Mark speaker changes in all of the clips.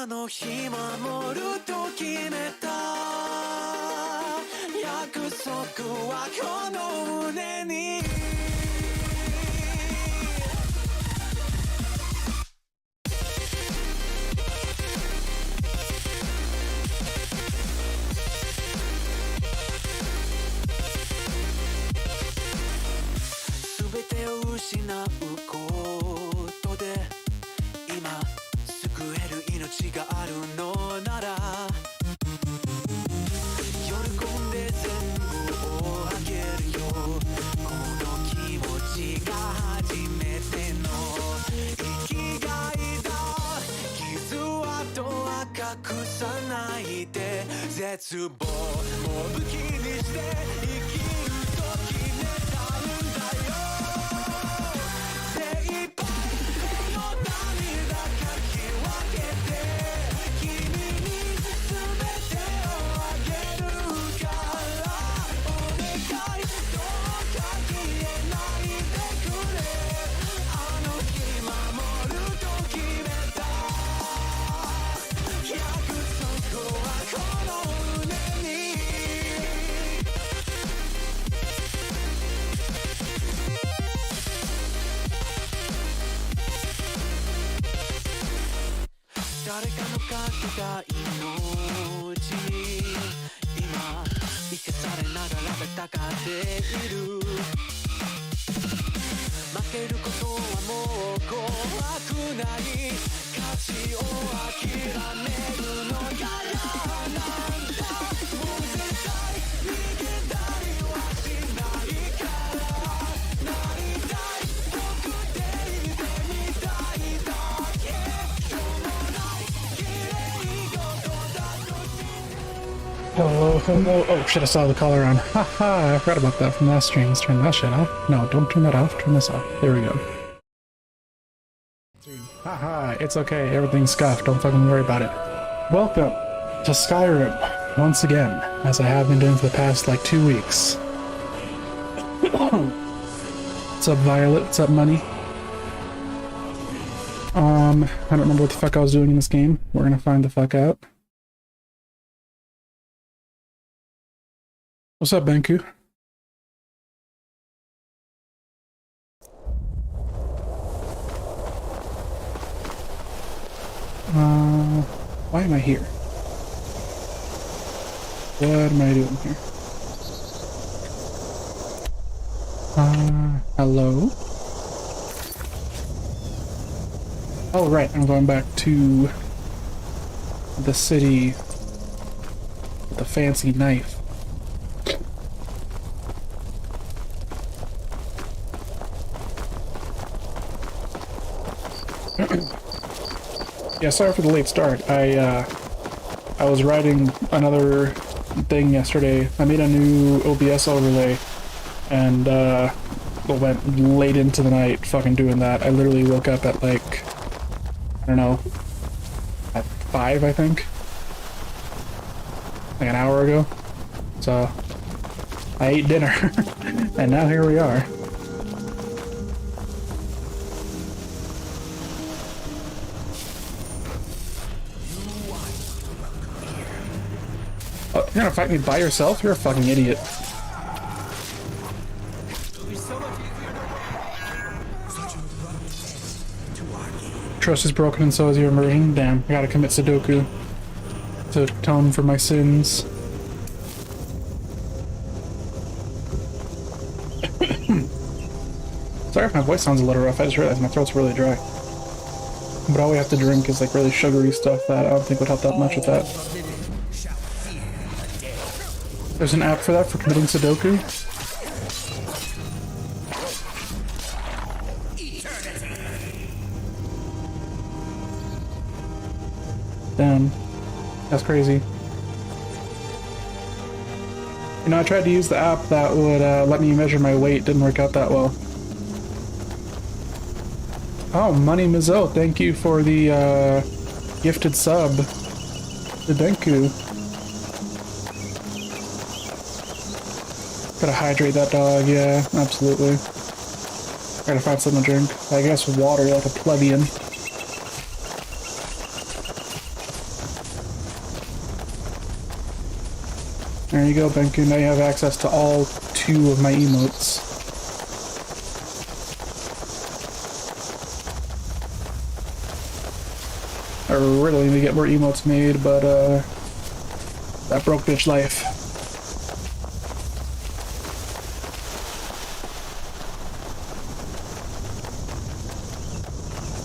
Speaker 1: の日守ると決めた約束はこの胸に全てを失うことで今救える命があるのなら喜んで全部をあげるよこの気持ちが初めての生きがいだ傷跡は隠さないで絶望も武器にして生きると決めたんだよ精一杯この涙かき分けて君に全てをあげるからお願いどうか消えないでくれあの日守ると決めた約束はこの胸に誰かのかけた命に今生かされながら戦っている負けることはもう怖くない勝ちを諦めるのが嫌なんだもう絶対逃げたりはしないからなりたい特定で見たいだけしょうもない綺麗事だと信じる
Speaker 2: Hello, hello. Oh shit, I saw the collar on. Haha, I forgot about that from last stream. Let's turn that shit off. No, don't turn that off. Turn this off. There we go. Haha, it's okay. Everything's scuffed. Don't fucking worry about it. Welcome to Skyrim once again, as I have been doing for the past like 2 weeks. What's up, Violet? What's up, Money? I don't remember what the fuck I was doing in this game. We're gonna find the fuck out. What's up, Banku? Why am I here? What am I doing here? Hello? Oh, right, I'm going back to the city with the fancy knife. Yeah, sorry for the late start. I was writing another thing yesterday. I made a new OBS overlay and went late into the night fucking doing that. I literally woke up at like, I don't know, at 5 I think? Like an hour ago. So I ate dinner and now here we are. Oh, you're gonna fight me by yourself? You're a fucking idiot. Trust is broken and so is your immersion. Damn, I gotta commit Sudoku to atone for my sins. Sorry if my voice sounds a little rough, I just realized my throat's really dry. But all we have to drink is like really sugary stuff that I don't think would help that much with that. There's an app for that, for committing Sudoku. Damn. That's crazy. You know, I tried to use the app that would let me measure my weight. Didn't work out that well. Oh, Money Mizo, thank you for the gifted sub. The Denku. Gotta hydrate that dog, yeah, absolutely. Gotta find something to drink. I guess water like a plebeian. There you go, Benku. Now you have access to all 2 of my emotes. I really need to get more emotes made, but that broke bitch life.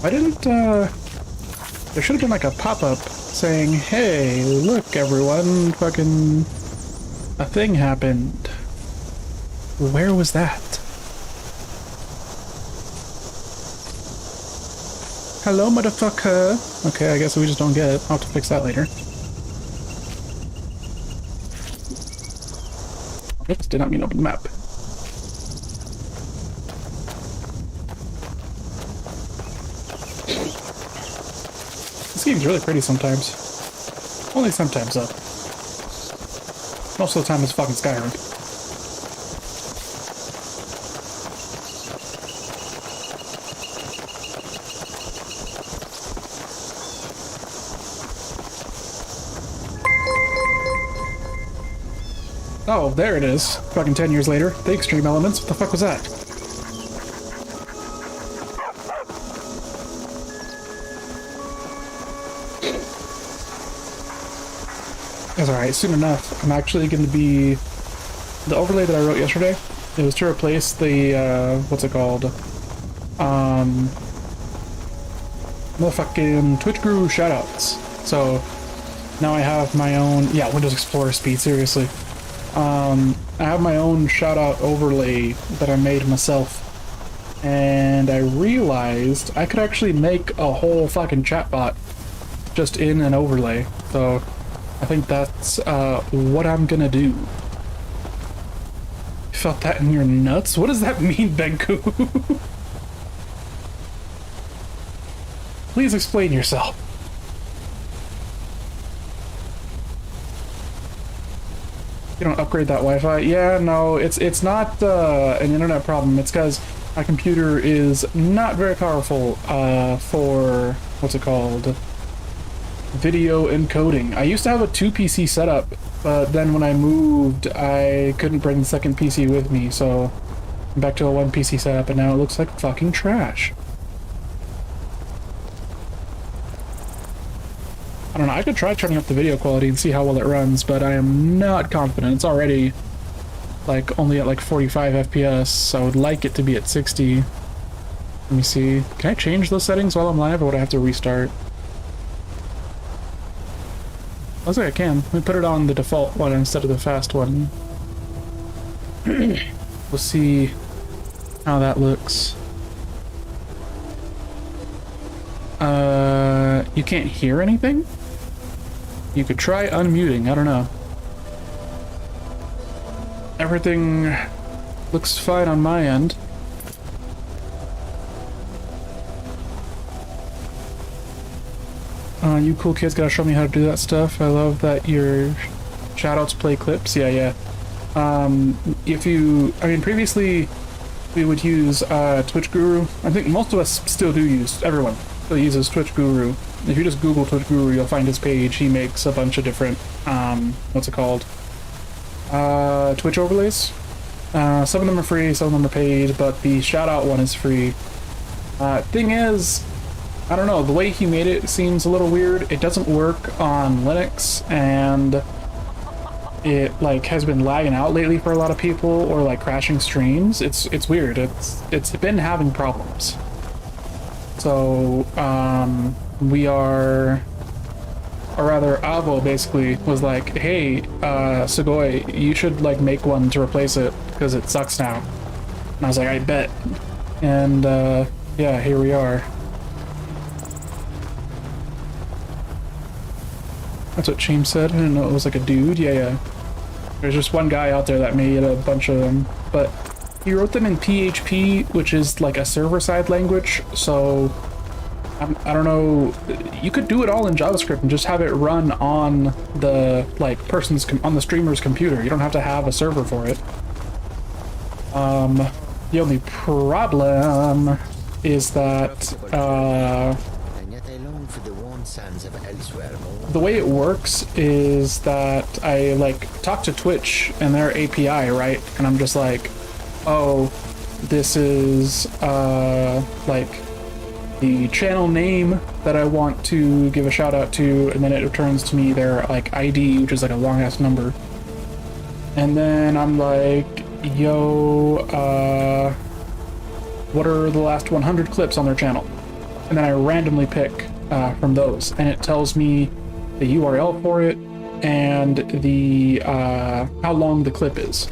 Speaker 2: Why didn't there should have been like a pop-up saying, hey, look everyone, fucking a thing happened. Where was that? Hello, motherfucker. Okay, I guess we just don't get it. I'll have to fix that later. Oops, did not mean to open the map. This game's really pretty sometimes. Only sometimes, though. Most of the time it's fucking Skyrim. Oh, there it is. Fucking 10 years later. The extreme elements. What the fuck was that? That's alright. Soon enough, I'm actually going to be... The overlay that I wrote yesterday, it was to replace the, what's it called? The fucking Twitch Guru shoutouts. So, now I have my own... Yeah, Windows Explorer speed, seriously. I have my own shout-out overlay that I made myself, and I realized I could actually make a whole fucking chatbot just in an overlay, so I think that's what I'm gonna do. You felt that in your nuts? What does that mean, Benku? Please explain yourself. You don't upgrade that Wi-Fi? Yeah, no, it's not an internet problem. It's because my computer is not very powerful for, what's it called, video encoding. I used to have a 2 PC setup, but then when I moved, I couldn't bring the second PC with me, so I'm back to a 1 PC setup, and now it looks like fucking trash. I don't know, I could try turning up the video quality and see how well it runs, but I am not confident. It's already like only at like 45 FPS, so I would like it to be at 60. Let me see. Can I change those settings while I'm live, or would I have to restart? Looks like I can. Let me put it on the default one instead of the fast one. We'll see how that looks. You can't hear anything? You could try unmuting, I don't know. Everything looks fine on my end. You cool kids gotta show me how to do that stuff. I love that your shoutouts play clips. Yeah. If you, I mean, previously we would use Twitch Guru. I think most of us still do use, everyone still uses Twitch Guru. If you just Google Twitch Guru, you'll find his page. He makes a bunch of different, what's it called? Twitch overlays. Some of them are free, some of them are paid, but the shoutout one is free. Thing is, I don't know, the way he made it seems a little weird. It doesn't work on Linux, and it like has been lagging out lately for a lot of people, or like crashing streams. It's weird. It's been having problems. So we are, or rather Avo basically was like, hey, Sugoi, you should like make one to replace it because it sucks now. And I was like, I bet. And yeah, here we are. That's what Cheem said. I didn't know it was like a dude. Yeah. There's just one guy out there that made a bunch of them, but he wrote them in PHP, which is like a server-side language, so I don't know. You could do it all in JavaScript and just have it run on the like person's on the streamer's computer. You don't have to have a server for it. The only problem is that the way it works is that I like talk to Twitch and their API, right? And I'm just like, oh, this is like the channel name that I want to give a shout out to, and then it returns to me their like ID, which is like a long ass number. And then I'm like, yo, what are the last 100 clips on their channel? And then I randomly pick from those, and it tells me the URL for it and the how long the clip is.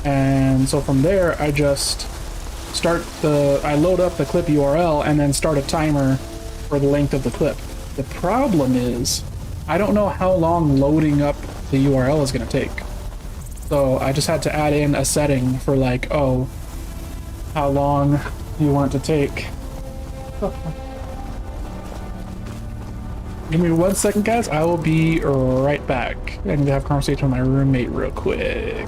Speaker 2: And so from there, I just I load up the clip URL and then start a timer for the length of the clip. The problem is, I don't know how long loading up the URL is going to take. So I just had to add in a setting for like, oh, how long you want to take. Give me 1 second, guys. I will be right back. I need to have a conversation with my roommate real quick.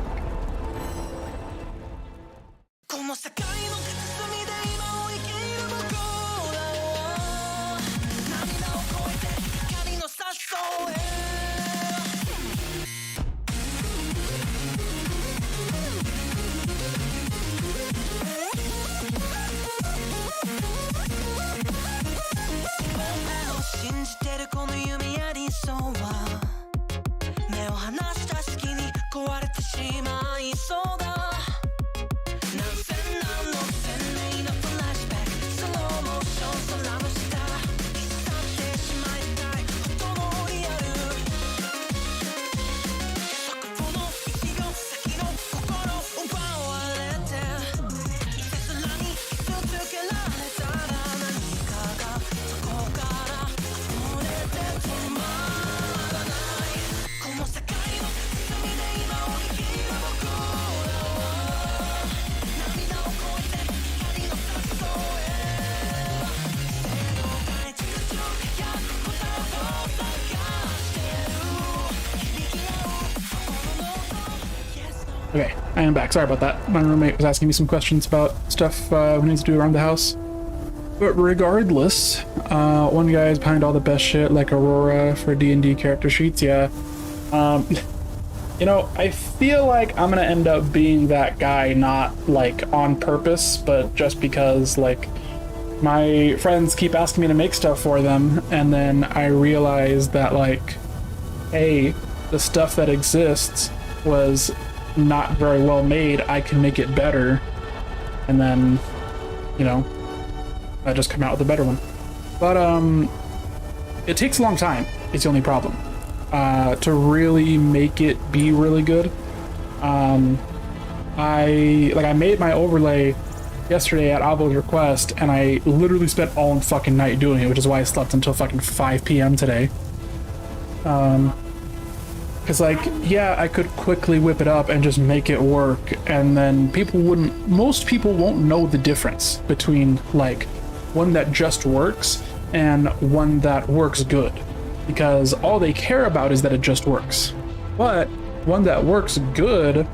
Speaker 2: Okay, I am back. Sorry about that. My roommate was asking me some questions about stuff we need to do around the house. But regardless, one guy is behind all the best shit, like Aurora for D&D character sheets. Yeah. You know, I feel like I'm gonna end up being that guy, not like on purpose, but just because like my friends keep asking me to make stuff for them, and then I realize that like, hey, the stuff that exists was not very well made. I can make it better, and then, you know, I just come out with a better one. But it takes a long time. It's the only problem. To really make it be really good. I made my overlay yesterday at Avo's request, and I literally spent all fucking night doing it, which is why I slept until fucking 5 p.m. today. Because, like, yeah, I could quickly whip it up and just make it work, and then most people won't know the difference between, like, one that just works and one that works good. Because all they care about is that it just works. But one that works good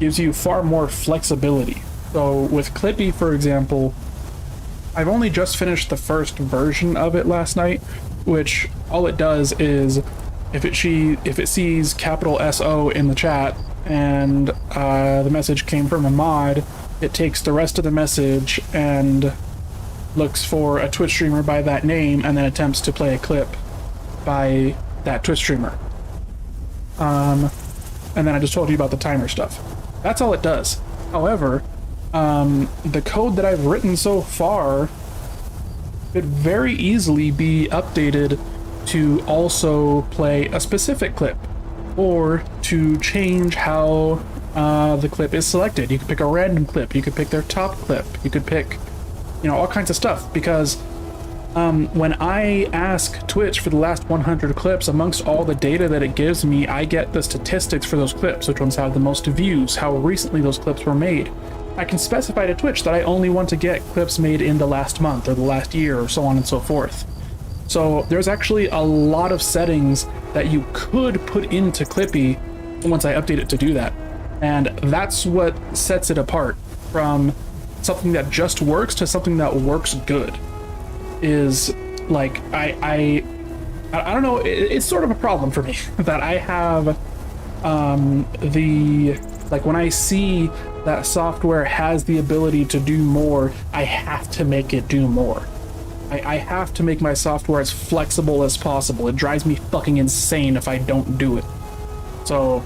Speaker 2: gives you far more flexibility. So with Clippy, for example, I've only just finished the first version of it last night, which all it does is if it sees capital SO in the chat and the message came from a mod, it takes the rest of the message and looks for a Twitch streamer by that name and then attempts to play a clip by that Twitch streamer. And then I just told you about the timer stuff. That's all it does. However, the code that I've written so far could very easily be updated to also play a specific clip, or to change how the clip is selected. You could pick a random clip, you could pick their top clip, you could pick, you know, all kinds of stuff. Because when I ask Twitch for the last 100 clips, amongst all the data that it gives me, I get the statistics for those clips, which ones have the most views, how recently those clips were made. I can specify to Twitch that I only want to get clips made in the last month or the last year, or so on and so forth. So there's actually a lot of settings that you could put into Clippy once I update it to do that. And that's what sets it apart from something that just works to something that works good. Is like, I I don't know, it's sort of a problem for me that I have like when I see that software has the ability to do more, I have to make it do more. I have to make my software as flexible as possible. It drives me fucking insane if I don't do it. So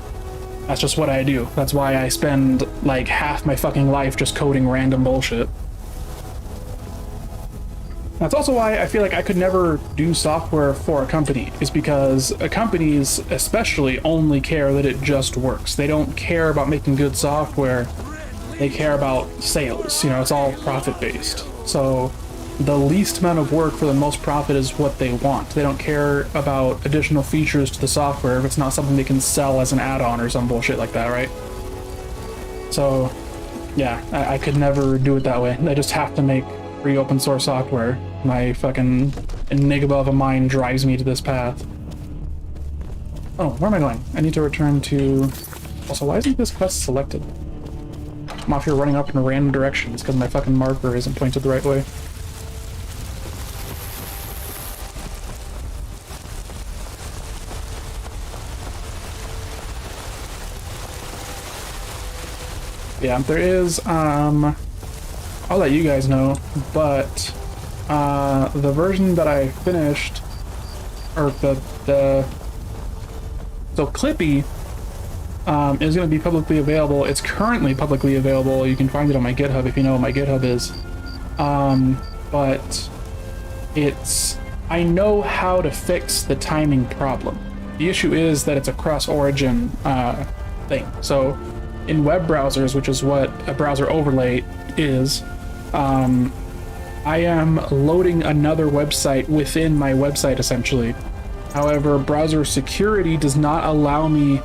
Speaker 2: that's just what I do. That's why I spend like half my fucking life just coding random bullshit. That's also why I feel like I could never do software for a company, is because companies especially only care that it just works. They don't care about making good software. They care about sales. You know, it's all profit-based. So the least amount of work for the most profit is what they want. They don't care about additional features to the software if it's not something they can sell as an add-on or some bullshit like that, right? So yeah, I could never do it that way. I just have to make free open source software. My fucking enigma of a mind drives me to this path. Oh, where am I going? I need to return to... Also, why isn't this quest selected? I'm off here running up in random directions because my fucking marker isn't pointed the right way. Yeah, there is, I'll let you guys know, but the version that I finished, or so Clippy is going to be publicly available. It's currently publicly available. You can find it on my GitHub if you know what my GitHub is. But I know how to fix the timing problem. The issue is that it's a cross-origin thing. So in web browsers, which is what a browser overlay is, I am loading another website within my website, essentially. However, browser security does not allow me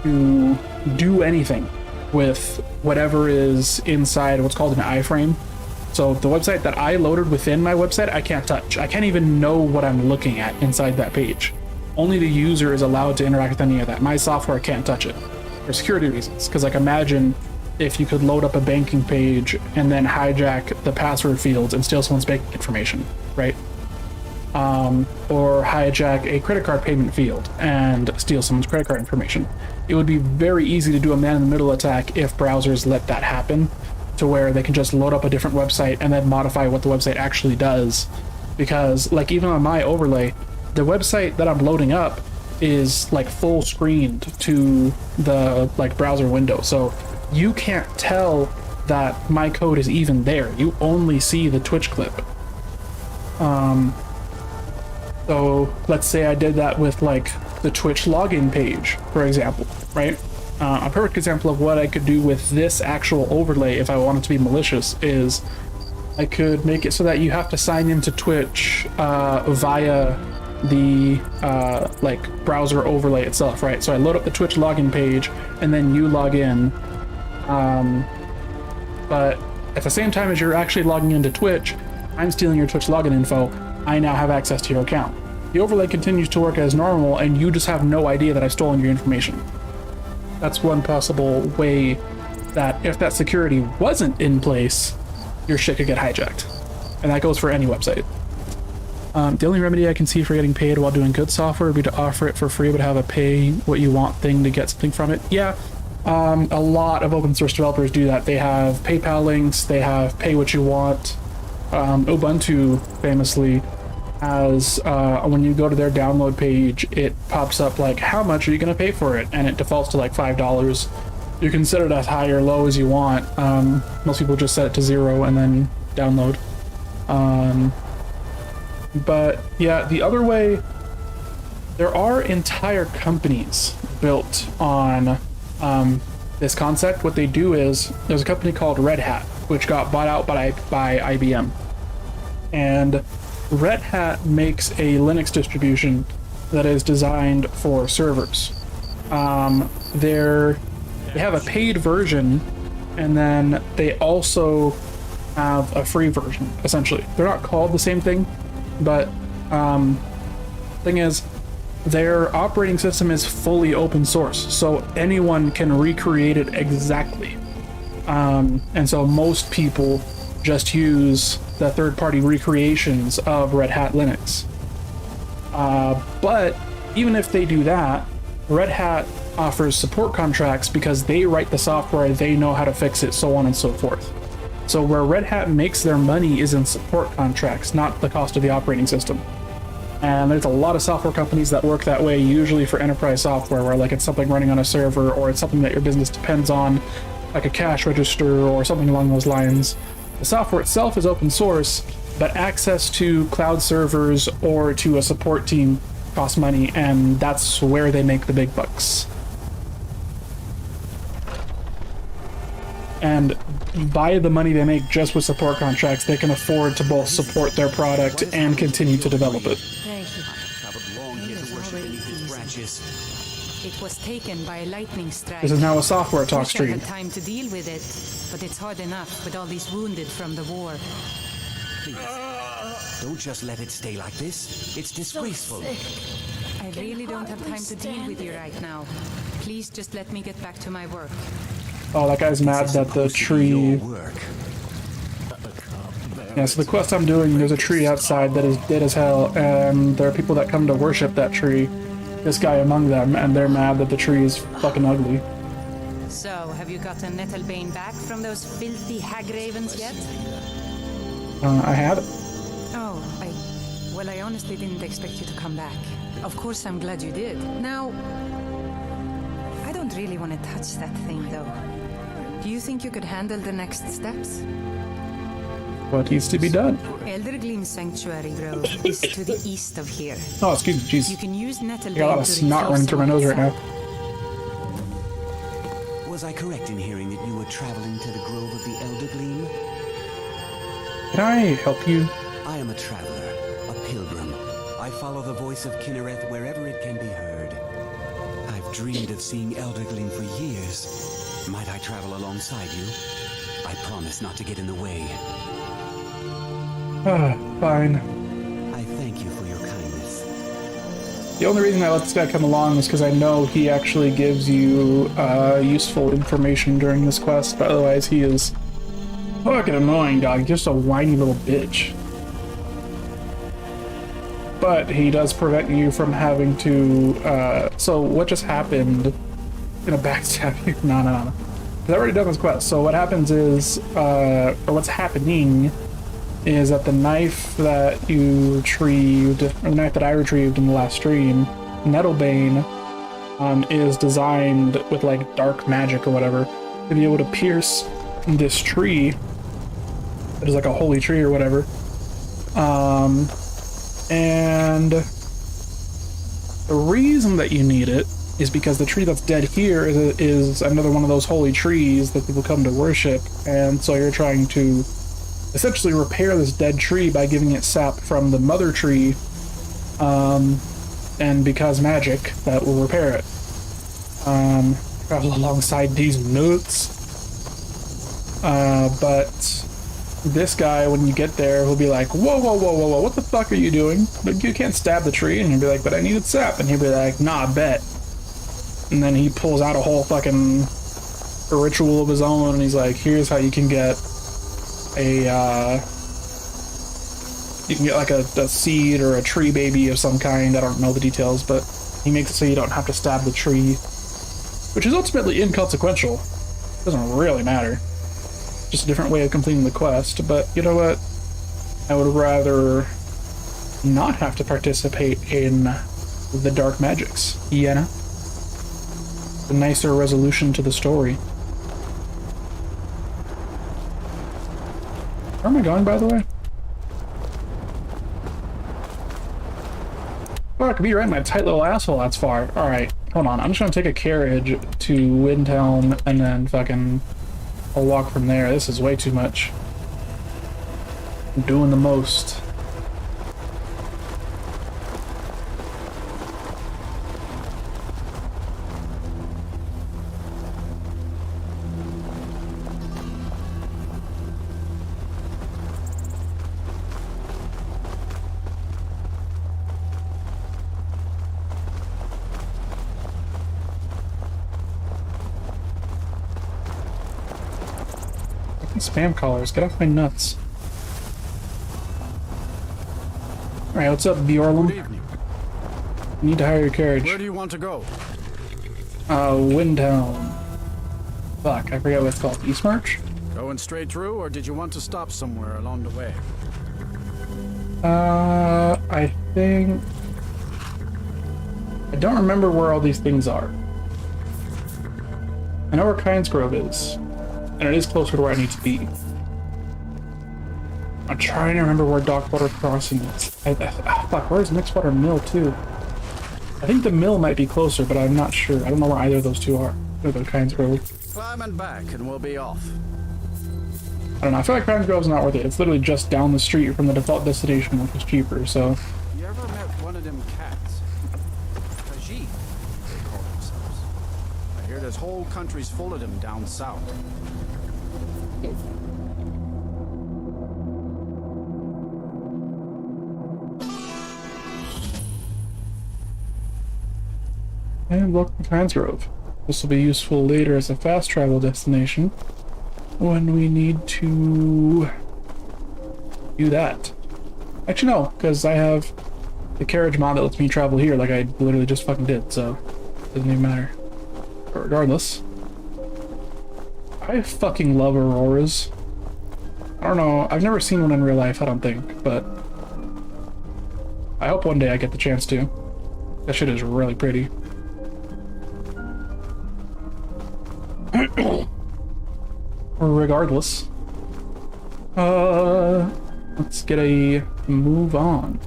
Speaker 2: to do anything with whatever is inside what's called an iframe. So the website that I loaded within my website, I can't touch. I can't even know what I'm looking at inside that page. Only the user is allowed to interact with any of that. My software can't touch it for security reasons. Because, like, imagine if you could load up a banking page and then hijack the password fields and steal someone's banking information, right? Or hijack a credit card payment field and steal someone's credit card information. It would be very easy to do a man-in-the-middle attack if browsers let that happen, to where they can just load up a different website and then modify what the website actually does. Because, like, even on my overlay, the website that I'm loading up is, like, full screened to the, like, browser window. So you can't tell that my code is even there. You only see the Twitch clip. So let's say I did that with, like, the Twitch login page, for example, right? A perfect example of what I could do with this actual overlay if I wanted to be malicious is I could make it so that you have to sign into Twitch via the like browser overlay itself, right? So I load up the Twitch login page and then you log in, but at the same time as you're actually logging into Twitch, I'm stealing your Twitch login info. I now have access to your account. The overlay continues to work as normal and you just have no idea that I've stolen your information. That's one possible way that if that security wasn't in place, your shit could get hijacked. And that goes for any website. The only remedy I can see for getting paid while doing good software would be to offer it for free but have a pay what you want thing to get something from it. Yeah, a lot of open source developers do that. They have PayPal links, they have pay what you want. Ubuntu famously has, when you go to their download page, it pops up like, how much are you going to pay for it? And it defaults to like $5. You can set it as high or low as you want. Most people just set it to 0 and then download. But yeah, the other way, there are entire companies built on this concept. What they do is, there's a company called Red Hat, which got bought out by IBM. And Red Hat makes a Linux distribution that is designed for servers. They have a paid version, and then they also have a free version, essentially. They're not called the same thing, but thing is, their operating system is fully open source, so anyone can recreate it exactly. And so most people just use the third-party recreations of Red Hat Linux. But even if they do that, Red Hat offers support contracts because they write the software, they know how to fix it, so on and so forth. So where Red Hat makes their money is in support contracts, not the cost of the operating system. And there's a lot of software companies that work that way, usually for enterprise software, where like it's something running on a server or it's something that your business depends on, like a cash register or something along those lines. The software itself is open source, but access to cloud servers or to a support team costs money, and that's where they make the big bucks. And by the money they make just with support contracts, they can afford to both support their product and continue to develop it.
Speaker 3: Thank you. It was taken by a lightning strike.
Speaker 2: This is now a software talk
Speaker 3: Wish I
Speaker 2: stream.
Speaker 3: had time to deal with it, but it's hard enough with all these wounded from the war.
Speaker 1: Please, don't just let it stay like this. It's disgraceful.
Speaker 3: I really don't have time to deal with you right now. Please just let me get back to my work.
Speaker 2: Oh, that guy's mad that the tree... Yeah, so the quest I'm doing, there's a tree outside that is dead as hell, and there are people that come to worship that tree. This guy among them, and they're mad that the tree is fucking ugly.
Speaker 3: So, have you gotten Nettlebane back from those filthy hag ravens yet?
Speaker 2: I have it.
Speaker 3: Oh, well, I honestly didn't expect you to come back. Of course, I'm glad you did. Now, I don't really want to touch that thing, though. Do you think you could handle the next steps?
Speaker 2: What needs to be done?
Speaker 3: Eldergleam Sanctuary Grove is to the east of here.
Speaker 2: Oh, excuse me, jeez.
Speaker 3: You can use Nettlebane
Speaker 2: I got a lot of snot running through my nose right now.
Speaker 1: Was I correct in hearing that you were traveling to the Grove of the Eldergleam?
Speaker 2: Can I help you?
Speaker 1: I am a traveler, a pilgrim. I follow the voice of Kinnereth wherever it can be heard. I've dreamed of seeing Eldergleam for years. Might I travel alongside you? I promise not to get in the way.
Speaker 2: Fine.
Speaker 1: I thank you for your kindness.
Speaker 2: The only reason I let this guy come along is because I know he actually gives you useful information during this quest, but otherwise he is fucking annoying, dog. Just a whiny little bitch. But he does prevent you from having to, so what just happened? Gonna backstab you? No. I've already done this quest. So what happens is, or what's happening is that the knife that you retrieved, or the knife that I retrieved in the last stream, Nettlebane, is designed with like dark magic or whatever to be able to pierce this tree. It is like a holy tree or whatever. And the reason that you need it is because the tree that's dead here is another one of those holy trees that people come to worship, and so you're trying to essentially repair this dead tree by giving it sap from the mother tree, and because magic, that will repair it. Travel alongside these nuts. But this guy, when you get there, will be like, whoa, what the fuck are you doing? But you can't stab the tree, and you'll be like, but I needed sap, and he'll be like, nah, bet. And then he pulls out a whole fucking ritual of his own, and he's like, here's how you can get like a seed or a tree baby of some kind. I don't know the details, but he makes it so you don't have to stab the tree, which is ultimately inconsequential. Doesn't really matter. Just a different way of completing the quest. But you know what? I would rather not have to participate in the dark magics, you know? A nicer resolution to the story. Where am I going, by the way? Fuck me right in my tight little asshole, that's far. Alright, hold on. I'm just gonna take a carriage to Windhelm and then fucking I'll walk from there. This is way too much. I'm doing the most. Spam callers, get off my nuts. Alright, what's up, Bjorlum?
Speaker 4: Good evening.
Speaker 2: You need to hire your carriage.
Speaker 4: Where do you want to go?
Speaker 2: Windtown. Fuck, I forget what it's called. East March?
Speaker 4: Going straight through, or did you want to stop somewhere along the way?
Speaker 2: I think... I don't remember where all these things are. I know where Kynes Grove is, and it is closer to where I need to be. I'm trying to remember where Dockwater Crossing is. Fuck, where's Mixwater Mill, too? I think the mill might be closer, but I'm not sure. I don't know where either of those two are. Or the Kynes Grove.
Speaker 4: Climb and back, and we'll be off.
Speaker 2: I don't know, I feel like Kynes Grove's not worth it. It's literally just down the street from the default destination, which is cheaper, so...
Speaker 4: You ever met one of them cats? Tajik, they call themselves. I hear there's whole countries full of them down south.
Speaker 2: And welcome to Kynes Grove. This will be useful later as a fast travel destination when we need to do that. Actually, no, because I have the carriage mod that lets me travel here like I literally just fucking did, so it doesn't even matter. But regardless, I fucking love auroras. I don't know, I've never seen one in real life, I don't think, but I hope one day I get the chance to. That shit is really pretty. Regardless, let's get a move on.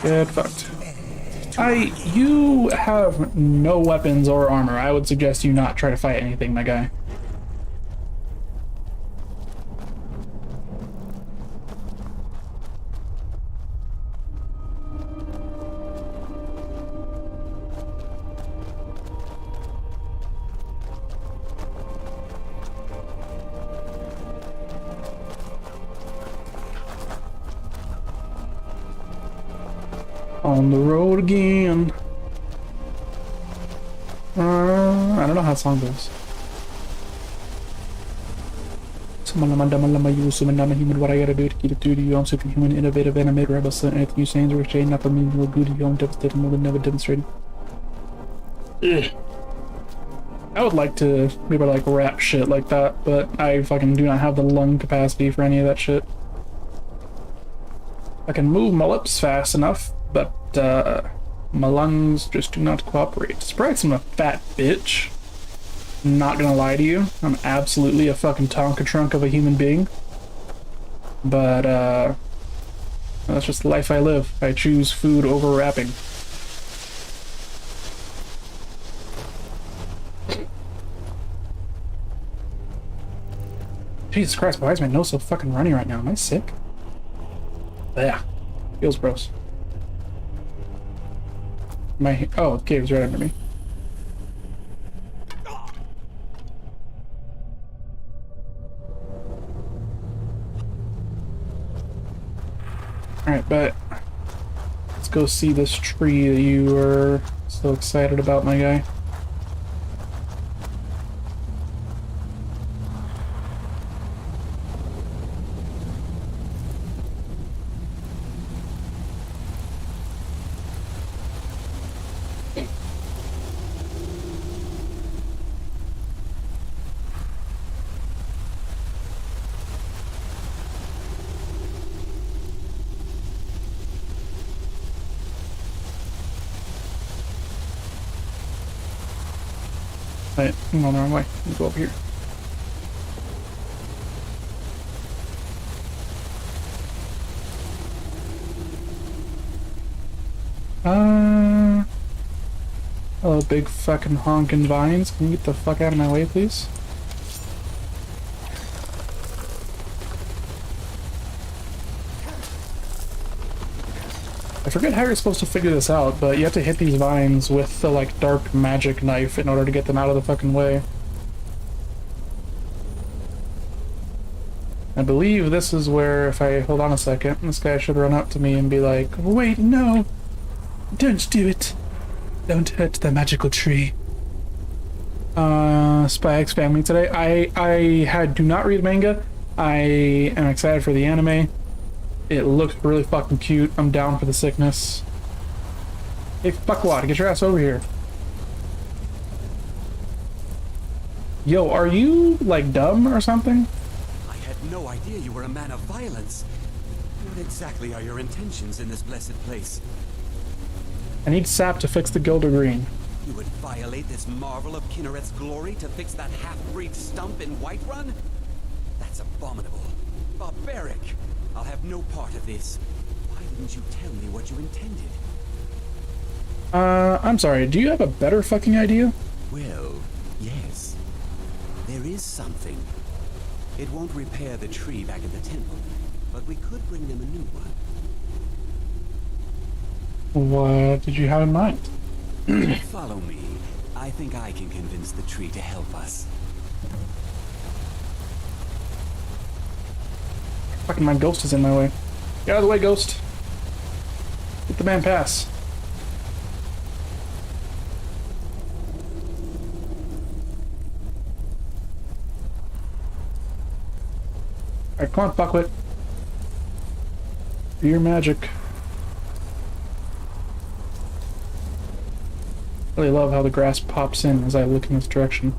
Speaker 2: Get fucked. You have no weapons or armor. I would suggest you not try to fight anything, my guy. On the road again. I don't know how the song goes. Human, what I gotta do to keep it to you. I'm superhuman, innovative, animated, rebel, son, anything you say is rich, not for me, no good, you don't devastated, more than never demonstrated. Ugh. I would like to be able to like rap shit like that, but I fucking do not have the lung capacity for any of that shit. I can move my lips fast enough, but my lungs just do not cooperate. Surprised I'm a fat bitch. Not gonna lie to you, I'm absolutely a fucking Tonka trunk of a human being. But that's just the life I live. I choose food over rapping. Jesus Christ, why is my nose so fucking runny right now? Am I sick? Yeah, feels gross. Oh, the cave's right under me. Alright, but let's go see this tree that you were so excited about, my guy. Wait, I'm going the wrong way. Let me go over here. Hello, big fucking honkin' vines. Can you get the fuck out of my way, please? I forget how you're supposed to figure this out, but you have to hit these vines with the, like, dark magic knife in order to get them out of the fucking way. I believe this is where, if I hold on a second, this guy should run up to me and be like, "Wait, no! Don't do it! Don't hurt the magical tree." Spy X Family today. I do not read manga. I am excited for the anime. It looks really fucking cute. I'm down for the sickness. Hey, fuckwad, get your ass over here. Yo, are you, like, dumb or something?
Speaker 1: I had no idea you were a man of violence. What exactly are your intentions in this blessed place?
Speaker 2: I need sap to fix the Gilder Green.
Speaker 1: You would violate this marvel of Kinneret's glory to fix that half-breed stump in Whiterun? That's abominable. Barbaric. I'll have no part of this. Why didn't you tell me what you intended?
Speaker 2: I'm sorry, do you have a better fucking idea?
Speaker 1: Well, yes. There is something. It won't repair the tree back at the temple, but we could bring them a new one.
Speaker 2: What did you have in mind?
Speaker 1: Follow me. I think I can convince the tree to help us.
Speaker 2: Fucking my ghost is in my way. Get out of the way, ghost. Let the man pass. Alright, come on, fuckwit. Do your magic. Really love how the grass pops in as I look in this direction.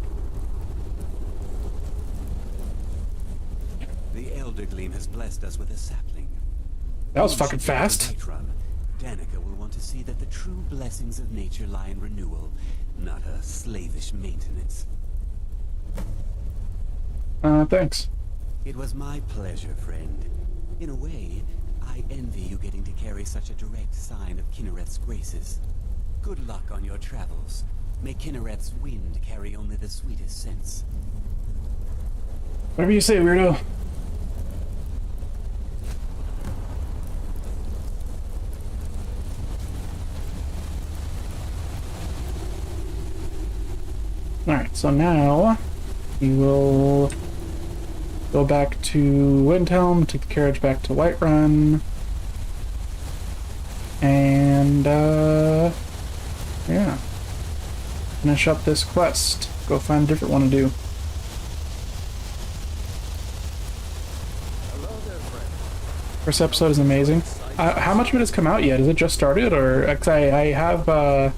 Speaker 1: The Elder Gleam has blessed us with a sapling.
Speaker 2: That was fucking fast.
Speaker 1: Danica will want to see that the true blessings of nature lie in renewal, not a slavish maintenance.
Speaker 2: Thanks.
Speaker 1: It was my pleasure, friend. In a way, I envy you getting to carry such a direct sign of Kinneret's graces. Good luck on your travels. May Kinneret's wind carry only the sweetest scents.
Speaker 2: Whatever you say, weirdo. Alright, so now we will go back to Windhelm, take the carriage back to Whiterun, and yeah, finish up this quest. Go find a different one to do. First episode is amazing. How much of it has come out yet? Has it just started, or 'cause I have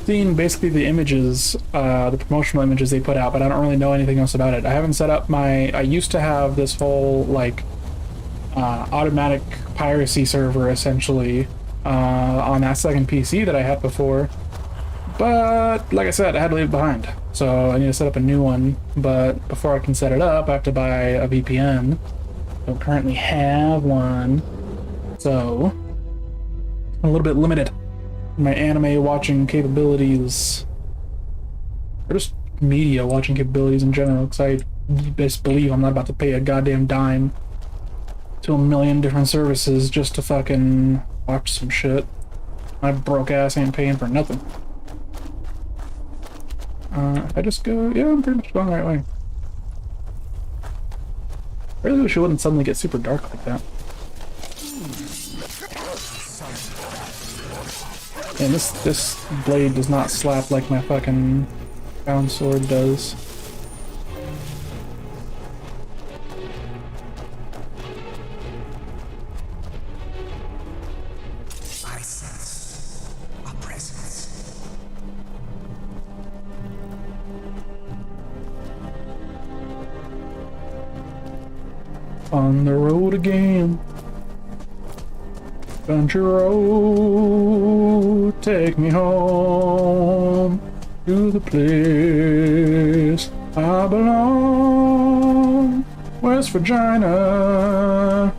Speaker 2: seen basically the images, the promotional images they put out, but I don't really know anything else about it. I haven't set up my... I used to have this whole, like, automatic piracy server, essentially, on that second PC that I had before. But, like I said, I had to leave it behind. So I need to set up a new one, but before I can set it up, I have to buy a VPN. I don't currently have one, so I'm a little bit limited. My anime watching capabilities, or just media watching capabilities in general, because I best believe I'm not about to pay a goddamn dime to a million different services just to fucking watch some shit. My broke ass ain't paying for nothing. If I just go, yeah, I'm pretty much going the right way. I really wish it wouldn't suddenly get super dark like that. And this blade does not slap like my fucking bound sword does.
Speaker 1: I sense a presence.
Speaker 2: On the road again. Country road, take me home to the place I belong. West Virginia,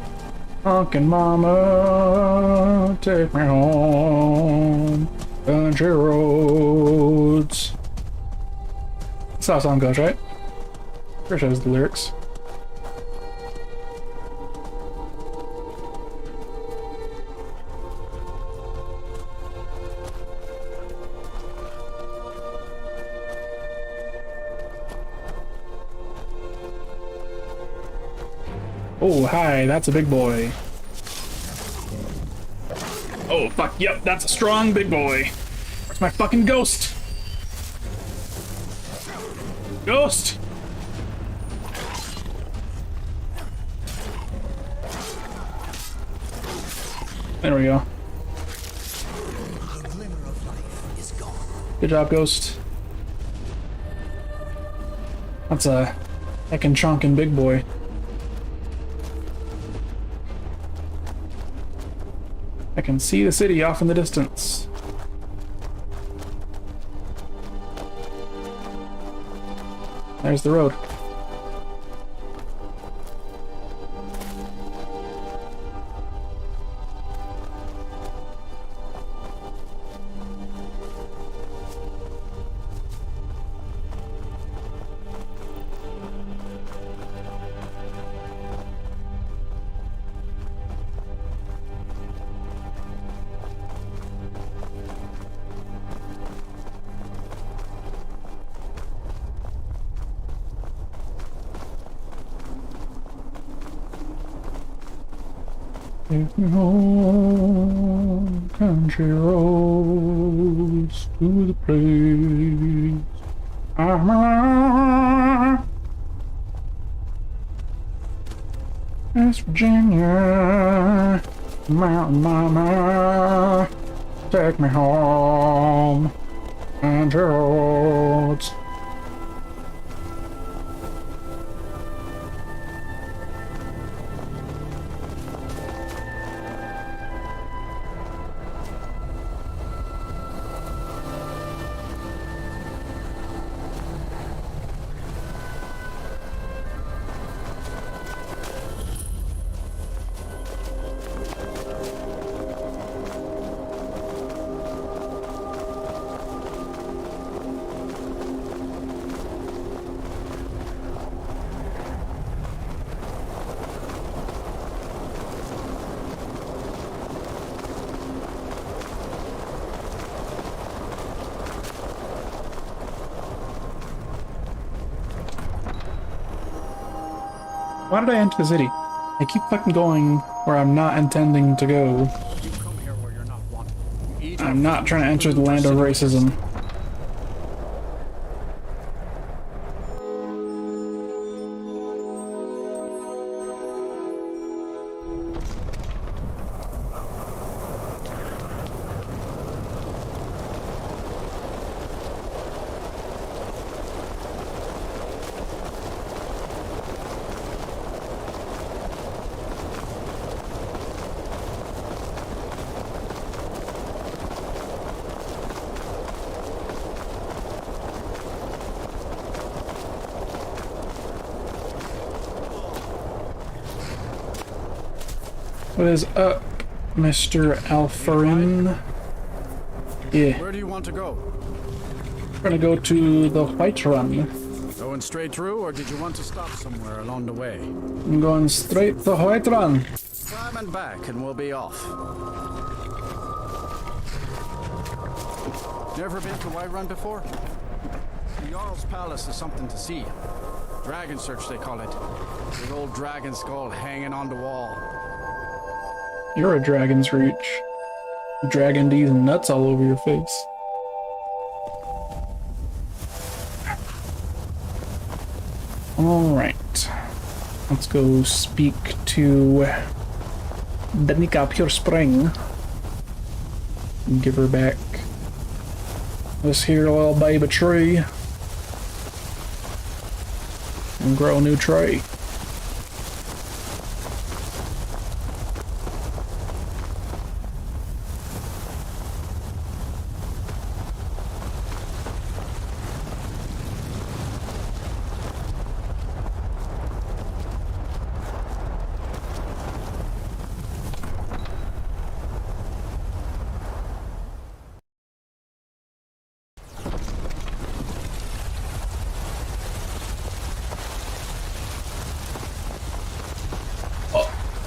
Speaker 2: honkin' mama, take me home. Country roads. That's how the song goes, right? Pretty sure that's the lyrics. Oh, hi, that's a big boy. Oh, fuck, yep, that's a strong big boy. Where's my fucking ghost? Ghost! There we go. Good job, Ghost. That's a heckin' chonkin' big boy. I can see the city off in the distance. There's the road. Take me home, country roads, to the place I'm alive. West Virginia, mountain mama, take me home, country roads. Why did I enter the city? I keep fucking going where I'm not intending to go.
Speaker 4: You come here where you're not wanted. You eat
Speaker 2: I'm not trying to enter the land of racism. What is up, Mr. Alfarin? Yeah,
Speaker 4: Where do you want to go?
Speaker 2: we're gonna go to the White Run.
Speaker 4: Going straight through, or did you want to stop somewhere along the way?
Speaker 2: I'm going straight to White Run.
Speaker 4: Climb and back, and we'll be off. Never been to White Run before? The Jarl's Palace is something to see. Dragon Search, they call it. Big old dragon skull hanging on the wall.
Speaker 2: You're a dragon's reach. Dragon D's nuts all over your face. Alright. Let's go speak to Danica Pure Spring. And give her back this here little baby tree. And grow a new tree.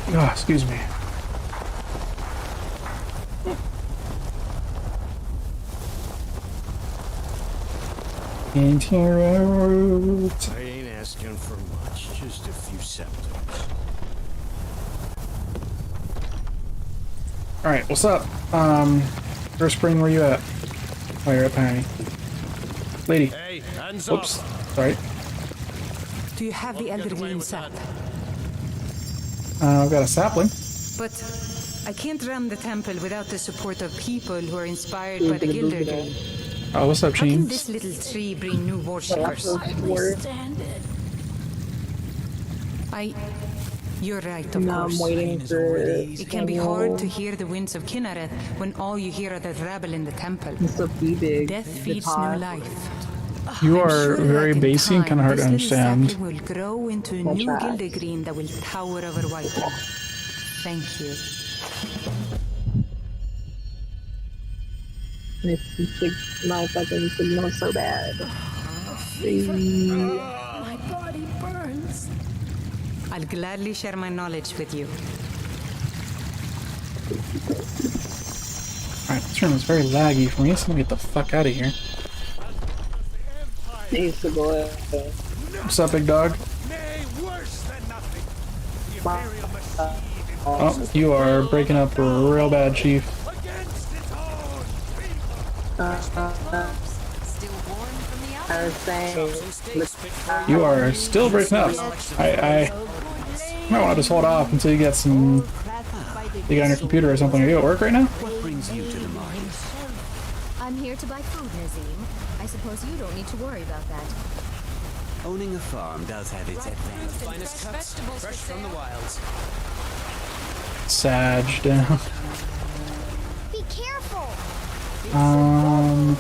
Speaker 2: Oh, excuse me. Into roads.
Speaker 5: I ain't asking for much, just a few septims.
Speaker 2: Alright, what's up? First Spring, where you at? Oh, you're at Penny. Lady.
Speaker 5: Hey, hands
Speaker 2: Oops.
Speaker 5: up!
Speaker 2: Sorry.
Speaker 3: Do you have the Eldergreen sap?
Speaker 2: I've got a sapling.
Speaker 3: But I can't run the temple without the support of people who are inspired by the Gildergreen.
Speaker 2: Oh, what's up,
Speaker 3: How can
Speaker 2: James?
Speaker 3: this little tree bring new worshippers? You're right, of
Speaker 6: Now
Speaker 3: course.
Speaker 6: I'm waiting for
Speaker 3: It can be hard to hear the winds of Kinneret when all you hear are the rabble in the temple.
Speaker 6: so big.
Speaker 3: Death feeds new life.
Speaker 2: You
Speaker 3: I'm
Speaker 2: are
Speaker 3: sure
Speaker 2: very
Speaker 3: that in
Speaker 2: basic and kind of hard to
Speaker 3: time, this little
Speaker 2: understand.
Speaker 3: sapling will grow into a new Gildergreen that will tower over Whiterun. Thank you.
Speaker 6: This motherfucking signal so bad.
Speaker 7: My body burns.
Speaker 3: I'll gladly share my knowledge with you.
Speaker 2: Alright, this room is very laggy for me, so let me get the fuck out of here.
Speaker 6: Needs to go ahead.
Speaker 2: What's up, big dog? Oh, you are breaking up real bad, Chief.
Speaker 6: I was saying,
Speaker 2: You are still breaking up. I might want to just hold off until you get some. You get on your computer or something. Are you at work right now?
Speaker 5: What brings you to the mines?
Speaker 7: I'm here to buy food, Nazim. I suppose you don't need to worry about that.
Speaker 5: Owning a farm does have its advantages. Finest cuts, fresh from the wilds.
Speaker 2: Sag down.
Speaker 7: Be careful!
Speaker 2: I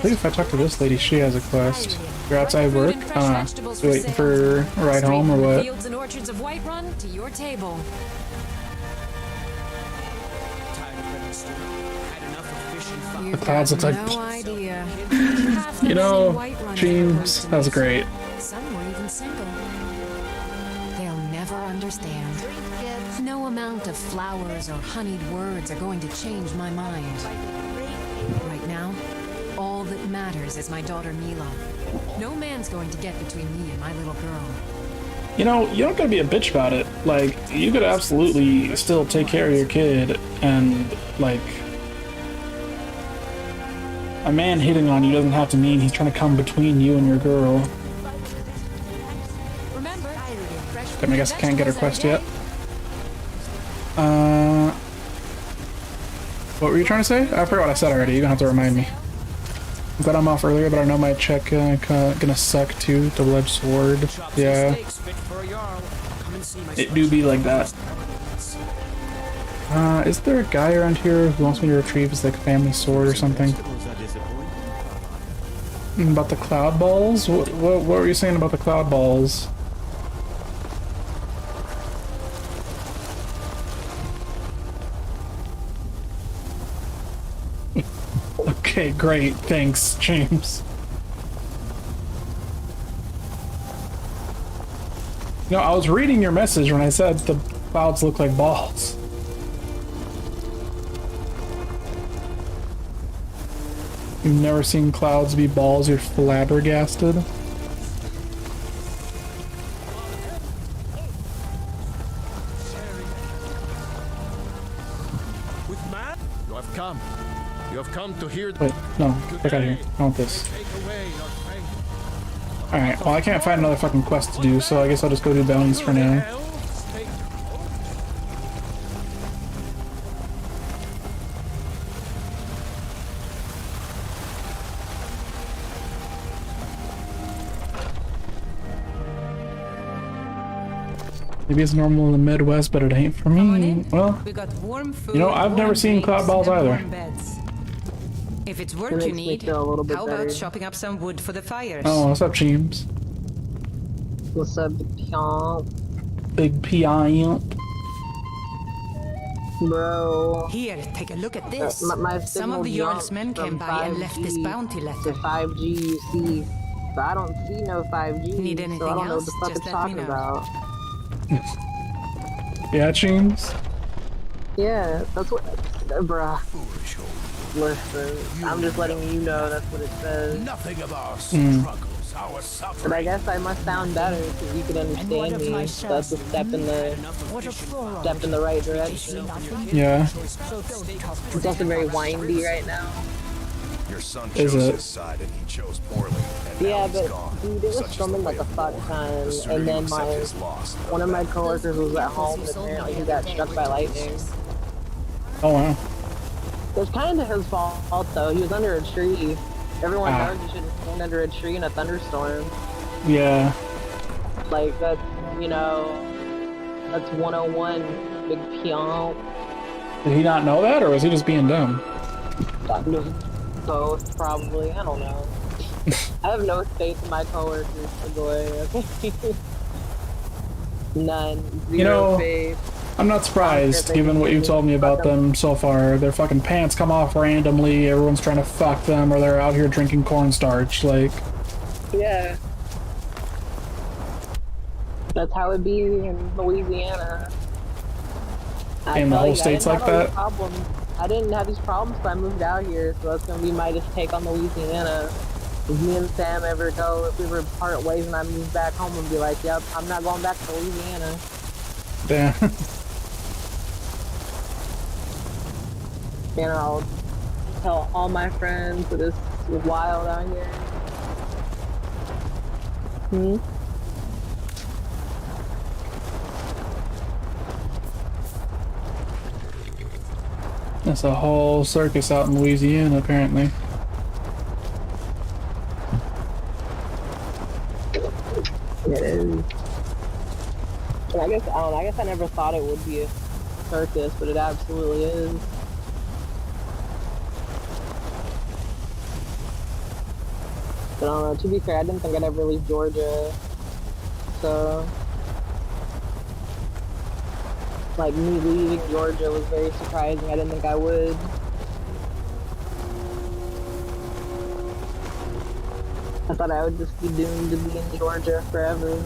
Speaker 2: think if I talk to this lady, she has a quest. You're outside work? You waiting for a ride home or what?
Speaker 8: Fields and orchards of Whiterun to your table.
Speaker 2: The clouds look like
Speaker 8: No idea.
Speaker 2: You know, James, that's great.
Speaker 8: Some were even single. They'll never understand. No amount of flowers or honeyed words are going to change my mind. Right now, all that matters is my daughter Mila. No man's going to get between me and my little girl.
Speaker 2: You know, you don't gotta be a bitch about it. Like, you could absolutely still take care of your kid and, like... A man hitting on you doesn't have to mean he's trying to come between you and your girl.
Speaker 8: Remember,
Speaker 2: I guess I can't get her quest yet. What were you trying to say? I forgot what I said already. You're gonna have to remind me. I'm glad I'm off earlier, but I know my check gonna suck too. Double-edged sword. Yeah. It do be like that. Is there a guy around here who wants me to retrieve his like family sword or something? About the cloud balls? What were you saying about the cloud balls? Okay, great. Thanks, James. No, I was reading your message when I said the clouds look like balls. You've never seen clouds be balls, you're flabbergasted.
Speaker 9: With man, you have come. You have come to hear.
Speaker 2: Wait, no, get out of here. I want this. Alright, well I can't find another fucking quest to do, so I guess I'll just go do bounties for now. Maybe it's normal in the Midwest, but it ain't for me. Well,
Speaker 3: We got warm food,
Speaker 2: you know, I've never
Speaker 3: warm
Speaker 2: seen cloud
Speaker 3: drinks,
Speaker 2: balls
Speaker 3: and
Speaker 2: either.
Speaker 3: warm beds. If it's work
Speaker 6: makes
Speaker 3: you
Speaker 6: me
Speaker 3: need,
Speaker 6: feel a little bit
Speaker 3: how about
Speaker 6: better.
Speaker 3: chopping up some wood for the fires?
Speaker 2: Oh, what's up, James?
Speaker 6: What's up, Pionk?
Speaker 2: Big piant.
Speaker 6: Bro.
Speaker 3: Here, take a look at this.
Speaker 6: My
Speaker 3: Some of the
Speaker 6: signal
Speaker 3: Jarl's men
Speaker 6: jumped
Speaker 3: came
Speaker 6: from
Speaker 3: by and left this
Speaker 6: 5G
Speaker 3: bounty
Speaker 6: to
Speaker 3: letter.
Speaker 6: 5G, you see. But I don't see no 5G.
Speaker 3: Need
Speaker 6: so
Speaker 3: anything
Speaker 6: I don't know what
Speaker 3: else?
Speaker 6: the fuck
Speaker 3: Just
Speaker 6: it's
Speaker 3: let me
Speaker 6: talking
Speaker 3: know.
Speaker 6: about.
Speaker 2: Yeah, James?
Speaker 6: Yeah, that's what. Bruh. Listen, I'm just letting you know that's what it says.
Speaker 5: Nothing of our struggles, our
Speaker 6: But
Speaker 5: suffering.
Speaker 6: I guess I must sound better because you can understand me. So that's a step in the right direction.
Speaker 2: Yeah.
Speaker 6: It's also very windy right now.
Speaker 10: Your son
Speaker 2: Is
Speaker 10: chose
Speaker 2: it?
Speaker 10: his side and he chose poorly. And now
Speaker 6: Yeah,
Speaker 10: he's
Speaker 6: but
Speaker 10: gone.
Speaker 6: dude, it was
Speaker 10: Such is the
Speaker 6: storming
Speaker 10: way
Speaker 6: like a
Speaker 10: of
Speaker 6: fuck
Speaker 10: war.
Speaker 6: ton,
Speaker 10: The sooner
Speaker 6: and
Speaker 10: you
Speaker 6: then
Speaker 10: accept his loss, the
Speaker 6: one of my
Speaker 10: better.
Speaker 6: coworkers was at home, and
Speaker 7: you sold me
Speaker 6: apparently
Speaker 7: the
Speaker 6: he
Speaker 7: other
Speaker 6: got
Speaker 7: day
Speaker 6: struck
Speaker 7: were
Speaker 6: by lightning.
Speaker 7: delicious.
Speaker 2: Oh wow.
Speaker 6: It's kind of his fault though. He was under a tree. Everyone
Speaker 2: Ah.
Speaker 6: knows you shouldn't stand under a tree in a thunderstorm.
Speaker 2: Yeah.
Speaker 6: Like that's, you know, that's 101, big peon.
Speaker 2: Did he not know that, or was he just being dumb?
Speaker 6: Both, probably. I don't know. I have no faith in my coworkers, boy. Okay. None. Zero
Speaker 2: You know,
Speaker 6: faith.
Speaker 2: I'm not surprised, given what you told me about them so far. Their fucking pants come off randomly, everyone's trying to fuck them, or they're out here drinking cornstarch, like...
Speaker 6: Yeah. That's how it be in Louisiana.
Speaker 2: And the whole state's like that?
Speaker 6: I didn't have these problems, so I moved out here, so that's gonna be my just take on Louisiana. If me and Sam ever go, if we were part ways and I moved back home, and be like, yep, I'm not going back to Louisiana.
Speaker 2: Damn.
Speaker 6: And I'll tell all my friends that it's wild out here. Hmm?
Speaker 2: That's a whole circus out in Louisiana, apparently.
Speaker 6: It is. And I guess I never thought it would be a circus, but it absolutely is. But I don't know, to be fair, I didn't think I'd ever leave Georgia. So, like, me leaving Georgia was very surprising. I didn't think I would. I thought I would just be doomed to be in Georgia forever.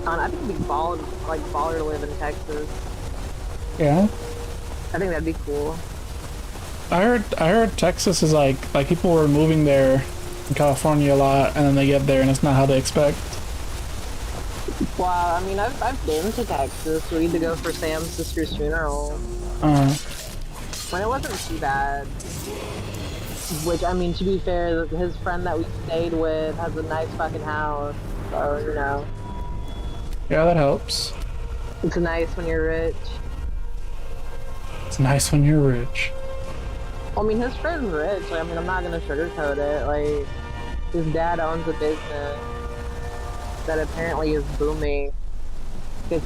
Speaker 6: I think it'd be baller to live in Texas.
Speaker 2: Yeah?
Speaker 6: I think that'd be cool.
Speaker 2: I heard Texas is like people were moving there in California a lot, and then they get there and it's not how they expect.
Speaker 6: Wow, I mean, I've been to Texas. We need to go for Sam's sister's funeral. When it wasn't too bad. Which, I mean, to be fair, his friend that we stayed with has a nice fucking house. So, you know.
Speaker 2: Yeah, that helps.
Speaker 6: It's nice when you're rich.
Speaker 2: It's nice when you're rich.
Speaker 6: Well, I mean, his friend's rich. I mean, I'm not gonna sugarcoat it. Like, his dad owns a business that apparently is booming. Because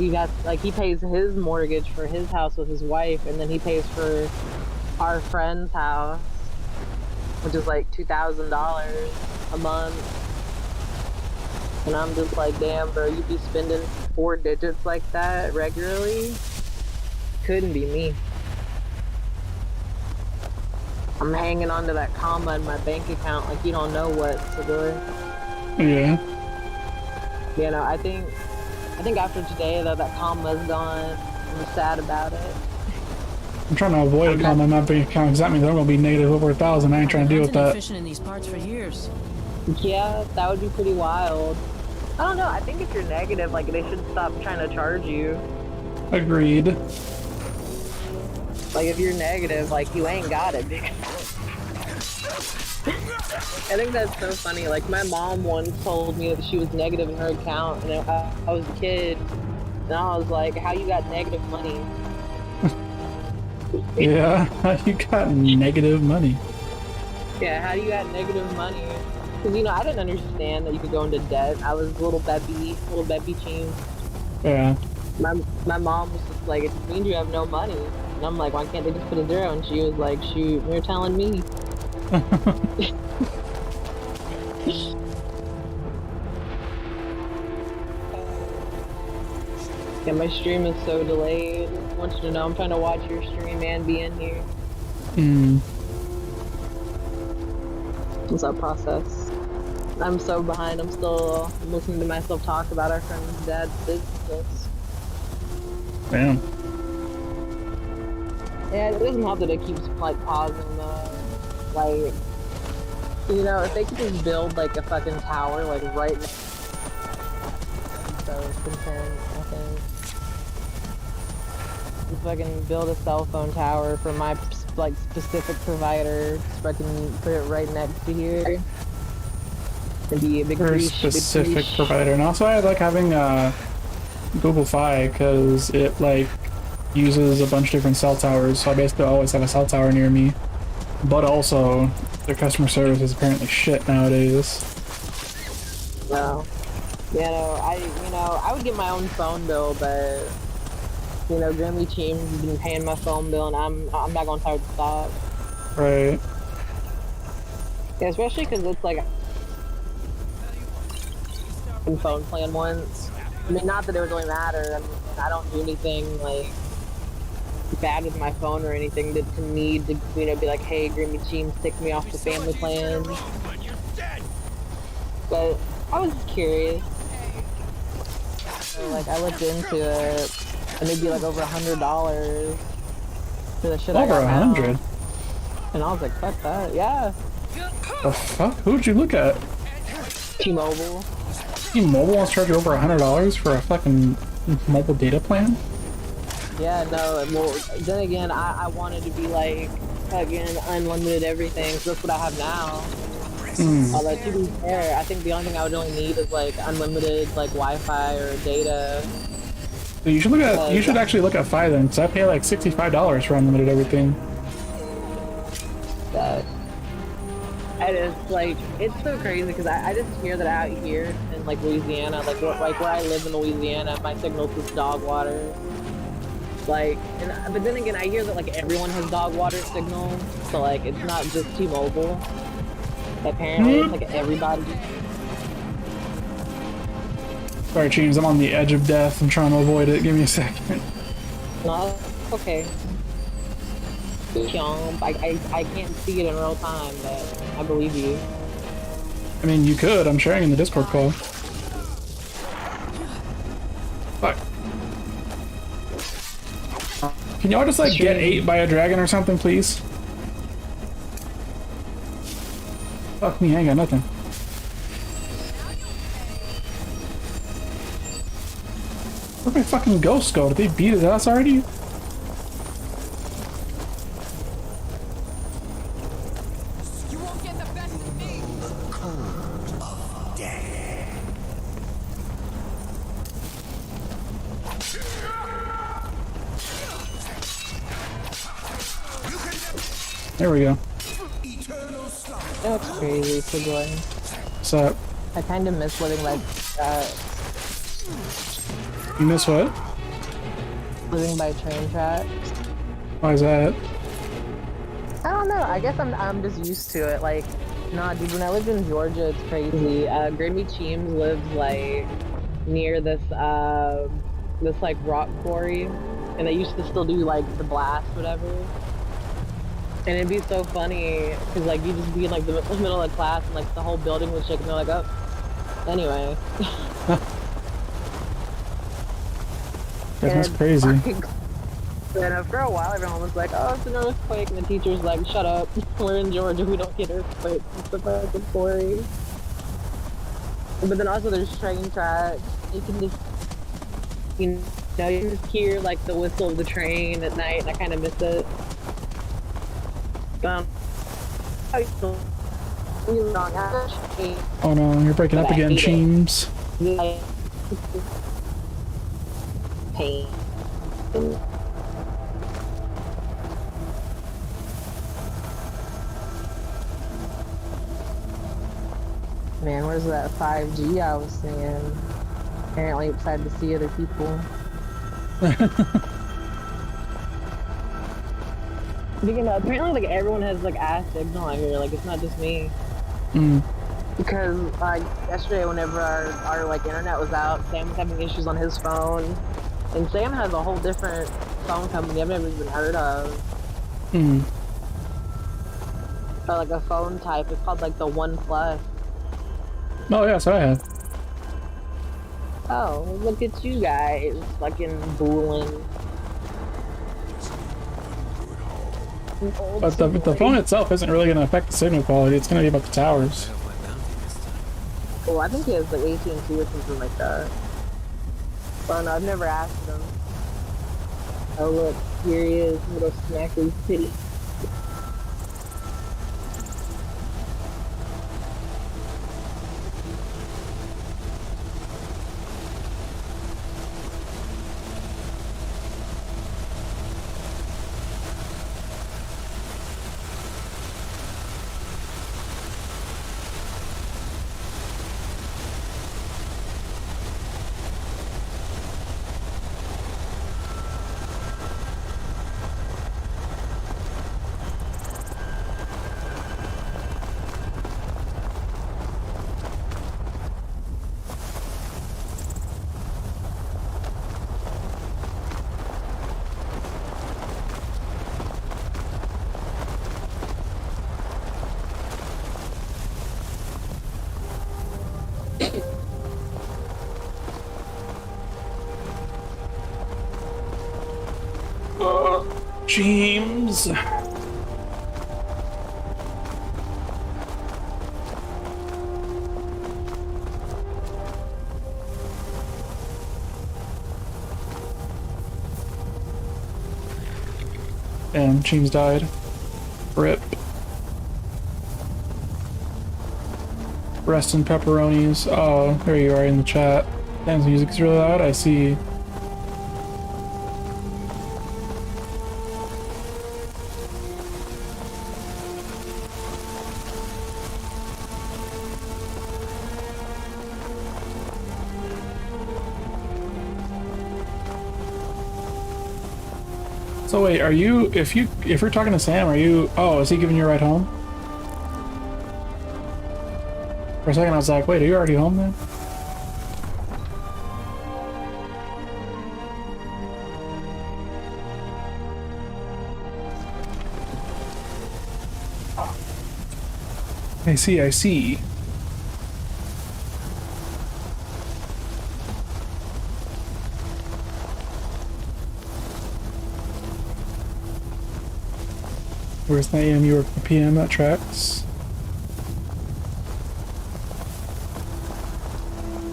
Speaker 6: he pays his mortgage for his house with his wife, and then he pays for our friend's house, which is like $2,000 a month. And I'm just like, damn, bro, you be spending 4 digits like that regularly? Couldn't be me. I'm hanging on to that comma in my bank account like you don't know what, so boy.
Speaker 2: Yeah.
Speaker 6: You know, I think after today, though, that comma's gone. I'm sad about it.
Speaker 2: I'm trying to avoid a comma in my bank account because that means I'm gonna be negative over 1,000. I ain't trying to deal with that.
Speaker 1: Fishing in these parts for years.
Speaker 6: Yeah, that would be pretty wild. I don't know, I think if you're negative, like, they should stop trying to charge you.
Speaker 2: Agreed.
Speaker 6: Like, if you're negative, like, you ain't got it, dude. I think that's so funny. Like, my mom once told me that she was negative in her account, and I was a kid, and I was like, how you got negative money?
Speaker 2: Yeah, you got negative money.
Speaker 6: Yeah, how do you got negative money? Because, you know, I didn't understand that you could go into debt. I was a little Beppy cheen.
Speaker 2: Yeah.
Speaker 6: My mom was just like, it means you have no money. And I'm like, why can't they just put a 0? And she was like, shoot, you're telling me. Yeah, my stream is so delayed. I want you to know I'm trying to watch your stream and be in here. What's that process? I'm so behind. I'm still listening to myself talk about our friend's dad's business.
Speaker 2: Damn.
Speaker 6: Yeah, it doesn't help that it keeps like pausing though. Like, you know, if they could just build like a fucking tower like right now. I'm so content, I think. to fucking build a cell phone tower for my like specific provider, so I can put it right next to here. It'd be a big
Speaker 2: Very
Speaker 6: reach, big
Speaker 2: specific
Speaker 6: reach.
Speaker 2: provider. And also I like having Google Fi because it like uses a bunch of different cell towers, so I basically always have a cell tower near me. But also, their customer service is apparently shit nowadays.
Speaker 6: No. Yeah, no, I would get my own phone bill, but Grimly Team's been paying my phone bill, and I'm not gonna tell her to stop.
Speaker 2: Right.
Speaker 6: Yeah, especially because it's like a phone plan once. I mean, not that it would really matter. I mean, I don't do anything like bad with my phone or anything to need to be like, hey, Grimmy Team, take me off the family plan. But I was just curious. So, like, I looked into it, and it'd be like over $100 for the shit I got now.
Speaker 2: Over 100?
Speaker 6: And I was like, fuck that, yeah.
Speaker 2: The fuck? Who'd you look at?
Speaker 6: T-Mobile.
Speaker 2: T-Mobile wants to charge you over $100 for a fucking mobile data plan?
Speaker 6: Yeah, no, well, then again, I wanted to be like, again, unlimited everything, so that's what I have now. Although, to be fair, I think the only thing I would really need is like unlimited like Wi-Fi or data.
Speaker 2: So you should look at, you should actually look at Fi then, because I pay like $65 for unlimited everything.
Speaker 6: And it's like, it's so crazy because I just hear that out here in like Louisiana, like where I live in Louisiana, my signal's just dog water. Like, but then again, I hear that like everyone has dog water signal, so like it's not just T-Mobile. Apparently, it's like everybody.
Speaker 2: Sorry, James, I'm on the edge of death. I'm trying to avoid it. Give me a second.
Speaker 6: No, okay. I can't see it in real time, but I believe you.
Speaker 2: I mean, you could. I'm sharing in the Discord call. Fuck. Can y'all just like get ate by a dragon or something, please? Fuck me, I ain't got nothing. Where'd my fucking ghosts go? Did they beat his ass already?
Speaker 1: You won't get the best of me.
Speaker 2: There we go.
Speaker 6: That's crazy, Sigurd.
Speaker 2: What's up?
Speaker 6: I kind of miss living like that.
Speaker 2: You miss what?
Speaker 6: Living by train tracks.
Speaker 2: Why is that?
Speaker 6: I don't know. I guess I'm just used to it. Like, nah, dude. When I lived in Georgia, it's crazy. Grimmy Cheems lives like near this like rock quarry, and they used to still do like the blast, whatever. And it'd be so funny because like you just be in like the middle of class and like the whole building would shake and they're like, oh, anyway.
Speaker 2: That's crazy.
Speaker 6: And after a while, everyone was like, oh, it's an earthquake. And the teacher's like, shut up. We're in Georgia. We don't get earthquakes. It's the fucking quarry. But then also there's train tracks. You can just, you just hear like the whistle of the train at night, and I kind of miss it.
Speaker 2: Oh no, you're breaking up again, Cheems.
Speaker 6: Pain. Man, where's that 5G I was seeing? Apparently excited to see other people. Apparently, like, everyone has, like, ass signal out here. Like, it's not just me. Because, like, yesterday, whenever our like, internet was out, Sam was having issues on his phone. And Sam has a whole different phone company I've never even heard of. Or, like, a phone type. It's called, like, the One Plus.
Speaker 2: Oh, yeah, so I had.
Speaker 6: Oh, look at you guys. Fucking booling.
Speaker 2: But the phone itself isn't really going to affect the signal quality. It's going to be about the towers.
Speaker 6: Well, I think he has like AT&T or something like that. Well, no, I've never asked him. Oh look, here he is, little snacky titty.
Speaker 2: James. And James died. Rip. Rest in pepperonis. Oh, there you are in the chat. Dan's music is really loud. I see. So wait, are you, if you're talking to Sam, are you, oh, is he giving you a ride home? For a second I was like, wait, are you already home then? I see, I see. Where's the AM, you work the PM, that tracks.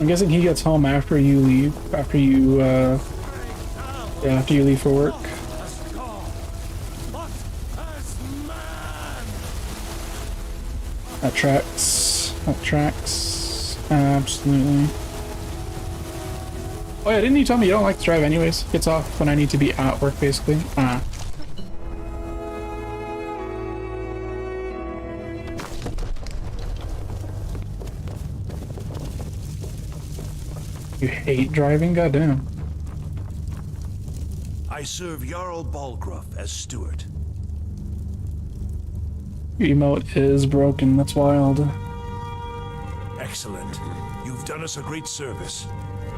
Speaker 2: I'm guessing he gets home after you leave, after you, yeah, after you leave for work. That tracks. That tracks. Absolutely. Oh yeah, didn't you tell me you don't like to drive anyways? Gets off when I need to be at work, basically. Ah. You hate driving? Goddamn.
Speaker 10: I serve Jarl Balgruuf as steward.
Speaker 2: Your emote is broken, that's wild.
Speaker 10: Excellent. You've done us a great service.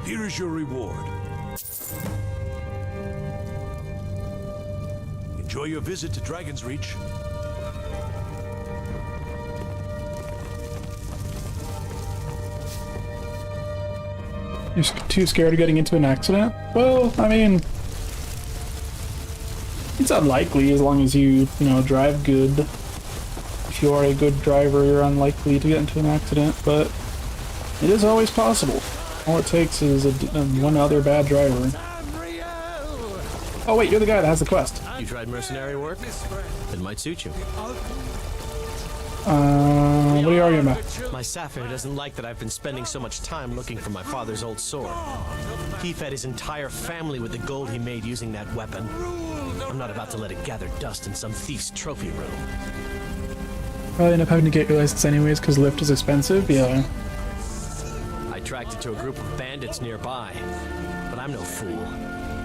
Speaker 10: Here is your reward. Enjoy your visit to Dragon's Reach.
Speaker 2: You're too scared of getting into an accident? Well, I mean, it's unlikely as long as you know, drive good. If you are a good driver, you're unlikely to get into an accident, but it is always possible. All it takes is one other bad driver. Oh wait, you're the guy that has the quest.
Speaker 5: You tried mercenary work? It might suit you.
Speaker 2: What are you arguing about?
Speaker 5: My Saphir doesn't like that I've been spending so much time looking for my father's old sword. He fed his entire family with the gold he made using that weapon. I'm not about to let it gather dust in some thief's trophy room.
Speaker 2: Probably end up having to get your license anyways because Lyft is expensive, yeah.
Speaker 5: I tracked it to a group of bandits nearby, but I'm no fool.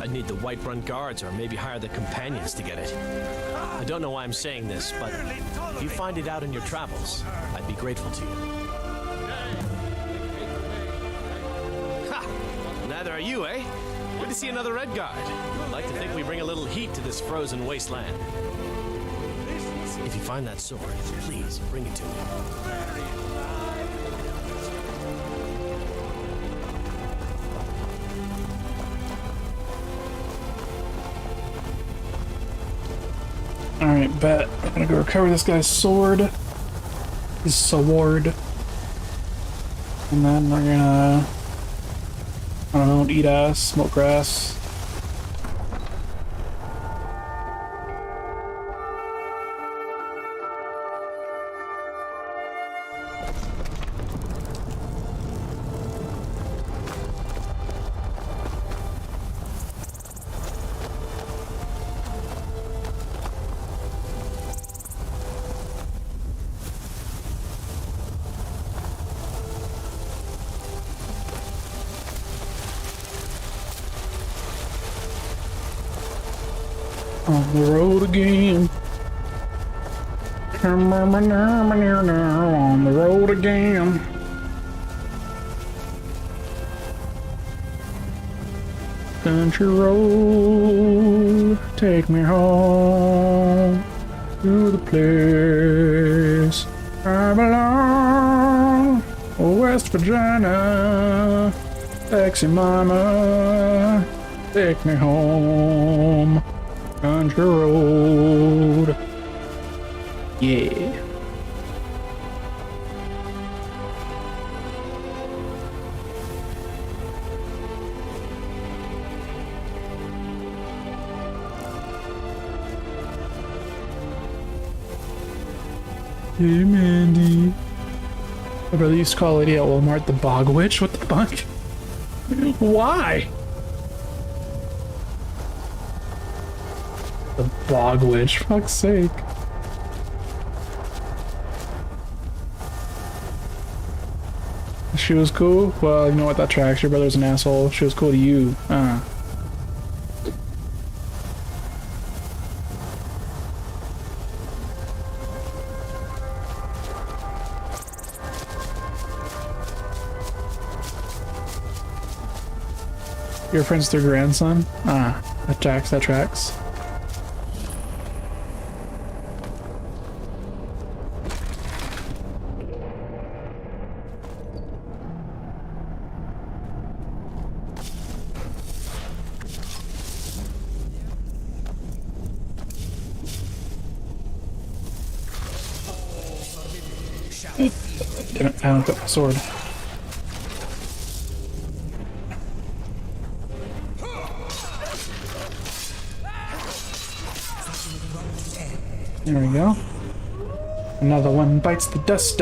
Speaker 5: I'd need the Whiterun guards or maybe hire the companions to get it. I don't know why I'm saying this, but if you find it out in your travels, I'd be grateful to you. Ha! Neither are you, eh? Good to see another Red Guard. I'd like to think we bring a little heat to this frozen wasteland. If you find that sword, please bring it to me.
Speaker 2: Alright, bet. I'm gonna go recover this guy's sword. His sword. And then we're gonna, I don't know, eat ass, smoke grass. On the road again. On the road again. Country road, take me home to the place I belong. West Virginia, sexy mama, take me home. Country road, yeah. Hey, Mandy. My brother used to call a lady at Walmart the Bog Witch. What the fuck? Why? The Bog Witch, for fuck's sake. She was cool? Well, you know what, that tracks. Your brother's an asshole. She was cool to you. Your friend's their grandson? That tracks, that tracks. Damn it, I don't got my sword. There we go. Another one bites the dust.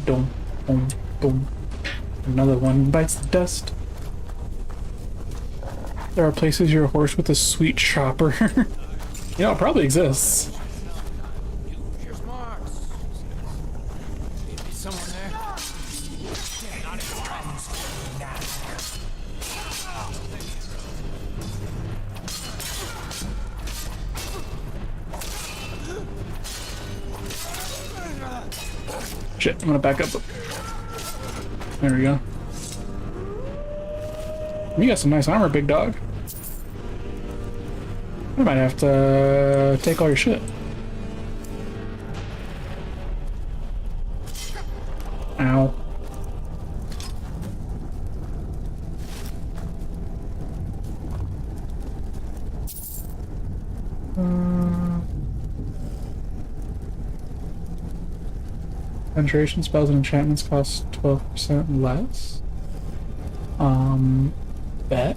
Speaker 2: Boom, boom, boom. Another one bites the dust. There are places your horse with a sweet chopper. You know, it probably exists. Shit, I'm gonna back up. There we go. You got some nice armor, big dog. I might have to take all your shit. Ow. Concentration spells and enchantments cost 12% less. Bet.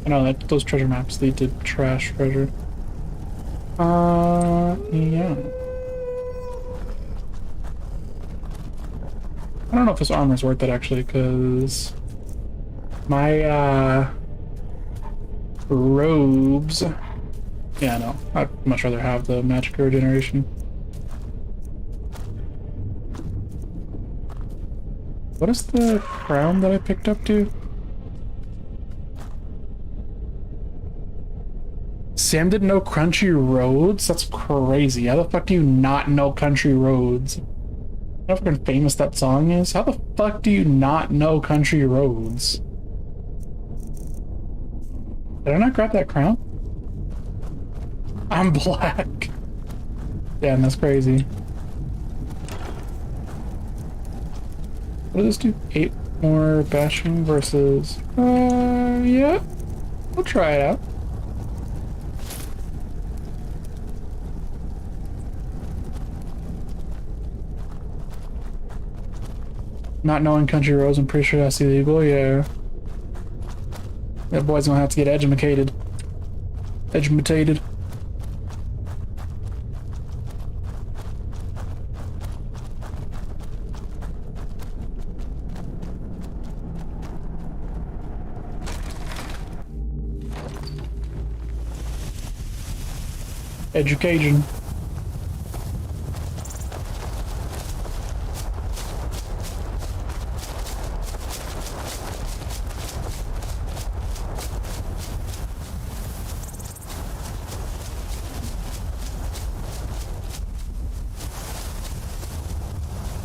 Speaker 2: I know that those treasure maps lead to trash treasure. Yeah. I don't know if this armor's worth it actually, because my robes. Yeah, no. I'd much rather have the magic regeneration. What is the crown that I picked up to? Sam didn't know Country Roads? That's crazy. How the fuck do you not know Country Roads? How fucking famous that song is? How the fuck do you not know Country Roads? Did I not grab that crown? I'm black. Damn, that's crazy. What does this do? 8 more bashing versus... yeah. We'll try it out. Not knowing Country Roads, I'm pretty sure that's illegal, yeah. That boy's gonna have to get educated. Educated. Education.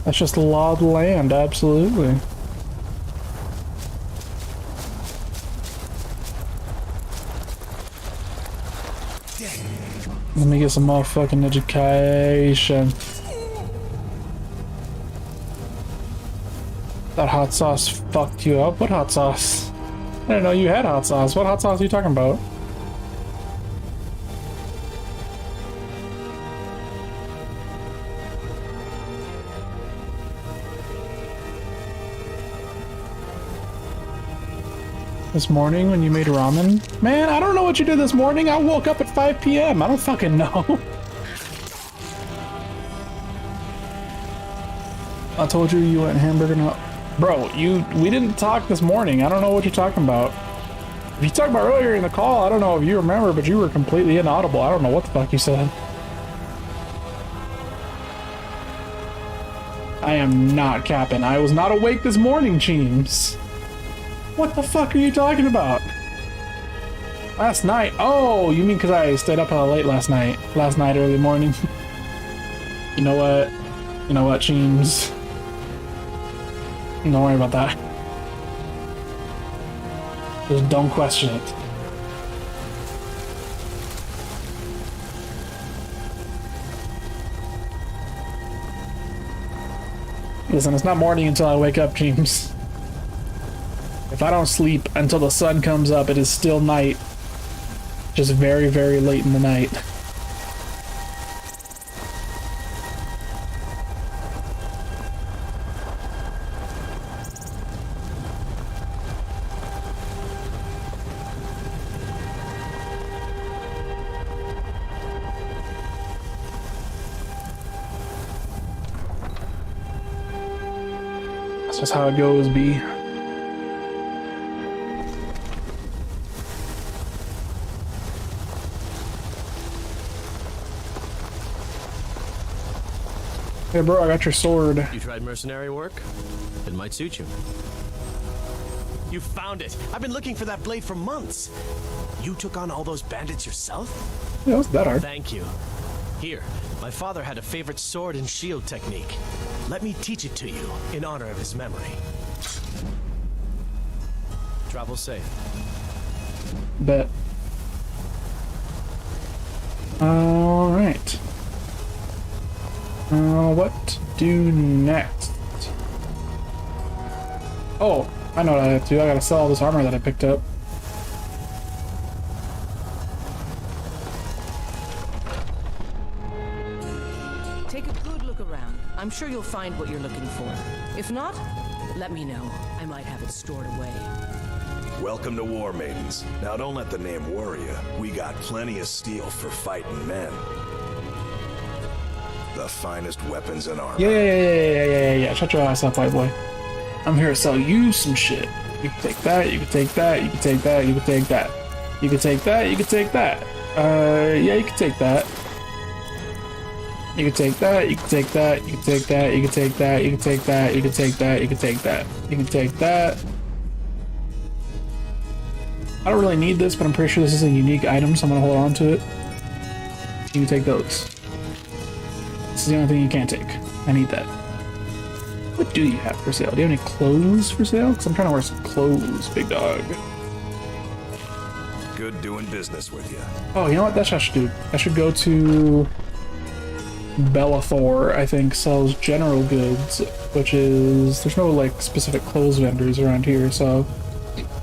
Speaker 2: That's just law of the land, absolutely. Let me get some motherfucking education. That hot sauce fucked you up? What hot sauce? I didn't know you had hot sauce. What hot sauce are you talking about? This morning when you made ramen? Man, I don't know what you did this morning. I woke up at 5 p.m. I don't fucking know. I told you you went hamburger now. Bro, we didn't talk this morning. I don't know what you're talking about. If you talked about earlier in the call, I don't know if you remember, but you were completely inaudible. I don't know what the fuck you said. I am not capping. I was not awake this morning, Cheems. What the fuck are you talking about? Last night? Oh, you mean because I stayed up late last night? Last night, early morning. You know what? You know what, Cheems? Don't worry about that. Just don't question it. Listen, it's not morning until I wake up, James. If I don't sleep until the sun comes up, it is still night. Just very, very late in the night. That's just how it goes, B. Hey bro, I got your sword.
Speaker 5: You tried mercenary work? It might suit you. You found it! I've been looking for that blade for months! You took on all those bandits yourself?
Speaker 2: Yeah, it was that hard.
Speaker 5: Thank you. Here, my father had a favorite sword and shield technique. Let me teach it to you, in honor of his memory. Travel safe.
Speaker 2: Bet. Alright. What to do next? Oh, I know what I have to do. I gotta sell all this armor that I picked up.
Speaker 11: Take a good look around. I'm sure you'll find what you're looking for. If not, let me know. I might have it stored away.
Speaker 10: Welcome to War Maidens. Now don't let the name worry you. We got plenty of steel for fighting men. The finest weapons and armor.
Speaker 2: Yeah. Shut your ass up, white boy. I'm here to sell you some shit. You can take that, you can take that, you can take that, you can take that. You can take that, you can take that. Yeah, you can take that. You can take that, you can take that, you can take that, you can take that, you can take that, you can take that, you can take that, you can take that. I don't really need this, but I'm pretty sure this is a unique item, so I'm gonna hold on to it. You can take those. This is the only thing you can't take. I need that. What do you have for sale? Do you have any clothes for sale? Because I'm trying to wear some clothes, big dog.
Speaker 10: Good doing business with you.
Speaker 2: Oh, you know what? That's what I should do. I should go to Bellathor, I think, sells general goods, which is... There's no, like, specific clothes vendors around here, so...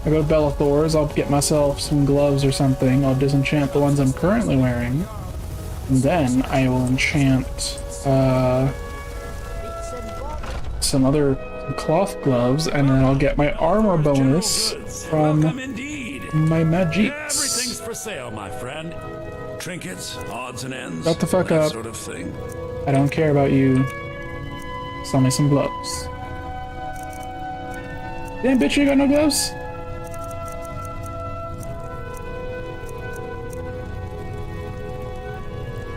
Speaker 2: I go to Bellathor's, I'll get myself some gloves or something, I'll disenchant the ones I'm currently wearing, and then I will enchant, some other cloth gloves, and then I'll get my armor bonus from my magics.
Speaker 10: Everything's for sale, my friend. Trinkets, odds and ends.
Speaker 2: Shut the fuck up.
Speaker 10: Sort of thing.
Speaker 2: I don't care about you. Sell me some gloves. Damn, bitch, you got no gloves?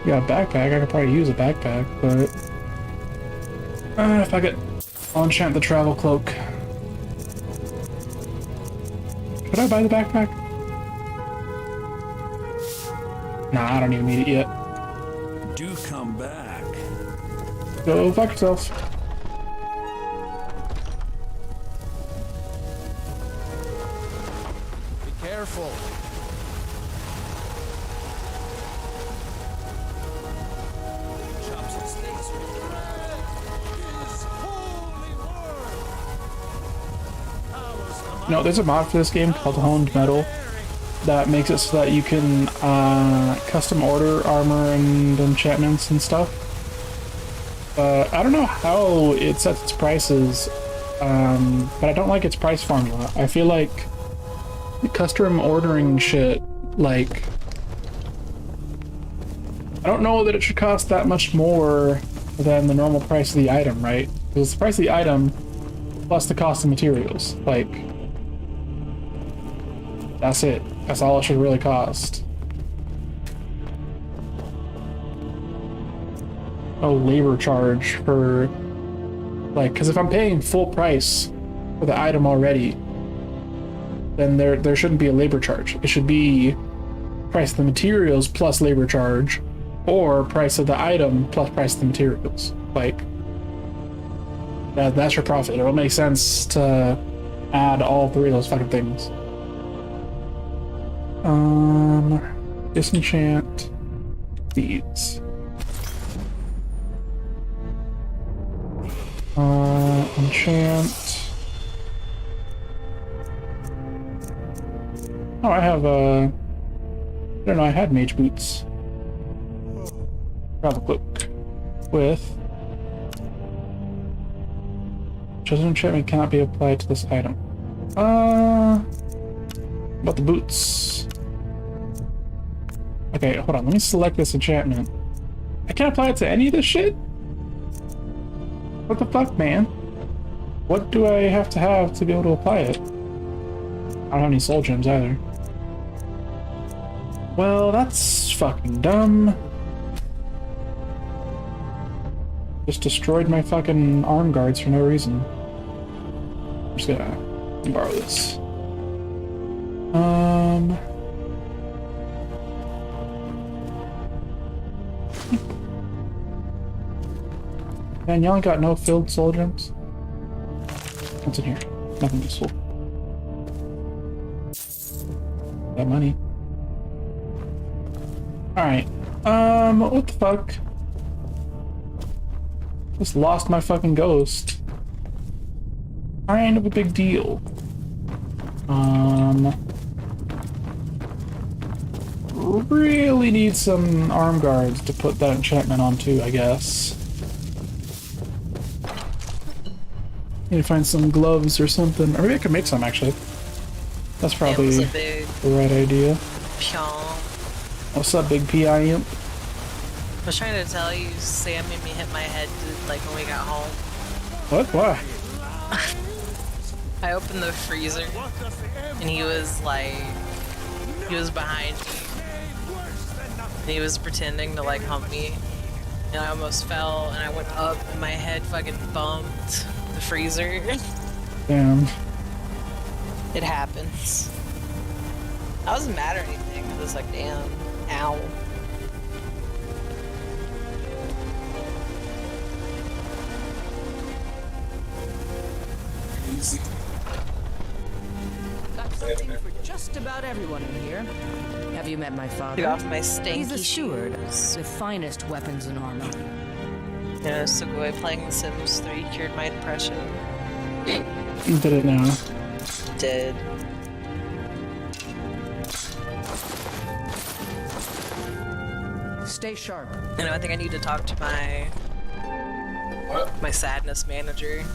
Speaker 2: You got a backpack, I could probably use a backpack, but... fuck it. I'll enchant the travel cloak. Should I buy the backpack? Nah, I don't even need it yet.
Speaker 10: Do come back.
Speaker 2: Go fuck yourself.
Speaker 4: careful. Chops and steaks with bread. His holy word.
Speaker 2: No, there's a mod for this game called Honed Metal that makes it so that you can custom order armor and enchantments and stuff. I don't know how it sets its prices, but I don't like its price formula. I feel like the custom ordering shit, like, I don't know that it should cost that much more than the normal price of the item, right? Because it's the price of the item plus the cost of materials. Like, that's it. That's all it should really cost. Oh, labor charge for, like, because if I'm paying full price for the item already, then there shouldn't be a labor charge. It should be price of the materials plus labor charge, or price of the item plus price of the materials. Like, that's your profit. It'll make sense to add all three of those fucking things. Disenchant these. Enchant. Oh, I have I don't know, I had mage boots. Travel cloak. With. Chosen enchantment cannot be applied to this item. About the boots. Okay, hold on, let me select this enchantment. I can't apply it to any of this shit? What the fuck, man? What do I have to be able to apply it? I don't have any soul gems either. Well, that's fucking dumb. Just destroyed my fucking arm guards for no reason. I'm just gonna borrow this. Man, y'all got no filled soul gems? What's in here? Nothing useful. Got money. Alright. What the fuck? Just lost my fucking ghost. Kind of a big deal. Really need some arm guards to put that enchantment on too, I guess. Need to find some gloves or something. Or maybe I could make some, actually. That's probably the right idea. What's up, big PI imp?
Speaker 12: I was trying to tell you, Sam made me hit my head, like, when we got home.
Speaker 2: What? Why?
Speaker 12: I opened the freezer, and he was, like, he was behind me. And he was pretending to, like, hump me. And I almost fell, and I went up, and my head fucking bumped the freezer.
Speaker 2: Damn.
Speaker 12: It happens. I wasn't mad or anything. I was like, damn, ow.
Speaker 11: Got something for just about everyone in here. Have you met my father?
Speaker 12: Get off my stanky
Speaker 11: He's a steward,
Speaker 12: shoes.
Speaker 11: the finest weapons and armor.
Speaker 12: Yeah, so go away playing The Sims 3 cured my depression.
Speaker 2: You did it now.
Speaker 12: Did.
Speaker 11: Stay sharp.
Speaker 12: You know, I think I need to talk to my sadness manager.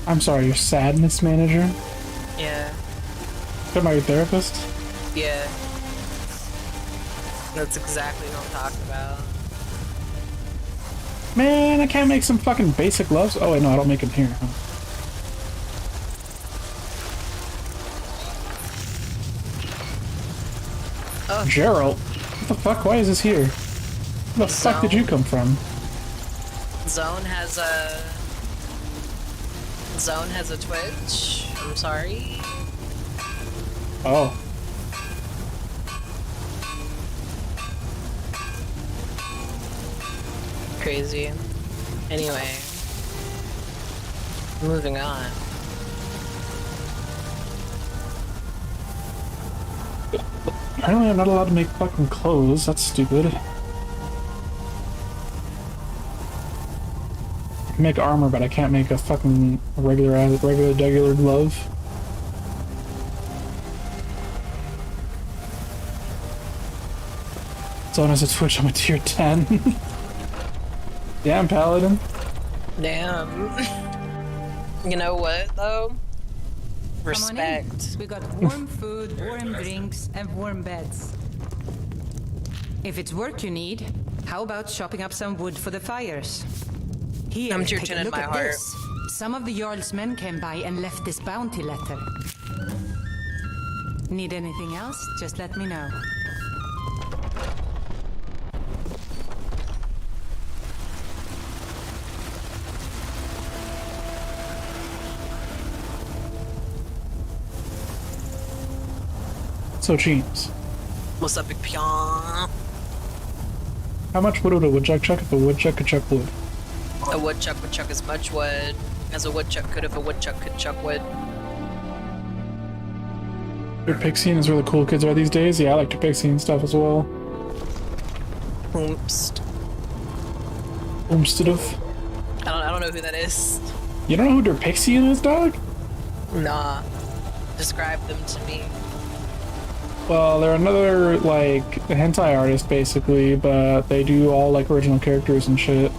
Speaker 2: I'm sorry, your sadness manager?
Speaker 12: Yeah.
Speaker 2: Talking about your therapist?
Speaker 12: Yeah. That's exactly what I'm talking about.
Speaker 2: Man, I can't make some fucking basic gloves. Oh wait, no, I don't make them here. Huh?
Speaker 12: Oh.
Speaker 2: Gerald? What the fuck? Why is this here? Where the fuck did you come from?
Speaker 12: Zone has a Twitch. I'm sorry.
Speaker 2: Oh.
Speaker 12: Crazy. Anyway. Moving on.
Speaker 2: Apparently I'm not allowed to make fucking clothes. That's stupid. I can make armor, but I can't make a fucking regular glove. So as a Twitch, I'm a tier 10. Damn, Paladin.
Speaker 12: Damn. You know what, though?
Speaker 3: Come on in.
Speaker 12: Respect.
Speaker 3: We got warm food, warm drinks, and warm beds. If it's work you need, how about chopping up some wood for the fires? Here,
Speaker 12: I'm tier
Speaker 3: take
Speaker 12: 10
Speaker 3: a
Speaker 12: in
Speaker 3: look
Speaker 12: my
Speaker 3: at
Speaker 12: heart.
Speaker 3: this. Some of the Jarl's men came by and left this bounty letter. Need anything else? Just let me know.
Speaker 2: So, James,
Speaker 12: What's up, big pion?
Speaker 2: how much wood would a woodchuck chuck if a woodchuck could chuck wood?
Speaker 12: A woodchuck would chuck as much wood as a woodchuck could if a woodchuck could chuck wood.
Speaker 2: Your pixie is where the cool kids are these days? Yeah, I like to pixie and stuff as well.
Speaker 12: Oompst.
Speaker 2: Stuff.
Speaker 12: I don't know who that is.
Speaker 2: You don't know who their pixie is, dog?
Speaker 12: Nah. Describe them to me.
Speaker 2: Well, they're another, like, hentai artist, basically, but they do all, like, original characters and shit.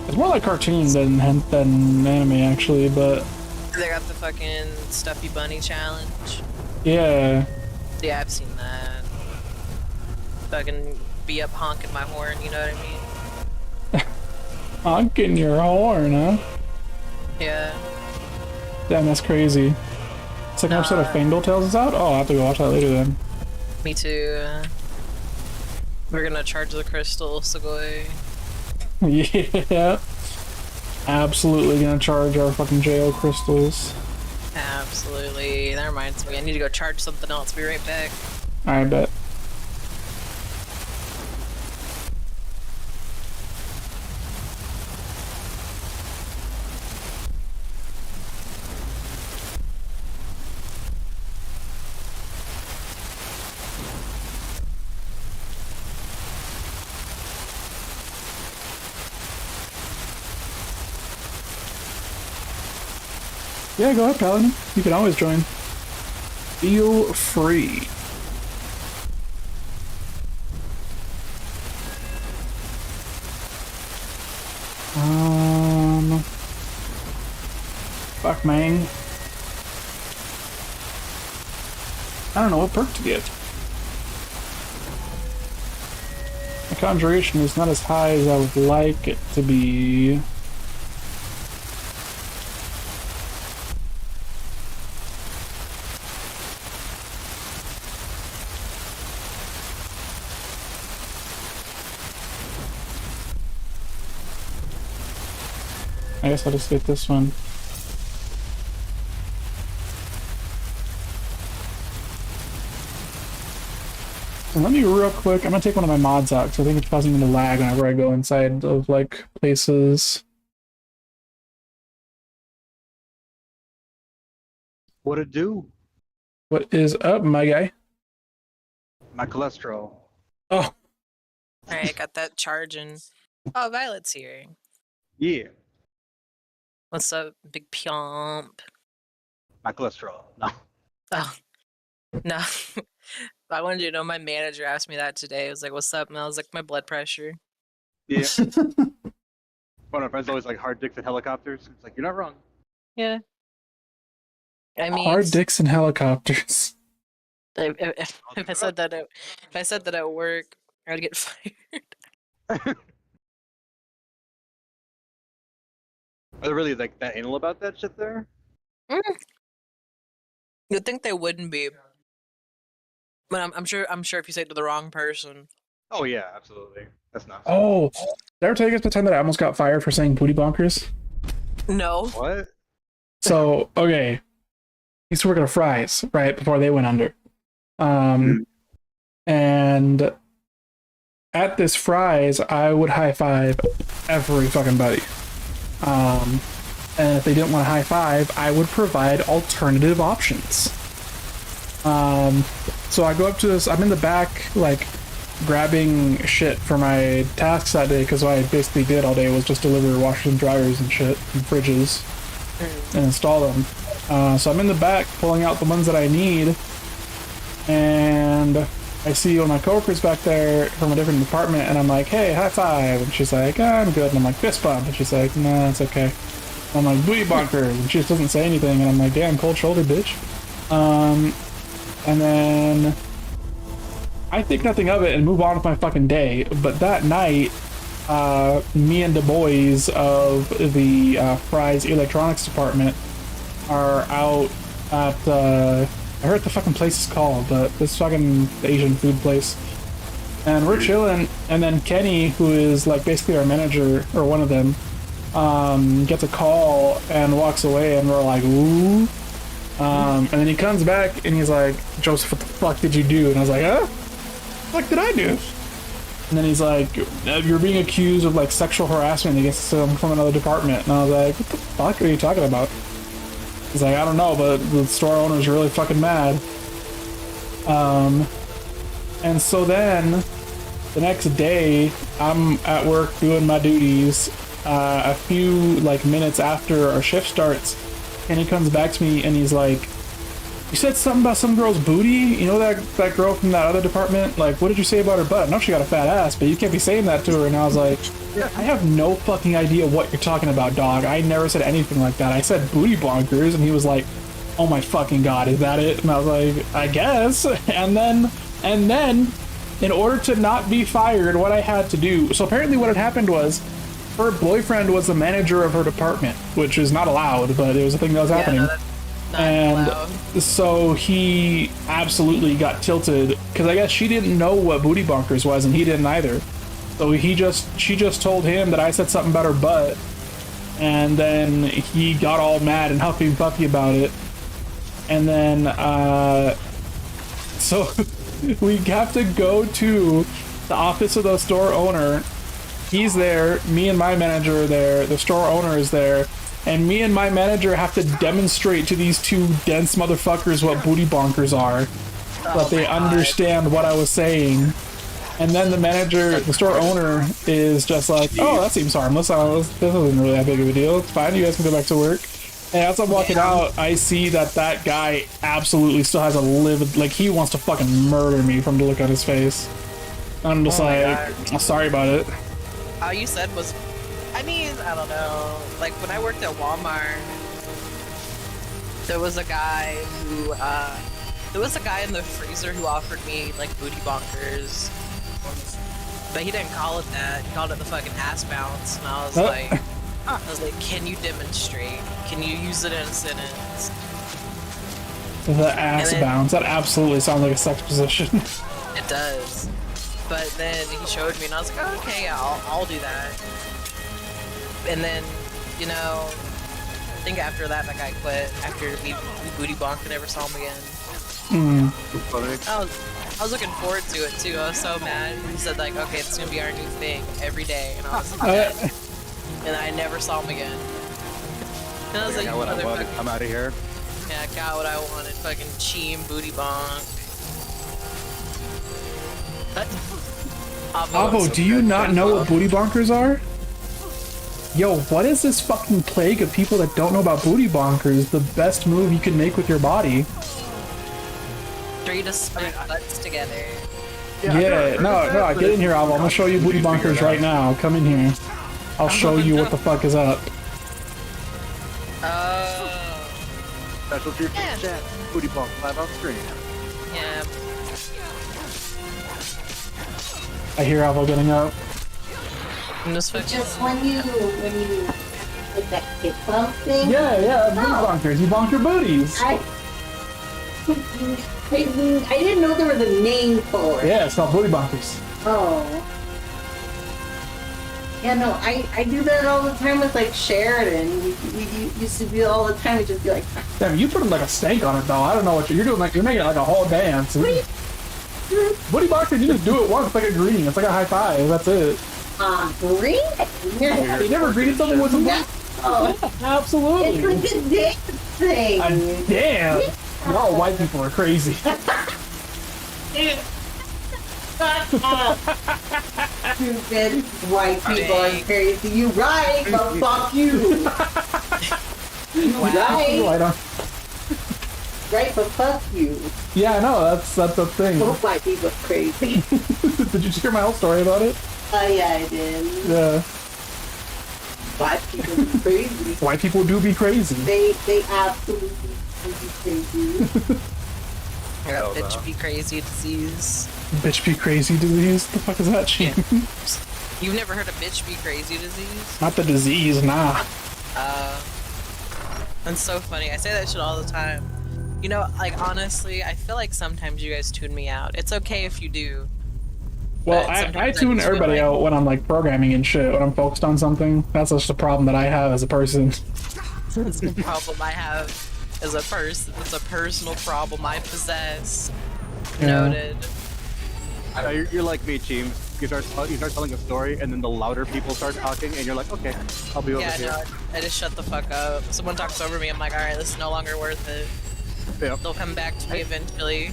Speaker 2: It's more like cartoon than anime, actually, but...
Speaker 12: They got the fucking Stuffy Bunny challenge.
Speaker 2: Yeah.
Speaker 12: Yeah, I've seen that. Fucking be up honking my horn, you know what I mean?
Speaker 2: Honking your horn, huh?
Speaker 12: Yeah.
Speaker 2: Damn, that's crazy. Second episode of Fandle Tales is out? Oh, I'll have to go watch that later then.
Speaker 12: Me too. We're gonna charge the crystal, Sugoi.
Speaker 2: Yeah. Absolutely gonna charge our fucking jail crystals.
Speaker 12: Absolutely. That reminds me, I need to go charge something else. Be right back.
Speaker 2: I bet. Yeah, go ahead, Paladin. You can always join. Feel free. Fuck, man. I don't know what perk to get. My conjuration is not as high as I would like it to be. I guess I'll just get this one. And let me real quick, I'm gonna take one of my mods out because I think it's causing me to lag whenever I go inside of like places.
Speaker 13: What it do?
Speaker 2: What is up, my guy?
Speaker 13: My cholesterol.
Speaker 2: Oh.
Speaker 12: Alright, got that charging. Oh, Violet's here.
Speaker 13: Yeah.
Speaker 12: What's up, big piomp?
Speaker 13: My cholesterol. No.
Speaker 12: Oh. No. I wanted you to know my manager asked me that today. It was like, what's up? And I was like, my blood pressure.
Speaker 13: Yeah. One of my friends always like hard dicks and helicopters. It's like, you're not wrong.
Speaker 12: Yeah. I mean,
Speaker 2: Hard dicks and helicopters.
Speaker 12: If I said that at work, I'd get fired.
Speaker 13: Are they really like that anal about that shit there?
Speaker 12: You'd think they wouldn't be, but I'm sure if you say it to the wrong person.
Speaker 13: Oh yeah, absolutely. That's not.
Speaker 2: Oh, did I ever tell you guys the time that I almost got fired for saying booty bonkers?
Speaker 12: No.
Speaker 13: What?
Speaker 2: So, okay. I used to work at a Fry's, right, before they went under. And at this Fry's, I would high five every fucking buddy. And if they didn't want to high five, I would provide alternative options. So I go up to this, I'm in the back, like, grabbing shit for my tasks that day, because what I basically did all day was just deliver washers and dryers and shit, and fridges, and install them. So I'm in the back, pulling out the ones that I need, and I see one of my coworkers back there from a different department, and I'm like, hey, high five, and she's like, I'm good, and I'm like, fist bump, and she's like, nah, it's okay. I'm like, booty bunkers, and she just doesn't say anything, and I'm like, damn, cold shoulder, bitch. And then I think nothing of it and move on with my fucking day. But that night, me and the boys of the Fry's electronics department are out at, I heard what the fucking place is called, but this fucking Asian food place. And we're chilling, and then Kenny, who is like basically our manager, or one of them, gets a call and walks away, and we're like, ooh. And then he comes back and he's like, Joseph, what the fuck did you do? And I was like, huh? What the fuck did I do? And then he's like, you're being accused of like sexual harassment against someone from another department. And I was like, what the fuck are you talking about? He's like, I don't know, but the store owner's really fucking mad. And so then the next day I'm at work doing my duties. A few like minutes after our shift starts, and he comes back to me and he's like, you said something about some girl's booty? You know that girl from that other department? Like, what did you say about her butt? I know she got a fat ass, but you can't be saying that to her. And I was like, I have no fucking idea what you're talking about, dog. I never said anything like that. I said booty bonkers, and he was like, oh my fucking god, is that it? And I was like, I guess. And then, in order to not be fired, what I had to do, so apparently what had happened was, her boyfriend was the manager of her department, which is not allowed, but it was a thing that was happening. And so he absolutely got tilted, because I guess she didn't know what booty bonkers was, and he didn't either. So she just told him that I said something about her butt, and then he got all mad and huffy and puffy about it. And then, so we have to go to the office of the store owner. He's there, me and my manager are there, the store owner is there, and me and my manager have to demonstrate to these two dense motherfuckers what booty bonkers are, so that they understand what I was saying. And then the manager, the store owner, is just like, oh, that seems harmless. This isn't really that big of a deal. It's fine, you guys can go back to work. And as I'm walking out, I see that guy absolutely still has a livid, like, he wants to fucking murder me from the look on his face. I'm just I'm sorry about it.
Speaker 12: All you said was, I mean, I don't know. Like, when I worked at Walmart, there was a guy in the freezer who offered me, like, booty bonkers. But he didn't call it that. He called it the fucking ass bounce. And I was like, can you demonstrate? Can you use it in a sentence?
Speaker 2: The ass bounce. That absolutely sounds like a sex position.
Speaker 12: It does. But then he showed me, and I was like, oh, okay, yeah, I'll do that. And then, you know, I think after that guy quit. After we booty bonked and never saw him again. I was looking forward to it too. I was so mad. He said like, okay, it's gonna be our new thing every day, and I was like, and I never saw him again. And I was like,
Speaker 13: what I wanted. I'm out of here.
Speaker 12: Yeah, I got what I wanted. Fucking cheem booty bonk.
Speaker 2: Avo, do you not know what booty bonkers are? Yo, what is this fucking plague of people that don't know about booty bonkers? The best move you can make with your body.
Speaker 12: Three to smack butts together.
Speaker 2: Yeah, no, get in here, Avo. I'm gonna show you booty bonkers right now. Come in here. I'll show you what the fuck is up.
Speaker 13: Special treat for the chat. Booty bonk live on screen.
Speaker 12: Yeah.
Speaker 2: I hear Avo getting up.
Speaker 14: Just when you like that hip bump thing?
Speaker 2: Yeah, booty bonkers. You bonk your booties.
Speaker 14: I didn't know there was a name for it.
Speaker 2: Yeah, it's called booty bonkers.
Speaker 14: Oh. Yeah, no, I do that all the time with like Sheridan. We used to do it all the time. We'd just be like,
Speaker 2: damn, you put like a stank on it though. I don't know what you're doing. Like you're making it like a whole dance. Booty bonkers, you just do it once. It's like a greeting. It's like a high five. That's it.
Speaker 14: Greeting?
Speaker 2: Yeah, you never greeted someone with a
Speaker 14: Oh,
Speaker 2: absolutely.
Speaker 14: it's like a dance thing.
Speaker 2: Damn. all white people are crazy.
Speaker 14: Stupid white people are crazy. You right, but fuck you. You right. Right, but fuck you.
Speaker 2: Yeah, I know. That's the thing.
Speaker 14: Both white people are crazy.
Speaker 2: Did you hear my whole story about it?
Speaker 14: Oh yeah, I did.
Speaker 2: Yeah.
Speaker 14: White people are crazy.
Speaker 2: White people do be crazy.
Speaker 14: They absolutely do be crazy.
Speaker 12: Bitch be crazy disease.
Speaker 2: Bitch be crazy disease? The fuck is that shit?
Speaker 12: You've never heard of bitch be crazy disease?
Speaker 2: Not the disease, nah.
Speaker 12: That's so funny. I say that shit all the time. You know, like, honestly, I feel like sometimes you guys tune me out. It's okay if you do.
Speaker 2: Well, I tune everybody out when I'm like programming and shit, when I'm focused on something. That's just a problem that I have as a person.
Speaker 12: It's a problem I have as a person. It's a personal problem I possess.
Speaker 2: Yeah.
Speaker 12: Noted.
Speaker 13: You're like me, Cheem. You start telling a story, and then the louder people start talking, and you're like, okay, I'll be over here.
Speaker 12: Yeah, no, I just shut the fuck up. Someone talks over me, I'm like, alright, this is no longer worth it.
Speaker 13: Yep.
Speaker 12: They'll come back to me eventually.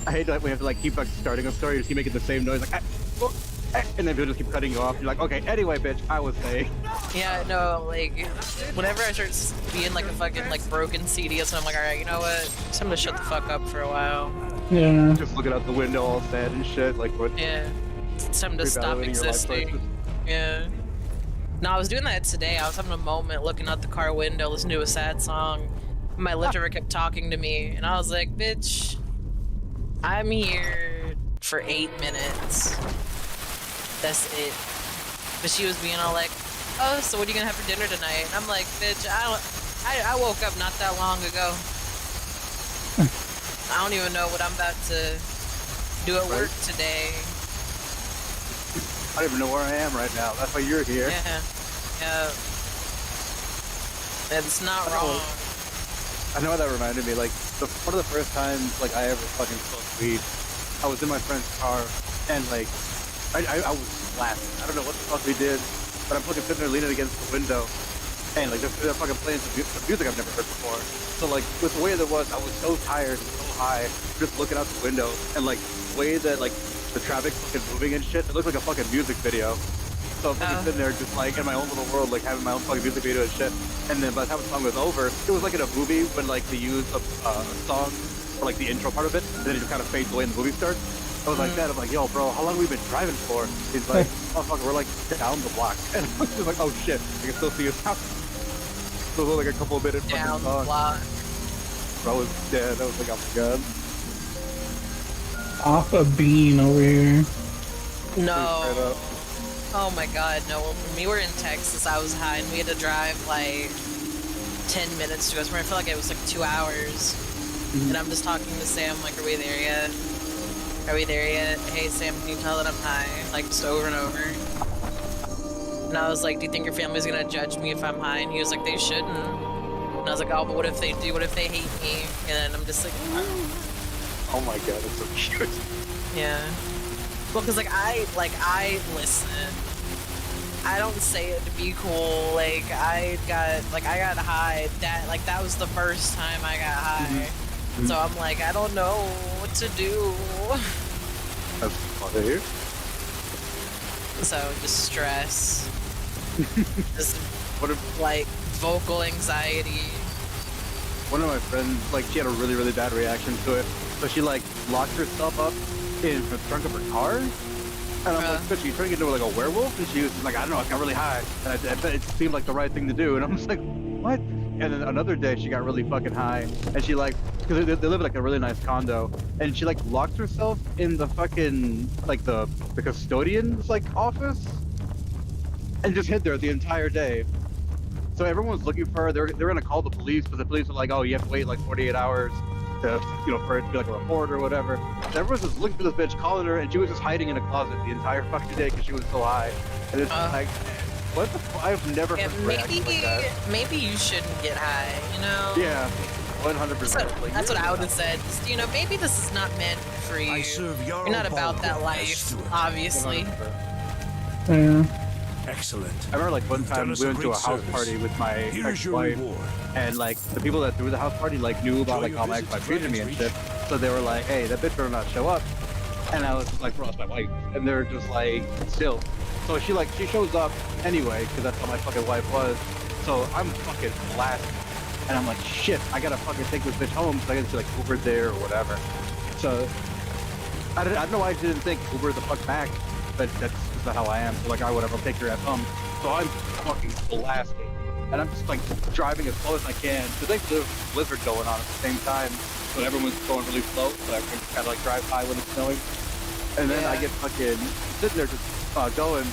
Speaker 13: I hate that we have to like keep like starting a story, you just keep making the same noise, like, and then people just keep cutting you off. You're like, okay, anyway, bitch, I was saying.
Speaker 12: Yeah, no, like, whenever I start being like a fucking like broken CD, so I'm like, alright, you know what? Just I'm gonna shut the fuck up for a while.
Speaker 2: Yeah.
Speaker 13: Just looking out the window all sad and shit, like what?
Speaker 12: Yeah. It's time to stop existing. Yeah. No, I was doing that today. I was having a moment looking out the car window, listening to a sad song. My Lyft driver kept talking to me, and I was like, bitch, I'm here for 8 minutes. That's it. But she was being all like, oh, so what are you gonna have for dinner tonight? And I'm like, bitch, I woke up not that long ago. I don't even know what I'm about to do at work today.
Speaker 13: I don't even know where I am right now. That's why you're here.
Speaker 12: Yeah. Yeah. It's not wrong.
Speaker 13: I know that reminded me, like, one of the first times, like, I ever fucking smoked weed, I was in my friend's car, and, like, I was laughing. I don't know what the fuck we did, but I'm fucking sitting there leaning against the window, and, like, they're fucking playing some music I've never heard before. So, like, with the way that was, I was so tired and so high, just looking out the window, and, like, the way that, like, the traffic's fucking moving and shit, it looked like a fucking music video. So I'm fucking sitting there just like in my own little world, like having my own fucking music video and shit. And then by the time the song was over, it was like in a movie when like they use a song for like the intro part of it, and then it just kind of fades away and the movie starts. I was like that. I'm like, yo, bro, how long have we been driving for? He's like, oh fuck, we're like down the block. And I was like, oh shit, I can still see his house. So it was like a couple of minutes
Speaker 12: down
Speaker 13: fucking song.
Speaker 12: The block.
Speaker 13: Bro was dead. I was like, oh my god.
Speaker 2: Off a bean over here.
Speaker 12: No. Oh my god, no. Well, when we were in Texas, I was high, and we had to drive like 10 minutes to go somewhere. I feel like it was like 2 hours. And I'm just talking to Sam, like, are we there yet? Are we there yet? Hey Sam, can you tell that I'm high? Like, just over and over. And I was like, do you think your family's gonna judge me if I'm high? And he was like, they shouldn't. And I was like, oh, but what if they do? What if they hate me? And then I'm just like,
Speaker 13: oh my god, that's so cute.
Speaker 12: Yeah. Well, cause like I listen. I don't say it to be cool. Like I got high. That was the first time I got high. So I'm like, I don't know what to do.
Speaker 13: That's funny.
Speaker 12: So just stress. Just like vocal anxiety.
Speaker 13: One of my friends, like, she had a really, really bad reaction to it. So she, like, locked herself up in the trunk of her car. And I'm like, so she's turning into, like, a werewolf? And she was like, I don't know, I got really high. And it seemed like the right thing to do. And I'm just like, what? And then another day, she got really fucking high. And she, like, because they live in, like, a really nice condo. And she, like, locked herself in the fucking, like, the custodian's, like, office. And just hid there the entire day. So everyone was looking for her. They're gonna call the police, but the police were like, "Oh, you have to wait like 48 hours to, for it to be like a report or whatever." So everyone was just looking for this bitch, calling her, and she was just hiding in a closet the entire fucking day because she was so high. And it's like, what the? I've never heard of reaction like that.
Speaker 12: Maybe you shouldn't get high. You know?
Speaker 13: Yeah, 100%.
Speaker 12: That's what I would have said. Just, maybe this is not meant for you. You're not about that life, obviously.
Speaker 2: Yeah.
Speaker 10: Excellent.
Speaker 13: I remember like one time we went to a house party with my ex-wife, and like the people that threw the house party like knew about like how my ex-wife treated me and shit. So they were like, "Hey, that bitch better not show up." And I was just like, "Bro, it's my wife," and they're just like, "Still." So she shows up anyway because that's how my fucking wife was. So I'm fucking blasted, and I'm like, "Shit, I gotta fucking take this bitch home so I can just like Uber there or whatever." So I don't know why I didn't think Uber the fuck back, but that's not how I am. So like, whatever, I'll take your ass home. So I'm fucking blasted, and I'm just like driving as slow as I can. Because there's a blizzard going on at the same time, so everyone's going really slow. So I can kind of like drive by when it's snowing, and then I get fucking sitting there just going,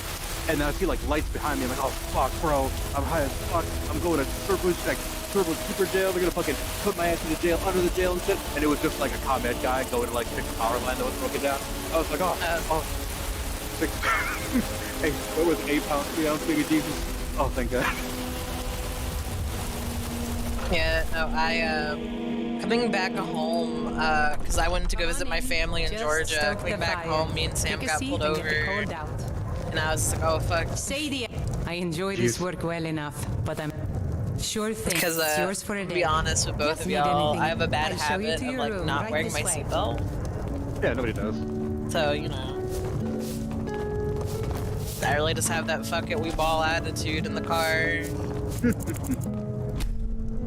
Speaker 13: and then I see like lights behind me. I'm like, oh fuck, bro, I'm high as fuck. I'm going to Turbo Super Jail. They're gonna fucking put my ass in the jail, under the jail and shit. And it was just like a ComEd guy going to like fix a power line that was broken down. I was like, oh. Hey, what was it, 8 pounds, 3 ounce, baby Jesus? Oh, thank God.
Speaker 12: Yeah, no, I, coming back home, because I went to go visit my family in Georgia. Coming back home, me and Sam got pulled over. And I was like, oh, fuck.
Speaker 3: I enjoy this work well enough, but I'm sure thing.
Speaker 12: Because,
Speaker 3: it's yours for a
Speaker 12: to
Speaker 3: day.
Speaker 12: be honest with both of y'all, I have a bad habit of, like, not wearing my seatbelt.
Speaker 13: Yeah, nobody does.
Speaker 12: So, you know. I really just have that fuck it, we ball attitude in the car.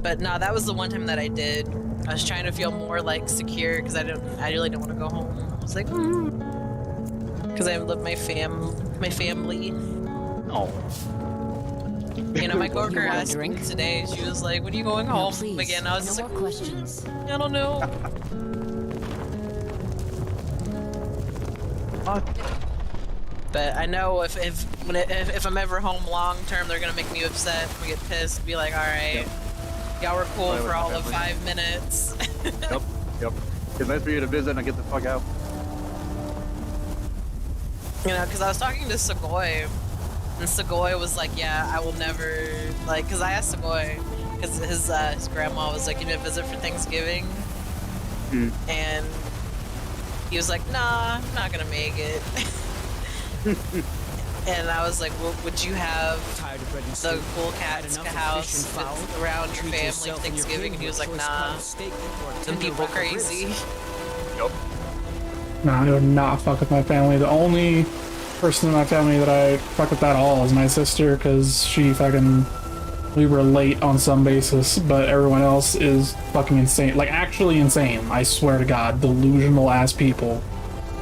Speaker 12: But no, that was the one time that I did. I was trying to feel more like secure because I really don't want to go home. I was like, because I love my family.
Speaker 13: Oh.
Speaker 12: You know, my coworker asked me today. She was like, "When are you going home again?" I was just like,
Speaker 8: questions.
Speaker 12: I don't know. But I know if I'm ever home long term, they're gonna make me upset. We get pissed. Be like, all right, y'all were cool for all of 5 minutes.
Speaker 13: Yep. It's nice for you to visit and get the fuck out.
Speaker 12: You know, because I was talking to Segoy, and Segoy was like, yeah, I will never, like, because I asked Segoy, because his grandma was like, you know, visit for Thanksgiving, and he was like, nah, I'm not gonna make it. And I was like, well, would you have the cool cat's house around your family for Thanksgiving? And he was like, nah, some people crazy.
Speaker 13: Nope.
Speaker 2: Nah, I would not fuck with my family. The only person in my family that I fuck with at all is my sister, because we relate on some basis, but everyone else is fucking insane. Like, actually insane, I swear to God. Delusional ass people.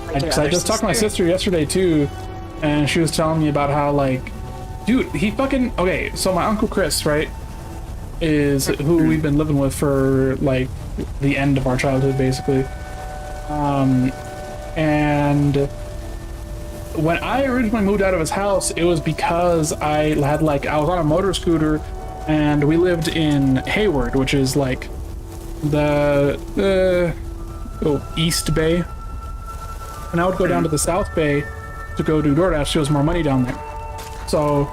Speaker 2: I just talked to my sister yesterday too, and she was telling me about how, like, dude, he fucking, okay, so my Uncle Chris, right, is who we've been living with for, like, the end of our childhood, basically. And when I originally moved out of his house, it was because I was on a motor scooter, and we lived in Hayward, which is, like, the East Bay. And I would go down to the South Bay to go do DoorDash. There was more money down there. So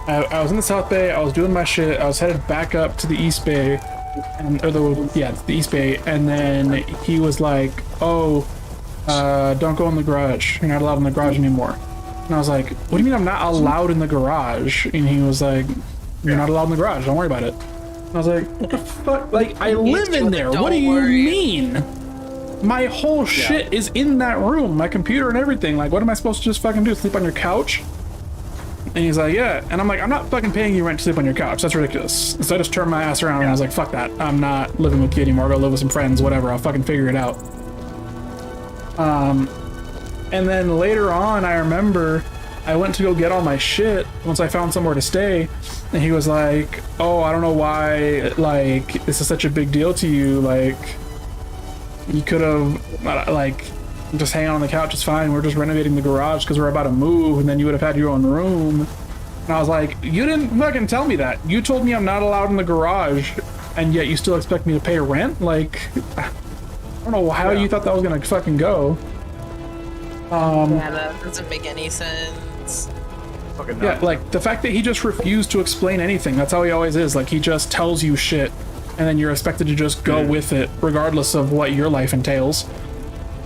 Speaker 2: I was in the South Bay. I was doing my shit. I was headed back up to the East Bay, the East Bay. And then he was like, "Oh, don't go in the garage. You're not allowed in the garage anymore." And I was like, "What do you mean I'm not allowed in the garage?" And he was like, "You're not allowed in the garage. Don't worry about it." And I was like, "What the fuck? Like, I live in there. What do you mean? My whole shit is in that room, my computer and everything. Like, what am I supposed to just fucking do? Sleep on your couch?" And he's like, "Yeah." And I'm like, "I'm not fucking paying you rent to sleep on your couch. That's ridiculous." So I just turned my ass around and I was like, "Fuck that. I'm not living with you anymore. I'll go live with some friends, whatever. I'll fucking figure it out." And then later on, I remember I went to go get all my shit once I found somewhere to stay. And he was like, "Oh, I don't know why, like, this is such a big deal to you. Like, you could have, like, just hang out on the couch, it's fine. We're just renovating the garage because we're about to move, and then you would have had your own room." And I was like, "You didn't fucking tell me that. You told me I'm not allowed in the garage, and yet you still expect me to pay rent? Like, I don't know how you thought that was gonna fucking go."
Speaker 12: Yeah, that doesn't make any sense.
Speaker 2: Yeah, like, the fact that he just refused to explain anything, that's how he always is. Like, he just tells you shit, and then you're expected to just go with it, regardless of what your life entails.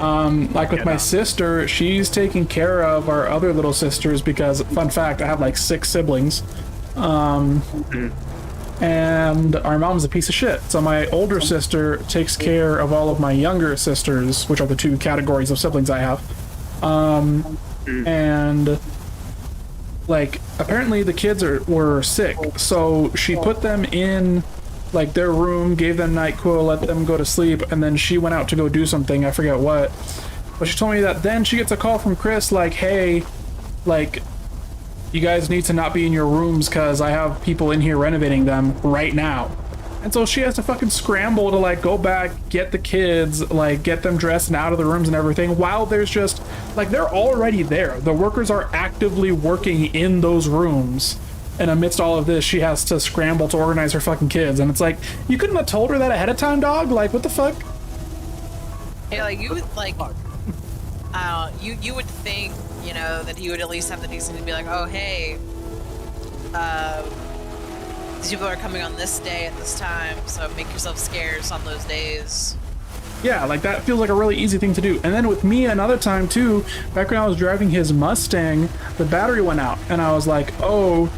Speaker 2: Like with my sister, she's taking care of our other little sisters because, fun fact, I have like 6 siblings. And our mom's a piece of shit. So my older sister takes care of all of my younger sisters, which are the 2 categories of siblings I have. And like apparently the kids were sick, so she put them in like their room, gave them NyQuil, let them go to sleep, and then she went out to go do something, I forget what. But she told me that then she gets a call from Chris like, hey, like, you guys need to not be in your rooms because I have people in here renovating them right now. And so she has to fucking scramble to like go back, get the kids, like get them dressed and out of the rooms and everything, while there's just like, they're already there. The workers are actively working in those rooms. And amidst all of this, she has to scramble to organize her fucking kids. And it's like, you couldn't have told her that ahead of time, dog? Like, what the fuck?
Speaker 12: Yeah, like, you would, like, you would think, you know, that he would at least have the decency to be like, oh, hey, these people are coming on this day at this time, so make yourself scarce on those days.
Speaker 2: Yeah, like, that feels like a really easy thing to do. And then with me, another time, too, back when I was driving his Mustang, the battery went out. And I was like, oh,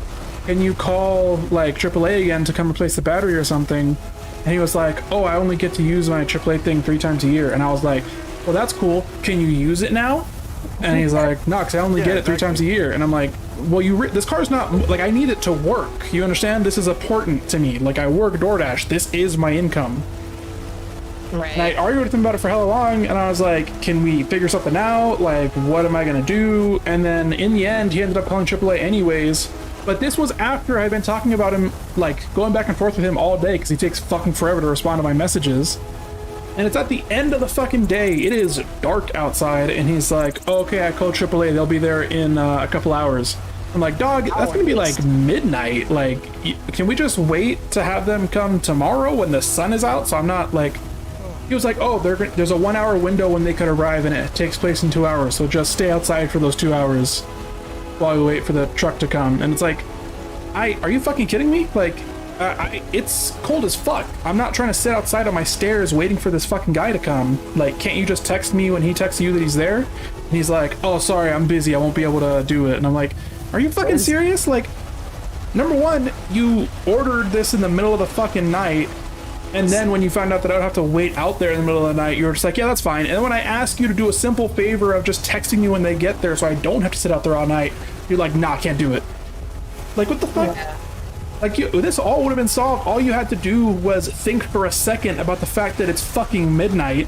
Speaker 2: can you call, like, AAA again to come replace the battery or something? And he was like, oh, I only get to use my AAA thing 3 times a year. And I was like, well, that's cool. Can you use it now? And he's like, no, because I only get it 3 times a year. And I'm like, well, this car's not, like, I need it to work. You understand? This is important to me. Like, I work DoorDash. This is my income. Right. And I argued with him about it for hella long, and I was like, can we figure something out? Like, what am I gonna do? And then in the end, he ended up calling AAA anyways. But this was after I'd been talking about him, like, going back and forth with him all day, because he takes fucking forever to respond to my messages. And it's at the end of the fucking day. It is dark outside, and he's like, oh, okay, I called AAA. They'll be there in a couple hours. I'm like, dog, that's gonna be like midnight. Like, can we just wait to have them come tomorrow when the sun is out? So I'm not like... He was like, oh, there's a 1 hour window when they could arrive, and it takes place in 2 hours. So just stay outside for those 2 hours while we wait for the truck to come. And it's like, are you fucking kidding me? Like, it's cold as fuck. I'm not trying to sit outside on my stairs waiting for this fucking guy to come. Like, can't you just text me when he texts you that he's there? And he's like, oh, sorry, I'm busy. I won't be able to do it. And I'm like, are you fucking serious? Like, number one, you ordered this in the middle of the fucking night. And then when you found out that I would have to wait out there in the middle of the night, you were just like, yeah, that's fine. And then when I ask you to do a simple favor of just texting you when they get there so I don't have to sit out there all night, you're like, nah, can't do it. Like, what the fuck? Yeah. Like, this all would have been solved. All you had to do was think for a second about the fact that it's fucking midnight,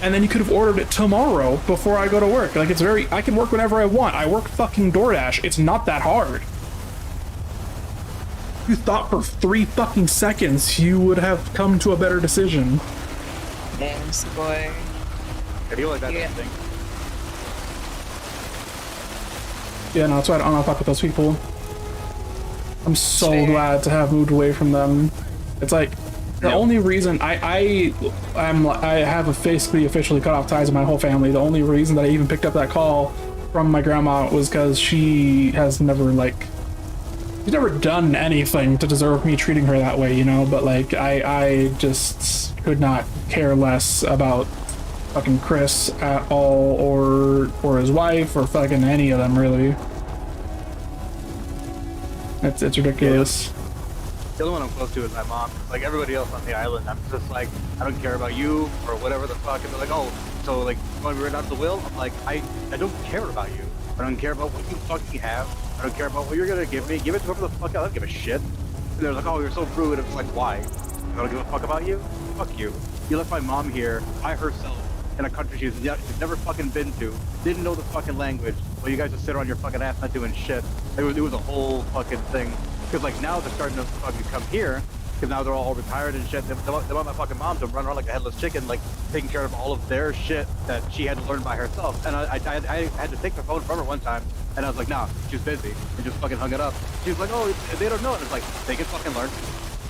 Speaker 2: and then you could have ordered it tomorrow before I go to work. Like, I can work whenever I want. I work fucking DoorDash. It's not that hard. You thought for 3 fucking seconds you would have come to a better decision.
Speaker 12: Thanks, boy.
Speaker 13: I feel like that's the thing.
Speaker 2: Yeah, no, that's why I don't fuck with those people. I'm so glad to have moved away from them. It's like, the only reason I have basically officially cut off ties with my whole family. The only reason that I even picked up that call from my grandma was because she has never, like, she's never done anything to deserve me treating her that way, you know? But, like, I just could not care less about fucking Chris at all, or his wife, or fucking any of them, really. It's ridiculous.
Speaker 13: Yeah. The only one I'm close to is my mom. Like, everybody else on the island, I'm just like, I don't care about you, or whatever the fuck. And they're like, oh, so, like, you want to be written out of the will? I'm like, I don't care about you. I don't care about what you fucking have. I don't care about what you're gonna give me. Give it to whoever the fuck I don't give a shit. And they're like, oh, you're so rude. And it's like, why? I don't give a fuck about you? Fuck you. You left my mom here by herself in a country she's never fucking been to. Didn't know the fucking language. Well, you guys just sit on your fucking ass not doing shit. It was a whole fucking thing. Because, like, now they're starting to fucking come here. Because now they're all retired and shit. They want my fucking mom to run around like a headless chicken, like, taking care of all of their shit that she had to learn by herself. And I had to take the phone from her one time. And I was like, nah, she's busy. And just fucking hung it up. She was like, oh, they don't know. And it's like, they can fucking learn.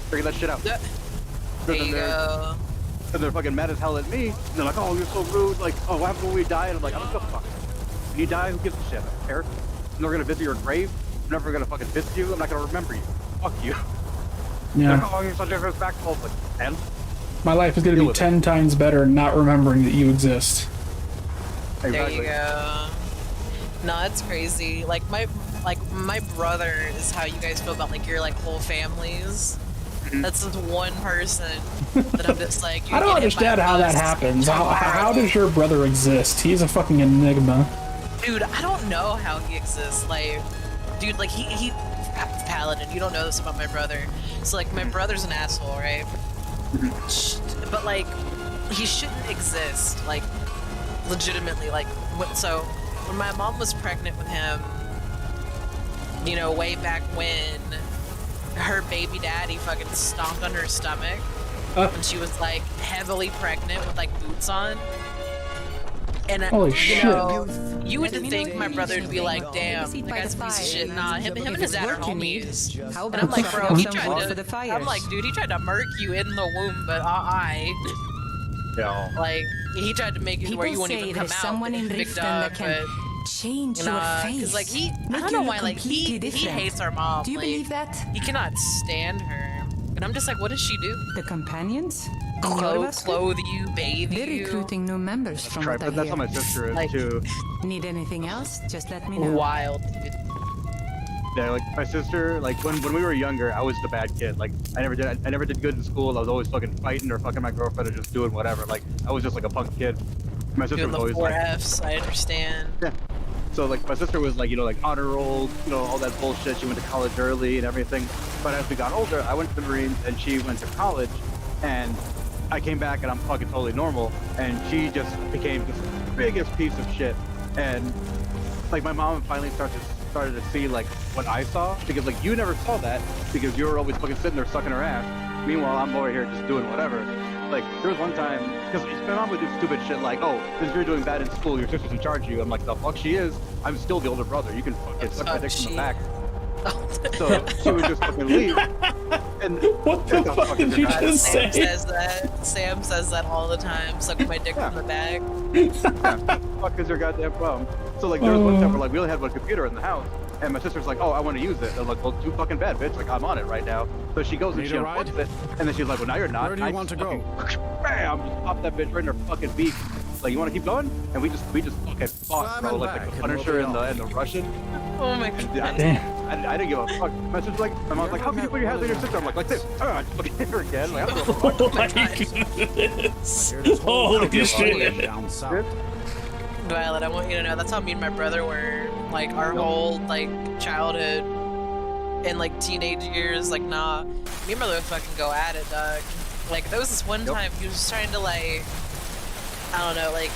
Speaker 13: Figure that shit out.
Speaker 12: There you go.
Speaker 13: And they're fucking mad as hell at me. And they're like, oh, you're so rude. Like, oh, what happens when we die? And I'm like, I don't give a fuck. When you die, who gives a shit? I don't care. I'm never gonna visit your grave. I'm never gonna fucking visit you. I'm not gonna remember you. Fuck you.
Speaker 2: Yeah.
Speaker 13: Like, oh, you're such a respectful. Like, and?
Speaker 2: My life is gonna be 10 times better not remembering that you exist.
Speaker 12: There you go. No, it's crazy. Like my brother is how you guys feel about like your like whole families. That's just one person that I'm just like.
Speaker 2: I don't understand how that happens. How does your brother exist? He's a fucking enigma.
Speaker 12: Dude, I don't know how he exists. Like, dude, like he Paladin. You don't know this about my brother. So like, my brother's an asshole, right? But like, he shouldn't exist. Like, legitimately. Like, so when my mom was pregnant with him, you know, way back when, her baby daddy fucking stomped on her stomach when she was like heavily pregnant with like boots on. And
Speaker 2: holy
Speaker 12: you
Speaker 2: shit.
Speaker 12: know, you would think my brother would be like, damn, that guy's a piece of shit. Nah, him and his dad are homies. And I'm like, bro, he tried to. I'm like, dude, he tried to murk you in the womb, but
Speaker 13: Yeah.
Speaker 12: like he tried to make it where you won't even come out.
Speaker 3: Someone in
Speaker 12: big
Speaker 3: Riften
Speaker 12: dog,
Speaker 3: that can change your face.
Speaker 12: because like I
Speaker 3: Make
Speaker 12: don't
Speaker 3: you
Speaker 12: know
Speaker 3: look
Speaker 12: why, like he
Speaker 3: completely
Speaker 12: hates our mom.
Speaker 3: Do you
Speaker 12: like,
Speaker 3: believe that?
Speaker 12: He cannot stand her. And I'm just like, what does she do?
Speaker 3: The companions?
Speaker 12: Clothe you, bathe
Speaker 3: They're
Speaker 12: you.
Speaker 3: recruiting new members from what I
Speaker 13: But that's how
Speaker 3: hear.
Speaker 13: my sister is
Speaker 12: Like-
Speaker 13: too.
Speaker 3: Need anything else? Just let me know.
Speaker 12: Wild, dude.
Speaker 13: Yeah, like my sister, like when we were younger, I was the bad kid. Like I never did good in school. I was always fucking fighting or fucking my girlfriend or just doing whatever. Like I was just like a punk kid. My sister
Speaker 12: Doing
Speaker 13: was
Speaker 12: the
Speaker 13: always
Speaker 12: four
Speaker 13: like,
Speaker 12: Fs, I understand.
Speaker 13: yeah. So like my sister was like, you know, like honor roll, you know, all that bullshit. She went to college early and everything. But as we got older, I went to the Marines and she went to college, and I came back and I'm fucking totally normal, and she just became just the biggest piece of shit. And like my mom finally started to see like what I saw, because like you never saw that because you were always fucking sitting there sucking her ass. Meanwhile, I'm over here just doing whatever. Like there was one time, because my mom would do stupid shit like, oh, because you're doing bad in school, your sister's in charge of you. I'm like, the fuck she is? I'm still the older brother. You can fucking suck my dick from the back. So she would just fucking leave. And
Speaker 2: what the fuck did you just say?
Speaker 12: Sam says that all the time. Suck my dick from the back.
Speaker 13: Yeah, fuck is your goddamn problem? So like there was one time where like we only had one computer in the house, and my sister's like, oh, I want to use it. I'm like, well, too fucking bad, bitch. Like I'm on it right now. So she goes and she unplugs it, and then she's like, well, now you're not.
Speaker 4: Where do you want to go?
Speaker 13: Bam! Just pop that bitch right in her fucking beak. Like, you want to keep going? And we just fucking fought, bro. Like the Punisher and the Russian.
Speaker 12: Oh my god.
Speaker 13: I didn't give a fuck. My sister's like, my mom's like, how can you put your hands on your sister? I'm like this. I just fucking hit her again. Like, I don't give a fuck.
Speaker 2: Oh my goodness. Holy shit.
Speaker 4: Down south.
Speaker 12: Violet, I want you to know that's how me and my brother were. Like our whole like childhood and like teenage years. Like nah, me and my brother would fucking go at it, dog. Like there was this one time he was trying to like, I don't know, like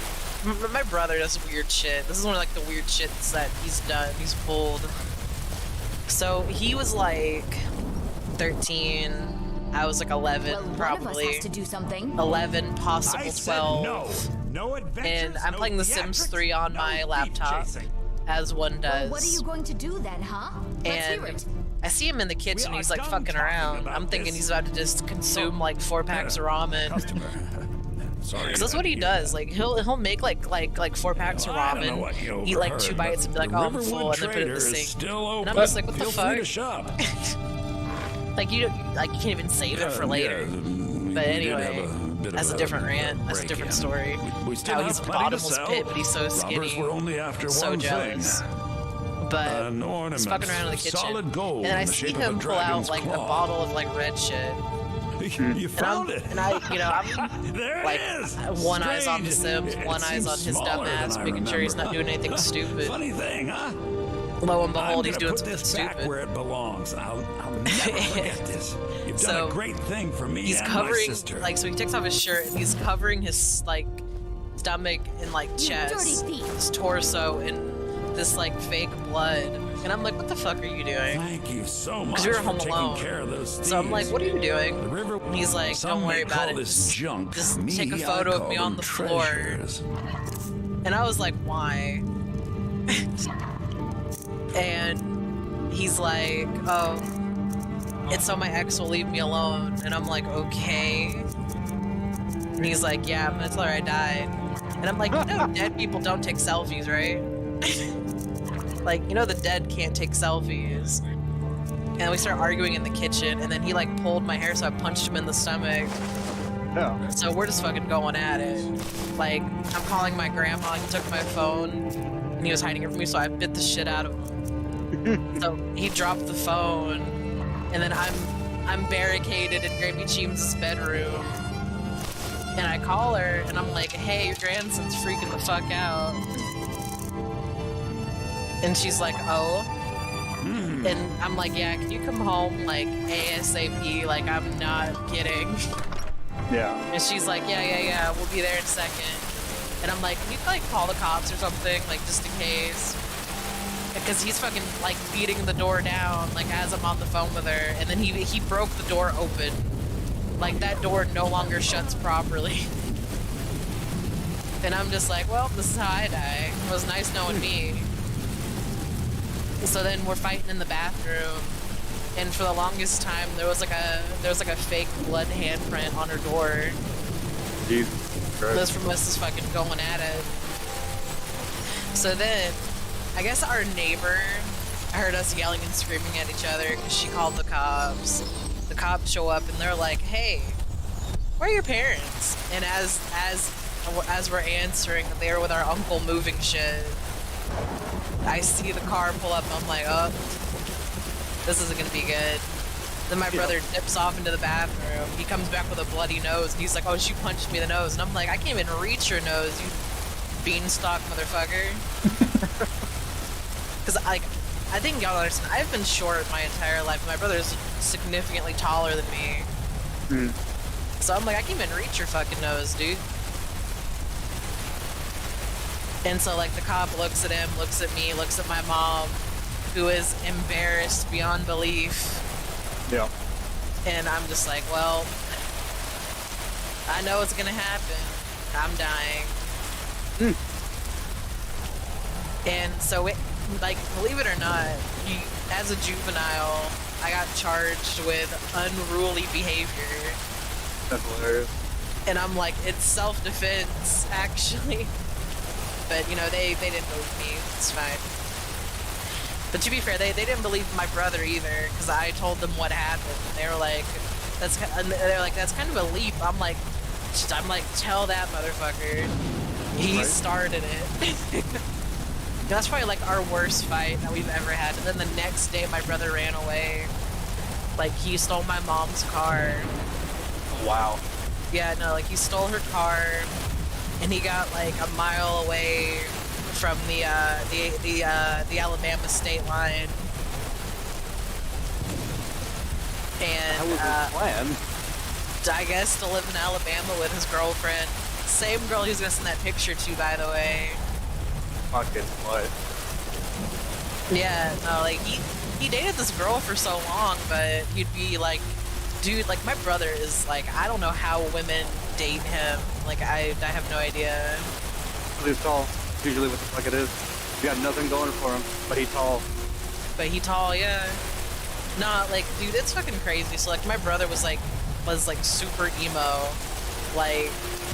Speaker 12: my brother does weird shit. This is one of like the weird shits that he's done. He's pulled. So he was like 13. I was like 11,
Speaker 7: Well,
Speaker 12: probably.
Speaker 7: one of us has to do something.
Speaker 12: 11, possible 12.
Speaker 15: No adventures,
Speaker 12: And I'm playing The Sims 3 on my laptop,
Speaker 15: chasing.
Speaker 12: as one does.
Speaker 7: Well, what are you going to do then, huh? Let's hear
Speaker 12: And
Speaker 7: it.
Speaker 12: I see him in the kitchen,
Speaker 15: We
Speaker 12: he's
Speaker 15: are
Speaker 12: like
Speaker 15: done
Speaker 12: fucking
Speaker 15: talking
Speaker 12: around.
Speaker 15: about
Speaker 12: I'm thinking
Speaker 15: this.
Speaker 12: he's about to just consume like 4 packs of ramen.
Speaker 15: Sorry.
Speaker 12: Cause that's what he does. Like he'll make like 4 packs of
Speaker 15: I don't know what you
Speaker 12: ramen, eat like 2
Speaker 15: overheard,
Speaker 12: bites and be like,
Speaker 15: but
Speaker 12: oh,
Speaker 15: the
Speaker 12: I'm full,
Speaker 15: Riverwood
Speaker 12: and then put it in the
Speaker 15: Trader is
Speaker 12: sink.
Speaker 15: still
Speaker 12: And I'm
Speaker 15: open.
Speaker 12: just like, what the
Speaker 15: Feel free
Speaker 12: fuck?
Speaker 15: to shop.
Speaker 12: Like you can't even save it for later. But anyway, that's a different rant. That's a different story.
Speaker 15: We still
Speaker 12: How
Speaker 15: have
Speaker 12: he's
Speaker 15: plenty to
Speaker 12: bottomless
Speaker 15: sell.
Speaker 12: pit, but he's so
Speaker 15: Robbers
Speaker 12: skinny.
Speaker 15: were only after
Speaker 12: So
Speaker 15: one
Speaker 12: jealous.
Speaker 15: thing.
Speaker 12: But
Speaker 15: An ornament,
Speaker 12: he's fucking around in the kitchen,
Speaker 15: solid gold
Speaker 12: and then I
Speaker 15: in the
Speaker 12: see
Speaker 15: shape of a
Speaker 12: him pull out
Speaker 15: dragon's
Speaker 12: like a
Speaker 15: claw.
Speaker 12: bottle of like red shit.
Speaker 15: You found it.
Speaker 12: And I, you know, I'm
Speaker 15: There it
Speaker 12: like
Speaker 15: is.
Speaker 12: one eye's on the
Speaker 15: Strange.
Speaker 12: Sims, one
Speaker 15: It
Speaker 12: eye's on
Speaker 15: seems
Speaker 12: his dumb
Speaker 15: smaller
Speaker 12: ass,
Speaker 15: than I
Speaker 12: making sure he's not
Speaker 15: remember.
Speaker 12: doing anything stupid.
Speaker 15: Funny thing, huh?
Speaker 12: Lo and
Speaker 15: I'm
Speaker 12: behold, he's
Speaker 15: gonna
Speaker 12: doing
Speaker 15: put
Speaker 12: something
Speaker 15: this back
Speaker 12: stupid.
Speaker 15: where it belongs. I'll never forget this. You've done
Speaker 12: So,
Speaker 15: a great thing for me
Speaker 12: He's
Speaker 15: and my
Speaker 12: covering,
Speaker 15: sister.
Speaker 12: like, so he takes off his shirt and he's covering his like stomach and like
Speaker 7: You
Speaker 12: chest,
Speaker 7: dirty thief.
Speaker 12: his torso in this like fake blood. And I'm like, what the fuck are you doing?
Speaker 15: Thank you so much
Speaker 12: Because we were
Speaker 15: for
Speaker 12: home
Speaker 15: taking
Speaker 12: alone.
Speaker 15: care of those
Speaker 12: So I'm like,
Speaker 15: thieves.
Speaker 12: what are you doing?
Speaker 15: The river,
Speaker 12: And he's like,
Speaker 15: some
Speaker 12: don't worry
Speaker 15: may
Speaker 12: about
Speaker 15: call
Speaker 12: it.
Speaker 15: this junk.
Speaker 12: Just
Speaker 15: Me,
Speaker 12: take a
Speaker 15: I
Speaker 12: photo of
Speaker 15: call
Speaker 12: me on
Speaker 15: them
Speaker 12: the floor.
Speaker 15: treasures.
Speaker 12: And I was like, why? And he's like, oh, it's so my ex will leave me alone. And I'm like, okay. And he's like, yeah, I'm gonna tell her I died. And I'm like, you know, dead people don't take selfies, right? Like, you know, the dead can't take selfies. And we start arguing in the kitchen, and then he like pulled my hair, so I punched him in the stomach.
Speaker 13: Yeah.
Speaker 12: So we're just fucking going at it. Like, I'm calling my grandma, he took my phone, and he was hiding it from me, so I bit the shit out of him. So he dropped the phone, and then I'm barricaded in Grammy Cheem's bedroom. And I call her, and I'm like, hey, your grandson's freaking the fuck out. And she's like, oh. And I'm like, yeah, can you come home, like, ASAP? Like, I'm not kidding.
Speaker 13: Yeah.
Speaker 12: And she's like, yeah, we'll be there in a second. And I'm like, can you, like, call the cops or something, like, just in case? Because he's fucking, like, beating the door down, like, as I'm on the phone with her. And then he broke the door open. Like, that door no longer shuts properly. And I'm just like, well, this is how I die. It was nice knowing me. So then we're fighting in the bathroom, and for the longest time there was like a fake blood handprint on her door.
Speaker 13: Jesus Christ.
Speaker 12: Those from us is fucking going at it. So then, I guess our neighbor heard us yelling and screaming at each other because she called the cops. The cops show up and they're like, "Hey, where are your parents?" And as we're answering, they're with our uncle moving shit. I see the car pull up, and I'm like, oh, this isn't gonna be good. Then my brother dips off into the bathroom. He comes back with a bloody nose, and he's like, oh, she punched me in the nose. And I'm like, I can't even reach your nose, you beanstalk motherfucker. Because, like, I think y'all understand, I've been short my entire life. My brother's significantly taller than me. So I'm like, I can't even reach your fucking nose, dude. And so, like, the cop looks at him, looks at me, looks at my mom, who is embarrassed beyond belief.
Speaker 13: Yeah.
Speaker 12: And I'm just like, well, I know it's gonna happen. I'm dying. And so, it, like, believe it or not, as a juvenile, I got charged with unruly behavior.
Speaker 13: That's hilarious.
Speaker 12: And I'm like, it's self-defense, actually. But, you know, they didn't believe me. It's fine. But to be fair, they didn't believe my brother either, because I told them what happened. They were like, that's kind of a leap. I'm like, tell that motherfucker. He started it. That's probably like our worst fight that we've ever had. And then the next day, my brother ran away. Like, he stole my mom's car.
Speaker 13: Wow.
Speaker 12: Yeah, no, like, he stole her car. And he got like a mile away from the Alabama state line. And
Speaker 13: how was his plan?
Speaker 12: I guess to live in Alabama with his girlfriend. Same girl he was gonna send that picture to, by the way.
Speaker 13: Fucking what?
Speaker 12: Yeah, no, like he dated this girl for so long, but he'd be like, dude, like my brother is like, I don't know how women date him. Like, I have no idea.
Speaker 13: He's tall. Usually what the fuck it is. You got nothing going for him, but he's tall.
Speaker 12: But he tall, yeah. Nah, like, dude, it's fucking crazy. So, like, my brother was super emo. Like,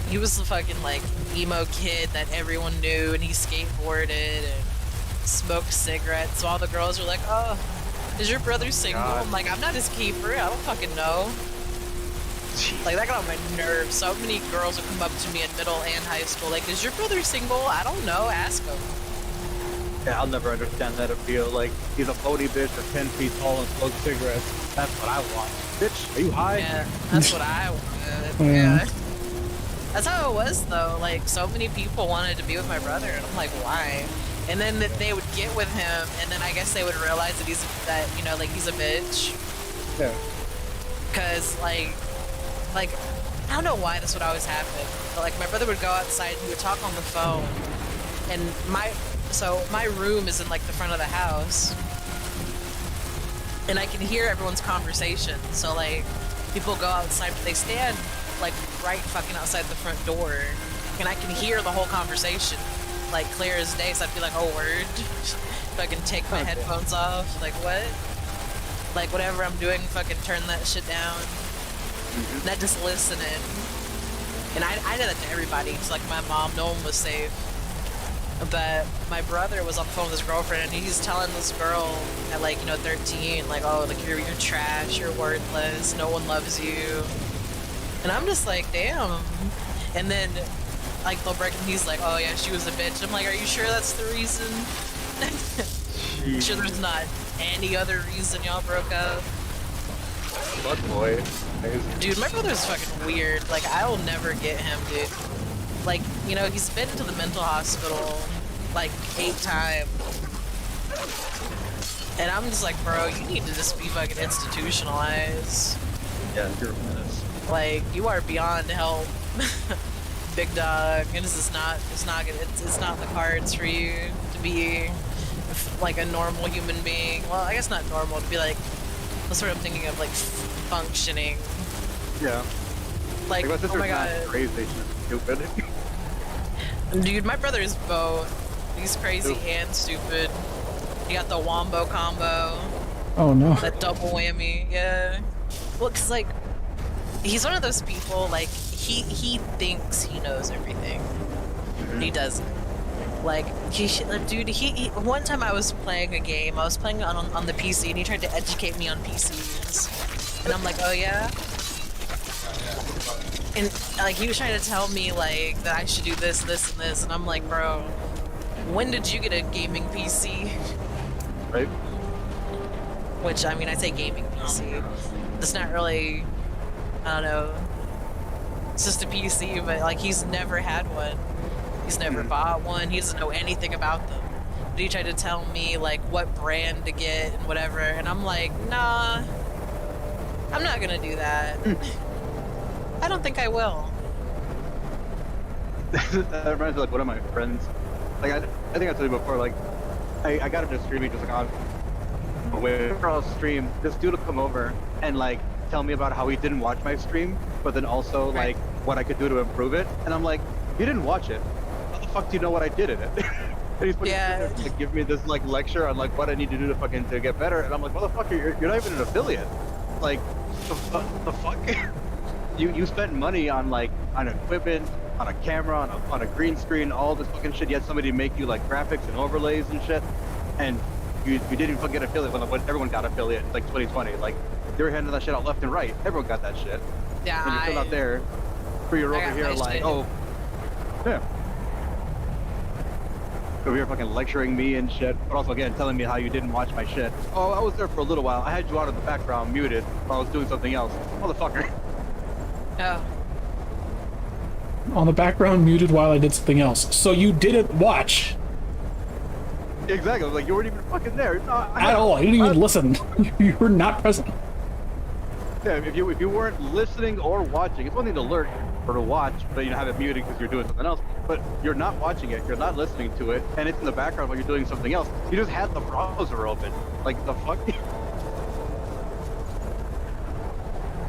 Speaker 12: he was the fucking, like, emo kid that everyone knew, and he skateboarded and smoked cigarettes. So all the girls were like, oh, is your brother single? I'm like, I'm not his keeper. I don't fucking know. Like, that got on my nerves. So many girls would come up to me in middle and high school, like, is your brother single? I don't know. Ask him.
Speaker 13: Yeah, I'll never understand that appeal. Like, he's a pony bitch or 10 feet tall and smokes cigarettes. That's what I want. Bitch, are you high?
Speaker 12: Yeah, that's what I wanted. Yeah. That's how it was, though. Like, so many people wanted to be with my brother, and I'm like, why? And then they would get with him, and then I guess they would realize that he's a bitch.
Speaker 13: Yeah.
Speaker 12: Cause like, I don't know why this would always happen, but like my brother would go outside and he would talk on the phone, and my room is in like the front of the house, and I can hear everyone's conversation. So like, people go outside, but they stand like right fucking outside the front door, and I can hear the whole conversation like clear as day. So I'd be like, oh word, fucking take my headphones off, like what? Like whatever I'm doing, fucking turn that shit down. Not just listening. And I did that to everybody. It's like my mom, no one was safe. But my brother was on the phone with his girlfriend, and he's telling this girl at like, 13, like, oh, like you're trash, you're worthless, no one loves you. And I'm just like, damn. And then, like, they'll break and he's like, oh yeah, she was a bitch. I'm like, are you sure that's the reason? Sure there's not any other reason y'all broke up?
Speaker 13: Fuck boy.
Speaker 12: Dude, my brother's fucking weird. Like, I'll never get him, dude. Like, you know, he's been to the mental hospital like 8 times. And I'm just like, bro, you need to just be fucking institutionalized.
Speaker 13: Yeah, you're a menace.
Speaker 12: Like, you are beyond help. Big dog. And it's not in the cards for you to be like a normal human being. Well, I guess not normal, to be like, that's what I'm thinking of, like, functioning.
Speaker 13: Yeah.
Speaker 12: Like,
Speaker 13: my
Speaker 12: oh
Speaker 13: sister's
Speaker 12: my god.
Speaker 13: not crazy, she's stupid.
Speaker 12: Dude, my brother is both. He's crazy and stupid. He got the wombo combo.
Speaker 2: Oh no.
Speaker 12: That double whammy, yeah. Well, cause like, he's one of those people, like, he thinks he knows everything. He doesn't. Like, dude, one time I was playing a game, I was playing on the PC, and he tried to educate me on PCs. And I'm like, oh yeah? And, like, he was trying to tell me, like, that I should do this, this, and this, and I'm like, bro, when did you get a gaming PC?
Speaker 13: Right?
Speaker 12: Which, I mean, I say gaming PC. It's not really, I don't know, it's just a PC, but, like, he's never had one. He's never bought one. He doesn't know anything about them. But he tried to tell me, like, what brand to get and whatever, and I'm like, nah, I'm not gonna do that. I don't think I will.
Speaker 13: That reminds me of, like, one of my friends. Like, I think I told you before, like, I got into streaming just, like, on whenever I'll stream, this dude will come over and, like, tell me about how he didn't watch my stream, but then also, like, what I could do to improve it. And I'm like, you didn't watch it. How the fuck do you know what I did in it? And he's putting to give me this, like, lecture on, like, what I need to do to fucking to get better. And I'm like, motherfucker, you're not even an affiliate. Like, the fuck? You spent money on, like, on equipment, on a camera, on a green screen, all this fucking shit. You had somebody make you, like, graphics and overlays and shit. And you didn't even fucking get affiliate when everyone got affiliate, like 2020. Like, they were handing that shit out left and right. Everyone got that shit.
Speaker 12: Yeah,
Speaker 13: and you're still out there, where you're over here like, oh, yeah. Over here fucking lecturing me and shit, but also again telling me how you didn't watch my shit. Oh, I was there for a little while. I had you out of the background muted while I was doing something else. Motherfucker.
Speaker 12: Oh.
Speaker 2: On the background muted while I did something else. So you didn't watch.
Speaker 13: Exactly. Like, you weren't even fucking there. No,
Speaker 2: At all. You didn't even listen. You were not present.
Speaker 13: Yeah, if you weren't listening or watching, it's one thing to lurk or to watch, but you have it muted because you're doing something else. But you're not watching it, you're not listening to it, and it's in the background while you're doing something else. You just had the browser open. Like, the fuck?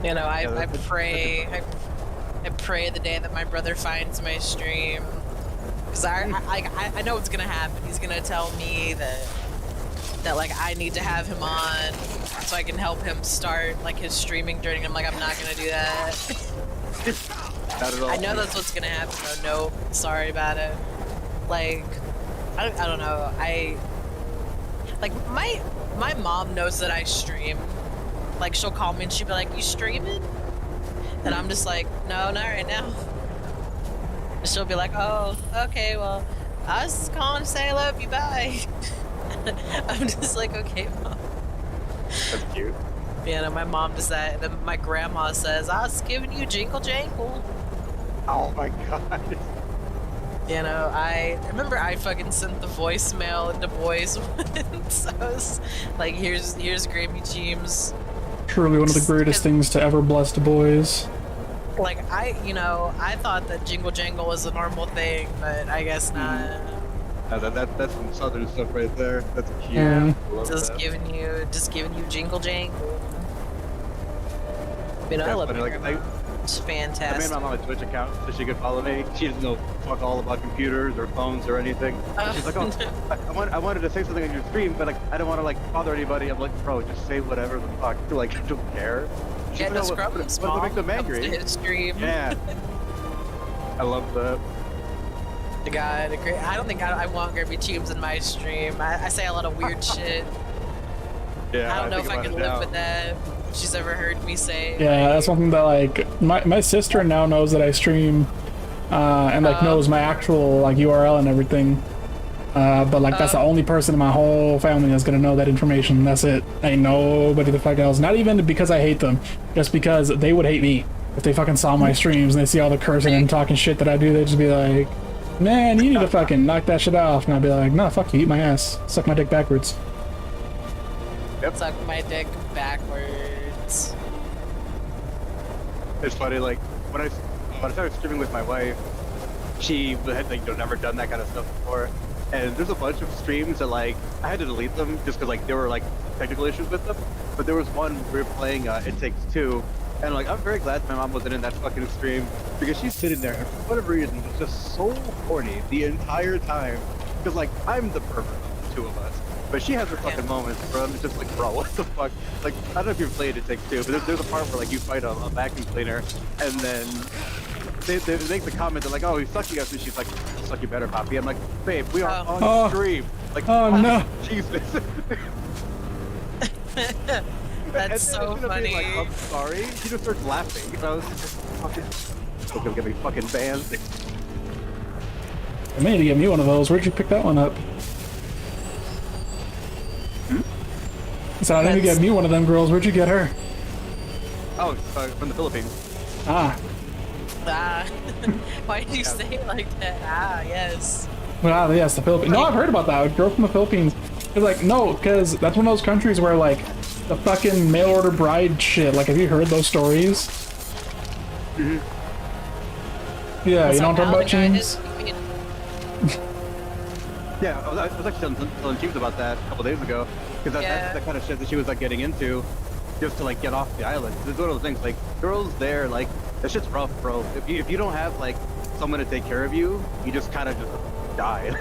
Speaker 12: You know, I pray the day that my brother finds my stream, because I know what's gonna happen. He's gonna tell me that like I need to have him on so I can help him start like his streaming journey. I'm like, I'm not gonna do that.
Speaker 13: Not at all.
Speaker 12: I know that's what's gonna happen. No, sorry about it. Like, I don't know. Like my mom knows that I stream. Like, she'll call me and she'll be like, "You streaming?" And I'm just like, "No, not right now." And she'll be like, "Oh, okay, well, I was just calling to say I love you, bye." I'm just like, "Okay, Mom."
Speaker 13: That's cute.
Speaker 12: Yeah, no, my mom does that, and then my grandma says, "I was giving you jingle jangle."
Speaker 13: Oh my god.
Speaker 12: You know, I remember I fucking sent the voicemail into boys once. I was like, here's Grammy James.
Speaker 2: Truly one of the greatest things to ever bless the boys.
Speaker 12: Like, I thought that jingle jangle was a normal thing, but I guess not.
Speaker 13: That's some southern stuff right there. That's cute.
Speaker 2: Yeah.
Speaker 12: Just giving you jingle jangle. You know, I love my grandma. It's fantastic.
Speaker 13: I made my mom a Twitch account so she could follow me. She doesn't know fuck all about computers or phones or anything. She's like, oh, I wanted to say something on your stream, but like I don't want to like bother anybody. I'm like, bro, just say whatever the fuck. Like, I don't care.
Speaker 12: Yeah, no scrubs.
Speaker 13: What makes them angry?
Speaker 12: His stream.
Speaker 13: Yeah. I love that.
Speaker 12: God, I don't think I want Grammy Teams in my stream. I say a lot of weird shit.
Speaker 13: Yeah.
Speaker 12: I don't know if I can live with that. she's ever heard me say.
Speaker 2: Yeah, that's something that like my sister now knows that I stream, and like knows my actual like URL and everything. But like that's the only person in my whole family that's gonna know that information. That's it. Ain't nobody the fuck else. Not even because I hate them, just because they would hate me if they fucking saw my streams and they see all the cursing and talking shit that I do. They'd just be like, "Man, you need to fucking knock that shit off." And I'd be like, "No, fuck you, eat my ass, suck my dick backwards."
Speaker 12: Yep. Suck my dick backwards.
Speaker 13: It's funny, like when I started streaming with my wife, she had like never done that kind of stuff before, and there's a bunch of streams that like I had to delete them just because like there were like technical issues with them. But there was one we were playing It Takes Two, and like I'm very glad my mom wasn't in that fucking stream because she's sitting there and for whatever reason was just so horny the entire time because like I'm the pervert of the two of us. But she has her fucking moments, bro. I'm just like, bro, what the fuck? Like, I don't know if you've played It Takes Two, but there's a part where like you fight a vacuum cleaner, and then they make the comment, they're like, oh, he's sucking us, and she's like, I'll suck you better, Poppy. I'm like, babe, we are on stream. Like,
Speaker 2: oh no.
Speaker 13: Jesus.
Speaker 12: That's so funny.
Speaker 13: Like, I'm sorry. She just starts laughing. And I was just fucking, gonna get me fucking banned.
Speaker 2: I may need to get me one of those. Where'd you pick that one up? So I need to get me one of them girls. Where'd you get her?
Speaker 13: Oh, from the Philippines.
Speaker 2: Ah.
Speaker 12: Ah. Why did you say it like that? Ah, yes.
Speaker 2: Well, yes, the Philippines. No, I've heard about that. A girl from the Philippines. It's like, no, because that's one of those countries where, like, the fucking mail order bride shit. Like, have you heard those stories?
Speaker 13: Mm-hmm.
Speaker 2: Yeah, you know what I'm talking about, James?
Speaker 13: Yeah, I was actually telling James about that a couple days ago, because that's the kind of shit that she was like getting into, just to like get off the island. It's one of those things, like girls there, like that shit's rough, bro. If you don't have like someone to take care of you, you just kind of just die.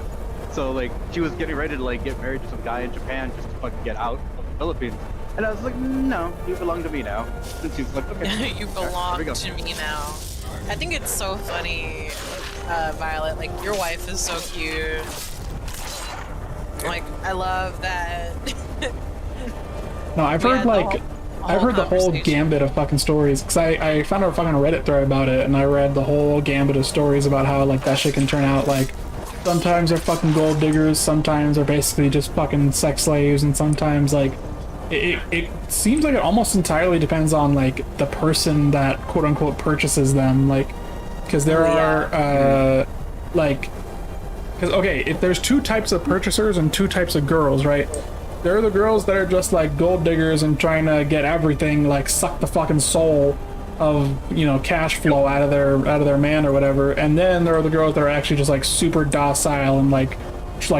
Speaker 13: So like she was getting ready to like get married to some guy in Japan just to fucking get out of the Philippines, and I was like, no, you belong to me now. And she's like, okay,
Speaker 12: you belong to me now. I think it's so funny, Violet. Like your wife is so cute. Like, I love that.
Speaker 2: No, I've heard like, I've heard the whole gambit of fucking stories, because I found a fucking Reddit thread about it, and I read the whole gambit of stories about how like that shit can turn out. Like, sometimes they're fucking gold diggers, sometimes they're basically just fucking sex slaves, and sometimes like, it seems like it almost entirely depends on like the person that quote unquote purchases them, like, because there are like. Because, okay, if there's two types of purchasers and two types of girls, right? There are the girls that are just like gold diggers and trying to get everything, like suck the fucking soul of, you know, cash flow out of their man or whatever. And then there are the girls that are actually just like super docile and like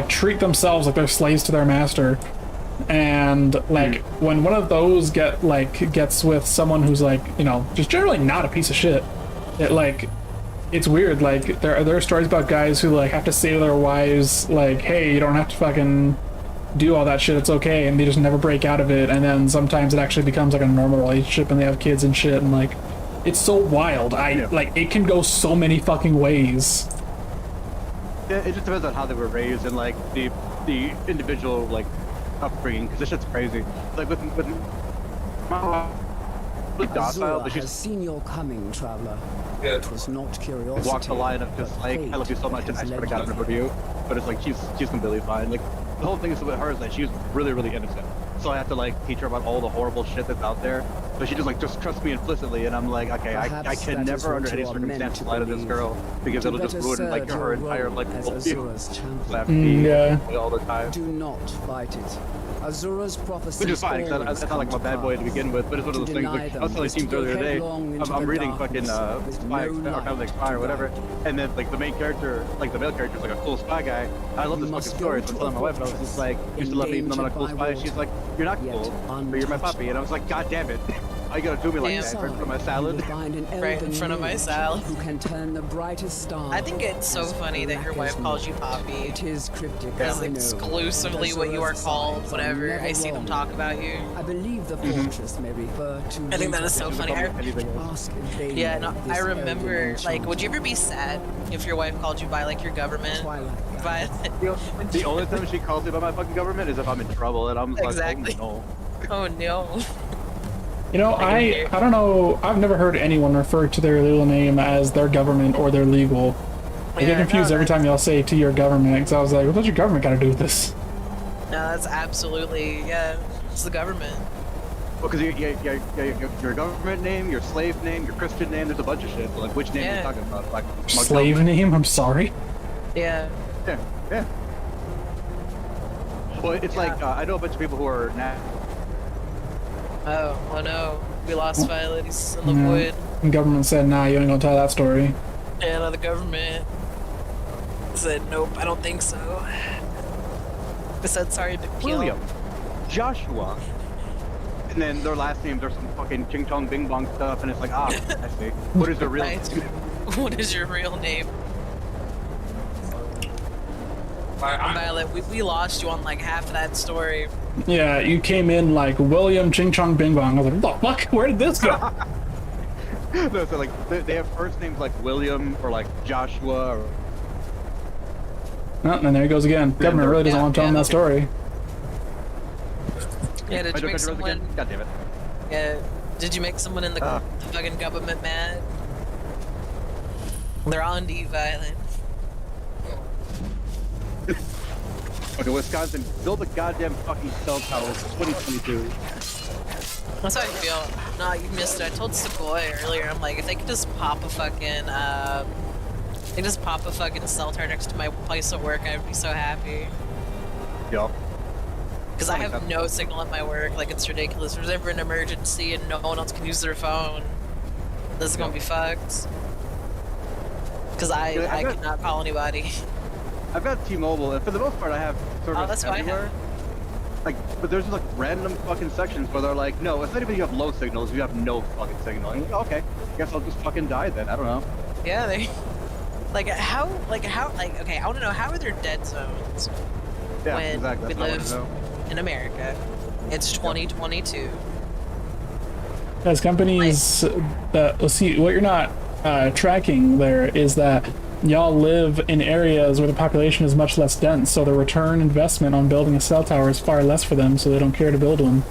Speaker 2: treat themselves like they're slaves to their master. And like when one of those gets with someone who's like, you know, just generally not a piece of shit, it like. It's weird, like, there are stories about guys who, like, have to say to their wives, like, hey, you don't have to fucking do all that shit, it's okay, and they just never break out of it, and then sometimes it actually becomes, like, a normal relationship, and they have kids and shit, and, like, it's so wild. Like, it can go so many fucking ways.
Speaker 13: Yeah, it just depends on how they were raised, and, like, the individual, like, upbringing, because this shit's crazy. Like, with my docile, but she's
Speaker 15: seen your coming, traveler. It was not curiosity.
Speaker 13: Walks the line of just like, I love you so much, and I swear to God, I'm gonna murder you. But it's like she's completely fine. Like the whole thing is with her is that she's really, really innocent. So I have to like teach her about all the horrible shit that's out there. But she just like trusts me implicitly, and I'm like, okay, I can never under any circumstance lie to this girl because it'll just ruin like her entire life.
Speaker 2: Yeah.
Speaker 13: All the time.
Speaker 15: Do not fight it. Azura's prophecy.
Speaker 13: Which is fine, because I not like my bad boy to begin with, but it's one of those things, like, I was telling teams earlier today, I'm reading fucking Spy, or kind of like Spy or whatever, and then, like, the main character, like, the male character is, like, a cool spy guy. I love this fucking story, so I'm telling my wife, and I was just like, you used to love me even though I'm not a cool spy, she's like, you're not cool, but you're my puppy, and I was like, god damn it. Why you gotta do me like that? Right in front of my salad?
Speaker 12: Right in front of my salad.
Speaker 15: Who can turn the brightest star.
Speaker 12: I think it's so funny that your wife calls you Poppy.
Speaker 15: It is cryptic.
Speaker 12: That's exclusively what you are called whenever I see them talk about you.
Speaker 15: I believe the fortress may refer to.
Speaker 12: I think that is so funny. Yeah, no, I remember, like, would you ever be sad if your wife called you by, like, your government? But
Speaker 13: the only time she calls me by my fucking government is if I'm in trouble, and I'm like,
Speaker 12: exactly.
Speaker 13: oh no.
Speaker 12: Oh no.
Speaker 2: You know, I don't know. I've never heard anyone refer to their legal name as their government or their legal. I get confused every time y'all say to your government, because I was like, what does your government got to do with this?
Speaker 12: No, that's absolutely, yeah, it's the government.
Speaker 13: Well, because your government name, your slave name, your Christian name, there's a bunch of shit. So, like, which name are you talking about? Like,
Speaker 2: Slave name? I'm sorry.
Speaker 12: Yeah.
Speaker 13: Yeah. Well, it's like, I know a bunch of people who are now.
Speaker 12: Oh no. We lost Violet. He's in the void.
Speaker 2: The government said, nah, you ain't gonna tell that story.
Speaker 12: Yeah, no, the government said, nope, I don't think so. They said, sorry to kill.
Speaker 13: William. Joshua. And then their last names are some fucking ching chong bing bong stuff, and it's like, I see. What is their real name?
Speaker 12: What is your real name? Violet, we lost you on like half of that story.
Speaker 2: Yeah, you came in like William Ching Chong Bing Bong. I was like, what the fuck? Where did this go?
Speaker 13: No, so like they have first names like William or like Joshua. Or...
Speaker 2: Oh, and there he goes again. Government really doesn't want to tell him that story.
Speaker 12: Yeah, did you make someone?
Speaker 13: God damn it.
Speaker 12: Yeah, did you make someone in the fucking government mad? They're on to you, Violet.
Speaker 13: Okay, Wisconsin, build a goddamn fucking cell tower. It's 2022.
Speaker 12: That's how I feel. No, you missed it. I told Sequoia earlier, I'm like, if they could just pop a fucking, cell tower next to my place of work, I'd be so happy.
Speaker 13: Yup.
Speaker 12: Because I have no signal at my work, like, it's ridiculous. If there's ever an emergency and no one else can use their phone, this is gonna be fucked. Because I cannot call anybody.
Speaker 13: I've got T-Mobile, and for the most part, I have service everywhere. Like, but there's just like random fucking sections where they're like, no, it's not even you have low signals, you have no fucking signal. And you're like, okay, guess I'll just fucking die then. I don't know.
Speaker 12: Yeah, they. Okay, I want to know, how are there dead zones when we live in America? It's 2022.
Speaker 2: As companies that see what you're not tracking there is that y'all live in areas where the population is much less dense, so the return investment on building a cell tower is far less for them, so they don't care to build one.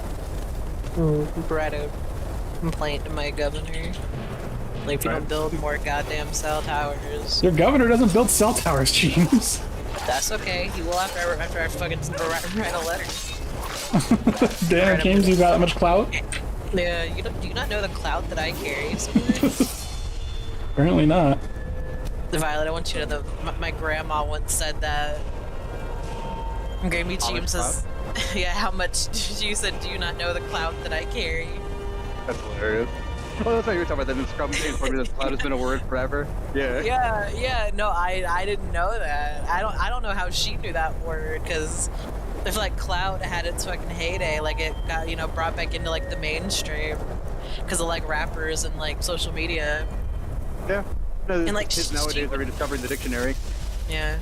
Speaker 12: Brought a complaint to my governor. Like, if you don't build more goddamn cell towers.
Speaker 2: Your governor doesn't build cell towers, James.
Speaker 12: That's okay. He will after I fucking write a letter.
Speaker 2: Damn, James, you got that much clout?
Speaker 12: Yeah, do you not know the clout that I carry?
Speaker 2: Apparently not.
Speaker 12: Violet, I want you to know my grandma once said that. Grammy James says, yeah, how much she said, do you not know the clout that I carry?
Speaker 13: That's hilarious. Oh, that's what you were talking about, that in Scrum for me, that clout has been a word forever. Yeah.
Speaker 12: Yeah, no, I didn't know that. I don't know how she knew that word, because I feel like clout had its fucking heyday, like it got, brought back into like the mainstream, because of like rappers and like social media.
Speaker 13: Yeah. No,
Speaker 12: and like
Speaker 13: kids nowadays are rediscovering the dictionary.
Speaker 12: Yeah.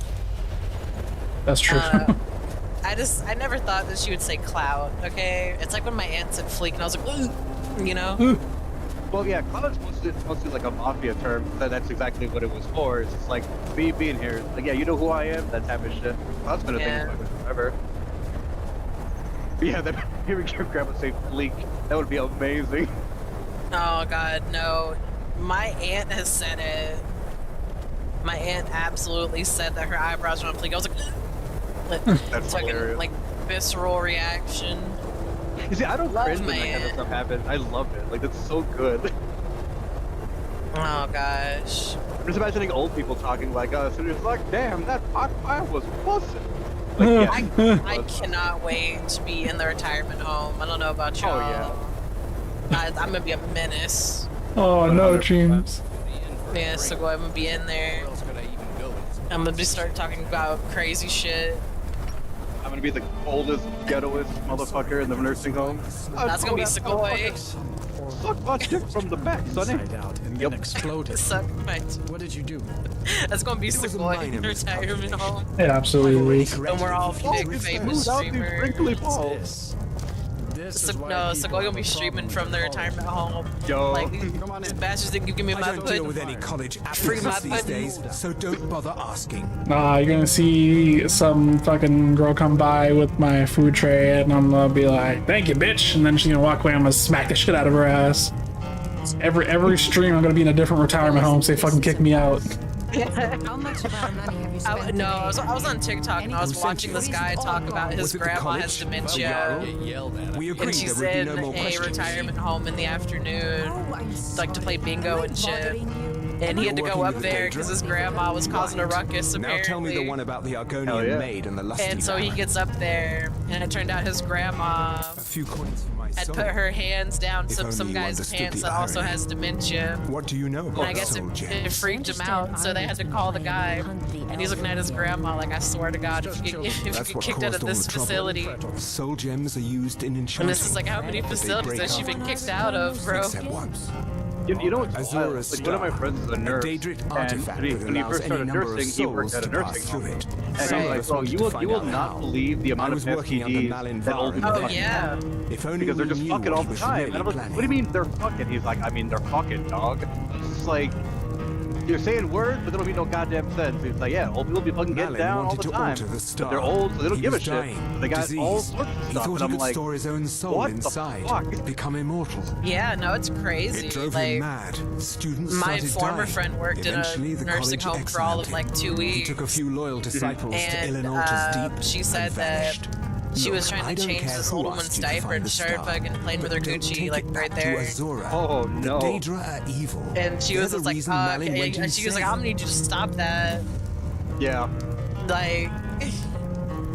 Speaker 2: That's true.
Speaker 12: I never thought that she would say clout, okay? It's like when my aunt said fleek and I was like, ooh,
Speaker 13: Well, yeah, clout's mostly like a mafia term. That's exactly what it was for. It's just like, me being here, like, yeah, you know who I am? That type of shit. Clout's been a thing forever. Yeah, then hearing your grandma say fleek, that would be amazing.
Speaker 12: Oh god, no. My aunt has said it. My aunt absolutely said that her eyebrows were on fleek. I was like,
Speaker 13: that's
Speaker 12: hilarious. Like visceral reaction.
Speaker 13: You see, I don't cringe when that kind of stuff happens. I love it. Like, that's so good.
Speaker 12: Oh gosh.
Speaker 13: I'm just imagining old people talking like us, and it's like, damn, that pot pie was bussin'. Like, yeah,
Speaker 12: I cannot wait to be in the retirement home. I don't know about y'all.
Speaker 13: Oh yeah.
Speaker 12: I'm gonna be a menace.
Speaker 2: Oh no, James.
Speaker 12: Yeah, so I'm gonna be in there. I'm gonna start talking about crazy shit.
Speaker 13: I'm gonna be the oldest, ghettoest motherfucker in the nursing home.
Speaker 12: That's gonna be Sequoia.
Speaker 13: Suck my dick from the back, sonny.
Speaker 15: Out and then exploded.
Speaker 12: Suck my.
Speaker 15: What did you do?
Speaker 12: That's gonna be Sequoia in retirement home.
Speaker 2: Yeah, absolutely.
Speaker 12: And we're all big famous streamers. Sequoia will be streaming from their retirement home.
Speaker 13: Yo.
Speaker 12: Like, these bastards didn't give me
Speaker 15: I
Speaker 12: my
Speaker 15: don't deal
Speaker 12: pudding.
Speaker 15: with any college
Speaker 12: Free my
Speaker 15: applicants these
Speaker 12: pudding.
Speaker 15: days, so don't bother asking.
Speaker 2: Nah, you're gonna see some fucking girl come by with my food tray and I'm gonna be like, thank you, bitch. And then she's gonna walk away and I'm gonna smack the shit out of her ass. Every stream I'm gonna be in a different retirement home, so they fucking kick me out.
Speaker 3: How much of our money have you spent?
Speaker 12: I was on TikTok and I was watching this guy talk about his grandma has dementia.
Speaker 15: We
Speaker 12: And
Speaker 15: agreed
Speaker 12: she's
Speaker 15: there would be
Speaker 12: in
Speaker 15: no more
Speaker 12: a
Speaker 15: questions.
Speaker 12: retirement home in the afternoon, like to play bingo and shit. And he had to go up there because his grandma was causing a ruckus,
Speaker 15: Now tell me the
Speaker 12: apparently.
Speaker 15: one about the Argonian maid and the lusty
Speaker 12: And so he
Speaker 15: man.
Speaker 12: gets up there, and it turned out his grandma
Speaker 15: A few coins for my
Speaker 12: had
Speaker 15: soul.
Speaker 12: put her hands down
Speaker 15: If
Speaker 12: some
Speaker 15: only you
Speaker 12: guy's
Speaker 15: understood
Speaker 12: pants
Speaker 15: the
Speaker 12: that also
Speaker 15: irony.
Speaker 12: has dementia.
Speaker 15: What do you know
Speaker 12: And
Speaker 15: about
Speaker 12: I guess
Speaker 15: soul
Speaker 12: it
Speaker 15: gems?
Speaker 12: freaked him out, so they had to call the guy. And he's looking at his grandma like, I swear to God, if you
Speaker 15: That's
Speaker 12: get
Speaker 15: what
Speaker 12: kicked out
Speaker 15: caused
Speaker 12: of
Speaker 15: all
Speaker 12: this
Speaker 15: the trouble.
Speaker 12: facility.
Speaker 15: Soul gems are used in enchanting.
Speaker 12: And this is like, how many
Speaker 15: But they
Speaker 12: facilities
Speaker 15: break
Speaker 12: has she
Speaker 15: up.
Speaker 12: been kicked out of, bro?
Speaker 15: Except once.
Speaker 13: You know what's wild?
Speaker 15: Azura's
Speaker 13: Like, one of my
Speaker 15: star,
Speaker 13: friends is a nurse,
Speaker 15: Daedric
Speaker 13: and
Speaker 15: artifact
Speaker 13: when he
Speaker 15: that
Speaker 13: first
Speaker 15: allows
Speaker 13: started
Speaker 15: any number of
Speaker 13: nursing, he worked
Speaker 15: souls
Speaker 13: at a
Speaker 15: to pass
Speaker 13: nursing
Speaker 15: through
Speaker 13: home.
Speaker 15: it.
Speaker 13: And
Speaker 15: Some
Speaker 13: he's
Speaker 15: of
Speaker 13: like,
Speaker 15: us
Speaker 13: bro,
Speaker 15: wanted
Speaker 13: you
Speaker 15: to
Speaker 13: will
Speaker 15: find out
Speaker 13: not
Speaker 15: how.
Speaker 13: believe the
Speaker 15: I
Speaker 13: amount
Speaker 15: was
Speaker 13: of
Speaker 15: working under
Speaker 13: STDs
Speaker 15: Malin
Speaker 13: that old people
Speaker 12: Oh,
Speaker 13: fucking
Speaker 12: yeah.
Speaker 15: If only
Speaker 13: because they're
Speaker 15: we
Speaker 13: just
Speaker 15: knew
Speaker 13: fucking
Speaker 15: what
Speaker 13: all
Speaker 15: he
Speaker 13: the
Speaker 15: was
Speaker 13: time.
Speaker 15: really
Speaker 13: And I'm like,
Speaker 15: planning.
Speaker 13: what do you mean they're fucking? He's like, I mean, they're fucking, dog. It's like, you're saying words, but they don't mean no goddamn sense. It's like, yeah, old people be fucking getting
Speaker 15: Malin
Speaker 13: down all
Speaker 15: wanted
Speaker 13: the
Speaker 15: to
Speaker 13: time.
Speaker 15: alter the
Speaker 13: But
Speaker 15: star.
Speaker 13: they're old, so they don't
Speaker 15: He
Speaker 13: give a
Speaker 15: was
Speaker 13: shit.
Speaker 15: dying,
Speaker 13: They got all
Speaker 15: diseased.
Speaker 13: sorts of
Speaker 15: He
Speaker 13: stuff,
Speaker 15: thought
Speaker 13: and
Speaker 15: he
Speaker 13: I'm
Speaker 15: could
Speaker 13: like,
Speaker 15: store his own soul
Speaker 13: what the
Speaker 15: inside,
Speaker 13: fuck?
Speaker 15: become immortal.
Speaker 12: Yeah, no, it's crazy.
Speaker 15: It drove
Speaker 12: Like,
Speaker 15: him mad. Students
Speaker 12: my
Speaker 15: started
Speaker 12: former
Speaker 15: dying.
Speaker 12: friend worked in a
Speaker 15: Eventually, the
Speaker 12: nursing
Speaker 15: college
Speaker 12: home for all of
Speaker 15: exiled
Speaker 12: like
Speaker 15: him.
Speaker 12: 2
Speaker 15: He
Speaker 12: weeks.
Speaker 15: took a few loyal disciples to
Speaker 12: And
Speaker 15: Illinois' deep
Speaker 12: she said
Speaker 15: and
Speaker 12: that
Speaker 15: vanished.
Speaker 12: she
Speaker 15: Look,
Speaker 12: was trying
Speaker 15: I
Speaker 12: to
Speaker 15: don't
Speaker 12: change
Speaker 15: care
Speaker 12: this
Speaker 15: who
Speaker 12: old
Speaker 15: asked
Speaker 12: woman's
Speaker 15: you to
Speaker 12: diaper
Speaker 15: find
Speaker 12: and
Speaker 15: the
Speaker 12: started
Speaker 15: star,
Speaker 12: fucking playing with her
Speaker 15: but don't
Speaker 12: Gucci,
Speaker 15: take
Speaker 12: like
Speaker 15: it
Speaker 12: right
Speaker 15: back
Speaker 12: there.
Speaker 15: to Azura.
Speaker 13: Oh, no.
Speaker 15: The Daedra are evil.
Speaker 12: And she
Speaker 15: They're
Speaker 12: was
Speaker 15: the
Speaker 12: just like,
Speaker 15: reason Malin
Speaker 12: okay.
Speaker 15: went
Speaker 12: And she was like, I'm gonna need you to stop that.
Speaker 13: Yeah.
Speaker 12: Like,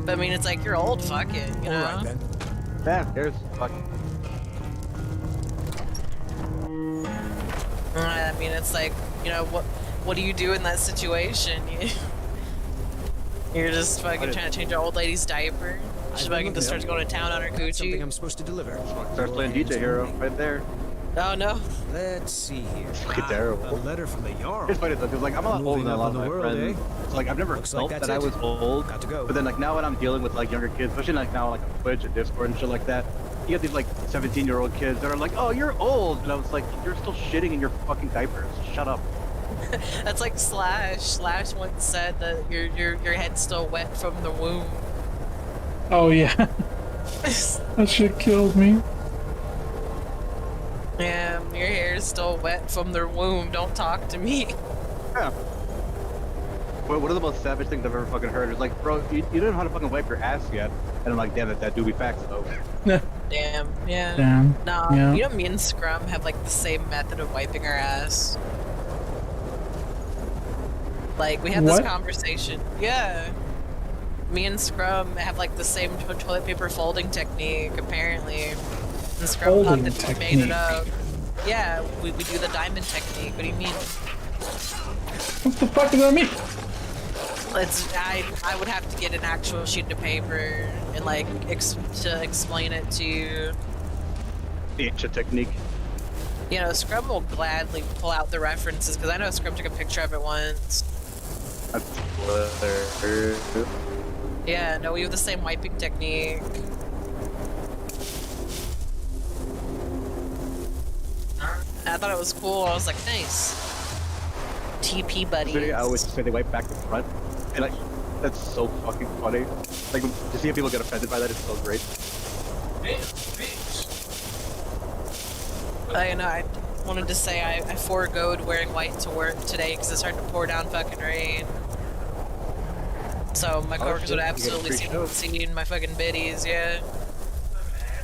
Speaker 12: but I mean, it's like, you're old, fuck it, you know?
Speaker 15: Alright then.
Speaker 13: Yeah, there's fucking.
Speaker 12: I mean, it's like, you know, what do you do in that situation? You're just fucking trying to change an old lady's diaper. She fucking just starts going to town on her
Speaker 15: Something
Speaker 12: Gucci.
Speaker 15: I'm supposed to deliver.
Speaker 13: Starts playing DJ Hero right there.
Speaker 12: Oh no.
Speaker 15: Let's see here.
Speaker 13: It's fucking terrible.
Speaker 15: A letter from the Jarl.
Speaker 13: It's funny though, because like I'm a lot older than a lot of my friends. So like I've never
Speaker 15: Looks
Speaker 13: felt
Speaker 15: like
Speaker 13: that
Speaker 15: that's
Speaker 13: I
Speaker 15: it.
Speaker 13: was old.
Speaker 15: Got to go.
Speaker 13: But then like now when I'm dealing with like younger kids, especially like now like on Twitch and Discord and shit like that, you get these like 17-year-old kids that are like, oh, you're old, and I was like, you're still shitting in your fucking diapers. Shut up.
Speaker 12: That's like Slash. Slash once said that your head's still wet from the womb.
Speaker 2: Oh yeah. That shit killed me.
Speaker 12: Yeah, your hair is still wet from their womb. Don't talk to me.
Speaker 13: Yeah. Well, one of the most savage things I've ever fucking heard is like, bro, you don't know how to fucking wipe your ass yet. And I'm like, damn it, that do be facts though.
Speaker 12: Damn, yeah.
Speaker 2: Damn,
Speaker 12: No,
Speaker 2: yeah.
Speaker 12: you know me and Scrum have like the same method of wiping our ass. Like, we had this
Speaker 2: What?
Speaker 12: conversation. Yeah. Me and Scrum have like the same toilet paper folding technique, apparently. And Scrum thought
Speaker 2: Folding
Speaker 12: that he made it
Speaker 2: technique.
Speaker 12: up. Yeah, we do the diamond technique. What do you mean?
Speaker 2: What the fuck does that mean?
Speaker 12: I would have to get an actual sheet of paper and like to explain it to you.
Speaker 13: The ancient technique.
Speaker 12: You know, Scrum will gladly pull out the references because I know Scrum took a picture of it once. Yeah, no, we have the same wiping technique. I thought it was cool. I was like, nice. TP buddies.
Speaker 13: I always say they wipe back to front. And like, that's so fucking funny. Like, to see if people get offended by that is so great.
Speaker 12: You know, I wanted to say I foregoed wearing white to work today because it started to pour down fucking rain. So my coworkers would have
Speaker 13: shit, you get a
Speaker 12: absolutely
Speaker 13: free
Speaker 12: seen my fucking biddies, yeah.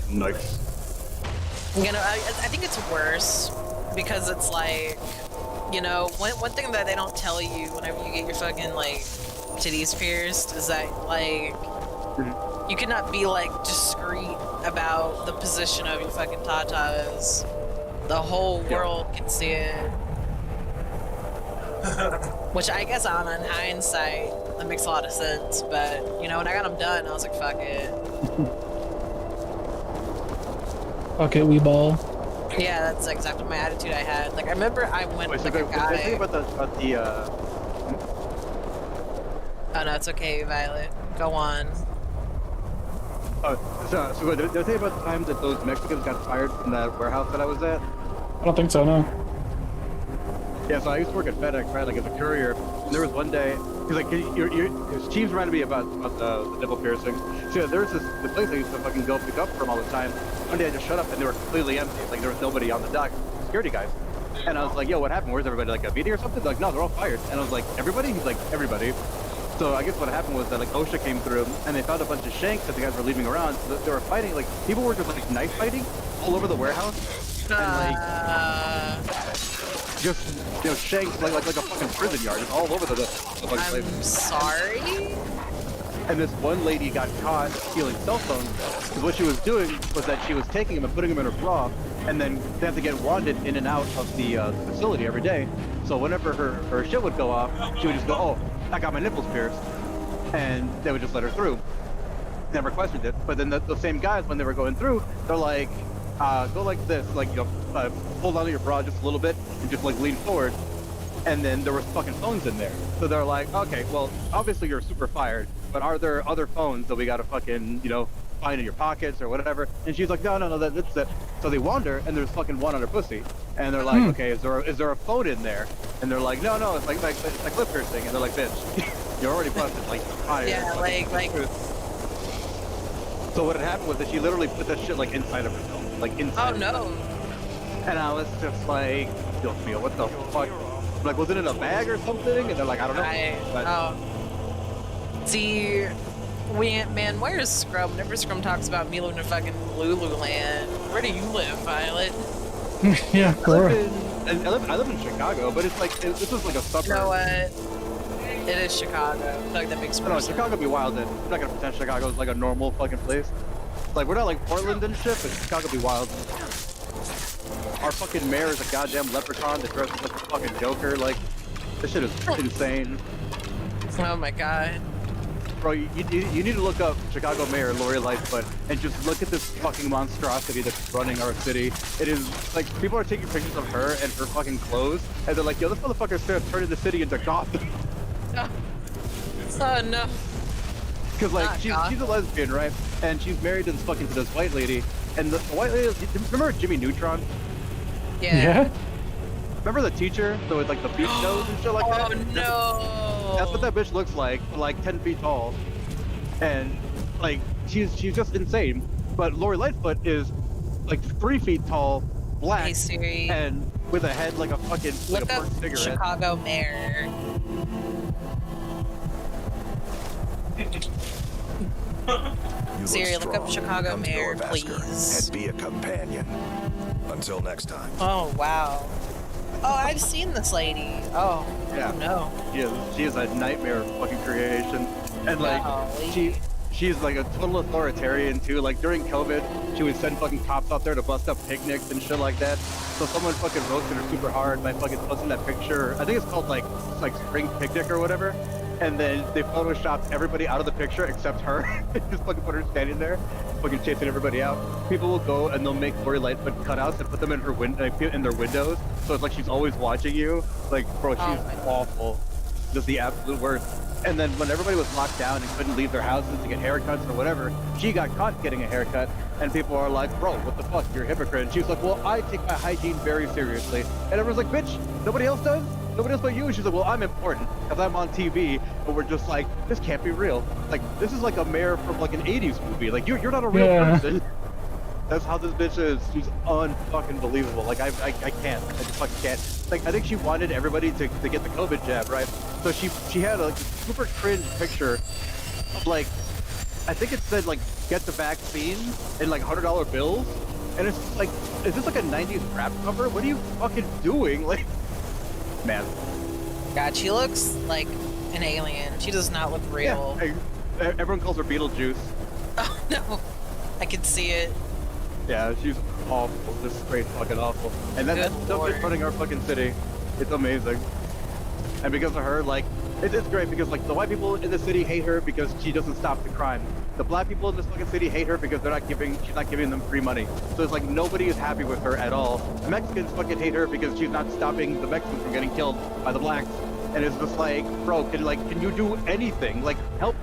Speaker 13: Nice.
Speaker 12: You know, I think it's worse because it's like, you know, one thing that they don't tell you whenever you get your fucking, like, titties pierced is that, like, you cannot be, like, discreet about the position of your fucking tatas. The whole world can see it. Which I guess on hindsight, that makes a lot of sense, but, you know, when I got them done, I was like, fuck it.
Speaker 2: Fuck it, we ball.
Speaker 12: Yeah, that's exactly my attitude I had. Like, I remember I went
Speaker 13: Wait,
Speaker 12: with
Speaker 13: so
Speaker 12: like a guy.
Speaker 13: think about the
Speaker 12: Oh no, it's okay, Violet. Go on.
Speaker 13: So did I tell you about the time that those Mexicans got fired from that warehouse that I was at?
Speaker 2: I don't think so, no.
Speaker 13: Yeah, so I used to work at FedEx, right, like as a courier. And there was one day, he's like, his chief's reminded me about the nipple piercing. So there's the place I used to fucking go pick up from all the time. One day I just shut up and they were completely empty. Like there was nobody on the dock, security guys. And I was like, yo, what happened? Where's everybody? Like a meeting or something? They're like, no, they're all fired. And I was like, everybody? He's like, everybody. So I guess what happened was that like OSHA came through and they found a bunch of shanks that the guys were leaving around. So they were fighting, like people were just like knife fighting all over the warehouse. And like, just, you know, shanks like a fucking prison yard, just all over the fucking place.
Speaker 12: I'm sorry?
Speaker 13: And this one lady got caught stealing cell phones because what she was doing was that she was taking them and putting them in her bra, and then they have to get wanded in and out of the facility every day. So whenever her shit would go off, she would just go, oh, I got my nipples pierced, and they would just let her through. Never questioned it. But then the same guys, when they were going through, they're like, go like this, like, you know, hold on to your bra just a little bit and just like lean forward. And then there was fucking phones in there. So they're like, okay, well, obviously you're super fired, but are there other phones that we gotta fucking, you know, find in your pockets or whatever? And she's like, no, that's it. So they wander and there's fucking one on her pussy. And they're like, okay, is there a phone in there? And they're like, no, it's like lip piercing. And they're like, bitch, you're already busted, like, fired.
Speaker 12: Yeah, like.
Speaker 13: So what had happened was that she literally put that shit like inside of herself, like inside.
Speaker 12: Oh no.
Speaker 13: And I was just like, Dios mío, what the fuck? Like, was it in a bag or something? And they're like, I don't know.
Speaker 12: See, man, where's Scrum? Whenever Scrum talks about me living in fucking Lululand, where do you live, Violet?
Speaker 2: Yeah,
Speaker 13: I live in Chicago, but it's like, this is like a suburb.
Speaker 12: You know what? It is Chicago. I feel like that makes
Speaker 13: No, Chicago be wild then. I'm not gonna pretend Chicago is like a normal fucking place. Like, we're not like Portland and shit, but Chicago be wild. Our fucking mayor is a goddamn leprechaun that dresses like a fucking Joker. Like, this shit is insane.
Speaker 12: Oh my god.
Speaker 13: Bro, you need to look up Chicago Mayor Lori Lightfoot and just look at this fucking monstrosity that's running our city. It is, like, people are taking pictures of her and her fucking clothes, and they're like, yo, this motherfucker's turning the city into Gotham.
Speaker 12: Oh no.
Speaker 13: Because, like, she's a lesbian, right? And she's married to this white lady. And the white lady, remember Jimmy Neutron?
Speaker 12: Yeah.
Speaker 13: Remember the teacher? So with like the beach nose and shit like that?
Speaker 12: Oh no.
Speaker 13: That's what that bitch looks like 10 feet tall. And like she's just insane. But Lori Lightfoot is like 3 feet tall, black,
Speaker 12: hey, Siri.
Speaker 13: and with a head like a fucking
Speaker 12: look
Speaker 13: like a
Speaker 12: up
Speaker 13: cigarette.
Speaker 12: Chicago mayor. Siri, look up Chicago mayor, please.
Speaker 10: And be a companion. Until next time.
Speaker 12: Oh wow. Oh, I've seen this lady. Oh.
Speaker 13: Yeah.
Speaker 12: No.
Speaker 13: She is a nightmare of fucking creation. And like she's like a total authoritarian too. Like during COVID, she would send fucking cops out there to bust up picnics and shit like that. So someone fucking roasted her super hard by fucking posting that picture. I think it's called like spring picnic or whatever. And then they photoshopped everybody out of the picture except her. Just fucking put her standing there, fucking chasing everybody out. People will go and they'll make Lori Lightfoot cutouts and put them in her in their windows. So it's like she's always watching you. Like, bro, she's awful. Just the absolute worst. And then when everybody was locked down and couldn't leave their houses to get haircuts or whatever, she got caught getting a haircut. And people are like, bro, what the fuck? You're a hypocrite. And she was like, well, I take my hygiene very seriously. And everyone's like, bitch, nobody else does? Nobody else but you? And she's like, well, I'm important because I'm on TV. But we're just like, this can't be real. Like, this is like a mayor from like an 80s movie. Like, you're not a real person. That's how this bitch is. She's unfucking believable. Like, I can't. I just fucking can't. Like, I think she wanted everybody to get the COVID jab, right? So she had a super cringe picture of like, I think it said like, get the vaccine in like $100 bills. And it's like, is this like a 90s rap cover? What are you fucking doing? Like, man.
Speaker 12: God, she looks like an alien. She does not look real.
Speaker 13: Yeah, everyone calls her Beetlejuice.
Speaker 12: Oh no, I can see it.
Speaker 13: Yeah, she's awful. Just straight fucking awful. And that's just running our fucking city. It's amazing. And because of her, like, it's great because like the white people in the city hate her because she doesn't stop the crime. The black people in this fucking city hate her because she's not giving them free money. So it's like nobody is happy with her at all. The Mexicans fucking hate her because she's not stopping the Mexicans from getting killed by the blacks. And it's just like, bro, can you do anything? Like, help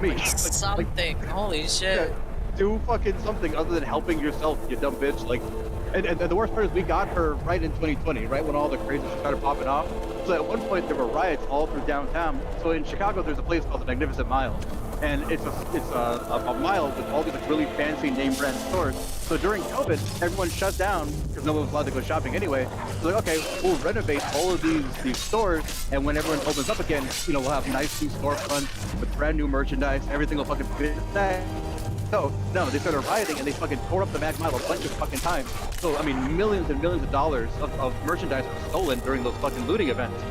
Speaker 13: me.
Speaker 12: Something. Holy shit.
Speaker 13: do fucking something other than helping yourself, you dumb bitch. Like, and the worst part is we got her right in 2020, right when all the crazy shit started popping off. So at one point there were riots all through downtown. So in Chicago there's a place called the Magnificent Mile, and it's a mile with all these like really fancy name brand stores. So during COVID, everyone shut down because no one was allowed to go shopping anyway. So like, okay, we'll renovate all of these stores, and when everyone opens up again, you know, we'll have nice new storefronts with brand new merchandise. Everything will fucking be nice. No, they started rioting and they fucking tore up the Mag Mile a bunch of fucking times. So, I mean, millions and millions of dollars of merchandise were stolen during those fucking looting events.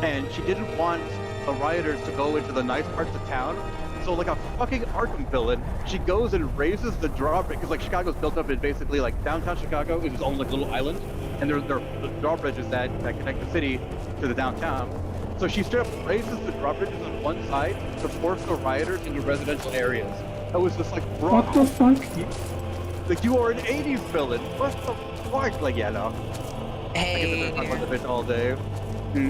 Speaker 13: And she didn't want the rioters to go into the nice parts of town. So, like a fucking Arkham villain, she goes and raises the drawbridge, because like Chicago's built up in basically like downtown Chicago is its own like little island. And there are the drawbridges that connect the city to the downtown. So she straight up raises the drawbridges on one side to force the rioters into residential areas. I was just like, bro,
Speaker 2: What the fuck?
Speaker 13: Like, you are an 80s villain. What the fuck? Like, yeah, no.
Speaker 12: Hey.
Speaker 13: I get to talk about the bitch all day.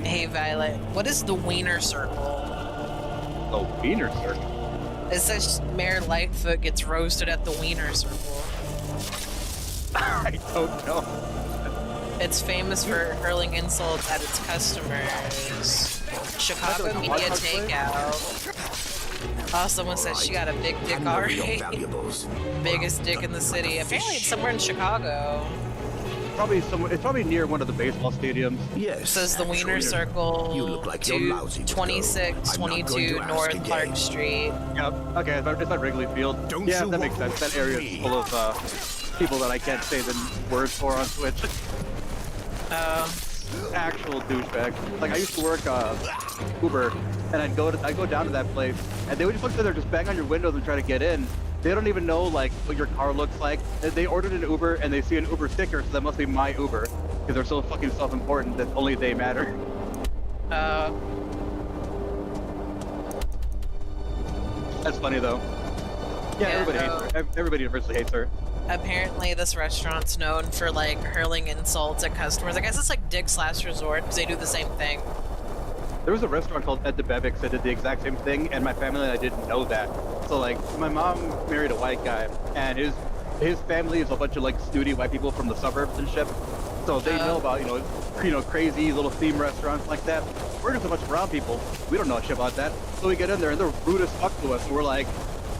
Speaker 12: Hey, Violet. What is the Wiener Circle?
Speaker 13: The Wiener Circle?
Speaker 12: It says Mayor Lightfoot gets roasted at the Wiener Circle.
Speaker 13: I don't know.
Speaker 12: It's famous for hurling insults at its customers. Chicago
Speaker 13: like
Speaker 12: Media
Speaker 13: a
Speaker 12: Takeout. Oh, someone said she got a big dick already. Biggest dick in the city. Apparently it's somewhere in Chicago.
Speaker 13: Probably somewhere. It's probably near one of the baseball stadiums.
Speaker 15: Yes.
Speaker 12: It says the Wiener Circle.
Speaker 15: You look like you're lousy with
Speaker 12: 2622 North Clark Street.
Speaker 13: Yep. Okay, it's by Wrigley Field. Yeah, that makes sense. That area is full of people that I can't say the words for on Twitch. Actual douchebag. Like, I used to work Uber, and I'd go down to that place, and they would just look there, just bang on your windows and try to get in. They don't even know like what your car looks like. They ordered an Uber and they see an Uber sticker, so that must be my Uber, because they're so fucking self-important that only they matter. That's funny though. Yeah, everybody hates her. Everybody universally hates her.
Speaker 12: Apparently this restaurant's known for like hurling insults at customers. I guess it's like Dick's Last Resort because they do the same thing.
Speaker 13: There was a restaurant called Ed the Bevics that did the exact same thing, and my family and I didn't know that. So like, my mom married a white guy, and his family is a bunch of like snooty white people from the suburbs and shit. So they know about you know crazy little theme restaurants like that. We're just a bunch of brown people. We don't know shit about that. So we get in there and they're rude as fuck to us. And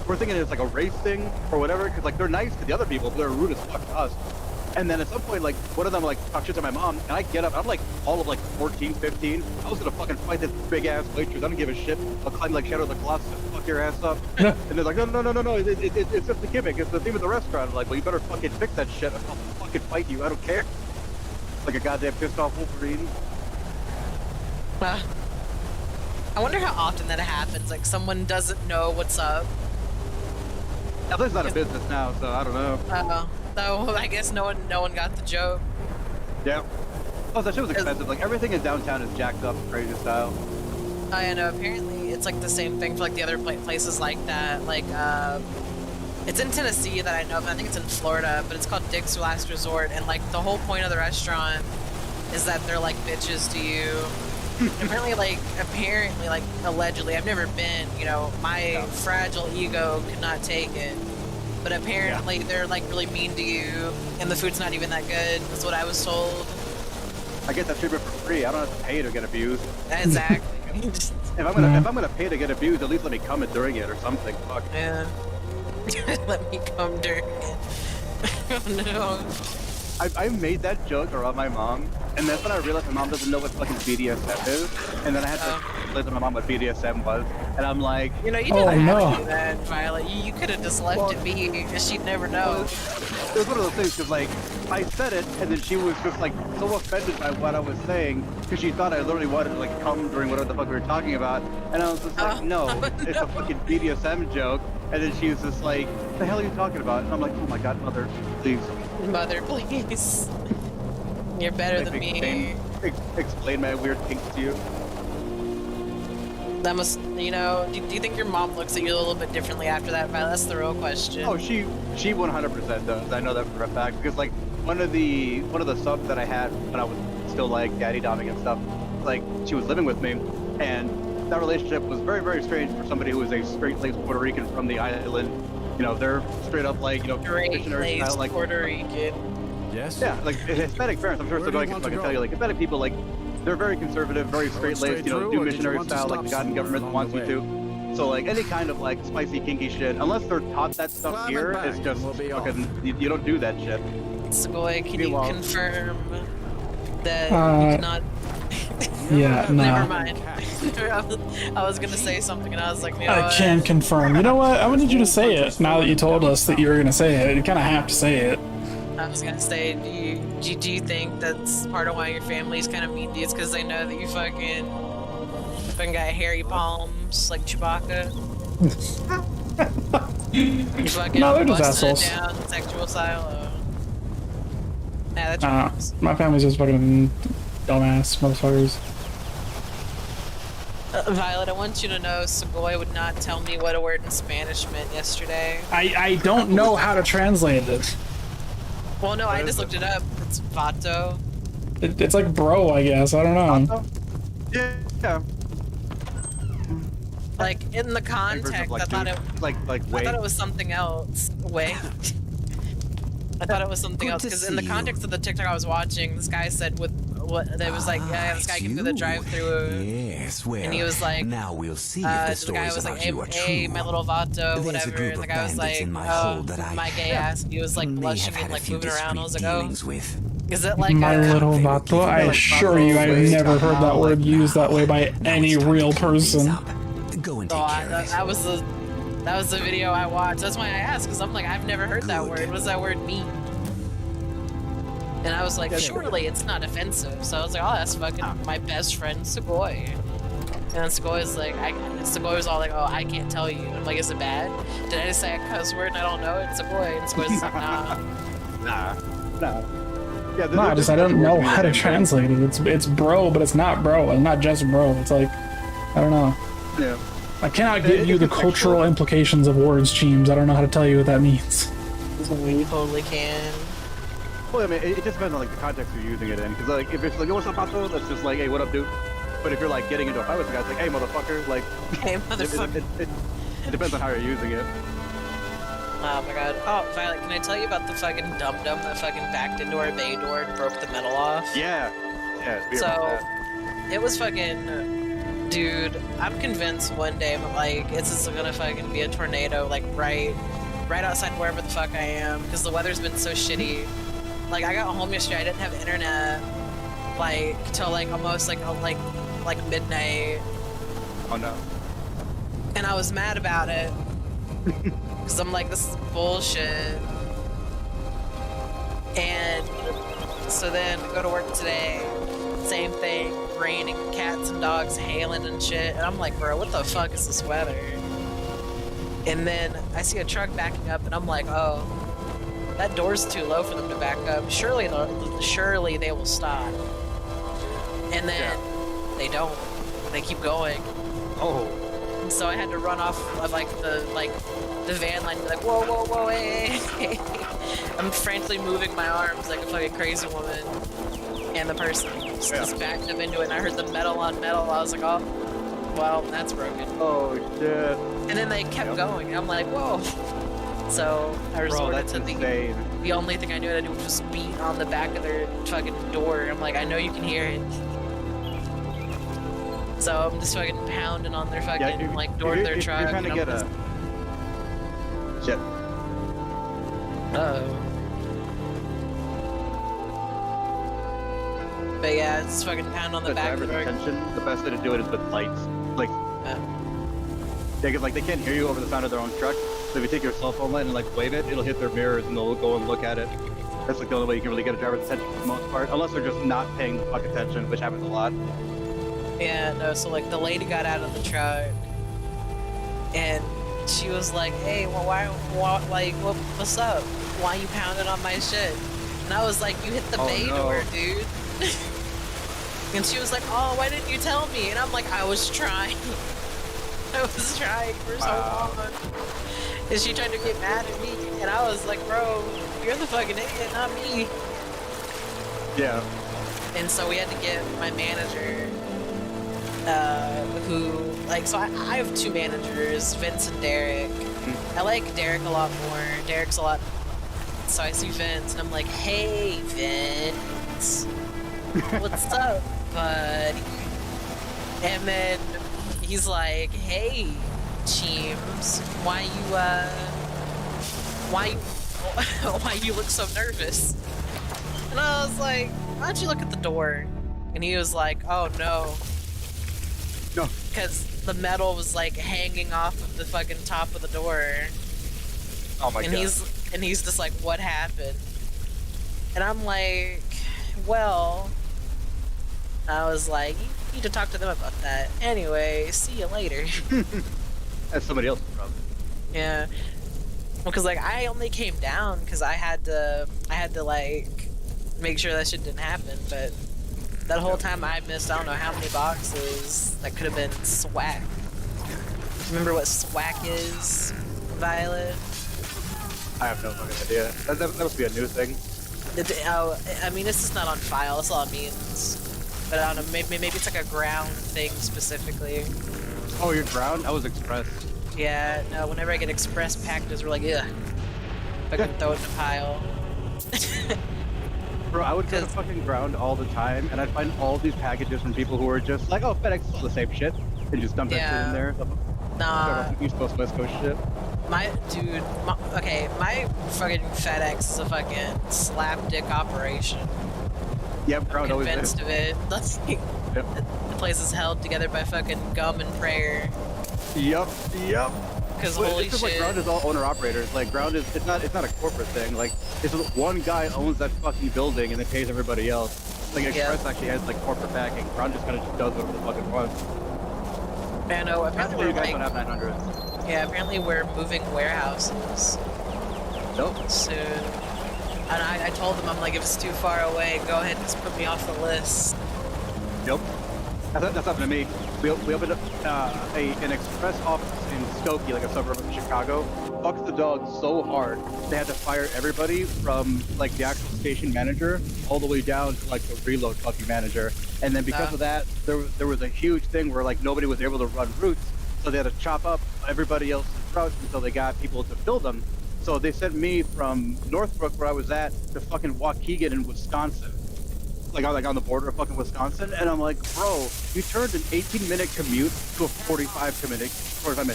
Speaker 13: we're thinking it's like a race thing or whatever, because like they're nice to the other people, but they're rude as fuck to us. And then at some point, like, one of them like talk shit to my mom, and I get up, I'm like all of like 14, 15. I was gonna fucking fight this big ass waitress. I don't give a shit. I'll climb like Shadow of the Colossus and fuck your ass up. And they're like, no, it's just the gimmick. It's the theme of the restaurant. I'm like, well, you better fucking fix that shit. I'll fucking fight you. I don't care. Like a goddamn pissed off Wolverine.
Speaker 12: I wonder how often that happens. Like someone doesn't know what's up.
Speaker 13: That place is out of business now, so I don't know.
Speaker 12: So I guess no one got the joke.
Speaker 13: Yeah. Plus that shit was expensive. Like everything in downtown is jacked up, crazy style.
Speaker 12: I know. Apparently, it's like the same thing for like the other places like that. Like, it's in Tennessee that I know of. I think it's in Florida, but it's called Dick's Last Resort. And like the whole point of the restaurant is that they're like bitches to you. apparently, like allegedly, I've never been. You know, my fragile ego could not take it. But apparently they're like really mean to you, and the food's not even that good. That's what I was told.
Speaker 13: I get that treatment for free. I don't have to pay to get abused.
Speaker 12: Exactly.
Speaker 13: if I'm gonna pay to get abused, at least let me come during it or something. Fuck.
Speaker 12: Yeah. Let me come during it. Oh no.
Speaker 13: I made that joke around my mom, and that's when I realized my mom doesn't know what fucking BDSM is, and then I had to explain to my mom what BDSM was, and I'm like,
Speaker 12: you know, you didn't have to do that, Violet. You could have just left it be, because she'd never know.
Speaker 13: It was one of those things, because like, I said it, and then she was just like so offended by what I was saying, because she thought I literally wanted to like come during whatever the fuck we were talking about, and I was just like, no, it's a fucking BDSM joke, and then she was just like, what the hell are you talking about? And I'm like, oh my god, mother, please.
Speaker 12: Mother, please. You're better than me.
Speaker 13: Explain my weird kinks to you.
Speaker 12: That must, you know, do you think your mom looks at you a little bit differently after that, Violet? That's the real question.
Speaker 13: Oh, she 100% does. I know that for a fact, because like one of the subs that I had when I was still like daddy doming and stuff, like she was living with me, and that relationship was very, very strange for somebody who was a straight-laced Puerto Rican from the island. You know, they're straight up like, you know, missionary style, like
Speaker 12: Puerto Rican.
Speaker 4: Yes?
Speaker 13: Yeah, like Hispanic parents. I'm sure Segoy can fucking tell you, like Hispanic people, like they're very conservative, very straight-laced, you know, do missionary style, like the God government wants you to. So like any kind of like spicy, kinky shit, unless they're taught that stuff here, is just fucking, you don't do that shit.
Speaker 12: Segoy, can you confirm that you cannot?
Speaker 2: Yeah, no.
Speaker 12: Never mind. I was gonna say something and I was like,
Speaker 2: I can confirm. You know what? I wanted you to say it. Now that you told us that you were gonna say it, you kind of have to say it.
Speaker 12: I was gonna say, do you think that's part of why your family's kind of mean to you? It's because they know that you fucking got hairy palms like Chewbacca. You fucking
Speaker 2: No, they're just
Speaker 12: busting it
Speaker 2: assholes.
Speaker 12: down sexual style. Yeah, that's
Speaker 2: My family's just fucking dumbass motherfuckers.
Speaker 12: Violet, I want you to know Segoy would not tell me what a word in Spanish meant yesterday.
Speaker 2: I don't know how to translate it.
Speaker 12: Well, no, I just looked it up. It's vato.
Speaker 2: It's like bro, I guess. I don't know.
Speaker 13: Yeah.
Speaker 12: Like in the context, I thought it I thought it was something else. Way. I thought it was something else because in the context of the TikTok I was watching, this guy said with what there was like, yeah, this guy came through the drive-through.
Speaker 15: Yes, well,
Speaker 12: and he was like,
Speaker 15: now we'll see if the
Speaker 12: the guy
Speaker 15: stories
Speaker 12: was like,
Speaker 15: about you are
Speaker 12: hey,
Speaker 15: true.
Speaker 12: my little vato,
Speaker 15: There's
Speaker 12: whatever.
Speaker 15: a group
Speaker 12: And the
Speaker 15: of
Speaker 12: guy was
Speaker 15: bandits
Speaker 12: like,
Speaker 15: in my
Speaker 12: oh,
Speaker 15: hold that I
Speaker 12: my gay ass. And he was like
Speaker 15: may
Speaker 12: blushing
Speaker 15: have had
Speaker 12: and
Speaker 15: a
Speaker 12: like
Speaker 15: few
Speaker 12: moving around. I was like,
Speaker 15: dealings
Speaker 12: oh,
Speaker 15: with.
Speaker 12: is it like
Speaker 2: My little vato? I assure you, I've never heard that word used that way by any real person.
Speaker 15: Go and
Speaker 12: take care of it. That was the video I watched. That's why I asked, because I'm like, I've never heard that word. What does that word mean? And I was like, surely it's not offensive. So I was like, I'll ask fucking my best friend Segoy. And then Segoy's like, Segoy was all like, oh, I can't tell you. And I'm like, is it bad? Did I just say a cuss word and I don't know it? Segoy. And Segoy's like, nah.
Speaker 13: Nah. Yeah,
Speaker 2: No, I don't know how to translate it. It's bro, but it's not bro. It's not just bro. It's like, I don't know.
Speaker 13: Yeah.
Speaker 2: I cannot give you the cultural implications of words, Cheems. I don't know how to tell you what that means.
Speaker 12: We totally can.
Speaker 13: Well, I mean, it just depends on like the context you're using it in. Because like, if it's like, yo, what's up, Pato? That's just like, hey, what up, dude? But if you're like getting into a fight with the guy, it's like, hey, motherfucker. Like,
Speaker 12: hey, motherfucker.
Speaker 13: It depends on how you're using it.
Speaker 12: Oh my god. Oh, Violet, can I tell you about the fucking dum-dum that fucking backed into our bay door and broke the metal off?
Speaker 13: Yeah. Yeah.
Speaker 12: So, it was fucking... Dude, I'm convinced one day, like, it's just gonna fucking be a tornado, like, right outside wherever the fuck I am, because the weather's been so shitty. Like, I got home yesterday, I didn't have internet, like, till, like, almost, like midnight.
Speaker 13: Oh, no.
Speaker 12: And I was mad about it, because I'm like, this is bullshit. And so then, I go to work today, same thing, raining, cats and dogs hailing and shit, and I'm like, bro, what the fuck is this weather? And then I see a truck backing up, and I'm like, oh, that door's too low for them to back up. Surely they will stop. And then they don't. They keep going.
Speaker 13: Oh.
Speaker 12: And so I had to run off of like the van line and be like, whoa, whoa, whoa, hey. I'm frantically moving my arms like a fucking crazy woman. And the person just backed up into it, and I heard the metal on metal. I was like, oh, well, that's broken.
Speaker 13: Oh, shit.
Speaker 12: And then they kept going. And I'm like, whoa. So I resorted to the only thing I knew how to do, was just beat on the back of their fucking door. I'm like, I know you can hear it. So I'm just fucking pounding on their fucking door of their truck.
Speaker 13: You're trying to get a... Shit.
Speaker 12: Uh-oh. But yeah, it's fucking pound on the back of the door.
Speaker 13: The best way to do it is with lights. Like, they can't hear you over the sound of their own truck. So if you take your cell phone light and like wave it, it'll hit their mirrors and they'll go and look at it. That's like the only way you can really get a driver's attention for the most part, unless they're just not paying the fuck attention, which happens a lot.
Speaker 12: Yeah, no. So like the lady got out of the truck, and she was like, "Hey, well, what's up? Why you pounding on my shit?" And I was like, "You hit the bay door, dude." And she was like, "Oh, why didn't you tell me?" And I'm like, "I was trying. I was trying for so long." And she tried to get mad at me, and I was like, "Bro, you're the fucking idiot, not me."
Speaker 13: Yeah.
Speaker 12: And so we had to get my manager, who, like, so I have two managers, Vince and Derek, I like Derek a lot more. Derek's a lot. So I see Vince, and I'm like, hey, Vince. What's up, bud? And then he's like, hey, Cheems, why you look so nervous? And I was like, why don't you look at the door? And he was like, oh no.
Speaker 13: No.
Speaker 12: Because the metal was like hanging off of the fucking top of the door.
Speaker 13: Oh my god.
Speaker 12: He's just like, what happened? And I'm like, well, I was like, you need to talk to them about that. Anyway, see you later.
Speaker 13: That's somebody else's problem.
Speaker 12: Yeah. Well, cause like I only came down because I had to like make sure that shit didn't happen. But that whole time I missed I don't know how many boxes that could have been swack. Remember what swack is, Violet?
Speaker 13: I have no fucking idea. That must be a new thing.
Speaker 12: I mean, it's just not on file. That's all it means. But I don't know. Maybe it's like a ground thing specifically.
Speaker 13: Oh, you're ground? I was express.
Speaker 12: Yeah. No. Whenever I get express packages, we're like, ugh. Fucking throw it in a pile.
Speaker 13: Bro, I would go to fucking ground all the time, and I'd find all these packages from people who were just like, oh, FedEx is the same shit, and just dump that shit in there.
Speaker 12: Nah.
Speaker 13: East Coast, West Coast shit.
Speaker 12: My fucking FedEx is a fucking slapdick operation.
Speaker 13: Yep, ground
Speaker 12: I'm
Speaker 13: always is.
Speaker 12: convinced of it. That's like,
Speaker 13: yep.
Speaker 12: The place is held together by fucking gum and prayer.
Speaker 13: Yep.
Speaker 12: Because
Speaker 13: But
Speaker 12: holy
Speaker 13: it's just
Speaker 12: shit.
Speaker 13: like ground is all owner operators. Like ground is it's not a corporate thing. Like it's just one guy owns that fucking building and then pays everybody else. Like Express actually has like corporate backing. Ground just kind of just does whatever the fuck it wants.
Speaker 12: I know. Apparently
Speaker 13: you
Speaker 12: we're
Speaker 13: guys
Speaker 12: like,
Speaker 13: don't have 900s.
Speaker 12: yeah. Apparently we're moving warehouses
Speaker 13: Nope.
Speaker 12: soon. And I told them, I'm like, if it's too far away, go ahead and just put me off the list.
Speaker 13: Nope. That's happened to me. We opened up an express office in Skokie, like a suburb of Chicago. Fucked the dog so hard they had to fire everybody from like the actual station manager all the way down to like the reload fucking manager. And then because of that, there was a huge thing where like nobody was able to run routes, so they had to chop up everybody else's routes until they got people to fill them. So they sent me from Northbrook, where I was at, to fucking Waukegan in Wisconsin. Like on the border of fucking Wisconsin, and I'm like, bro, you turned an 18-minute commute to a 45-minute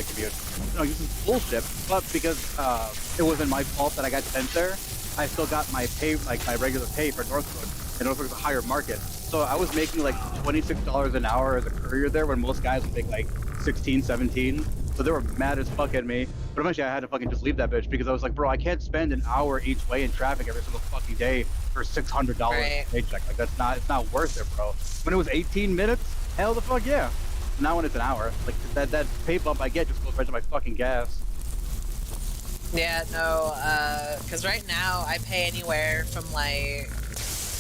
Speaker 13: commute. No, this is bullshit. But because it wasn't my fault that I got sent there, I still got my pay, like my regular pay for Northbrook, and Northbrook's a higher market. So I was making like $26 an hour as a courier there, when most guys would make like 16, 17. So they were mad as fuck at me. But eventually I had to fucking just leave that bitch, because I was like, bro, I can't spend an hour each way in traffic every single fucking day for $600 paycheck. Like it's not worth it, bro. When it was 18 minutes, hell the fuck yeah. Now when it's an hour, like that pay bump I get just goes right to my fucking gas.
Speaker 12: Yeah, no, because right now I pay anywhere from like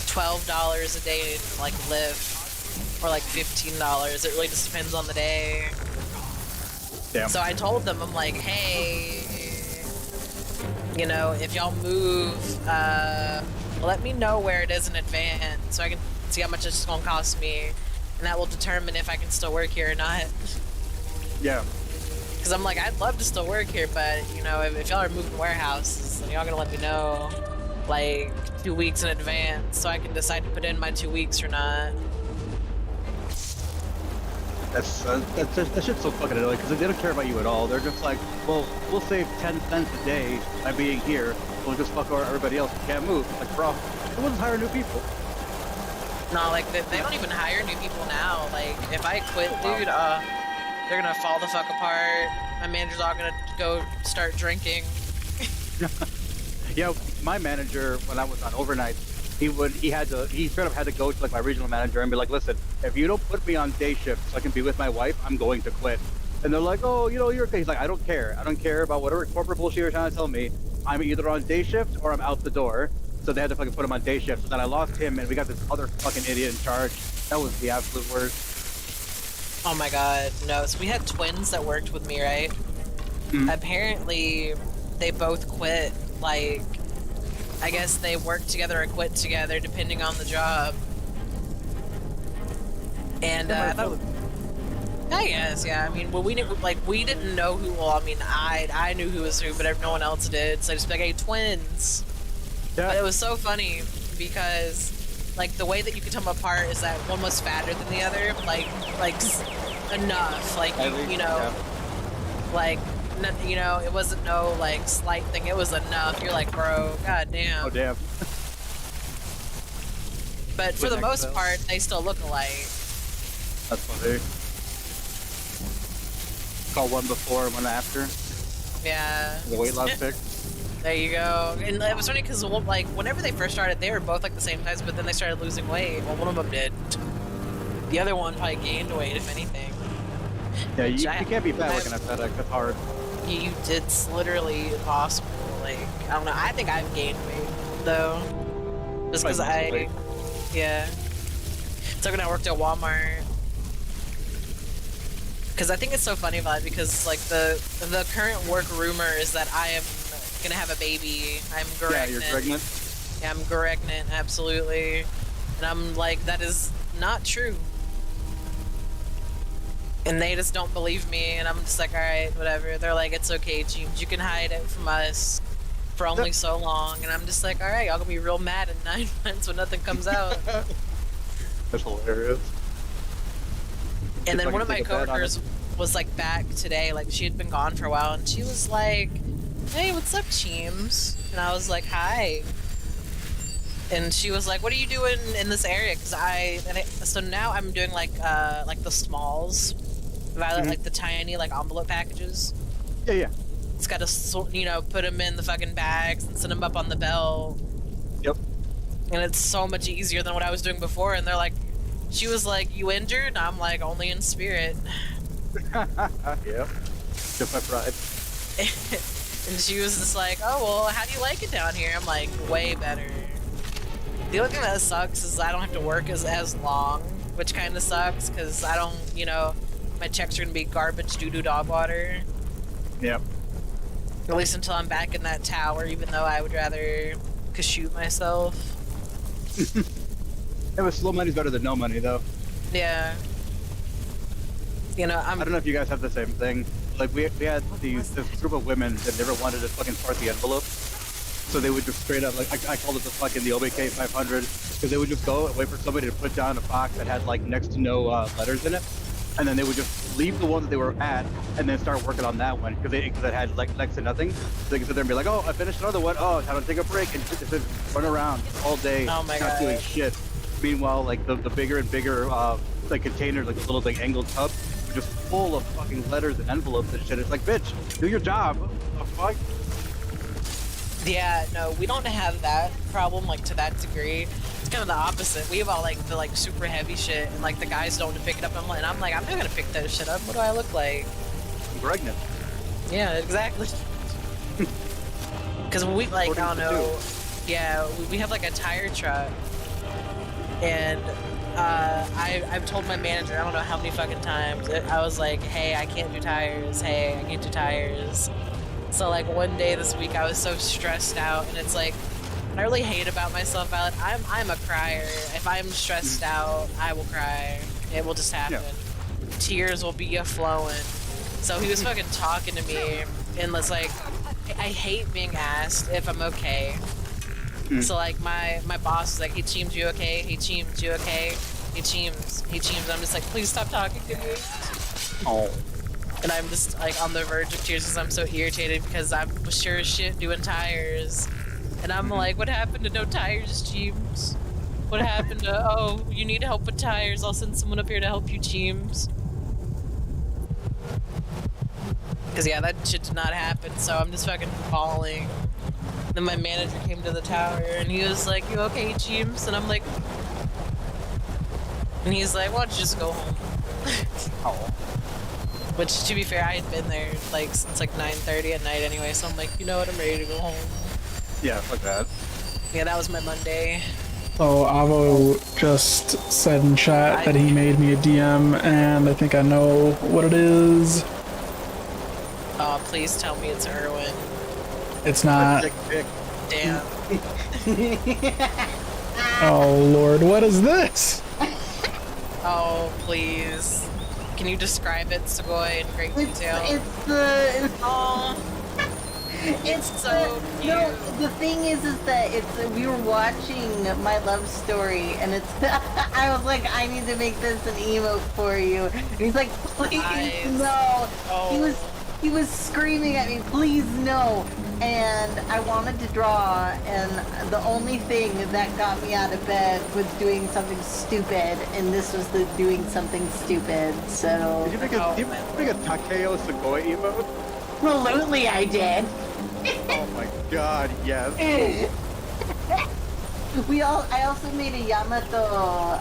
Speaker 12: $12 a day to like Lyft, or like $15. It really just depends on the day.
Speaker 13: Damn.
Speaker 12: So I told them, I'm like, hey, you know, if y'all move, let me know where it is in advance so I can see how much it's gonna cost me, and that will determine if I can still work here or not.
Speaker 13: Yeah.
Speaker 12: Because I'm like, I'd love to still work here, but, you know, if y'all are moving warehouses, then y'all gonna let me know, like, 2 weeks in advance so I can decide to put in my 2 weeks or not.
Speaker 13: That shit's so fucking annoying, because they don't care about you at all. They're just like, well, we'll save 10 cents a day by being here. We'll just fuck over everybody else who can't move. Like, bro, we'll just hire new people.
Speaker 12: No, like, they don't even hire new people now. Like, if I quit, dude, they're gonna fall the fuck apart. My manager's all gonna go start drinking.
Speaker 13: Yeah, my manager, when I was on overnight, he straight up had to go to like my regional manager and be like, listen, if you don't put me on day shift so I can be with my wife, I'm going to quit. And they're like, oh, you know, you're okay. He's like, I don't care. I don't care about whatever corporate bullshit you're trying to tell me. I'm either on day shift or I'm out the door. So they had to fucking put him on day shift. So then I lost him and we got this other fucking idiot in charge. That was the absolute worst.
Speaker 12: Oh my god, no. So we had twins that worked with me, right?
Speaker 13: Mm-hmm.
Speaker 12: Apparently, they both quit, like, I guess they worked together or quit together, depending on the job. And I thought I guess, yeah. I mean, well, we didn't know who. Well, I mean, I knew who was who, but no one else did. So I just be like, hey, twins.
Speaker 13: Yeah.
Speaker 12: But it was so funny because, like, the way that you could tell them apart is that one was fatter than the other, like enough, like you know,
Speaker 13: yeah.
Speaker 12: like. You know, it wasn't no like slight thing. It was enough. You're like, bro, goddamn.
Speaker 13: Oh damn.
Speaker 12: But for the most part, they still look alike.
Speaker 13: That's funny. Call one before and one after.
Speaker 12: Yeah.
Speaker 13: The weight loss pick.
Speaker 12: There you go. And it was funny because like whenever they first started, they were both like the same size, but then they started losing weight. Well, one of them did. The other one probably gained weight, if anything.
Speaker 13: Yeah, you can't be fat looking at that. That's hard.
Speaker 12: It's literally impossible. Like, I don't know. I think I've gained weight, though. Just because yeah. So when I worked at Walmart, because I think it's so funny about it because, like, the current work rumor is that I am gonna have a baby. I'm pregnant.
Speaker 13: Yeah, you're pregnant?
Speaker 12: Yeah, I'm pregnant, absolutely. And I'm like, that is not true. And they just don't believe me, and I'm just like, alright, whatever. They're like, it's okay, James, you can hide it from us for only so long. And I'm just like, alright, y'all gonna be real mad in 9 months when nothing comes out.
Speaker 13: That's hilarious.
Speaker 12: And then one of my coworkers was like back today, like she had been gone for a while, and she was like, hey, what's up, James? And I was like, hi. And she was like, what are you doing in this area? Because so now I'm doing like the smalls. Violet, like the tiny, like envelope packages.
Speaker 13: Yeah, yeah.
Speaker 12: It's got to, you know, put them in the fucking bags and send them up on the belt.
Speaker 13: Yep.
Speaker 12: And it's so much easier than what I was doing before. And they're like, she was like, you injured? And I'm like, only in spirit.
Speaker 13: Yep. Just my pride.
Speaker 12: And she was just like, oh, well, how do you like it down here? I'm like, way better. The only thing that sucks is I don't have to work as long, which kind of sucks because I don't, you know, my checks are going to be garbage doo-doo dog water.
Speaker 13: Yep.
Speaker 12: At least until I'm back in that tower, even though I would rather shoot myself.
Speaker 13: Yeah, but slow money's better than no money, though.
Speaker 12: Yeah. You know, I
Speaker 13: don't know if you guys have the same thing. Like, we had this group of women that never wanted to fucking part the envelope. So they would just straight up, like, I called it the fucking the OBK 500, because they would just go and wait for somebody to put down a box that had, like, next to no letters in it. And then they would just leave the one that they were at and then start working on that one because it had like next to nothing. So they could sit there and be like, oh, I finished another one. Oh, time to take a break and just run around all day, not doing shit. Meanwhile, like the bigger and bigger like containers, like the little like angled tub, were just full of fucking letters and envelopes and shit. It's like, bitch, do your job. What the fuck?
Speaker 12: Yeah, no, we don't have that problem like to that degree. It's kind of the opposite. We have all like the like super heavy shit, and like the guys don't want to pick it up. And I'm like, I'm not gonna pick that shit up. What do I look like?
Speaker 13: I'm pregnant.
Speaker 12: Yeah, exactly. Because we like, I don't know. Yeah, we have like a tire truck, and I've told my manager I don't know how many fucking times I was like, hey, I can't do tires. Hey, I can't do tires. So like one day this week I was so stressed out, and it's like I really hate about myself, Violet. I'm a crier. If I'm stressed out, I will cry. It will just happen. Yeah. Tears will be a-flowing. So he was fucking talking to me, and was like, I hate being asked if I'm okay. So like my boss is like, hey Cheems, you okay? Hey Cheems, you okay? Hey Cheems, hey Cheems. I'm just like, please stop talking to me.
Speaker 13: Oh.
Speaker 12: And I'm just like on the verge of tears because I'm so irritated because I'm sure as shit doing tires. And I'm like, what happened to no tires, Cheems? What happened to, oh, you need help with tires, I'll send someone up here to help you, Cheems. Because yeah, that shit did not happen, so I'm just fucking bawling. Then my manager came to the tower and he was like, you okay, Cheems? And I'm like, and he's like, why don't you just go home?
Speaker 13: Oh.
Speaker 12: Which, to be fair, I had been there like since like 9:30 at night anyway, so I'm like, you know what, I'm ready to go home.
Speaker 13: Yeah, fuck that.
Speaker 12: Yeah, that was my Monday.
Speaker 2: So Avo just said in chat that he made me a DM, and I think I know what it is.
Speaker 12: Oh, please tell me it's Erwin.
Speaker 2: It's not.
Speaker 12: Damn.
Speaker 2: Oh Lord, what is this?
Speaker 12: Oh, please. Can you describe it, Sugoi, in great detail?
Speaker 14: It's
Speaker 12: so cute.
Speaker 14: No, the thing is that we were watching My Love Story, and it's. I was like, I need to make this an emote for you. And he's like, please no.
Speaker 12: Oh.
Speaker 14: He was screaming at me, please no. And I wanted to draw, and the only thing that got me out of bed was doing something stupid, and this was the doing something stupid. So.
Speaker 13: Did you make a Takeo Sugoi emote?
Speaker 14: Absolutely, I did.
Speaker 13: Oh my god, yes.
Speaker 14: I also made a Yamada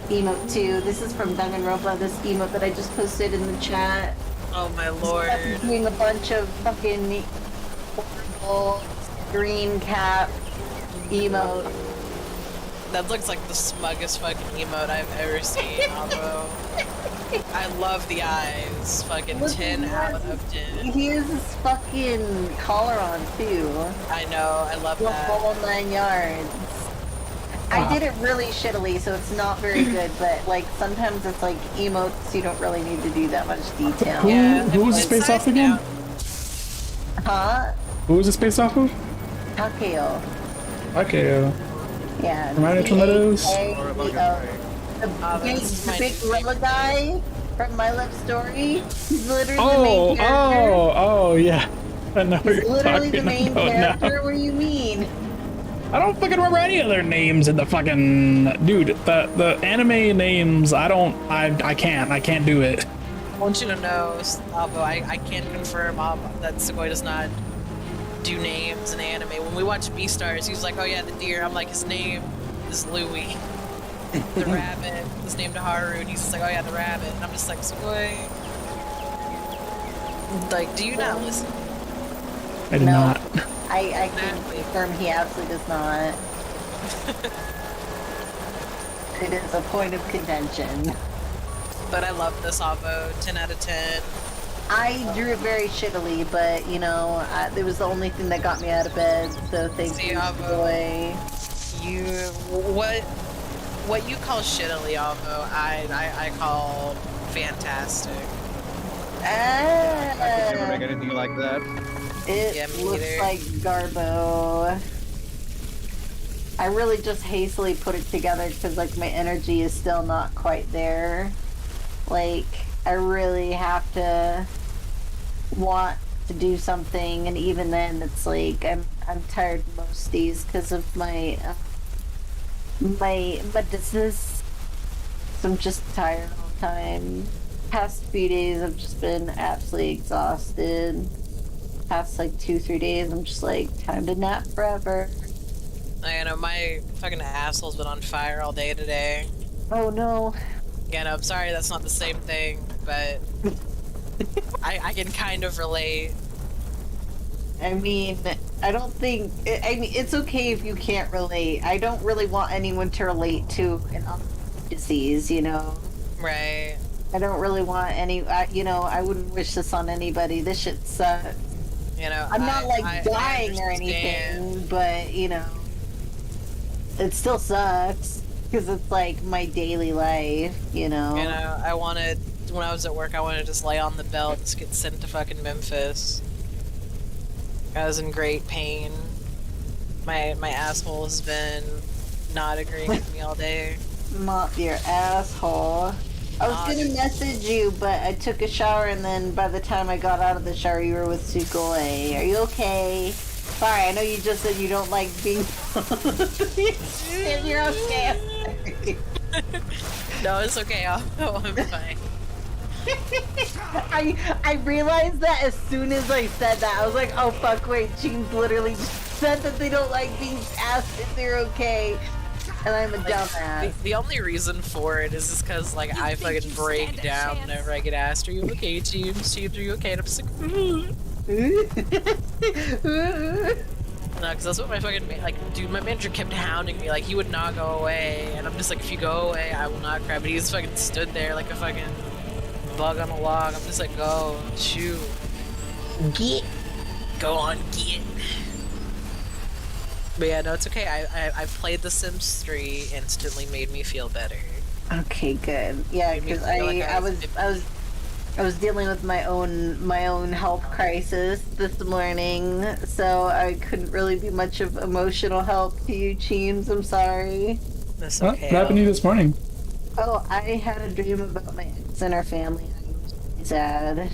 Speaker 14: emote too. This is from Danganronpa, this emote that I just posted in the chat.
Speaker 12: Oh my lord.
Speaker 14: I'm doing a bunch of fucking horrible green cap emote.
Speaker 12: That looks like the smuggest fucking emote I've ever seen, Avo. I love the eyes. Fucking 10 out of 10.
Speaker 14: He has his fucking collar on too.
Speaker 12: I know, I love
Speaker 14: the
Speaker 12: that.
Speaker 14: The whole 9 yards. I did it really shittily, so it's not very good, but like sometimes it's like emotes, you don't really need to do that much detail.
Speaker 2: Who was this based off again?
Speaker 14: Huh?
Speaker 2: Who was this based off of?
Speaker 14: Takeo.
Speaker 2: Takeo.
Speaker 14: Yeah.
Speaker 2: From Ryan Meadows?
Speaker 14: The big gorilla guy from My Love Story. He's literally the main character.
Speaker 2: Oh, yeah. I know what
Speaker 14: He's
Speaker 2: you're
Speaker 14: literally the
Speaker 2: talking
Speaker 14: main
Speaker 2: about
Speaker 14: character.
Speaker 2: now.
Speaker 14: What do you mean?
Speaker 2: I don't fucking remember any of their names in the fucking dude. The anime names. I can't do it.
Speaker 12: I want you to know, Avo, I can confirm that Sugoi does not do names in anime. When we watch Beastars, he's like, oh yeah, the deer. I'm like, his name is Louie. The rabbit is named Haru, and he's just like, oh yeah, the rabbit. And I'm just like, Sugoi. Like, do you not listen?
Speaker 2: I did not.
Speaker 14: I can confirm he absolutely does not. It is a point of contention.
Speaker 12: But I love this Avo, 10 out of 10.
Speaker 14: I drew it very shittily, but you know, it was the only thing that got me out of bed. So thank you, boy.
Speaker 12: What you call shittily, Avo, I call fantastic.
Speaker 13: I could never make anything like that.
Speaker 14: It looks like Garbo. I really just hastily put it together because like my energy is still not quite there. Like I really have to want to do something, and even then it's like I'm tired most days because of my disease. So I'm just tired all the time. Past few days I've just been absolutely exhausted. Past like 2-3 days I'm just like time to nap forever.
Speaker 12: I know my fucking asshole's been on fire all day today.
Speaker 14: Oh no.
Speaker 12: Again, I'm sorry that's not the same thing, but I can kind of relate.
Speaker 14: I mean, I don't think I mean it's okay if you can't relate. I don't really want anyone to relate to an disease, you know.
Speaker 12: Right.
Speaker 14: I don't really want any you know, I wouldn't wish this on anybody. This shit sucks.
Speaker 12: You know,
Speaker 14: I'm not like dying or anything, but you know, it still sucks because it's like my daily life, you know.
Speaker 12: You know, I wanted, when I was at work, I wanted to just lay on the belt and just get sent to fucking Memphis. I was in great pain. My asshole has been not agreeing with me all day.
Speaker 14: Not your asshole. I was gonna message you, but I took a shower, and then by the time I got out of the shower, you were with Sugoi. Are you okay? Sorry, I know you just said you don't like being... You're okay.
Speaker 12: No, it's okay. I'm fine.
Speaker 14: I realized that as soon as I said that. I was like, oh fuck, wait, Jean's literally said that they don't like being asked if they're okay. And I'm a dumbass.
Speaker 12: The only reason for it is just because, like, I fucking break down whenever I get asked, are you okay, James? Are you okay? And I'm just like, no, because that's what my fucking, like, dude, my manager kept hounding me, like, he would not go away, and I'm just like, if you go away, I will not cry, but he just fucking stood there like a fucking bug on a log. I'm just like, go, shoot. Get. Go on, get. But yeah, no, it's okay. I played The Sims 3, instantly made me feel better.
Speaker 14: Okay, good. Yeah, because I was dealing with my own health crisis this morning, so I couldn't really be much of emotional help to you, Cheems. I'm sorry.
Speaker 12: That's
Speaker 2: What happened to you this morning?
Speaker 14: Oh, I had a dream about my ex and her family. I was really sad.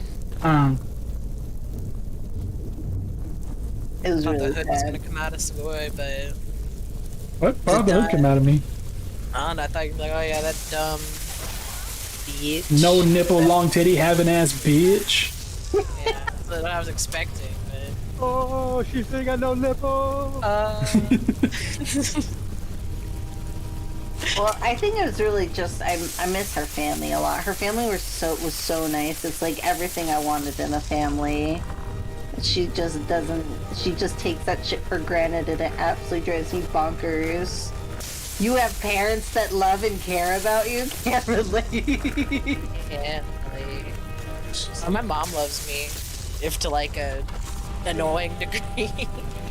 Speaker 14: It was
Speaker 12: thought
Speaker 14: really
Speaker 12: the hood was
Speaker 14: sad.
Speaker 12: gonna come out of Savoy, but
Speaker 2: What? Why would the hood come out of me?
Speaker 12: I don't know, I thought you'd be like, oh yeah, that dumb bitch.
Speaker 2: No nipple, long titty, having ass bitch.
Speaker 12: Yeah, that's what I was expecting, but...
Speaker 13: Oh, she still got no nipple.
Speaker 14: Well, I think it was really just I miss her family a lot. Her family was so nice. It's like everything I wanted in a family. She just doesn't. She just takes that shit for granted, and it absolutely drives me bonkers. You have parents that love and care about you. Can't relate.
Speaker 12: Yeah, like, my mom loves me, if to like a annoying degree.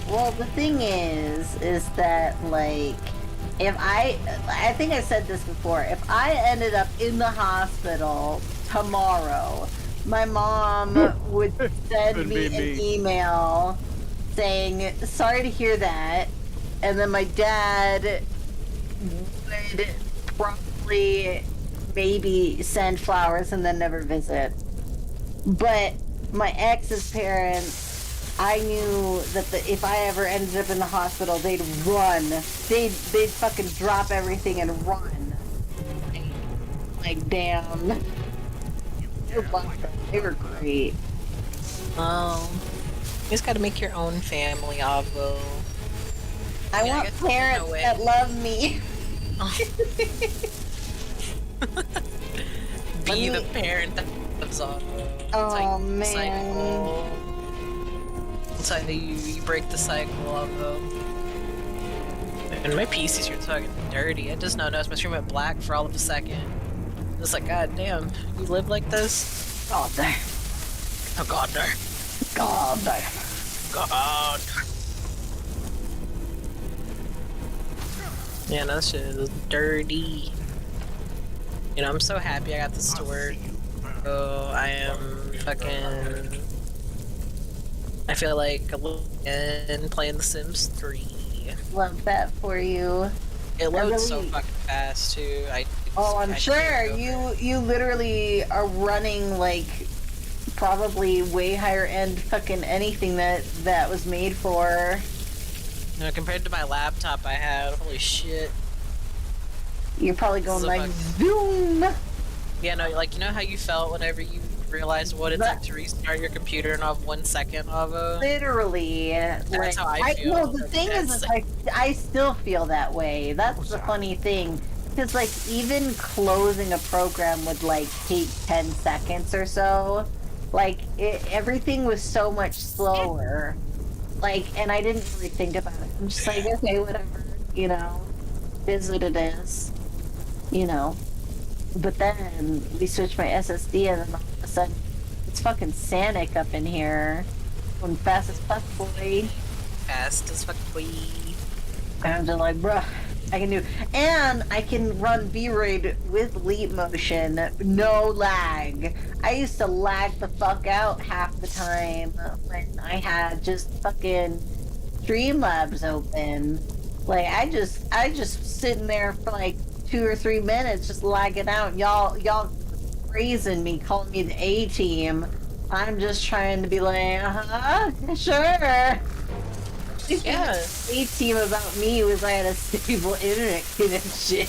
Speaker 14: Well, the thing is that like, if I think I said this before, if I ended up in the hospital tomorrow, my mom would send me an email saying, sorry to hear that, and then my dad would probably maybe send flowers and then never visit. But my ex's parents, I knew that if I ever ended up in the hospital, they'd run. They'd fucking drop everything and run. Like, damn. They were great.
Speaker 12: Oh, you just gotta make your own family, Avo.
Speaker 14: I want parents that love me.
Speaker 12: Be the parent that loves Avo.
Speaker 14: Oh, man.
Speaker 12: It's like you break the cycle, Avo. And my PCs are talking dirty. I just now noticed my stream went black for all of a second. It's like, god damn, you live like this?
Speaker 14: God damn.
Speaker 12: Oh god damn.
Speaker 14: God damn.
Speaker 12: God. Yeah, no, that shit is dirty. You know, I'm so happy I got this to work. Oh, I am fucking... I feel like a little kid playing The Sims 3.
Speaker 14: Love that for you.
Speaker 12: It loads so fucking fast, too.
Speaker 14: I'm sure. You literally are running, like, probably way higher end fucking anything that was made for.
Speaker 12: You know, compared to my laptop I had, holy shit.
Speaker 14: You're probably going like, zoom!
Speaker 12: Yeah, no, like, you know how you felt whenever you realized what it's like to restart your computer in 1 second, Avo?
Speaker 14: Literally.
Speaker 12: That's how I feel.
Speaker 14: No, the thing is I still feel that way. That's the funny thing. Because, like, even closing a program would, like, take 10 seconds or so. Like, everything was so much slower. Like, and I didn't really think about it. I'm just like, okay, whatever, you know. It is what it is. You know. But then we switched my SSD and then all of a sudden it's fucking Sanic up in here. Going fast as fuck, boy.
Speaker 12: Fast as fuck, boy.
Speaker 14: And I'm just like, bruh, I can do. And I can run V-Raid with leap motion, no lag. I used to lag the fuck out half the time when I had just fucking Streamlabs open. Like, I just sitting there for like 2 or 3 minutes just lagging out. Y'all praising me, calling me the A-team. I'm just trying to be like, sure. Yeah. The A-team about me was I had a stable internet connection.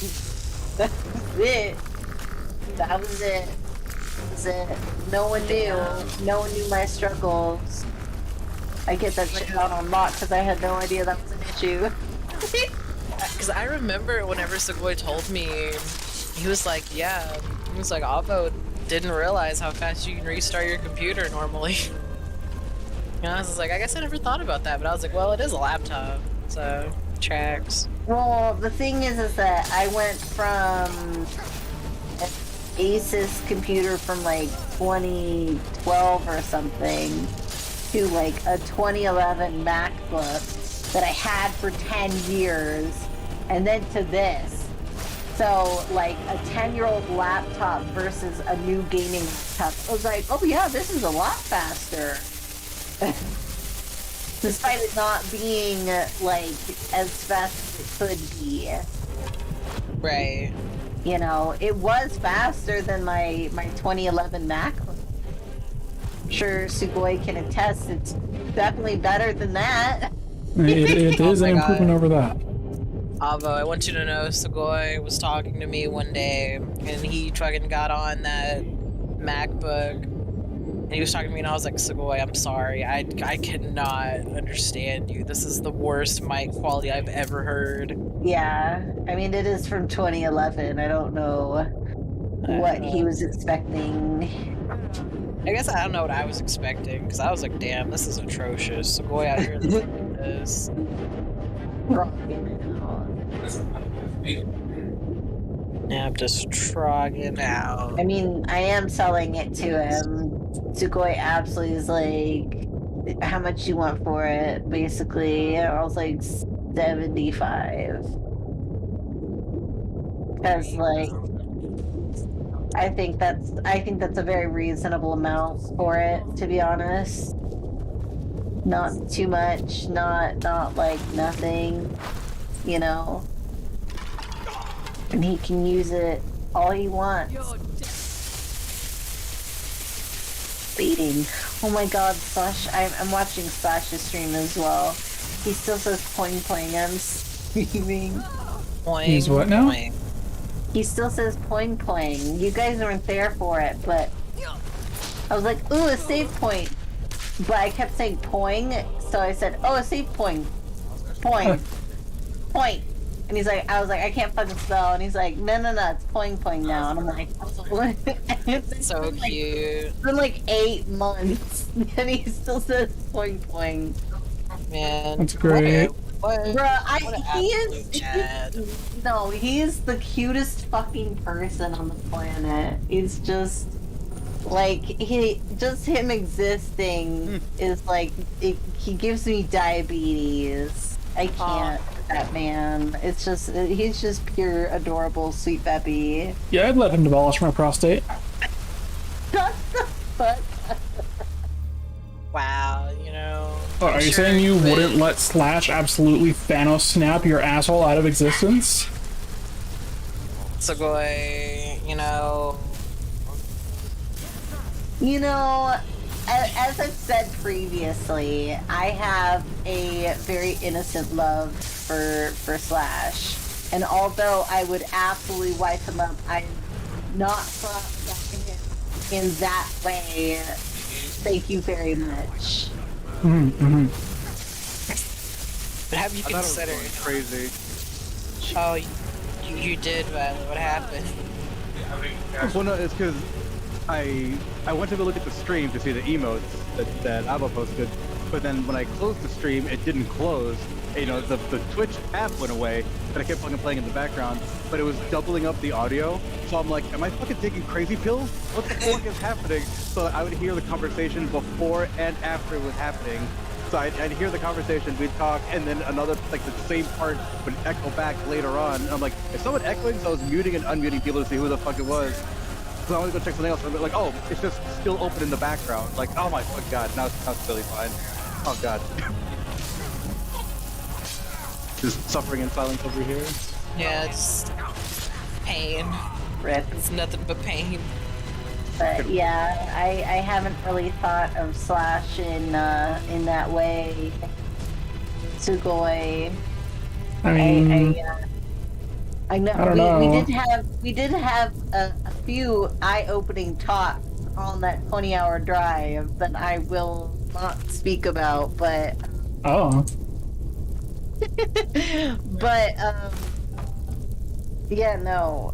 Speaker 14: That was it. That was it. That was it. No one knew. No one knew my struggles. I get that shit out on lock because I had no idea that was an issue.
Speaker 12: Because I remember whenever Sugoi told me, he was like, yeah, he was like, Avo didn't realize how fast you can restart your computer normally. And I was like, I guess I never thought about that, but I was like, well, it is a laptop, so tracks.
Speaker 14: Well, the thing is that I went from an Asus computer from like 2012 or something to like a 2011 MacBook that I had for 10 years, and then to this. So, like, a 10-year-old laptop versus a new gaming laptop. I was like, oh yeah, this is a lot faster. Despite it not being, like, as fast as it could be.
Speaker 12: Right.
Speaker 14: You know, it was faster than my 2011 Mac. I'm sure Sugoi can attest, it's definitely better than that.
Speaker 2: It is an improvement over that.
Speaker 12: Avo, I want you to know Sugoi was talking to me one day, and he fucking got on that MacBook, and he was talking to me, and I was like, Sugoi, I'm sorry, I cannot understand you. This is the worst mic quality I've ever heard.
Speaker 14: Yeah, I mean, it is from 2011. I don't know what he was expecting.
Speaker 12: I guess I don't know what I was expecting, because I was like, damn, this is atrocious. Sugoi out here listening to this. Yeah, I'm just trogging out.
Speaker 14: I mean, I am selling it to him. Sugoi absolutely is like, how much you want for it, basically. I was like, 75. Because, like, I think that's a very reasonable amount for it, to be honest. Not too much, not like nothing, you know. And he can use it all he wants. Beating. Oh my god, Slash, I'm watching Slash's stream as well. He still says poing poing, I'm screaming.
Speaker 12: Poing,
Speaker 2: he's what now?
Speaker 12: Poing.
Speaker 14: He still says poing poing. You guys weren't there for it, but I was like, ooh, a save point. But I kept saying poing, so I said, oh, a save point. Poing. Point. And he's like, I was like, I can't fucking spell. And he's like, no, it's poing poing now. And I'm like,
Speaker 12: It's so cute.
Speaker 14: It's been like 8 months, and he still says poing poing.
Speaker 12: Man.
Speaker 2: That's great.
Speaker 14: He is the cutest fucking person on the planet. He's just like him existing is like he gives me diabetes. I can't with that man. It's just he's just pure adorable sweet baby.
Speaker 2: Yeah, I'd let him demolish my prostate.
Speaker 14: What the fuck?
Speaker 12: Wow, you know.
Speaker 2: Oh, are you saying you wouldn't let Slash absolutely Thanos snap your asshole out of existence?
Speaker 12: Sugoi, you know.
Speaker 14: You know, as I've said previously, I have a very innocent love for Slash. And although I would absolutely wipe him up, I'm not fucking him in that way. Thank you very much.
Speaker 12: But have you considered?
Speaker 13: Crazy.
Speaker 12: Oh, you did, but what happened?
Speaker 13: Well, no, it's because I went to go look at the stream to see the emotes that Abba posted, but then when I closed the stream, it didn't close. You know, the Twitch app went away, but I kept fucking playing in the background, but it was doubling up the audio. So I'm like, am I fucking taking crazy pills? What the fuck is happening? So I would hear the conversation before and after it was happening. So I'd hear the conversation, we'd talk, and then another, like the same part would echo back later on. And I'm like, is someone echoing? So I was muting and unmuting people to see who the fuck it was. So I want to go check something else. And like, oh, it's just still open in the background. Like, oh my fucking god, now it's really fine. Oh god. Just suffering in silence over here.
Speaker 12: Yeah, it's pain.
Speaker 14: Rip.
Speaker 12: It's nothing but pain.
Speaker 14: But yeah, I haven't really thought of Slash in that way. Sugoi.
Speaker 2: I mean,
Speaker 14: I know.
Speaker 2: I don't know.
Speaker 14: We did have a few eye-opening talks on that 20-hour drive that I will not speak about, but.
Speaker 2: Oh.
Speaker 14: But yeah, no.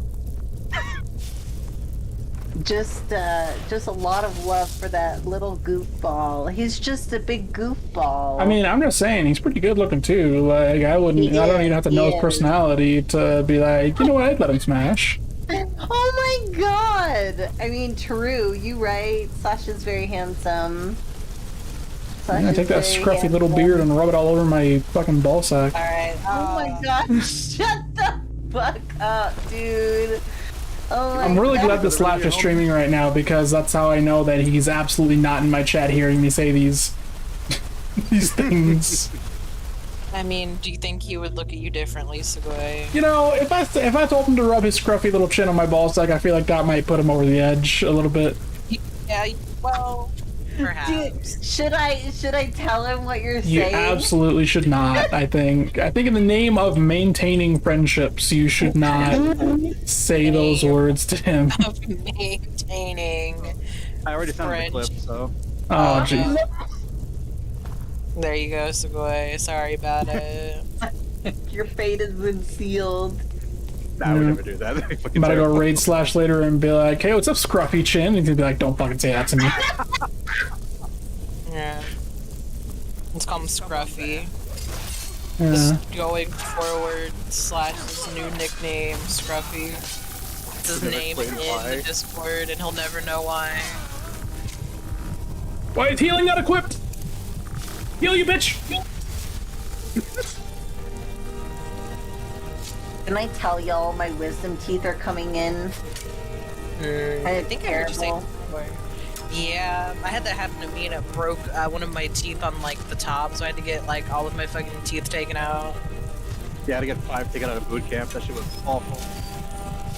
Speaker 14: Just a lot of love for that little goofball. He's just a big goofball.
Speaker 2: I mean, I'm just saying, he's pretty good looking too. Like, I don't even have to know his personality to be like, you know what, I'd let him smash.
Speaker 14: Oh my god! I mean, true, you right. Slash is very handsome.
Speaker 2: I'm gonna take that scruffy little beard and rub it all over my fucking ballsack.
Speaker 12: Alright.
Speaker 14: Oh my god, shut the fuck up, dude. Oh my
Speaker 2: I'm really
Speaker 14: God.
Speaker 2: glad this laugh is streaming right now because that's how I know that he's absolutely not in my chat hearing me say these these things.
Speaker 12: I mean, do you think he would look at you differently, Sugoi?
Speaker 2: You know, if I told him to rub his scruffy little chin on my ballsack, I feel like that might put him over the edge a little bit.
Speaker 12: Yeah, well, perhaps.
Speaker 14: Dude, should I tell him what you're
Speaker 2: You
Speaker 14: saying?
Speaker 2: absolutely should not. I think in the name of maintaining friendships, you should not say those words to him.
Speaker 12: Of maintaining.
Speaker 13: I already found the clip, so.
Speaker 2: Oh, jeez.
Speaker 12: There you go, Sugoi. Sorry about it.
Speaker 14: Your fate has been sealed.
Speaker 13: Nah, I would never do that.
Speaker 2: I'm about to go raid Slash later and be like, "Hey, what's up, Scruffy Chin?" And he's gonna be like, "Don't fucking say that to me."
Speaker 12: Yeah. Let's call him Scruffy.
Speaker 2: Yeah.
Speaker 12: Just going forward, Slash's new nickname, Scruffy. It's his name in the Discord, and he'll never know why.
Speaker 2: Why is healing not equipped? Heal, you bitch!
Speaker 14: Can I tell y'all my wisdom teeth are coming in?
Speaker 12: I think I heard you say before. Yeah, I had that happen to me and it broke one of my teeth on like the top, so I had to get like all of my fucking teeth taken out.
Speaker 13: Yeah, I had to get 5 taken out of boot camp. That shit was awful.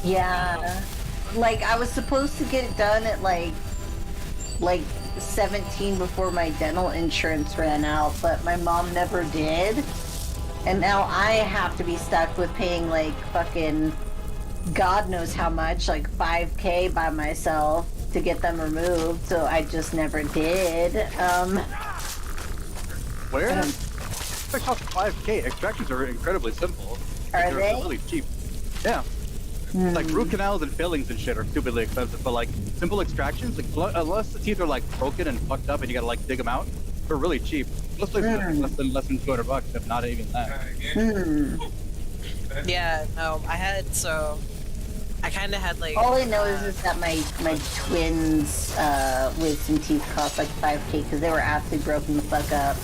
Speaker 14: Yeah. Like, I was supposed to get it done at like 17 before my dental insurance ran out, but my mom never did. And now I have to be stuck with paying like fucking God knows how much, like $5,000 by myself to get them removed, so I just never did.
Speaker 13: Where? They cost $5,000. Extractions are incredibly simple.
Speaker 14: Are
Speaker 13: They're
Speaker 14: they?
Speaker 13: really cheap. Yeah. Like root canals and fillings and shit are stupidly expensive, but like simple extractions, like unless the teeth are like broken and fucked up and you gotta like dig them out, they're really cheap. Most places are less than $200, if not even that.
Speaker 12: Yeah, no, I kind of had like...
Speaker 14: All I know is that my twins' wisdom teeth cost like $5,000 because they were absolutely broken the fuck up.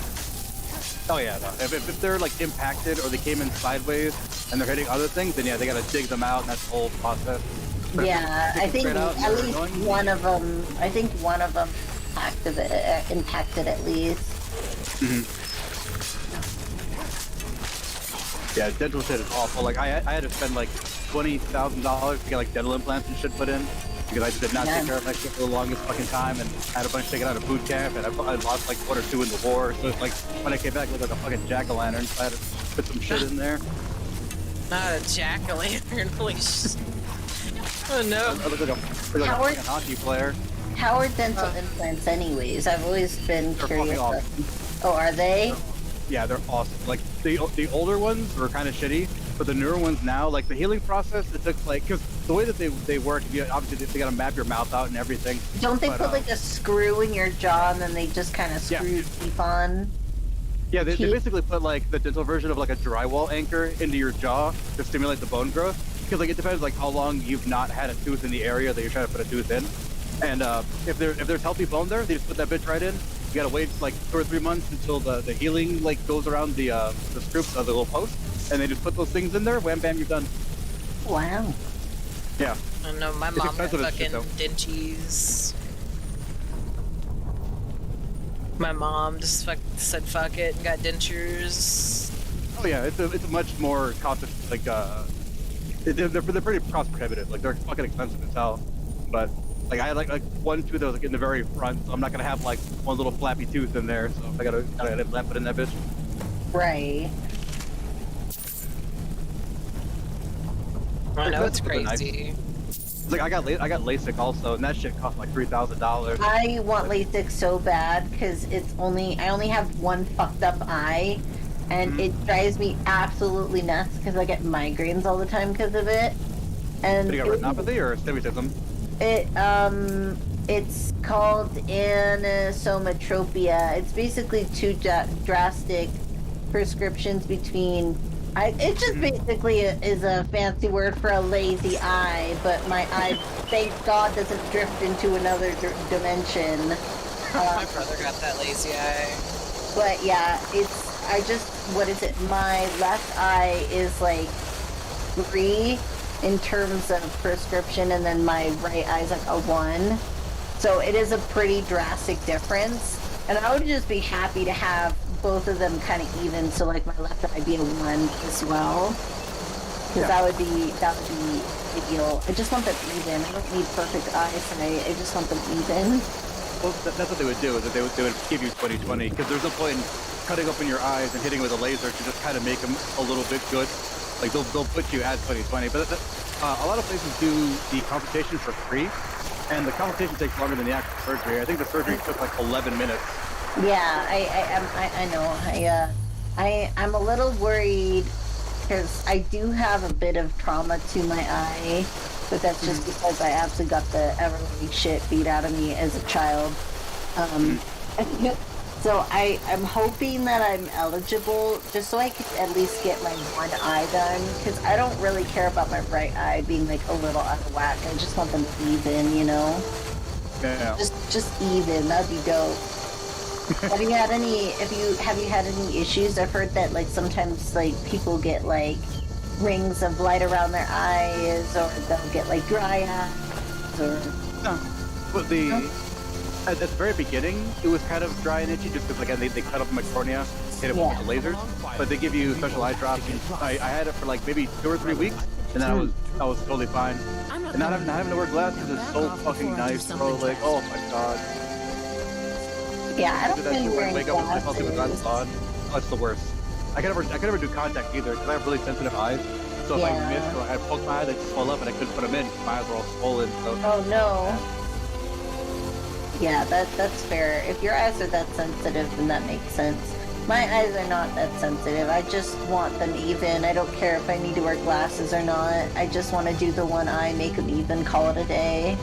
Speaker 13: Oh yeah, no. If they're like impacted or they came in sideways and they're hitting other things, then yeah, they gotta dig them out and that's the whole process. But
Speaker 14: Yeah, I think
Speaker 13: out,
Speaker 14: at least one of them. I think one of them impacted at least.
Speaker 13: Yeah, dental shit is awful. Like I had to spend like $20,000 to get like dental implants and shit put in because I just did not take care of that shit for the longest fucking time, and I had a bunch taken out of boot camp, and I lost like 1 or 2 in the war. So it's like when I came back, it looked like a fucking jack-o'-lantern. So I had to put some shit in there.
Speaker 12: Not a jack-o'-lantern, holy shit. Oh no.
Speaker 13: I look like a fucking hockey player.
Speaker 14: How are dental implants, anyways? I've always been
Speaker 13: They're
Speaker 14: curious.
Speaker 13: fucking awesome.
Speaker 14: Oh, are they?
Speaker 13: Yeah, they're awesome. Like the older ones were kind of shitty, but the newer ones now, like the healing process, it took like because the way that they work, obviously they gotta map your mouth out and everything.
Speaker 14: Don't they put like a screw in your jaw and then they just kind of screw your teeth on?
Speaker 13: Yeah, they basically put like the dental version of like a drywall anchor into your jaw to stimulate the bone growth. Because like it depends like how long you've not had a tooth in the area that you're trying to put a tooth in. And if there's healthy bone there, they just put that bitch right in. You gotta wait like 2 or 3 months until the healing like goes around the scoops of the little post, and they just put those things in there. Wham bam, you're done.
Speaker 14: Wow.
Speaker 13: Yeah.
Speaker 12: I know my
Speaker 13: It's
Speaker 12: mom had
Speaker 13: expensive as
Speaker 12: fucking
Speaker 13: shit, though.
Speaker 12: dentures. My mom just said fuck it and got dentures.
Speaker 13: Oh yeah, it's a much more cost like they're pretty cost prohibitive. Like they're fucking expensive as hell. But like I had like 1 tooth that was like in the very front, so I'm not gonna have like one little flappy tooth in there. So I gotta implant it in that bitch.
Speaker 14: Right.
Speaker 12: I know it's
Speaker 13: Expensive, but
Speaker 12: crazy.
Speaker 13: nice. Like I got LASIK also, and that shit cost like $3,000.
Speaker 14: I want LASIK so bad because I only have one fucked up eye, and it drives me absolutely nuts because I get migraines all the time because of it. And
Speaker 13: What do you got, retinopathy or astigmatism?
Speaker 14: It's called anisometropia. It's basically 2 drastic prescriptions between. It just basically is a fancy word for a lazy eye, but my eye, thank God, doesn't drift into another dimension.
Speaker 12: My brother got that lazy eye.
Speaker 14: But yeah, what is it? My left eye is like 3 in terms of prescription, and then my right eye's like a 1. So it is a pretty drastic difference. And I would just be happy to have both of them kind of even, so like my left eye be a 1 as well. Because that would be ideal. I just want them even. I don't need perfect eyesight. I just want them even.
Speaker 13: Well, that's what they would do, is that they would give you 20/20, because there's no point in cutting open your eyes and hitting with a laser to just kind of make them a little bit good. Like, they'll put you at 20/20, but a lot of places do the consultation for free, and the consultation takes longer than the actual surgery. I think the surgery took like 11 minutes.
Speaker 14: Yeah, I know. I'm a little worried, because I do have a bit of trauma to my eye, but that's just because I absolutely got the ever-living shit beat out of me as a child. So I'm hoping that I'm eligible, just so I could at least get my one eye done, because I don't really care about my right eye being like a little out of whack. I just want them even, you know?
Speaker 13: Yeah.
Speaker 14: Just even. That'd be dope. Have you had any issues? I've heard that like sometimes like people get like rings of light around their eyes, or they'll get like dry eyes, or
Speaker 13: no. But at the very beginning, it was kind of dry and itchy, just because again they cut up my cornea, hit it with the lasers. But they give you special eye drops. I had it for like maybe 2 or 3 weeks, and then I was totally fine. And not having to wear glasses is so fucking nice, bro. Like, oh my god.
Speaker 14: Yeah, I don't really wear glasses.
Speaker 13: Oh, that's the worst. I can never do contact either, because I have really sensitive eyes. So if I miss or I poke my eye, they just swell up and I couldn't put them in. My eyes were all swollen. So.
Speaker 14: Oh no. Yeah, that's fair. If your eyes are that sensitive, then that makes sense. My eyes are not that sensitive. I just want them even. I don't care if I need to wear glasses or not. I just want to do the one eye, make them even, call it a day.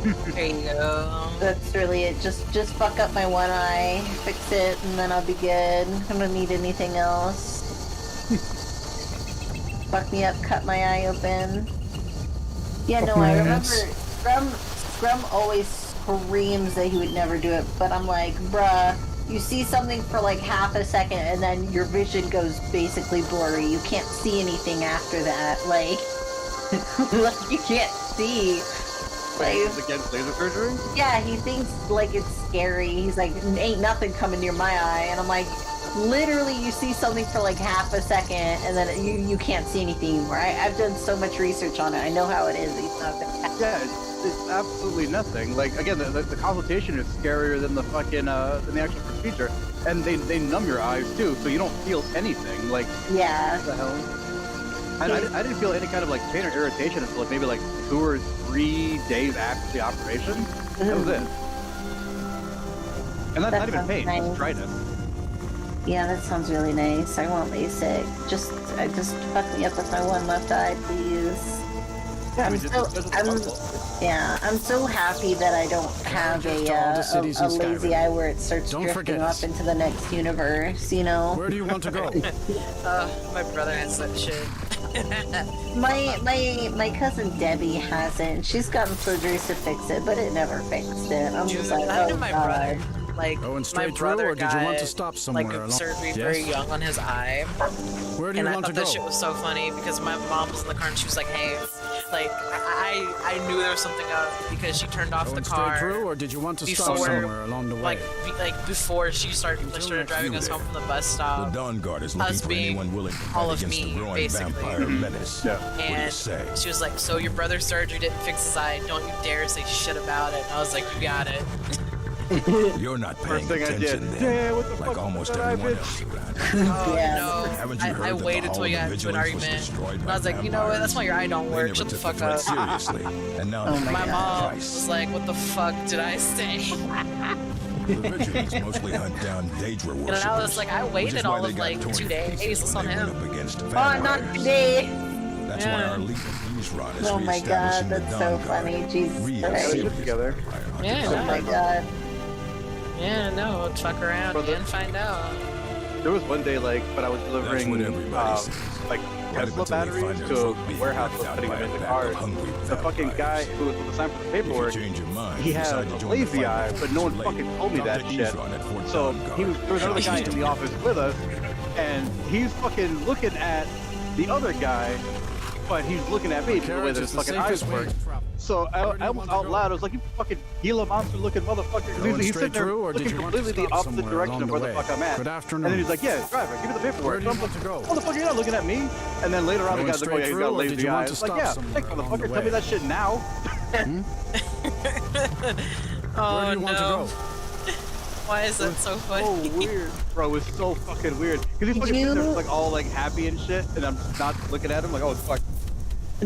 Speaker 12: There you go.
Speaker 14: That's really it. Just fuck up my one eye, fix it, and then I'll be good. I don't need anything else. Fuck me up, cut my eye open. Yeah, no, I remember Scrum always screams that he would never do it, but I'm like, bruh, you see something for like half a second and then your vision goes basically blurry. You can't see anything after that. Like, like you can't see.
Speaker 13: Like, he's against laser surgery?
Speaker 14: Yeah, he thinks like it's scary. He's like, ain't nothing coming near my eye, and I'm like, literally, you see something for like half a second, and then you can't see anything anymore. I've done so much research on it. I know how it is.
Speaker 13: Yeah, it's absolutely nothing. Like again, the consultation is scarier than the fucking than the actual procedure, and they numb your eyes too, so you don't feel anything. Like what the hell? I didn't feel any kind of like pain or irritation until like maybe like 2 or 3 days after the operation. That was it. And that's not even pain, it's dryness.
Speaker 14: Yeah, that sounds really nice. I want LASIK. Just fuck me up with my one left eye, please.
Speaker 13: Yeah,
Speaker 14: I'm so happy that I don't have a lazy eye where it starts drifting off into the next universe, you know?
Speaker 4: Where do you want to go?
Speaker 12: My brother has that shit.
Speaker 14: my cousin Debbie has it, and she's gotten surgeries to fix it, but it never fixed it. I'm just like,
Speaker 12: I know my brother. Like,
Speaker 4: my brother
Speaker 12: got,
Speaker 4: did you want to stop somewhere
Speaker 12: like,
Speaker 4: along?
Speaker 12: surgery very young on his eye.
Speaker 4: Where do you want to go?
Speaker 12: And I thought that shit was so funny, because my mom was in the car and she was like, hey, like, I knew there was something up because she turned off the car.
Speaker 4: Through, or did you want to stop somewhere along the way?
Speaker 12: Like before she started driving us home from the bus stop.
Speaker 15: The Dawn Guard is looking for anyone willing to fight against the growing vampire menace.
Speaker 12: And she was like, so your brother's surgery didn't fix his eye, don't you dare say shit about it. And I was like, you got it.
Speaker 15: You're not paying attention then,
Speaker 13: yeah, what the
Speaker 15: like
Speaker 13: fuck
Speaker 15: almost everyone else around.
Speaker 12: No, I waited till we got into an argument. And I was like, you know what, that's why your eye don't work. Shut the fuck up.
Speaker 15: Seriously. And now
Speaker 12: my mom was like, what the fuck did I say?
Speaker 15: The vigilance mostly hunt down Daedra worshippers.
Speaker 12: And I was like, I waited all of like 2 days on him.
Speaker 14: Oh, not today.
Speaker 15: That's why our leader, Ron, is
Speaker 14: oh my god, that's so funny. Jesus Christ.
Speaker 13: Together.
Speaker 12: Yeah,
Speaker 14: oh my god.
Speaker 12: Yeah, no, fuck around and find out.
Speaker 13: There was one day, like, when I was delivering, like, Tesla batteries to a warehouse, was putting them in the cars. The fucking guy who was assigned for the paperwork, he had a lazy eye, but no one fucking told me that shit. So there was another guy in the office with us, and he's fucking looking at the other guy but he's looking at me the way this fucking eyes work. So I almost out loud, I was like, you fucking Gila monster looking motherfucker. He's sitting there looking completely the opposite direction of where the fuck I'm at.
Speaker 4: Good afternoon.
Speaker 13: And then he's like, yeah, driver, give me the paperwork.
Speaker 4: Where do you want to go?
Speaker 13: Motherfucker, you're not looking at me. And then later on, the guy's like, oh yeah, he's got lazy eyes. Like, yeah, thanks, motherfucker, tell me that shit now.
Speaker 12: Oh,
Speaker 4: where do you want to go?
Speaker 12: Why is that so funny?
Speaker 13: So weird, bro. It's so fucking weird. Because he's fucking sitting there like all like happy and shit, and I'm not looking at him like, oh fuck.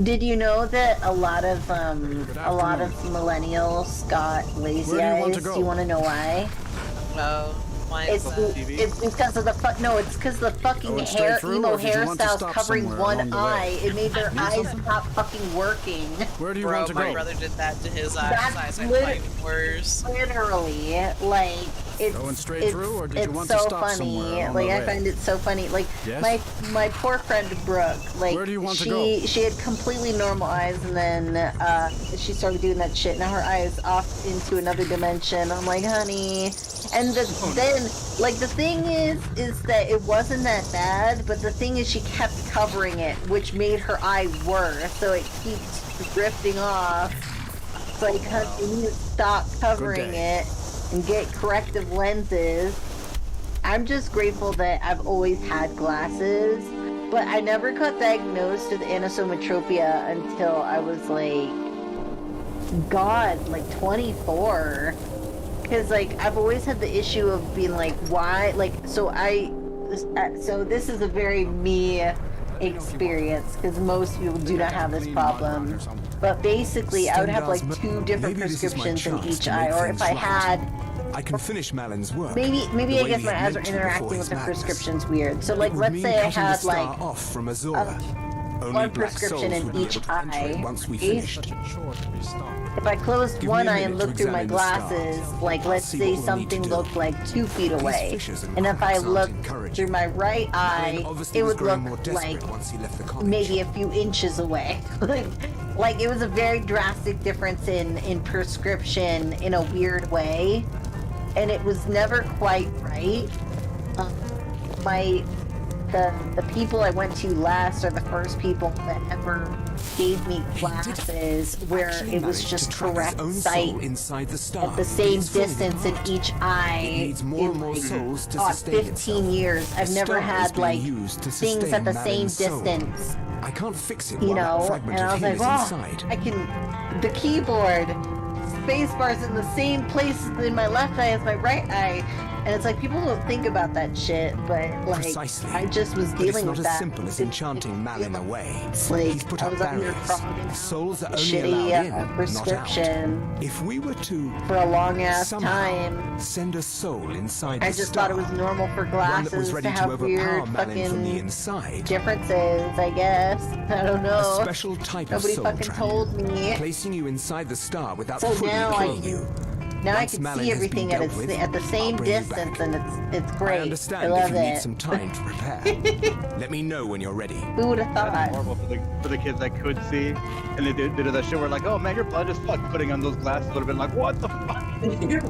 Speaker 14: Did you know that a lot of millennials got lazy eyes? Do you want to know why?
Speaker 12: No. Why is
Speaker 14: it's because of the it's because the fucking emo hairstyles covering one eye. It made their eyes not fucking working.
Speaker 4: Where do you want to go?
Speaker 12: My brother did that to his eyes. His eyes are like worse.
Speaker 14: Literally, like it's
Speaker 4: going straight through, or did you want
Speaker 14: so
Speaker 4: to stop
Speaker 14: funny.
Speaker 4: somewhere
Speaker 14: Like I find it so funny. Like my poor friend Brooke. Like
Speaker 4: where do you want to go?
Speaker 14: She had completely normal eyes, and then she started doing that shit. Now her eyes off into another dimension. I'm like, honey. And then, like, the thing is that it wasn't that bad, but the thing is she kept covering it, which made her eye worse, so it keeps drifting off. So you need to stop covering it and get corrective lenses. I'm just grateful that I've always had glasses, but I never got diagnosed with anisometropia until I was, like, 24. Because, like, I've always had the issue of being like, why? Like, so this is a very me experience, because most people do not have this problem. But basically, I would have, like, 2 different prescriptions in each eye, or if I had...
Speaker 15: I can finish Malin's work.
Speaker 14: Maybe I guess my eyes are interacting with the prescriptions weird. So, like, let's say I had, like, one prescription in each eye. If I closed one eye and looked through my glasses, like let's say something looked like 2 feet away, and if I looked through my right eye, it would look like maybe a few inches away. Like it was a very drastic difference in prescription in a weird way, and it was never quite right. The people I went to last are the first people that ever gave me glasses where it was just correct sight at the same distance in each eye in like 15 years. I've never had like things at the same distance.
Speaker 15: I can't fix it,
Speaker 14: you know, and I was like, oh, I can. The keyboard spacebar's in the same place in my left eye as my right eye. And it's like, people don't think about that shit, but like,
Speaker 15: precisely.
Speaker 14: I just was dealing with that.
Speaker 15: It's not as simple as enchanting Malin away.
Speaker 14: It's like,
Speaker 15: he's put
Speaker 14: I
Speaker 15: up
Speaker 14: was under
Speaker 15: barriers. Souls are only
Speaker 14: shitty
Speaker 15: allowed in,
Speaker 14: prescription
Speaker 15: not out. If we were to
Speaker 14: for a long ass
Speaker 15: somehow
Speaker 14: time,
Speaker 15: send a soul inside
Speaker 14: I
Speaker 15: the
Speaker 14: just
Speaker 15: star,
Speaker 14: thought it was normal for glasses to have weird fucking differences, I guess. I don't know.
Speaker 15: A special type
Speaker 14: Nobody
Speaker 15: of soul
Speaker 14: fucking told me.
Speaker 15: Placing you inside the star without
Speaker 14: So
Speaker 15: fully
Speaker 14: now
Speaker 15: killing you.
Speaker 14: Now I can see everything at the same distance, and it's great.
Speaker 15: I understand
Speaker 14: love
Speaker 15: if you
Speaker 14: it.
Speaker 15: need some time to prepare. Let me know when you're ready.
Speaker 14: Who would have thought?
Speaker 13: That'd be horrible for the kids that could see, and they did that shit where like, oh man, you're blind as fuck. Putting on those glasses would have been like, what the fuck?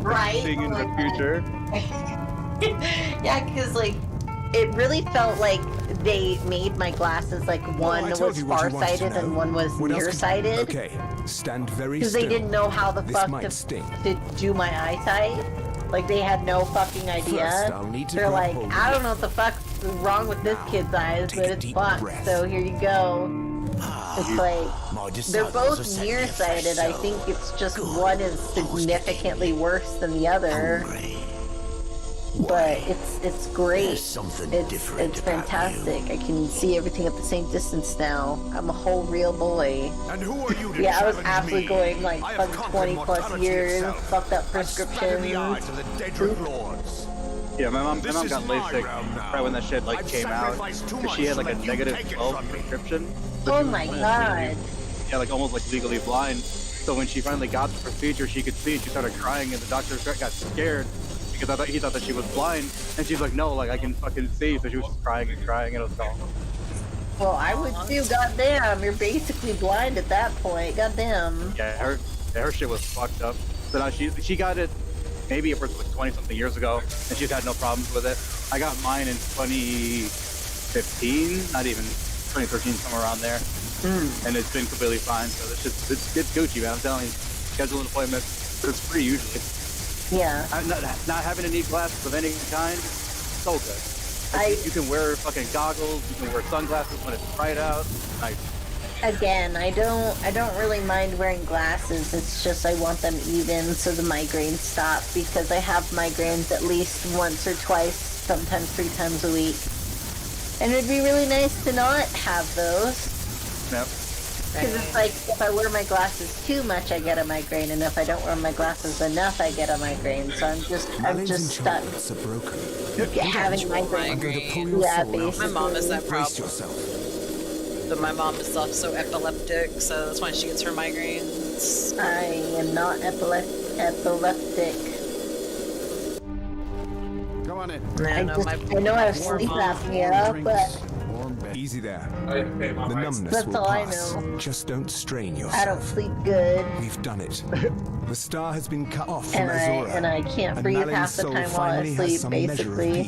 Speaker 14: Right.
Speaker 13: Seeing in the future.
Speaker 14: Yeah, because like it really felt like they made my glasses like one was farsighted and one was nearsighted.
Speaker 15: Okay, stand very
Speaker 14: still. Because they didn't know how the fuck to do my eyesight. Like they had no fucking idea. They're like, I don't know what the fuck's wrong with this kid's eyes, but it's fucked. So here you go. It's like they're both nearsighted. I think it's just one is significantly worse than the other. But it's great. It's fantastic. I can see everything at the same distance now. I'm a whole real boy.
Speaker 10: And who are you?
Speaker 14: Yeah, I was absolutely going like 20 plus years. Fucked up prescriptions.
Speaker 13: Yeah, my mom got LASIK right when that shit like came out. Cause she had like a negative 12 prescription.
Speaker 14: Oh my god.
Speaker 13: Yeah, like almost like legally blind. So when she finally got the procedure, she could see. She started crying, and the doctor got scared. Because he thought that she was blind, and she's like, no, like I can fucking see. So she was just crying, and it was gone.
Speaker 14: Well, I would too. Goddamn, you're basically blind at that point. Goddamn.
Speaker 13: Yeah, her shit was fucked up. So now she got it maybe upwards like 20 something years ago, and she's had no problems with it. I got mine in 2015, not even 2013, somewhere around there. and it's been completely fine. So it's Gucci, man. I'm telling you, schedule an appointment. It's free usually.
Speaker 14: Yeah.
Speaker 13: Not having to need glasses of any kind, so good. You can wear fucking goggles. You can wear sunglasses when it's bright out. Nice.
Speaker 14: Again, I don't really mind wearing glasses. It's just I want them even so the migraines stop, because I have migraines at least once or twice, sometimes 3 times a week. And it'd be really nice to not have those.
Speaker 13: Yep.
Speaker 14: Because it's like, if I wear my glasses too much, I get a migraine, and if I don't wear my glasses enough, I get a migraine. So I'm just stuck having migraines. Yeah, basically.
Speaker 12: My mom has that problem. But my mom is also epileptic, so that's why she gets her migraines.
Speaker 14: I am not epileptic.
Speaker 4: Come on in.
Speaker 14: I know I have sleep apnea, but
Speaker 15: Easy there. The numbness
Speaker 14: that's
Speaker 15: will
Speaker 14: all
Speaker 15: pass.
Speaker 14: I know.
Speaker 15: Just don't strain yourself.
Speaker 14: I don't sleep good.
Speaker 15: We've done it. The star has been cut off from
Speaker 14: And I can't breathe half the time while I sleep, basically.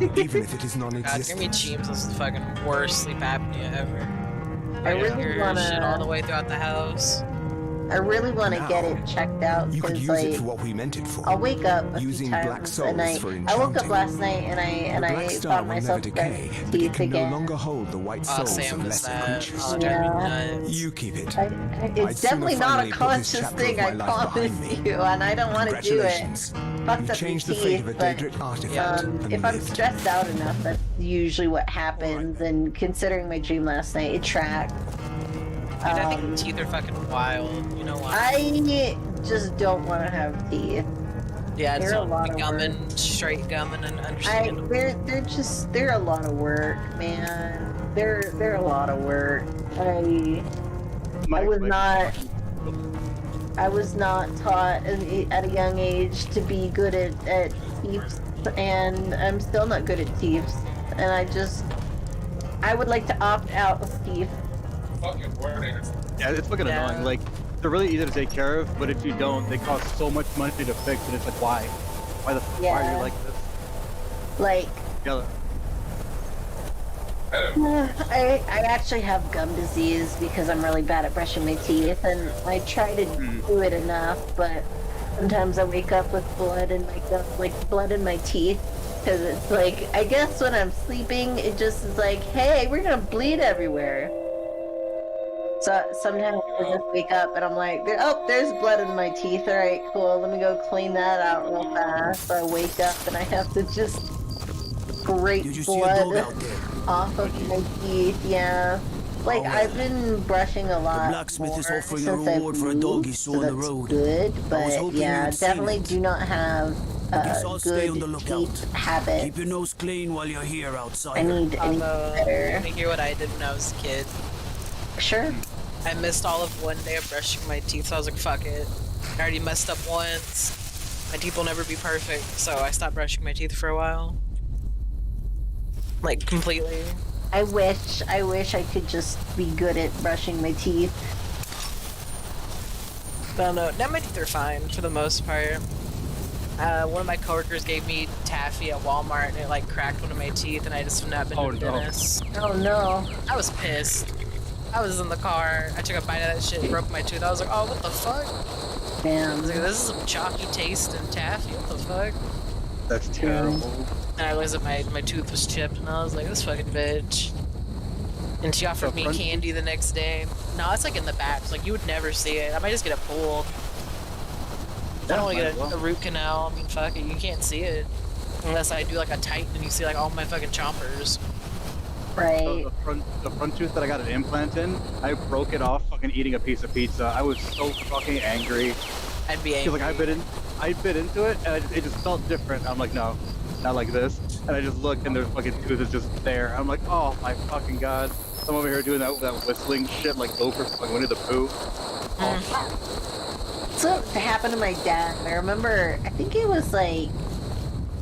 Speaker 15: Even if it is
Speaker 12: God,
Speaker 15: non-existent.
Speaker 12: Jimmy James is the fucking worst sleep apnea ever.
Speaker 14: I really
Speaker 12: hear
Speaker 14: wanna
Speaker 12: shit all the way throughout the house.
Speaker 14: I really want to get it checked out,
Speaker 15: You could
Speaker 14: because
Speaker 15: use it
Speaker 14: like
Speaker 15: for what we meant it for.
Speaker 14: I'll wake up a few
Speaker 15: Using black
Speaker 14: times
Speaker 15: souls
Speaker 14: and I
Speaker 15: for
Speaker 14: woke up
Speaker 15: enchanting.
Speaker 14: last night and I
Speaker 15: Black star
Speaker 14: thought
Speaker 15: will never
Speaker 14: myself
Speaker 15: decay,
Speaker 14: brush
Speaker 15: but it
Speaker 14: teeth
Speaker 15: can no
Speaker 14: again.
Speaker 15: longer hold the white souls
Speaker 12: Sam
Speaker 15: of
Speaker 12: does
Speaker 15: lesser
Speaker 12: that.
Speaker 15: creatures.
Speaker 12: Oh, drive me nuts.
Speaker 15: You keep it.
Speaker 14: It's
Speaker 15: I'd sooner
Speaker 14: definitely not a
Speaker 15: finally put this
Speaker 14: conscious
Speaker 15: chapter
Speaker 14: thing,
Speaker 15: of
Speaker 14: I
Speaker 15: my life
Speaker 14: promise
Speaker 15: behind me.
Speaker 14: you, and I don't want to do it.
Speaker 15: Congratulations.
Speaker 14: Fucked
Speaker 15: You've
Speaker 14: up your
Speaker 15: changed the fate of a
Speaker 14: teeth, but
Speaker 15: Daedric artifact and
Speaker 14: if I'm
Speaker 15: lived.
Speaker 14: stressed out enough, that's usually what happens. And considering my dream last night, it tracked.
Speaker 12: Dude, I think the teeth are fucking wild. You know why?
Speaker 14: I just don't want to have teeth.
Speaker 12: Yeah, it's
Speaker 14: They're a
Speaker 12: not
Speaker 14: lot of
Speaker 12: gumming, straight gumming, and understandable.
Speaker 14: They're a lot of work, man. They're a lot of work. I was not taught at a young age to be good at teeth, and I'm still not good at teeth. And I would like to opt out of teeth.
Speaker 13: Yeah, it's fucking annoying. Like, they're really easy to take care of, but if you don't, they cost so much money to fix, and it's like, why? Why are you like this?
Speaker 14: Like,
Speaker 13: Yeah.
Speaker 14: I actually have gum disease because I'm really bad at brushing my teeth, and I try to do it enough, but sometimes I wake up with blood in my gum, like blood in my teeth, because it's like, I guess when I'm sleeping, it just is like, hey, we're gonna bleed everywhere. So sometimes I just wake up and I'm like, oh, there's blood in my teeth. All right, cool. Let me go clean that out real fast. So I wake up and I have to just scrape blood off of my teeth. Yeah. Like, I've been brushing a lot
Speaker 1: blacksmith is
Speaker 14: more
Speaker 1: offering
Speaker 14: since
Speaker 1: a
Speaker 14: I've
Speaker 1: reward for a
Speaker 14: moved,
Speaker 1: dog he saw
Speaker 14: so
Speaker 1: on the
Speaker 14: that's
Speaker 1: road.
Speaker 14: good.
Speaker 1: I was
Speaker 14: But
Speaker 1: hoping
Speaker 14: yeah,
Speaker 1: you'd seen
Speaker 14: definitely
Speaker 1: it.
Speaker 14: do not have
Speaker 1: Guess I'll stay on the
Speaker 14: good
Speaker 1: lookout.
Speaker 14: teeth habits.
Speaker 1: Keep your nose clean while you're here outside.
Speaker 14: I need better.
Speaker 12: Let me hear what I did when I was a kid.
Speaker 14: Sure.
Speaker 12: I missed all of one day of brushing my teeth, so I was like, fuck it. I already messed up once. My teeth will never be perfect, so I stopped brushing my teeth for a while. Like, completely.
Speaker 14: I wish I could just be good at brushing my teeth.
Speaker 12: But no, now my teeth are fine for the most part. One of my coworkers gave me taffy at Walmart and it like cracked one of my teeth and I just have not been to the dentist.
Speaker 14: Oh no.
Speaker 12: I was pissed. I was in the car, I took a bite of that shit and broke my tooth. I was like, oh, what the fuck?
Speaker 14: Damn.
Speaker 12: I was like, this is some chalky taste and taffy, what the fuck?
Speaker 13: That's terrible.
Speaker 12: And I realized that my tooth was chipped and I was like, this fucking bitch. And she offered me candy the next day. No, it's like in the back, so like you would never see it. I might just get it pulled. I don't want to get a root canal. I mean, fuck it, you can't see it. Unless I do like a tighten and you see like all my fucking chompers.
Speaker 14: Right.
Speaker 13: So the front tooth that I got an implant in, I broke it off fucking eating a piece of pizza. I was so fucking angry.
Speaker 12: I'd be angry.
Speaker 13: Like I bit into it and it just felt different. I'm like, no, not like this. And I just look and their fucking tooth is just there. I'm like, oh my fucking god. I'm over here doing that whistling shit like Gopher, like Winnie the Pooh. Oh.
Speaker 14: So it happened to my dad. I remember, I think it was like,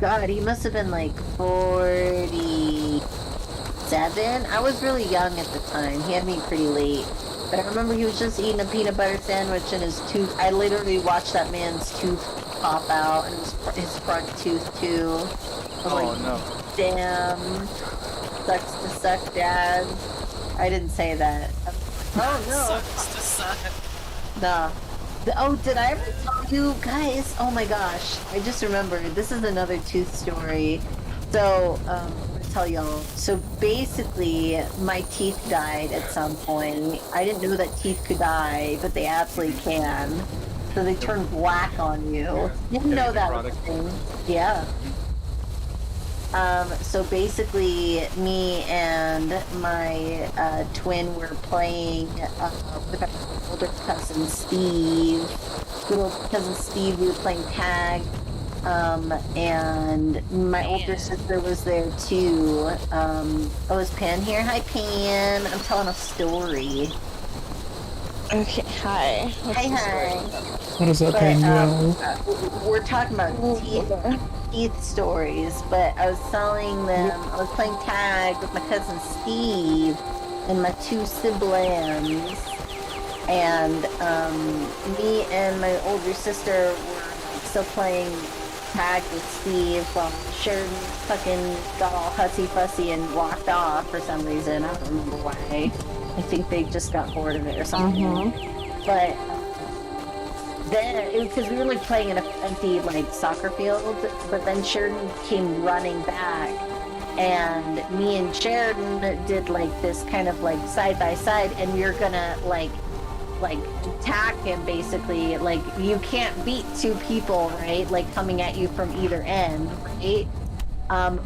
Speaker 14: God, he must have been like 47. I was really young at the time. He had me pretty late. But I remember he was just eating a peanut butter sandwich and his tooth, I literally watched that man's tooth pop out and his front tooth too. I was like,
Speaker 13: no.
Speaker 14: Damn. Sucks to suck, Dad. I didn't say that. Oh no.
Speaker 12: Sucks to suck.
Speaker 14: Nah. Oh, did I ever tell you guys? Oh my gosh, I just remembered. This is another tooth story. So, I'm gonna tell y'all. So basically, my teeth died at some point. I didn't know that teeth could die, but they absolutely can. So they turn black on you. Didn't know that was a thing. Yeah. So basically, me and my twin were playing with our older cousin Steve. Little cousin Steve, we were playing tag. And my older sister was there too. Oh, is Pan here? Hi, Pan. I'm telling a story.
Speaker 16: Okay, hi.
Speaker 14: Hi.
Speaker 2: What is that, Pan?
Speaker 14: We're talking about teeth stories, but I was telling them I was playing tag with my cousin Steve and my two siblings, and me and my older sister were still playing tag with Steve while Sheridan fucking got all hussy-fussy and walked off for some reason. I don't remember why. I think they just got bored of it or something. But then, because we were like playing in an empty like soccer field, but then Sheridan came running back, and me and Sheridan did like this kind of like side by side, and we were gonna like attack him basically. Like you can't beat two people, right? Like coming at you from either end, right?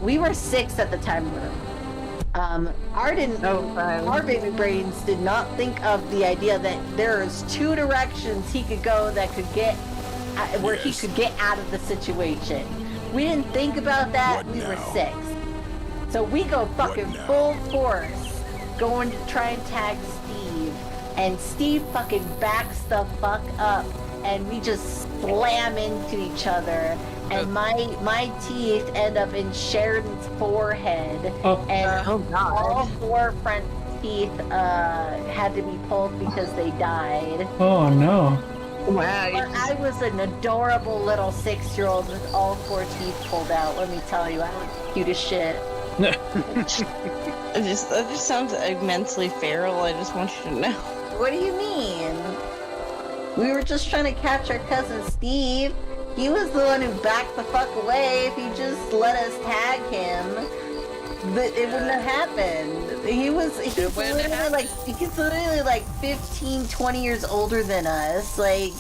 Speaker 14: We were 6 at the time. Our baby brains did not think of the idea that there's 2 directions he could go that could get where he could get out of the situation. We didn't think about that. We were 6, so we go fucking full force, going to try and tag Steve, and Steve fucking backs the fuck up, and we just slam into each other. And my teeth end up in Sheridan's forehead, and all 4 front teeth had to be pulled because they died.
Speaker 2: Oh no!
Speaker 14: Wow! But I was an adorable little 6-year-old with all 4 teeth pulled out. Let me tell you, I was cute as shit.
Speaker 16: That just sounds immensely feral. I just want you to know.
Speaker 14: What do you mean? We were just trying to catch our cousin Steve. He was the one who backed the fuck away. If he just let us tag him, but it wouldn't have happened. He's literally like 15, 20 years older than us. Like,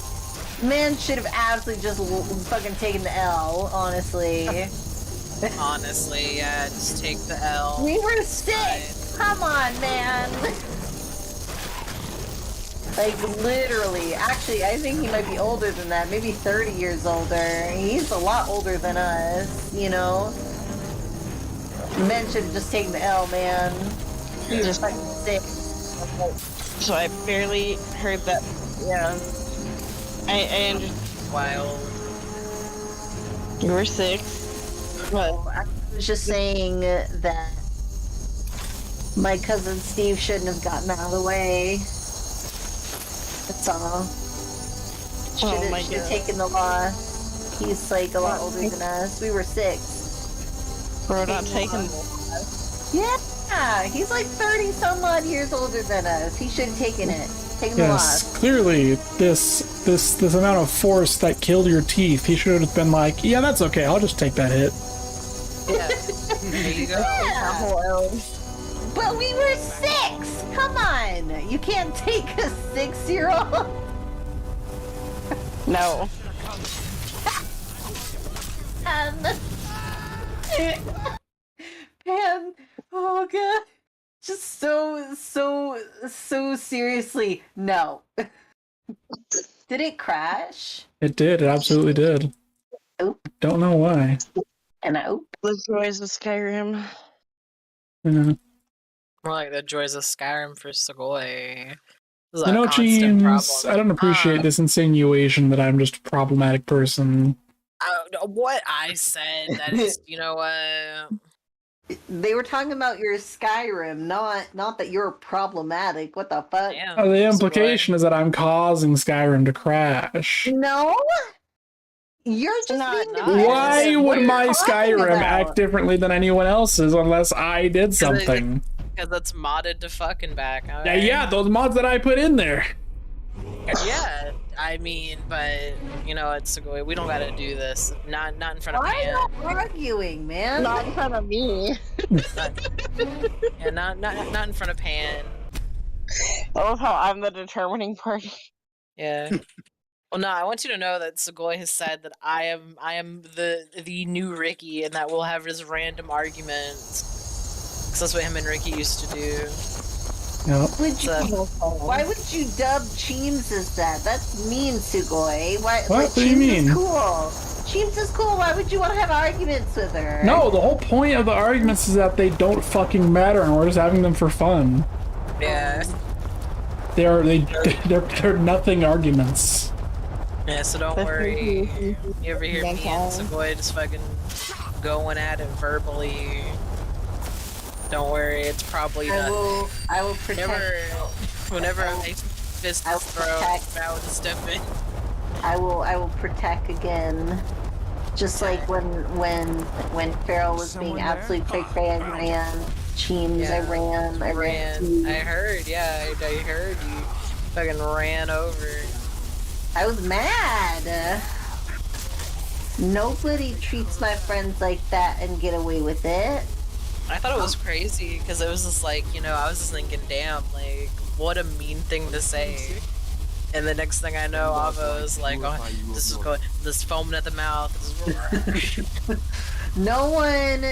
Speaker 14: man should have absolutely just fucking taken the L, honestly.
Speaker 12: Honestly, yeah, just take the L.
Speaker 14: We were 6! Come on, man! Like, literally. Actually, I think he might be older than that. Maybe 30 years older. He's a lot older than us, you know? Men should have just taken the L, man. He was fucking 6.
Speaker 16: So I barely heard that. Yeah. I understand.
Speaker 12: Wild.
Speaker 16: You were 6.
Speaker 14: Well, I was just saying that my cousin Steve shouldn't have gotten out of the way. That's all. Should have taken the loss. He's like a lot older than us. We were 6.
Speaker 16: We're not taking the
Speaker 14: loss. Yeah, he's like 30 some odd years older than us. He should have taken it. Taken the loss.
Speaker 2: Clearly, this amount of force that killed your teeth, he should have been like, yeah, that's okay. I'll just take that hit.
Speaker 12: Yeah. There you go.
Speaker 14: Yeah. But we were 6! Come on! You can't take a 6-year-old?
Speaker 16: No.
Speaker 14: Pam, oh god. Just so seriously, no. Did it crash?
Speaker 2: It did, it absolutely did.
Speaker 14: Oop.
Speaker 2: Don't know why.
Speaker 14: And oop.
Speaker 16: The joys of Skyrim.
Speaker 2: Yeah.
Speaker 12: More like the joys of Skyrim for Segoy.
Speaker 2: You know, James, I don't appreciate this insinuation that I'm just a problematic person.
Speaker 12: What I said, that is, you know what?
Speaker 14: They were talking about your Skyrim, not that you're problematic. What the fuck?
Speaker 2: Oh, the implication is that I'm causing Skyrim to crash.
Speaker 14: No? You're just being defensive.
Speaker 2: Why would my Skyrim act differently than anyone else's unless I did something?
Speaker 12: because it's modded to fucking back.
Speaker 2: Yeah, those mods that I put in there.
Speaker 12: Yeah, I mean, but you know, it's we don't gotta do this. Not in front of
Speaker 14: Why
Speaker 12: Pan.
Speaker 14: are you arguing, man?
Speaker 16: Not in front of me.
Speaker 12: Yeah, not in front of Pan.
Speaker 16: I love how I'm the determining party.
Speaker 12: Yeah. Well, no, I want you to know that Segoy has said that I am the new Ricky, and that we'll have this random arguments. Because that's what him and Ricky used to do.
Speaker 2: Yep.
Speaker 14: Why would you dub Cheems as that? That's mean, Sugoi. Why?
Speaker 2: What?
Speaker 14: Like,
Speaker 2: What do you
Speaker 14: Cheems
Speaker 2: mean?
Speaker 14: is cool. Cheems is cool. Why would you want to have arguments with her?
Speaker 2: No, the whole point of the arguments is that they don't fucking matter, and we're just having them for fun.
Speaker 12: Yeah.
Speaker 2: They're nothing arguments.
Speaker 12: Yeah, so don't worry. You ever hear me and Segoy just fucking going at it verbally? Don't worry, it's probably not.
Speaker 14: I will protect.
Speaker 12: Whenever I fist his throat, bow to step in.
Speaker 14: I will protect again. Just like when Farrell was being absolutely cray-cray, I ran. Cheems, I ran.
Speaker 12: I heard, yeah, I heard you fucking ran over.
Speaker 14: I was mad. Nobody treats my friends like that and get away with it.
Speaker 12: I thought it was crazy because it was just like, you know, I was just thinking, damn, like, what a mean thing to say. And the next thing I know, Avo is like, oh, this foaming at the mouth.
Speaker 14: No one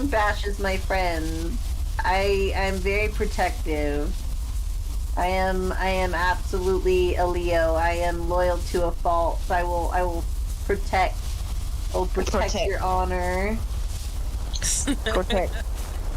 Speaker 14: bashes my friends. I'm very protective. I am absolutely a Leo. I am loyal to a fault. I will protect. Protect your honor.
Speaker 16: Protect.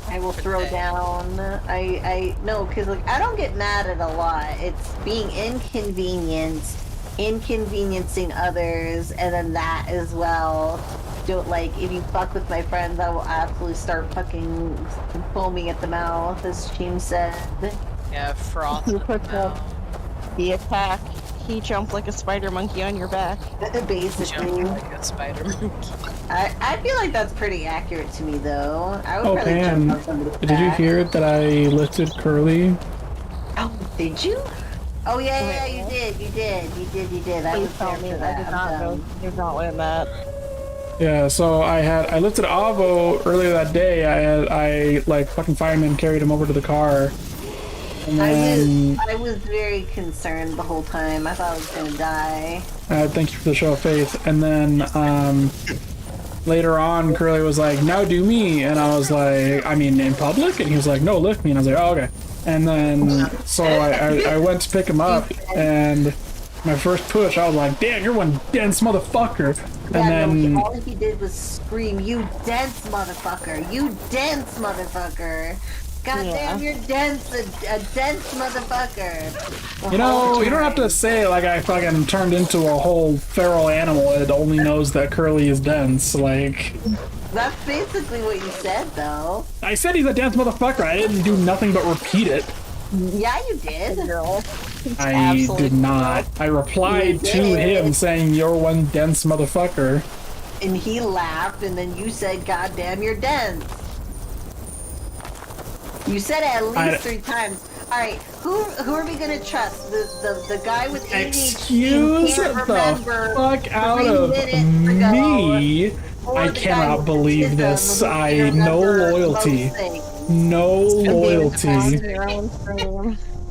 Speaker 14: I will throw down. No, because like I don't get mad at a lot. It's being inconveniencing others, and then that as well. Don't like if you fuck with my friends, I will absolutely start fucking foaming at the mouth, as Cheem said.
Speaker 12: Yeah, froth.
Speaker 16: You put the attack. He jumped like a spider monkey on your back.
Speaker 14: Basically.
Speaker 12: Like a spider monkey.
Speaker 14: I feel like that's pretty accurate to me, though. I would
Speaker 2: Oh,
Speaker 14: probably
Speaker 2: Pan,
Speaker 14: jump on somebody's
Speaker 2: did you
Speaker 14: back.
Speaker 2: hear that I lifted Curly?
Speaker 14: Oh, did you? Oh yeah, you did. I was there for that.
Speaker 16: I did not know. Did not win that.
Speaker 2: Yeah, so I lifted Avo earlier that day. I like fucking fireman carried him over to the car. And then
Speaker 14: I was very concerned the whole time. I thought I was gonna die.
Speaker 2: thank you for the show of faith. And then later on, Curly was like, "Now do me," and I was like, "I mean, in public?" And he was like, "No, lift me." And I was like, "Oh, okay." And then so I went to pick him up, and my first push, I was like, "Damn, you're one dense motherfucker."
Speaker 14: Yeah,
Speaker 2: And then
Speaker 14: all he did was scream, "You dense motherfucker! You dense motherfucker! Goddamn, you're dense, a dense motherfucker!"
Speaker 2: you know, you don't have to say it like I fucking turned into a whole feral animal that only knows that Curly is dense. Like,
Speaker 14: That's basically what you said, though.
Speaker 2: I said he's a dense motherfucker. I didn't do nothing but repeat it.
Speaker 14: Yeah, you did.
Speaker 2: I did not. I replied to him saying, "You're one dense motherfucker."
Speaker 14: And he laughed, and then you said, "Goddamn, you're dense." You said it at least 3 times. All right, who are we gonna trust? The guy with ADHD
Speaker 2: Excuse
Speaker 14: who can't
Speaker 2: the
Speaker 14: remember
Speaker 2: fuck out
Speaker 14: 3
Speaker 2: of
Speaker 14: minutes ago,
Speaker 2: me. I cannot believe this. I no loyalty. No loyalty.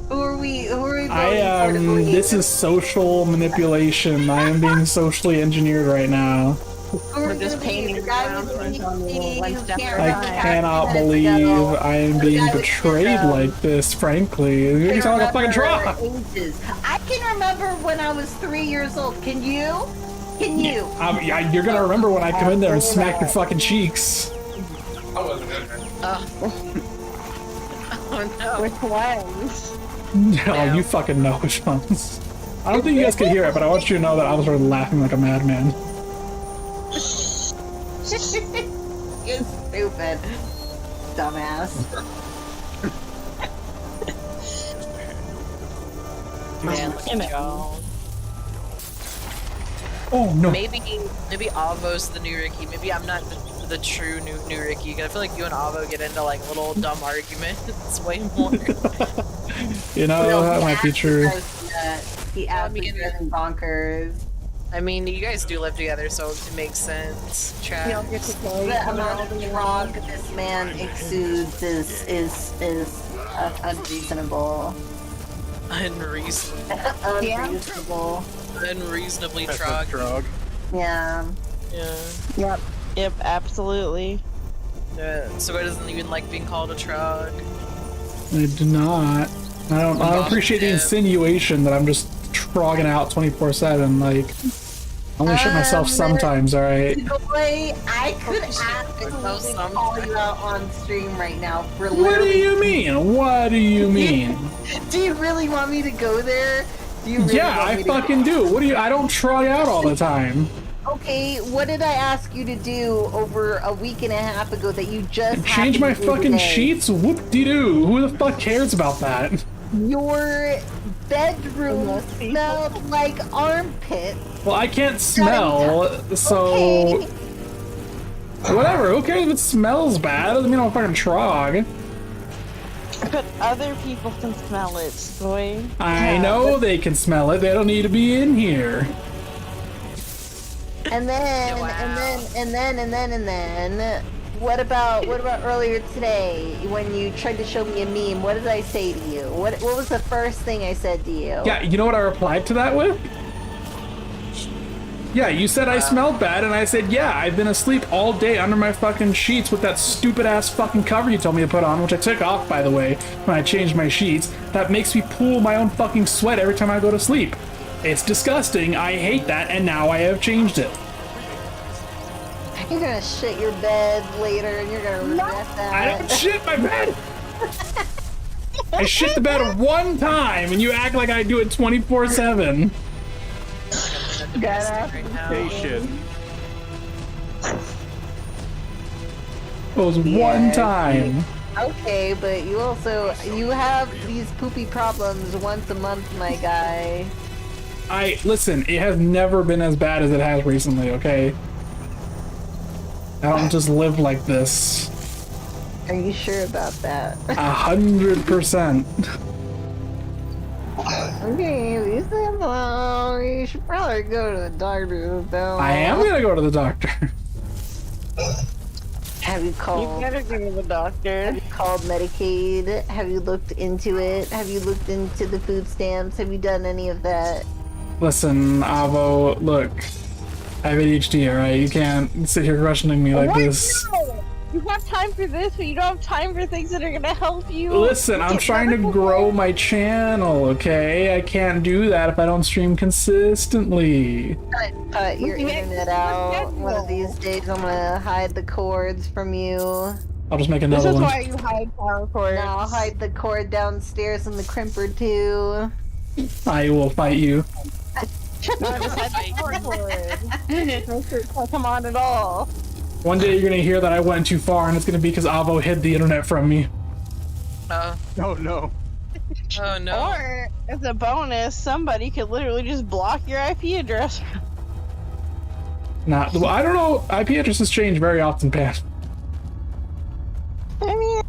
Speaker 14: Who are we voting
Speaker 2: I am. This is social manipulation. I am being socially engineered right now.
Speaker 16: We're just painting the ground on you like
Speaker 2: I cannot believe I am being betrayed like this, frankly. You sound like a fucking troll.
Speaker 14: I can remember when I was 3 years old. Can you? Can you?
Speaker 2: You're gonna remember when I come in there and smack your fucking cheeks.
Speaker 12: Oh no.
Speaker 16: Which ones?
Speaker 2: Oh, you fucking know which ones. I don't think you guys can hear it, but I want you to know that I was sort of laughing like a madman.
Speaker 14: You're stupid. Dumbass.
Speaker 12: Man, look at y'all.
Speaker 2: Oh no.
Speaker 12: Maybe Avo's the new Ricky. Maybe I'm not the true new Ricky. 'Cause I feel like you and Avo get into like little dumb arguments way more.
Speaker 2: You know, that might be true.
Speaker 14: He absolutely driven bonkers.
Speaker 12: I mean, you guys do live together, so it makes sense. Chat.
Speaker 14: The amount of drug this man exudes is unreasonable. Unreasonable.
Speaker 12: Unreasonably
Speaker 13: That's
Speaker 12: trog.
Speaker 13: drug.
Speaker 14: Yeah.
Speaker 12: Yeah.
Speaker 16: Yep, absolutely.
Speaker 12: So it doesn't even like being called a trog.
Speaker 2: I do not. I don't appreciate the insinuation that I'm just trogging out 24/7. Like, I only shit myself sometimes. All right.
Speaker 14: Boy, I could absolutely call you out on stream right now for literally.
Speaker 2: What do you mean? What do you mean?
Speaker 14: Do you really want me to go there? Do you really
Speaker 2: Yeah,
Speaker 14: want
Speaker 2: I
Speaker 14: me
Speaker 2: fucking do. What do you? I don't trog out all the time.
Speaker 14: Okay, what did I ask you to do over a week and a half ago that you just
Speaker 2: Change my
Speaker 14: happened to do
Speaker 2: fucking
Speaker 14: today?
Speaker 2: sheets? Whoop-de-doo. Who the fuck cares about that?
Speaker 14: Your bedroom smelled like armpit.
Speaker 2: Well, I can't smell, so... Whatever, who cares if it smells bad? Doesn't mean I'm a fucking trog.
Speaker 16: But other people can smell it, boy.
Speaker 2: I know they can smell it, they don't need to be in here.
Speaker 14: And then, what about earlier today when you tried to show me a meme? What did I say to you? What was the first thing I said to you?
Speaker 2: Yeah, you know what I replied to that with? Yeah, you said I smelled bad, and I said, yeah, I've been asleep all day under my fucking sheets with that stupid-ass fucking cover you told me to put on, which I took off, by the way, when I changed my sheets. That makes me pool my own fucking sweat every time I go to sleep. It's disgusting, I hate that, and now I have changed it.
Speaker 14: You're gonna shit your bed later, and you're gonna regret that.
Speaker 2: I don't shit my bed! I shit the bed one time, and you act like I do it 24/7.
Speaker 13: Patient.
Speaker 2: It was one time.
Speaker 14: Okay, but you have these poopy problems once a month, my guy.
Speaker 2: Listen, it has never been as bad as it has recently, okay? I don't just live like this.
Speaker 14: Are you sure about that?
Speaker 2: 100%.
Speaker 14: Okay, you said, well, you should probably go to the doctor, though.
Speaker 2: I am gonna go to the doctor.
Speaker 14: Have you called?
Speaker 16: You better go to the doctor.
Speaker 14: Have you called Medicaid? Have you looked into it? Have you looked into the food stamps? Have you done any of that?
Speaker 2: Listen, Avo, look. I have ADHD, alright? You can't sit here questioning me like this.
Speaker 16: No! You have time for this, but you don't have time for things that are gonna help you.
Speaker 2: Listen, I'm trying to grow my channel, okay? I can't do that if I don't stream consistently.
Speaker 14: Cut your internet out. One of these days I'm gonna hide the cords from you.
Speaker 2: I'll just make another one.
Speaker 16: This is why you hide power cords.
Speaker 14: Now I'll hide the cord downstairs in the crimper too.
Speaker 2: I will fight you.
Speaker 16: No, just hide the power cord. Make sure it doesn't come on at all.
Speaker 2: One day you're gonna hear that I went too far, and it's gonna be because Avo hid the internet from me.
Speaker 13: Oh no.
Speaker 12: Oh no.
Speaker 16: Or, as a bonus, somebody could literally just block your IP address.
Speaker 2: Nah, well, I don't know. IP addresses change very often, Pat.
Speaker 16: I mean,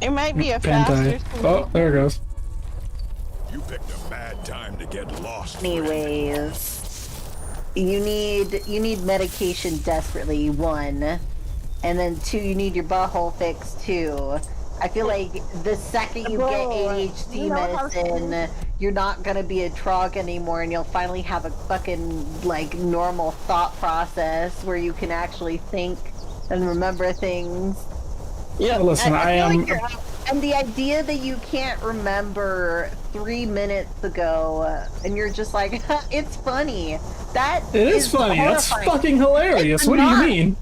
Speaker 16: it might be a
Speaker 2: Pantai.
Speaker 16: faster.
Speaker 2: Oh, there it goes.
Speaker 15: You picked a bad time to get lost.
Speaker 14: Anyways, you need medication desperately, 1, and then 2, you need your butthole fixed 2. I feel like the second you get ADHD medicine, you're not gonna be a trog anymore, and you'll finally have a fucking like normal thought process where you can actually think and remember things.
Speaker 2: Yeah, listen, I am.
Speaker 14: And the idea that you can't remember 3 minutes ago, and you're just like, it's funny.
Speaker 2: It is funny. That's
Speaker 14: horrifying.
Speaker 2: fucking hilarious.
Speaker 14: It's
Speaker 2: What do you
Speaker 14: not.
Speaker 2: mean?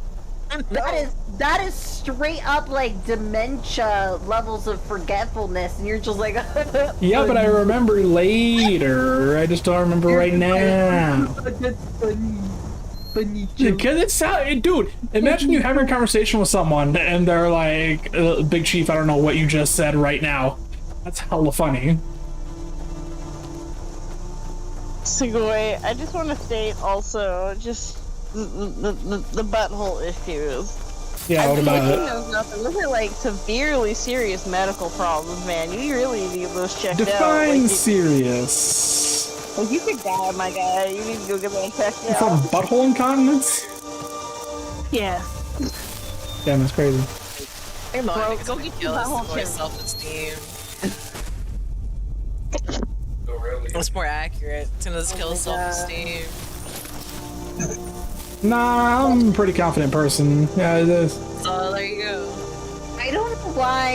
Speaker 14: That is straight up like dementia levels of forgetfulness, and you're just like,
Speaker 2: Yeah, but I remember later. I just don't remember right now.
Speaker 14: That's funny.
Speaker 2: Because it's dude, imagine you having a conversation with someone and they're like, Big Chief, I don't know what you just said right now. That's hella funny.
Speaker 16: Sugoi, I just want to state also, just the butthole issues.
Speaker 2: Yeah, what about it?
Speaker 16: Those are like severely serious medical problems, man. You really need those checked out.
Speaker 2: Define serious.
Speaker 16: Like you could die, my guy. You need to go get that checked out.
Speaker 2: From butthole incontinence?
Speaker 16: Yeah.
Speaker 2: Damn, that's crazy.
Speaker 12: Come on, go get your self-esteem. It's more accurate. It's gonna kill self-esteem.
Speaker 2: Nah, I'm a pretty confident person. Yeah, it is.
Speaker 12: So there you go.
Speaker 14: I don't know why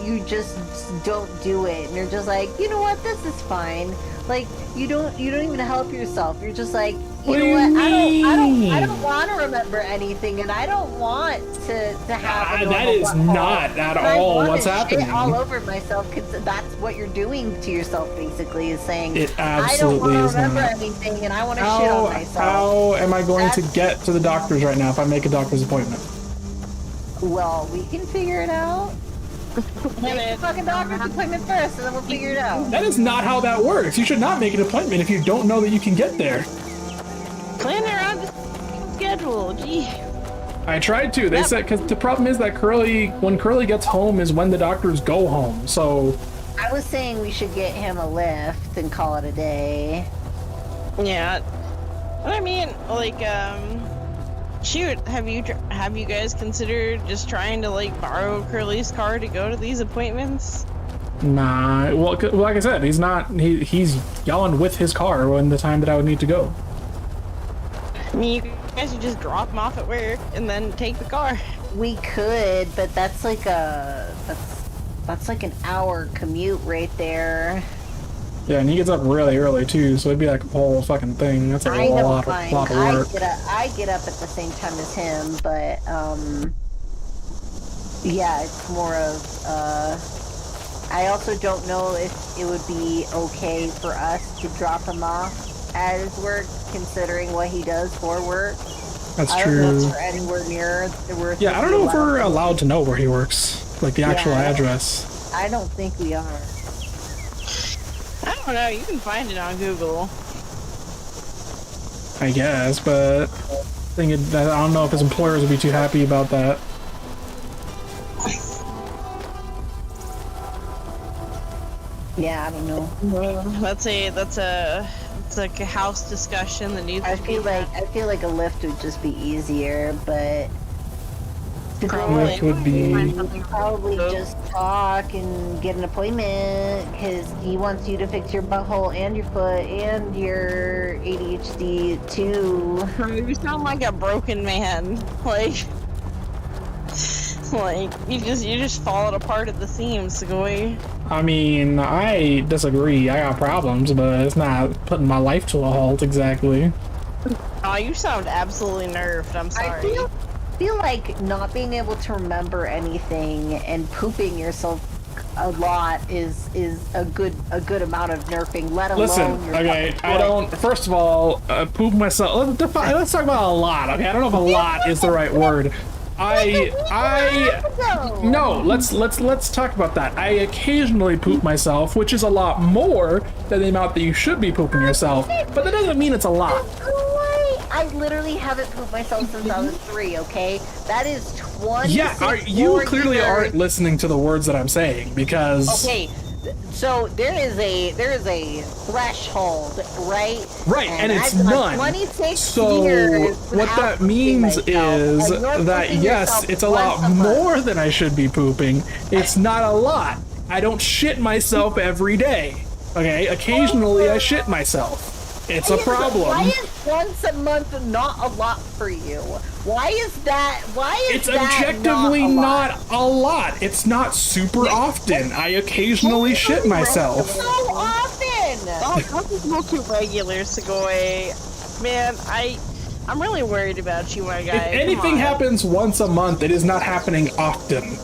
Speaker 14: you just don't do it, and you're just like, you know what, this is fine. Like you don't even help yourself. You're just like, you know what, I don't want to remember anything, and I don't want to have.
Speaker 2: That is not at all what's happening.
Speaker 14: Shit all over myself because that's what you're doing to yourself. Basically, is saying
Speaker 2: it absolutely
Speaker 14: I don't want
Speaker 2: is
Speaker 14: to remember
Speaker 2: not.
Speaker 14: anything, and I want to shit on myself.
Speaker 2: How am I going to get to the doctor's right now if I make a doctor's appointment?
Speaker 14: Well, we can figure it out. Make a fucking doctor's appointment first, and then we'll figure it out.
Speaker 2: That is not how that works. You should not make an appointment if you don't know that you can get there.
Speaker 16: Plan around the schedule, gee.
Speaker 2: I tried to. They said, because the problem is that when Curly gets home is when the doctors go home, so...
Speaker 14: I was saying we should get him a lift and call it a day.
Speaker 16: Yeah. I mean, like, shoot, have you guys considered just trying to, like, borrow Curly's car to go to these appointments?
Speaker 2: Nah, well, like I said, he's gone with his car when the time that I would need to go.
Speaker 16: I mean, you guys should just drop him off at work and then take the car.
Speaker 14: We could, but that's like that's like an hour commute right there.
Speaker 2: Yeah, and he gets up really early too, so it'd be like a whole fucking thing. That's a lot of work.
Speaker 14: I get up at the same time as him, but yeah, it's more of I also don't know if it would be okay for us to drop him off at his work, considering what he does for work.
Speaker 2: That's true.
Speaker 14: I don't know if we're anywhere near.
Speaker 2: Yeah, I don't know if we're allowed to know where he works, like the actual address.
Speaker 14: I don't think we are.
Speaker 16: I don't know. You can find it on Google.
Speaker 2: I guess, but I don't know if his employers would be too happy about that.
Speaker 14: Yeah, I don't know.
Speaker 16: That's like a house discussion that needs.
Speaker 14: I feel like a lift would just be easier, but
Speaker 2: Lift would be
Speaker 14: probably just talk and get an appointment because he wants you to fix your butthole and your foot and your ADHD too.
Speaker 16: You sound like a broken man. Like you just falling apart at the seams, Sugoi.
Speaker 2: I mean, I disagree. I got problems, but it's not putting my life to a halt exactly.
Speaker 16: Oh, you sound absolutely nerfed. I'm sorry.
Speaker 14: I feel like not being able to remember anything and pooping yourself a lot is a good amount of nerfing. Let alone
Speaker 2: Listen, okay, I don't. First of all, poop myself. Let's talk about a lot. Okay, I don't know if a lot is the right word. No, let's talk about that. I occasionally poop myself, which is a lot more than the amount that you should be pooping yourself, but that doesn't mean it's a lot.
Speaker 14: I literally haven't pooped myself since I was 3, okay? That is 20.
Speaker 2: Yeah, you clearly aren't listening to the words that I'm saying, because...
Speaker 14: Okay, so there is a threshold, right?
Speaker 2: Right, and it's none.
Speaker 14: 26
Speaker 2: so
Speaker 14: years
Speaker 2: what that means is that yes, it's a lot more than I should be pooping. It's not a lot. I don't shit myself every day. Okay, occasionally I shit myself. It's a problem.
Speaker 14: Why is once a month not a lot for you? Why is that?
Speaker 2: It's objectively not a lot. It's not super often. I occasionally shit myself.
Speaker 14: So often.
Speaker 16: That's a little too regular, Sugoi. Man, I'm really worried about you, my guy.
Speaker 2: If anything happens once a month, it is not happening often.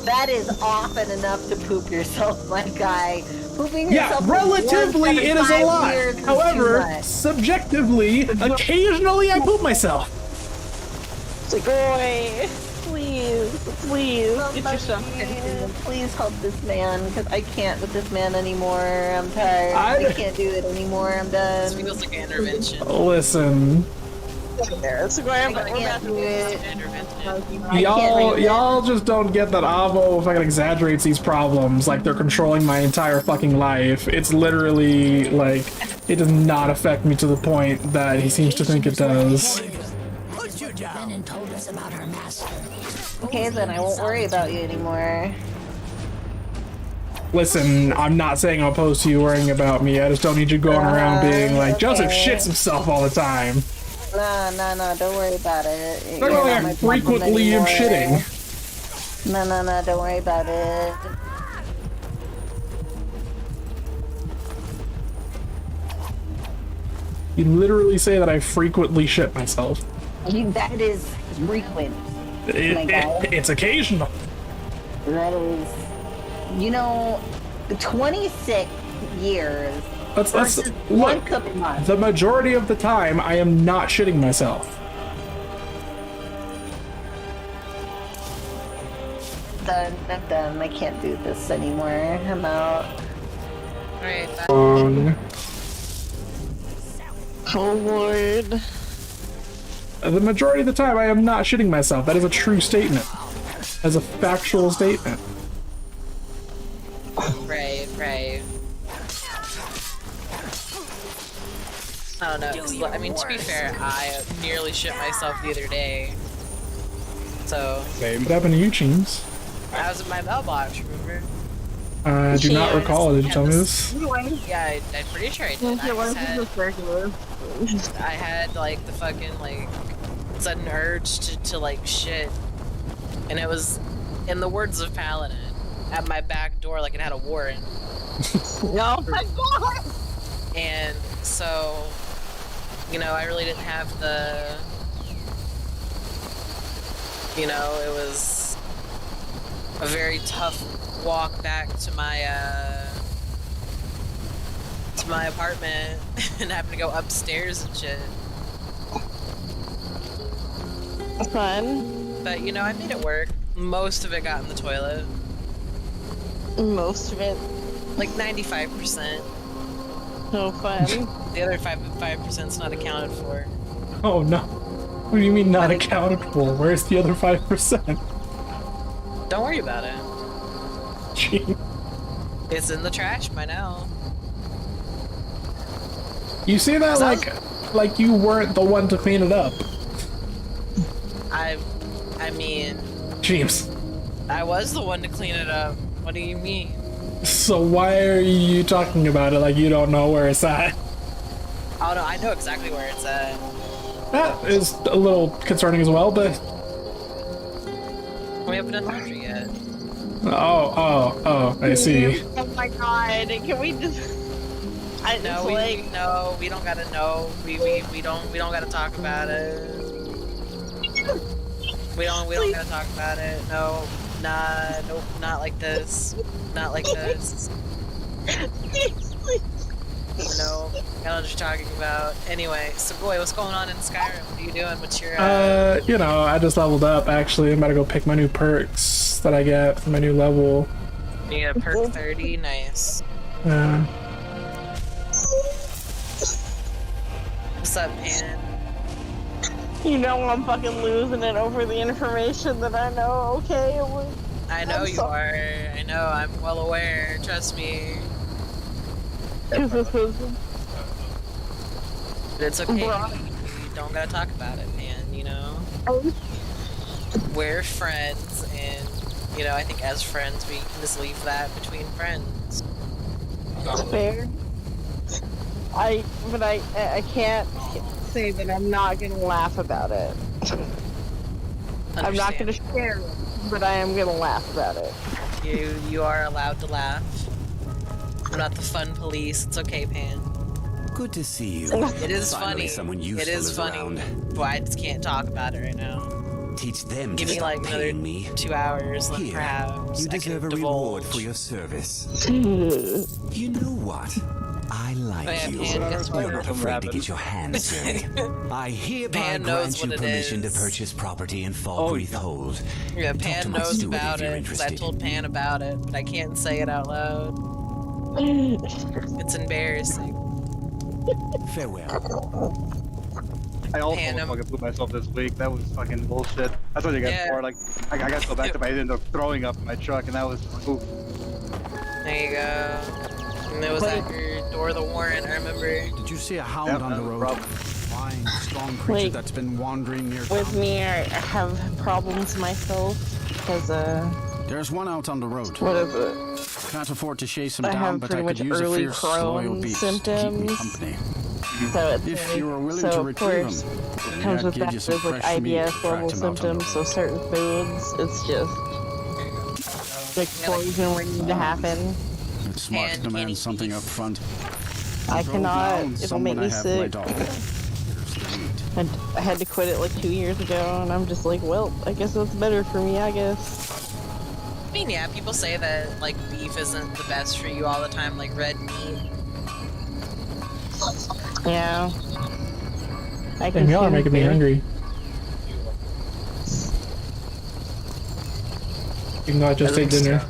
Speaker 14: That is often enough to poop yourself, my guy. Pooping yourself
Speaker 2: relatively it is a lot. However, subjectively, occasionally I poop myself.
Speaker 16: Sugoi, please, get yourself.
Speaker 14: Please help this man, because I can't with this man anymore. I'm tired. I can't do it anymore. I'm done.
Speaker 12: This feels like an intervention.
Speaker 2: Listen,
Speaker 16: there. So we're about to do it.
Speaker 2: Y'all just don't get that Avo fucking exaggerates these problems like they're controlling my entire fucking life. It's literally like it does not affect me to the point that he seems to think it does.
Speaker 14: Okay, then I won't worry about you anymore.
Speaker 2: Listen, I'm not saying I'm opposed to you worrying about me. I just don't need you going around being like, Joseph shits himself all the time.
Speaker 14: No, don't worry about it.
Speaker 2: Not only I frequently am shitting.
Speaker 14: No, don't worry about it.
Speaker 2: You literally say that I frequently shit myself.
Speaker 14: That is frequent.
Speaker 2: It's occasional.
Speaker 14: That is, 26 years.
Speaker 2: Let's look. The majority of the time, I am not shitting myself.
Speaker 14: I'm done. I can't do this anymore. I'm out.
Speaker 12: Alright, bye.
Speaker 16: Oh lord.
Speaker 2: The majority of the time, I am not shitting myself. That is a true statement. As a factual statement.
Speaker 12: Right. I don't know. I mean, to be fair, I nearly shit myself the other day. So.
Speaker 2: What happened to you, Cheems?
Speaker 12: I was in my mailbox, remember?
Speaker 2: I do not recall. Did you tell me this?
Speaker 12: Yeah, I'm pretty sure I did. I had like the fucking like sudden urge to like shit, and it was, in the words of Paladin, at my back door like it had a warrant.
Speaker 16: Oh my god!
Speaker 12: And so, I really didn't have the, it was a very tough walk back to my apartment and having to go upstairs and shit.
Speaker 16: Fun.
Speaker 12: But I made it work. Most of it got in the toilet.
Speaker 16: Most of it?
Speaker 12: Like 95%.
Speaker 16: So fun.
Speaker 12: The other 5%'s not accounted for.
Speaker 2: Oh no. What do you mean not accounted for? Where's the other 5%?
Speaker 12: Don't worry about it.
Speaker 2: Gee.
Speaker 12: It's in the trash by now.
Speaker 2: You see that like you weren't the one to clean it up.
Speaker 12: I mean...
Speaker 2: James.
Speaker 12: I was the one to clean it up. What do you mean?
Speaker 2: So why are you talking about it like you don't know where it's at?
Speaker 12: Oh no, I know exactly where it's at.
Speaker 2: That is a little concerning as well, but...
Speaker 12: We haven't done laundry yet.
Speaker 2: Oh, I see.
Speaker 16: Oh my god, can we just...
Speaker 12: No, we don't gotta know. We don't gotta talk about it. We don't gotta talk about it. No, nope, not like this. Not like this. No, I don't know what you're talking about. Anyway, so boy, what's going on in Skyrim? What are you doing? What's your
Speaker 2: I just leveled up actually. I'm about to go pick my new perks that I get for my new level.
Speaker 12: You get a perk 30, nice. What's up, Pan?
Speaker 16: I'm fucking losing it over the information that I know, okay?
Speaker 12: I know you are. I know, I'm well aware. Trust me. But it's okay. You don't gotta talk about it, man, We're friends, and, I think as friends we can just leave that between friends.
Speaker 16: Fair. I can't say that I'm not gonna laugh about it. I'm not gonna share it, but I am gonna laugh about it.
Speaker 12: You are allowed to laugh. I'm not the fun police. It's okay, Pan.
Speaker 17: Good to see you.
Speaker 12: It is funny. It is funny.
Speaker 17: Around.
Speaker 12: But I just can't talk about it right now.
Speaker 17: Teach them
Speaker 12: Give
Speaker 17: to
Speaker 12: me
Speaker 17: stop
Speaker 12: like another
Speaker 17: paying me.
Speaker 12: 2 hours, then
Speaker 17: Here,
Speaker 12: perhaps
Speaker 17: you deserve a reward for your service. You know what? I like you. You're not afraid to get your hands dirty. I hereby grant you permission to purchase property in Fallbreath Hold.
Speaker 12: Yeah, Pan knows about it, because I told Pan about it, but I can't say it out loud. It's embarrassing.
Speaker 17: Farewell.
Speaker 13: I also fucking blew myself this week. That was fucking bullshit. That's what you got for. Like, I got so back to my ended up throwing up in my truck, and that was oof.
Speaker 12: There you go. And it was after Door of the Warren, I remember.
Speaker 4: Did you see a hound on the road? Flying, strong creature
Speaker 16: Like,
Speaker 4: that's been wandering near
Speaker 16: With
Speaker 4: town.
Speaker 16: me, I have problems myself because
Speaker 4: There's one out on the road.
Speaker 16: what is it?
Speaker 4: Can't afford to chase him
Speaker 16: I
Speaker 4: down,
Speaker 16: have
Speaker 4: but
Speaker 16: pretty
Speaker 4: I
Speaker 16: much
Speaker 4: could use a
Speaker 16: early
Speaker 4: fierce, loyal
Speaker 16: Crohn's
Speaker 4: beast to keep me
Speaker 16: symptoms.
Speaker 4: company.
Speaker 16: So it's
Speaker 4: If
Speaker 16: like,
Speaker 4: you are willing
Speaker 16: so
Speaker 4: to
Speaker 16: of
Speaker 4: retrieve
Speaker 16: course
Speaker 4: him,
Speaker 16: it
Speaker 4: then
Speaker 16: comes
Speaker 4: I'd
Speaker 16: with
Speaker 4: give
Speaker 16: that
Speaker 4: you some
Speaker 16: with like
Speaker 4: fresh meat
Speaker 16: IBS
Speaker 4: to
Speaker 16: level
Speaker 4: track him out on the
Speaker 16: symptoms. So certain foods, it's just the explosion waiting to happen.
Speaker 4: It's smart to demand something up front.
Speaker 16: I cannot. It'll make me sick.
Speaker 4: I
Speaker 16: had to quit it like 2 years ago, and I'm just like, well, I guess that's better for me, I guess.
Speaker 12: I mean, yeah, people say that, like, beef isn't the best for you all the time, like red meat.
Speaker 16: Yeah.
Speaker 2: And y'all are making me hungry. You can not just take dinner.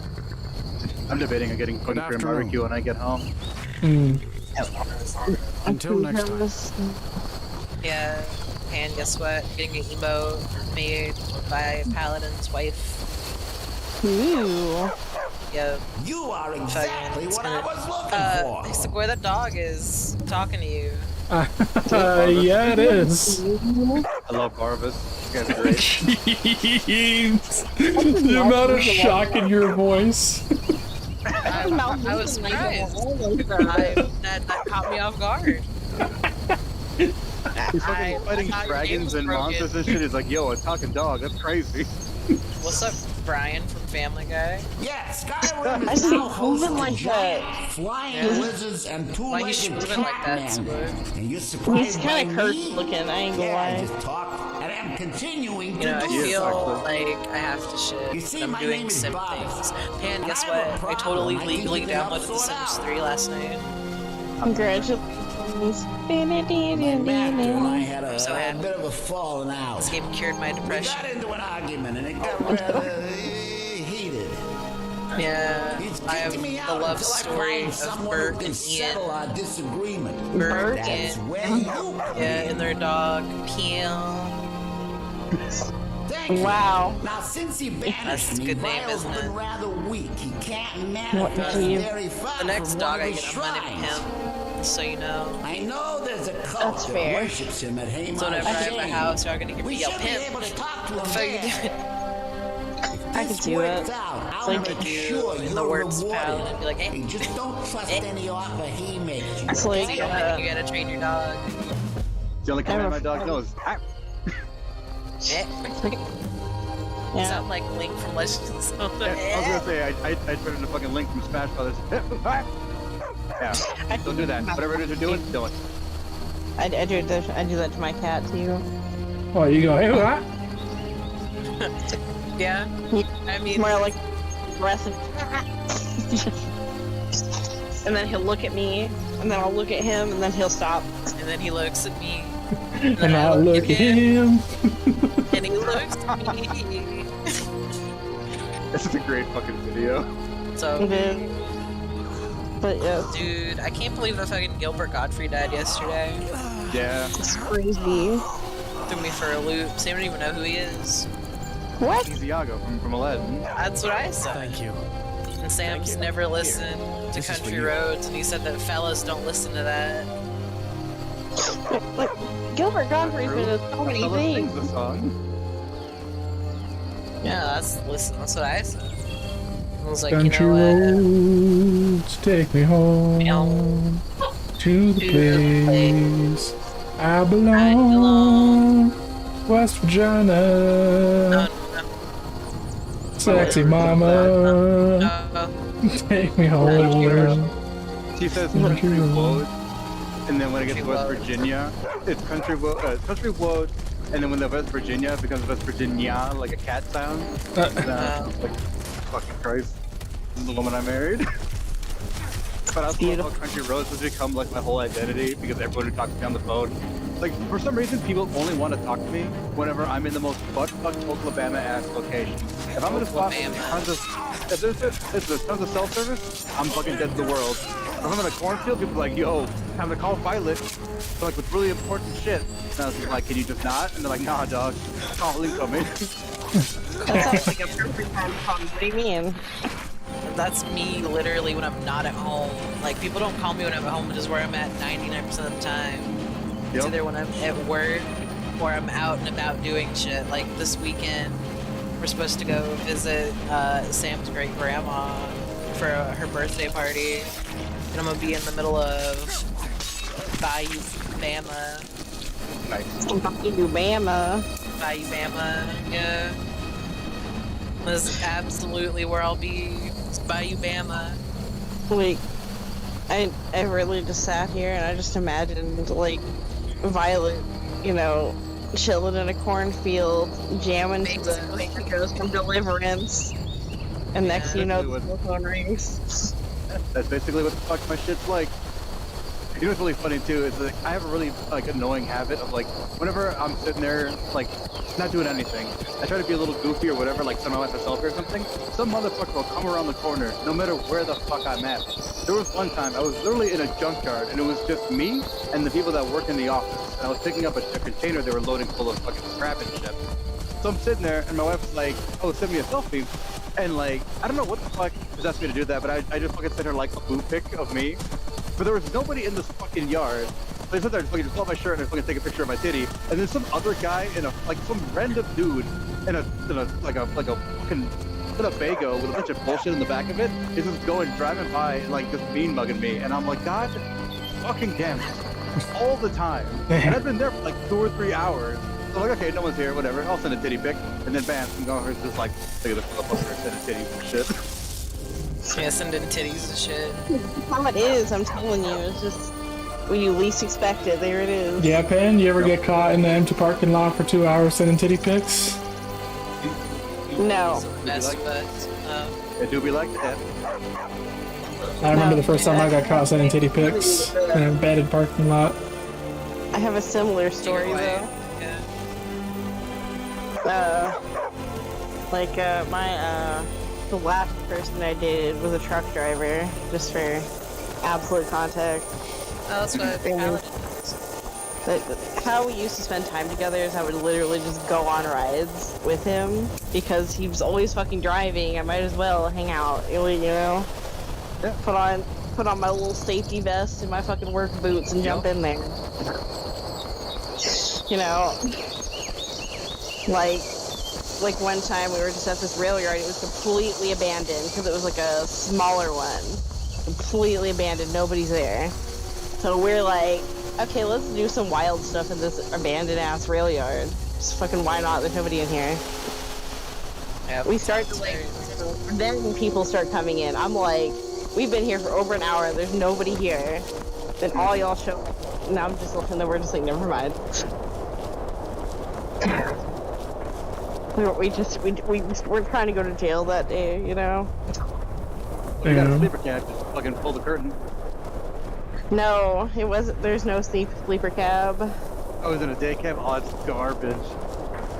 Speaker 13: I'm debating on getting fucking Korean barbecue when I get home.
Speaker 4: Until next time.
Speaker 12: Yeah, and guess what? Getting an emote made by a paladin's wife.
Speaker 16: Ooh.
Speaker 12: Yep.
Speaker 17: You are exactly what I was looking for.
Speaker 12: Hey, Sequoia, that dog is talking to you.
Speaker 2: Yeah, it is.
Speaker 13: I love Barvis. You guys are great.
Speaker 2: Jeez. The amount of shock in your voice.
Speaker 12: I was surprised. That caught me off guard.
Speaker 13: He's fucking fighting dragons and monsters and shit. He's like, yo, a talking dog. That's crazy.
Speaker 12: What's up, Brian from Family Guy?
Speaker 17: Yeah, Skyrim
Speaker 16: I
Speaker 17: is
Speaker 16: see
Speaker 17: now host
Speaker 16: moving
Speaker 17: to
Speaker 16: like
Speaker 17: giant
Speaker 16: that.
Speaker 17: flying lizards and
Speaker 12: Why he's
Speaker 17: two-legged
Speaker 12: moving like that,
Speaker 17: man.
Speaker 12: Squid?
Speaker 17: And you're surprised
Speaker 16: He's kind
Speaker 17: by
Speaker 16: of cursed
Speaker 17: me?
Speaker 16: looking, I ain't gonna
Speaker 17: Yeah, I
Speaker 16: lie.
Speaker 17: just talk, and I'm continuing
Speaker 12: You
Speaker 17: to
Speaker 12: know, I
Speaker 17: do
Speaker 12: feel
Speaker 17: so.
Speaker 12: like I have to shit.
Speaker 17: You see,
Speaker 12: I'm
Speaker 17: my
Speaker 12: doing
Speaker 17: name is
Speaker 12: sim
Speaker 17: Bob.
Speaker 12: things. Pan,
Speaker 17: And
Speaker 12: guess
Speaker 17: I have a
Speaker 12: what? I
Speaker 17: problem
Speaker 12: totally
Speaker 17: I think
Speaker 12: legally
Speaker 17: we can help
Speaker 12: downloaded The
Speaker 17: sort
Speaker 12: Sims
Speaker 17: out.
Speaker 12: 3 last night.
Speaker 16: Congratulations.
Speaker 17: My Master and I had a,
Speaker 12: so happy.
Speaker 17: bit of a falling out.
Speaker 12: This game cured my
Speaker 17: We
Speaker 12: depression.
Speaker 17: got into an argument, and it got rather heated.
Speaker 12: Yeah,
Speaker 17: It's
Speaker 12: I have
Speaker 17: kicking me
Speaker 12: the
Speaker 17: out
Speaker 12: love
Speaker 17: until I
Speaker 12: story
Speaker 17: find
Speaker 12: of
Speaker 17: someone
Speaker 12: Bert
Speaker 17: who can
Speaker 12: and
Speaker 17: settle
Speaker 12: Ian.
Speaker 17: our disagreement.
Speaker 12: Bert
Speaker 17: That's
Speaker 12: and
Speaker 17: where you
Speaker 12: yeah, and their dog Peel.
Speaker 17: Thank you.
Speaker 16: Wow.
Speaker 17: Now, since he
Speaker 12: That's
Speaker 17: banished
Speaker 12: a
Speaker 17: me,
Speaker 12: good name,
Speaker 17: Vile's
Speaker 12: isn't
Speaker 17: been
Speaker 12: it?
Speaker 17: rather weak. He can't
Speaker 16: What
Speaker 17: manifest
Speaker 16: do you-
Speaker 17: very far
Speaker 12: The next
Speaker 17: from
Speaker 12: dog
Speaker 17: one
Speaker 12: I
Speaker 17: of
Speaker 12: get,
Speaker 17: his
Speaker 12: I'm naming
Speaker 17: shrines.
Speaker 12: him. So you know.
Speaker 17: I know there's a
Speaker 16: That's
Speaker 17: cult that
Speaker 16: fair.
Speaker 17: worships him at Haymar
Speaker 12: So whenever I have a
Speaker 17: Shame.
Speaker 12: house, you're gonna hear
Speaker 17: We
Speaker 12: me yell
Speaker 17: should be
Speaker 12: pimp.
Speaker 17: able to talk to him
Speaker 12: So you do
Speaker 17: there.
Speaker 12: it.
Speaker 16: I can
Speaker 17: This
Speaker 16: do
Speaker 17: works
Speaker 16: it.
Speaker 17: out. I'll
Speaker 16: like
Speaker 17: make
Speaker 12: do
Speaker 17: sure
Speaker 12: in
Speaker 17: you're
Speaker 12: the words
Speaker 17: rewarded.
Speaker 12: pal and be like, hey,
Speaker 17: Hey, just don't trust
Speaker 12: hey.
Speaker 17: any offer he makes you.
Speaker 16: It's like,
Speaker 12: you gotta train your dog.
Speaker 13: The only command my dog knows.
Speaker 12: You sound like Link from Legends of Zelda.
Speaker 13: I was gonna say, I turned into fucking Link from Smash Brothers. Yeah, don't do that. Whatever it is you're doing, do it.
Speaker 16: I do that to my cat too.
Speaker 2: Oh, you go, hey, what?
Speaker 12: Yeah, I mean,
Speaker 16: More like aggressive. And then he'll look at me, and then I'll look at him, and then he'll stop.
Speaker 12: and then he looks at me,
Speaker 2: And I look at him.
Speaker 12: and he looks at me.
Speaker 13: This is a great fucking video.
Speaker 12: So,
Speaker 16: It is. But yeah,
Speaker 12: dude, I can't believe that fucking Gilbert Godfrey died yesterday.
Speaker 13: Yeah.
Speaker 16: it's crazy.
Speaker 12: Threw me for a loop. So I don't even know who he is.
Speaker 16: What?
Speaker 13: He's Iago from Aladdin.
Speaker 12: That's what I said.
Speaker 4: Thank you.
Speaker 12: And Sam's never listened to
Speaker 4: This is for
Speaker 12: Country
Speaker 4: you.
Speaker 12: Roads, and he said that fellas don't listen to that.
Speaker 16: Like, Gilbert Godfrey's been in so many things.
Speaker 13: The song.
Speaker 12: Yeah, that's what I said. I was like,
Speaker 2: Country
Speaker 12: you know what?
Speaker 2: roads take me home to the place I belong. West Virginia. Sexy mama. Take me home.
Speaker 13: She says country road, and then when it gets to West Virginia, it's country road, and then when the West Virginia becomes West Virginia, like a cat sound. Like, fucking Christ, this is the woman I married. But I also love how country roads has become like my whole identity because everyone who talks to me on the phone, like for some reason people only want to talk to me whenever I'm in the most butt-fuck Oklahoma ass location. If I'm in a spot with tons of if there's tons of cell service, I'm fucking dead to the world. If I'm in a cornfield, people are like, yo, time to call Violet. So, like, with really important shit. And I was just like, can you just not? And they're like, nah, dog. Call Link on me.
Speaker 16: That sounds like a perfect time to call me. What do you mean?
Speaker 12: That's me literally when I'm not at home. Like, people don't call me when I'm at home, which is where I'm at 99% of the time. It's either when I'm at work or I'm out and about doing shit. Like this weekend, we're supposed to go visit Sam's great grandma for her birthday party, and I'm gonna be in the middle of Bayou Bama.
Speaker 13: Nice.
Speaker 16: Bayou Bama.
Speaker 12: Bayou Bama, yeah. That's absolutely where I'll be. It's Bayou Bama.
Speaker 16: Like, I really just sat here and I just imagined, like, Violet, you know, chilling in a cornfield, jamming to the goes from Deliverance, and next thing you know, the phone rings.
Speaker 13: That's basically what the fuck my shit's like. You know what's really funny too is that I have a really like annoying habit of like whenever I'm sitting there like not doing anything, I try to be a little goofy or whatever, like send my wife a selfie or something. Some motherfucker will come around the corner no matter where the fuck I'm at. There was one time I was literally in a junkyard and it was just me and the people that work in the office. And I was picking up a container they were loading full of fucking scrap and shit. So I'm sitting there and my wife was like, oh, send me a selfie. And like, I don't know what the fuck possessed me to do that, but I just fucking sent her like a boot pic of me. But there was nobody in this fucking yard. So I sit there and fucking just pull out my shirt and I fucking take a picture of my titty. And then some other guy in a, like some random dude in a fucking Winnebago with a bunch of bullshit in the back of it is just driving by and like just mean mugging me. And I'm like, God fucking damn it. All the time. And I've been there for like 2 or 3 hours. So I'm like, okay, no one's here, whatever. I'll send a titty pic. And then bam, some girl is just like, look at the fuck over and send a titty and shit.
Speaker 12: Yeah, sending titties and shit.
Speaker 16: How it is, I'm telling you. It's just when you least expect it, there it is.
Speaker 2: Yeah, Pen, you ever get caught in the empty parking lot for 2 hours sending titty pics?
Speaker 16: No.
Speaker 13: It do be like that.
Speaker 2: I remember the first time I got caught sending titty pics in an abandoned parking lot.
Speaker 16: I have a similar story though. The last person I dated was a truck driver, just for absolute context.
Speaker 12: Oh, that's what
Speaker 16: how we used to spend time together is I would literally just go on rides with him because he was always fucking driving. I might as well hang out, you know. Yeah. Put on my little safety vest and my fucking work boots and jump in there. You know, like one time we were just at this rail yard. It was completely abandoned because it was like a smaller one. Completely abandoned. Nobody's there. So we're like, okay, let's do some wild stuff in this abandoned ass rail yard. Just fucking why not? There's nobody in here.
Speaker 12: Yep.
Speaker 16: We start to like, then people start coming in. I'm like, we've been here for over an hour. There's nobody here. Then all y'all show up. And I'm just looking there. We're just like, never mind. We're trying to go to jail that day, you know?
Speaker 13: You got a sleeper cab, just fucking pull the curtain.
Speaker 16: No, it wasn't. There's no sleeper cab.
Speaker 13: I was in a day cab. Oh, it's garbage.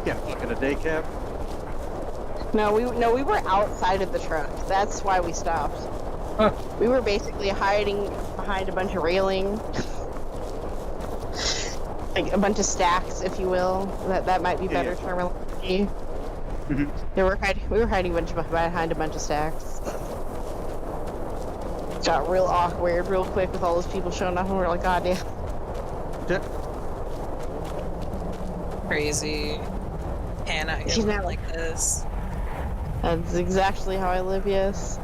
Speaker 13: Yeah, fucking a day cab.
Speaker 16: No, we were outside of the truck. That's why we stopped.
Speaker 13: Huh.
Speaker 16: We were basically hiding behind a bunch of railing. Like a bunch of stacks, if you will. That might be better terminology.
Speaker 13: Mm-hmm.
Speaker 16: Yeah, we were hiding behind a bunch of stacks. Got real awkward real quick with all those people showing up, and we're like, God damn.
Speaker 13: Yeah.
Speaker 12: Crazy. Hannah,
Speaker 16: She's not
Speaker 12: like this.
Speaker 16: That's exactly how I live, yes.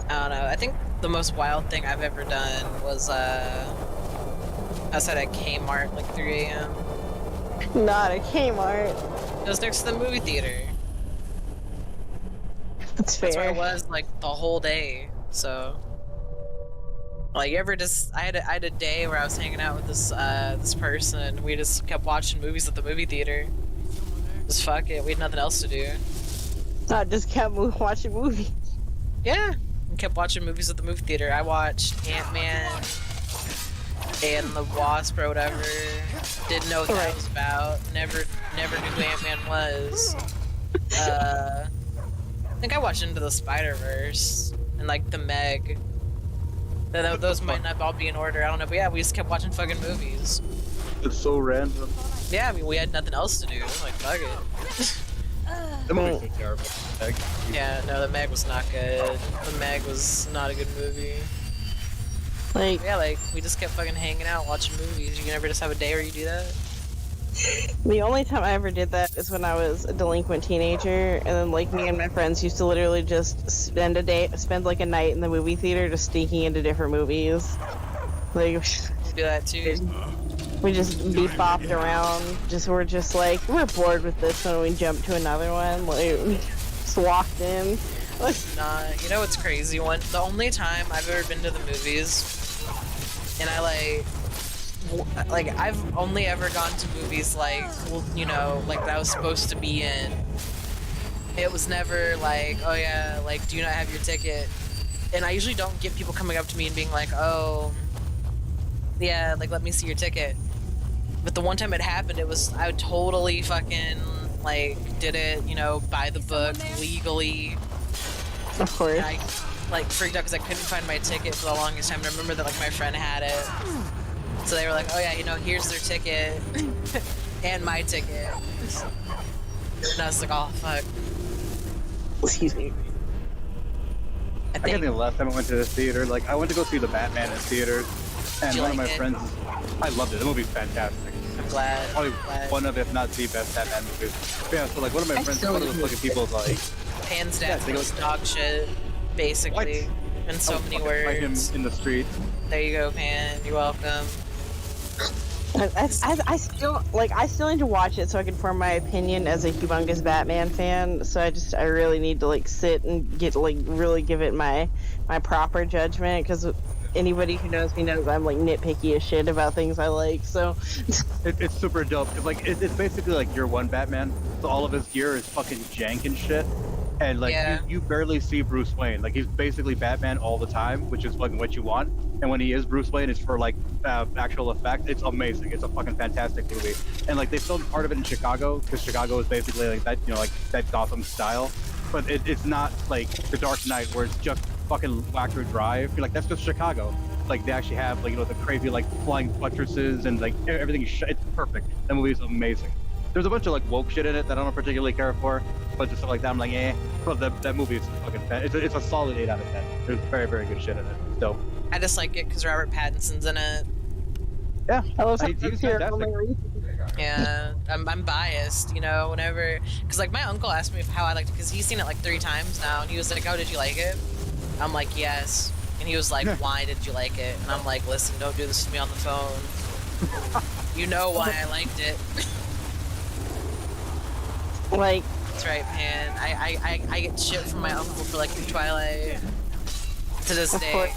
Speaker 12: I don't know. I think the most wild thing I've ever done was outside at Kmart, like 3 a.m.
Speaker 16: Not at Kmart.
Speaker 12: It was next to the movie theater.
Speaker 16: That's fair.
Speaker 12: That's where it was like the whole day. So, like, you ever just? I had a day where I was hanging out with this person. We just kept watching movies at the movie theater. Just fuck it. We had nothing else to do.
Speaker 16: I just kept watching movies.
Speaker 12: Yeah, we kept watching movies at the movie theater. I watched Ant-Man and the Wasp or whatever. Didn't know what that was about. Never knew who Ant-Man was. think I watched Into the Spider-Verse and like the Meg. Those might not all be in order. I don't know, but yeah, we just kept watching fucking movies.
Speaker 13: It's so random.
Speaker 12: Yeah, I mean, we had nothing else to do. Like, fuck it.
Speaker 13: The movie's so terrible. Meg.
Speaker 12: Yeah, no, the Meg was not good. The Meg was not a good movie.
Speaker 16: Like,
Speaker 12: yeah, like we just kept fucking hanging out, watching movies. You can never just have a day where you do that.
Speaker 16: The only time I ever did that is when I was a delinquent teenager, and then like me and my friends used to literally just spend like a night in the movie theater, just sneaking into different movies. Like,
Speaker 12: we do that too.
Speaker 16: We just bopped around. We're just like, we're bored with this one. We jump to another one. Like, just walked in.
Speaker 12: Nah, you know what's crazy? The only time I've ever been to the movies, and I like I've only ever gone to movies like, well, you know, like that I was supposed to be in. It was never like, oh yeah, like, do you not have your ticket? And I usually don't get people coming up to me and being like, oh, yeah, like, let me see your ticket. But the one time it happened, I totally fucking, like, did it, you know, by the book, legally.
Speaker 16: Of course.
Speaker 12: And I, like, freaked out because I couldn't find my ticket for the longest time. And I remember that, like, my friend had it. So they were like, oh yeah, you know, here's their ticket. And my ticket. And I was like, oh, fuck.
Speaker 16: Excuse me.
Speaker 13: I can't think of the last time I went to the theater. Like, I went to go see the Batman in theaters. And one of my friends, I loved it. The movie's fantastic.
Speaker 12: I'm glad.
Speaker 13: Probably one of, if not the best Batman movies. But yeah, so like one of my friends, one of those fucking people is like,
Speaker 12: hands down, was dog shit, basically, in so many words.
Speaker 13: Fight him in the street.
Speaker 12: There you go, Pan. You're welcome.
Speaker 16: I still need to watch it so I can form my opinion as a humongous Batman fan. So I really need to like sit and really give it my proper judgment, because anybody who knows me knows I'm like nitpicky as shit about things I like. So
Speaker 13: it's super dope. It's basically like Year One Batman. So all of his gear is fucking jank and shit. And like you barely see Bruce Wayne. Like he's basically Batman all the time, which is fucking what you want. And when he is Bruce Wayne, it's for like actual effect. It's amazing. It's a fucking fantastic movie. And like they filmed part of it in Chicago, because Chicago is basically like that, you know, like that Gotham style. But it's not like The Dark Knight where it's just fucking Wacker Drive. You're like, that's just Chicago. Like they actually have like, you know, the crazy like flying buttresses and like everything. It's perfect. That movie is amazing. There's a bunch of like woke shit in it that I don't particularly care for, but just stuff like that, I'm like, eh. But that movie is fucking it's a solid 8 out of 10. There's very, very good shit in it. It's dope.
Speaker 12: I just like it because Robert Pattinson's in it.
Speaker 13: Yeah,
Speaker 16: I love
Speaker 13: he's fantastic.
Speaker 12: Yeah, I'm biased, you know, whenever, because like my uncle asked me how I liked it, because he's seen it like 3 times now, and he was like, oh, did you like it? I'm like, yes. And he was like, why did you like it? And I'm like, listen, don't do this to me on the phone. You know why I liked it.
Speaker 16: Like,
Speaker 12: that's right, man. I get shit from my uncle for liking Twilight to this day.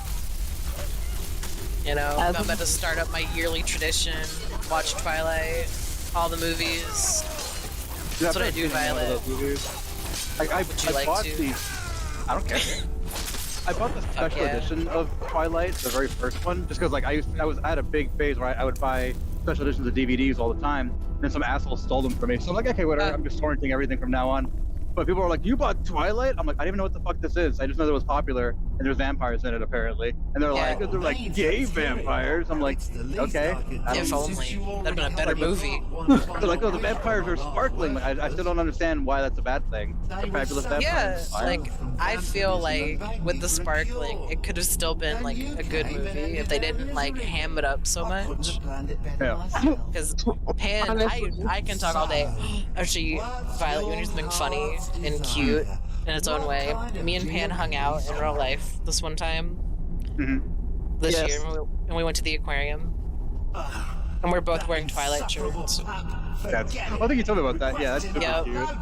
Speaker 12: You know, I'm about to start up my yearly tradition, watch Twilight, all the movies. That's what I do, Violet.
Speaker 13: Would you like to? I don't care. I bought the special edition of Twilight, the very first one, just because like I had a big phase where I would buy special editions of DVDs all the time, and then some asshole stole them from me. So I'm like, okay, whatever. I'm just torrenting everything from now on. But people are like, you bought Twilight? I'm like, I didn't even know what the fuck this is. I just know that it was popular, and there's vampires in it apparently. And they're like gay vampires. I'm like, okay.
Speaker 12: If only. That'd been a better movie.
Speaker 13: They're like, oh, the vampires are sparkling. I still don't understand why that's a bad thing. The fabulous vampires.
Speaker 12: Yeah, like I feel like with the sparkling, it could have still been like a good movie if they didn't like ham it up so much.
Speaker 13: Yeah.
Speaker 12: Because Pan, I can talk all day. Actually, Violet, you want to do something funny and cute in its own way? Me and Pan hung out in real life this one time. This year, and we went to the aquarium. And we're both wearing Twilight shirts.
Speaker 13: I think you told me about that. Yeah, that's super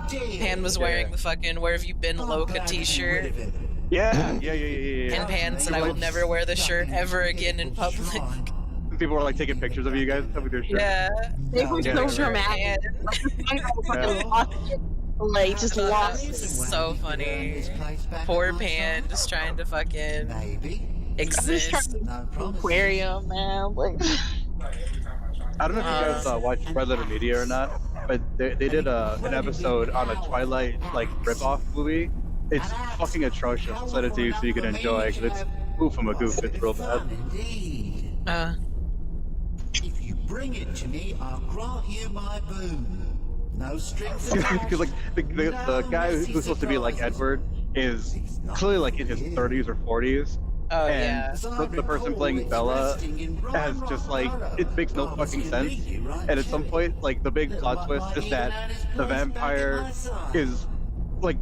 Speaker 13: cute.
Speaker 12: Pan was wearing the fucking "Where Have You Been, Loca" t-shirt.
Speaker 13: Yeah.
Speaker 12: And Pan said, I will never wear this shirt ever again in public.
Speaker 13: People were like taking pictures of you guys with your shirt.
Speaker 12: Yeah.
Speaker 16: They were so dramatic. Like, just lost.
Speaker 12: This is so funny. Poor Pan just trying to fucking exist.
Speaker 16: Aquarium, man. Like,
Speaker 13: I don't know if you guys watched Red Letter Media or not, but they did an episode on a Twilight like rip-off movie it's fucking atrocious. I'll send it to you so you can enjoy, because it's goof from a goof. It's real bad.
Speaker 15: If you bring it to me, I'll grant you my boon. No strings attached.
Speaker 13: Because like the guy who's supposed to be like Edward is clearly like in his 30s or 40s.
Speaker 12: Oh,
Speaker 13: and the person playing Bella has just like, it makes no fucking sense. And at some point, like, the big plot twist is that the vampire is like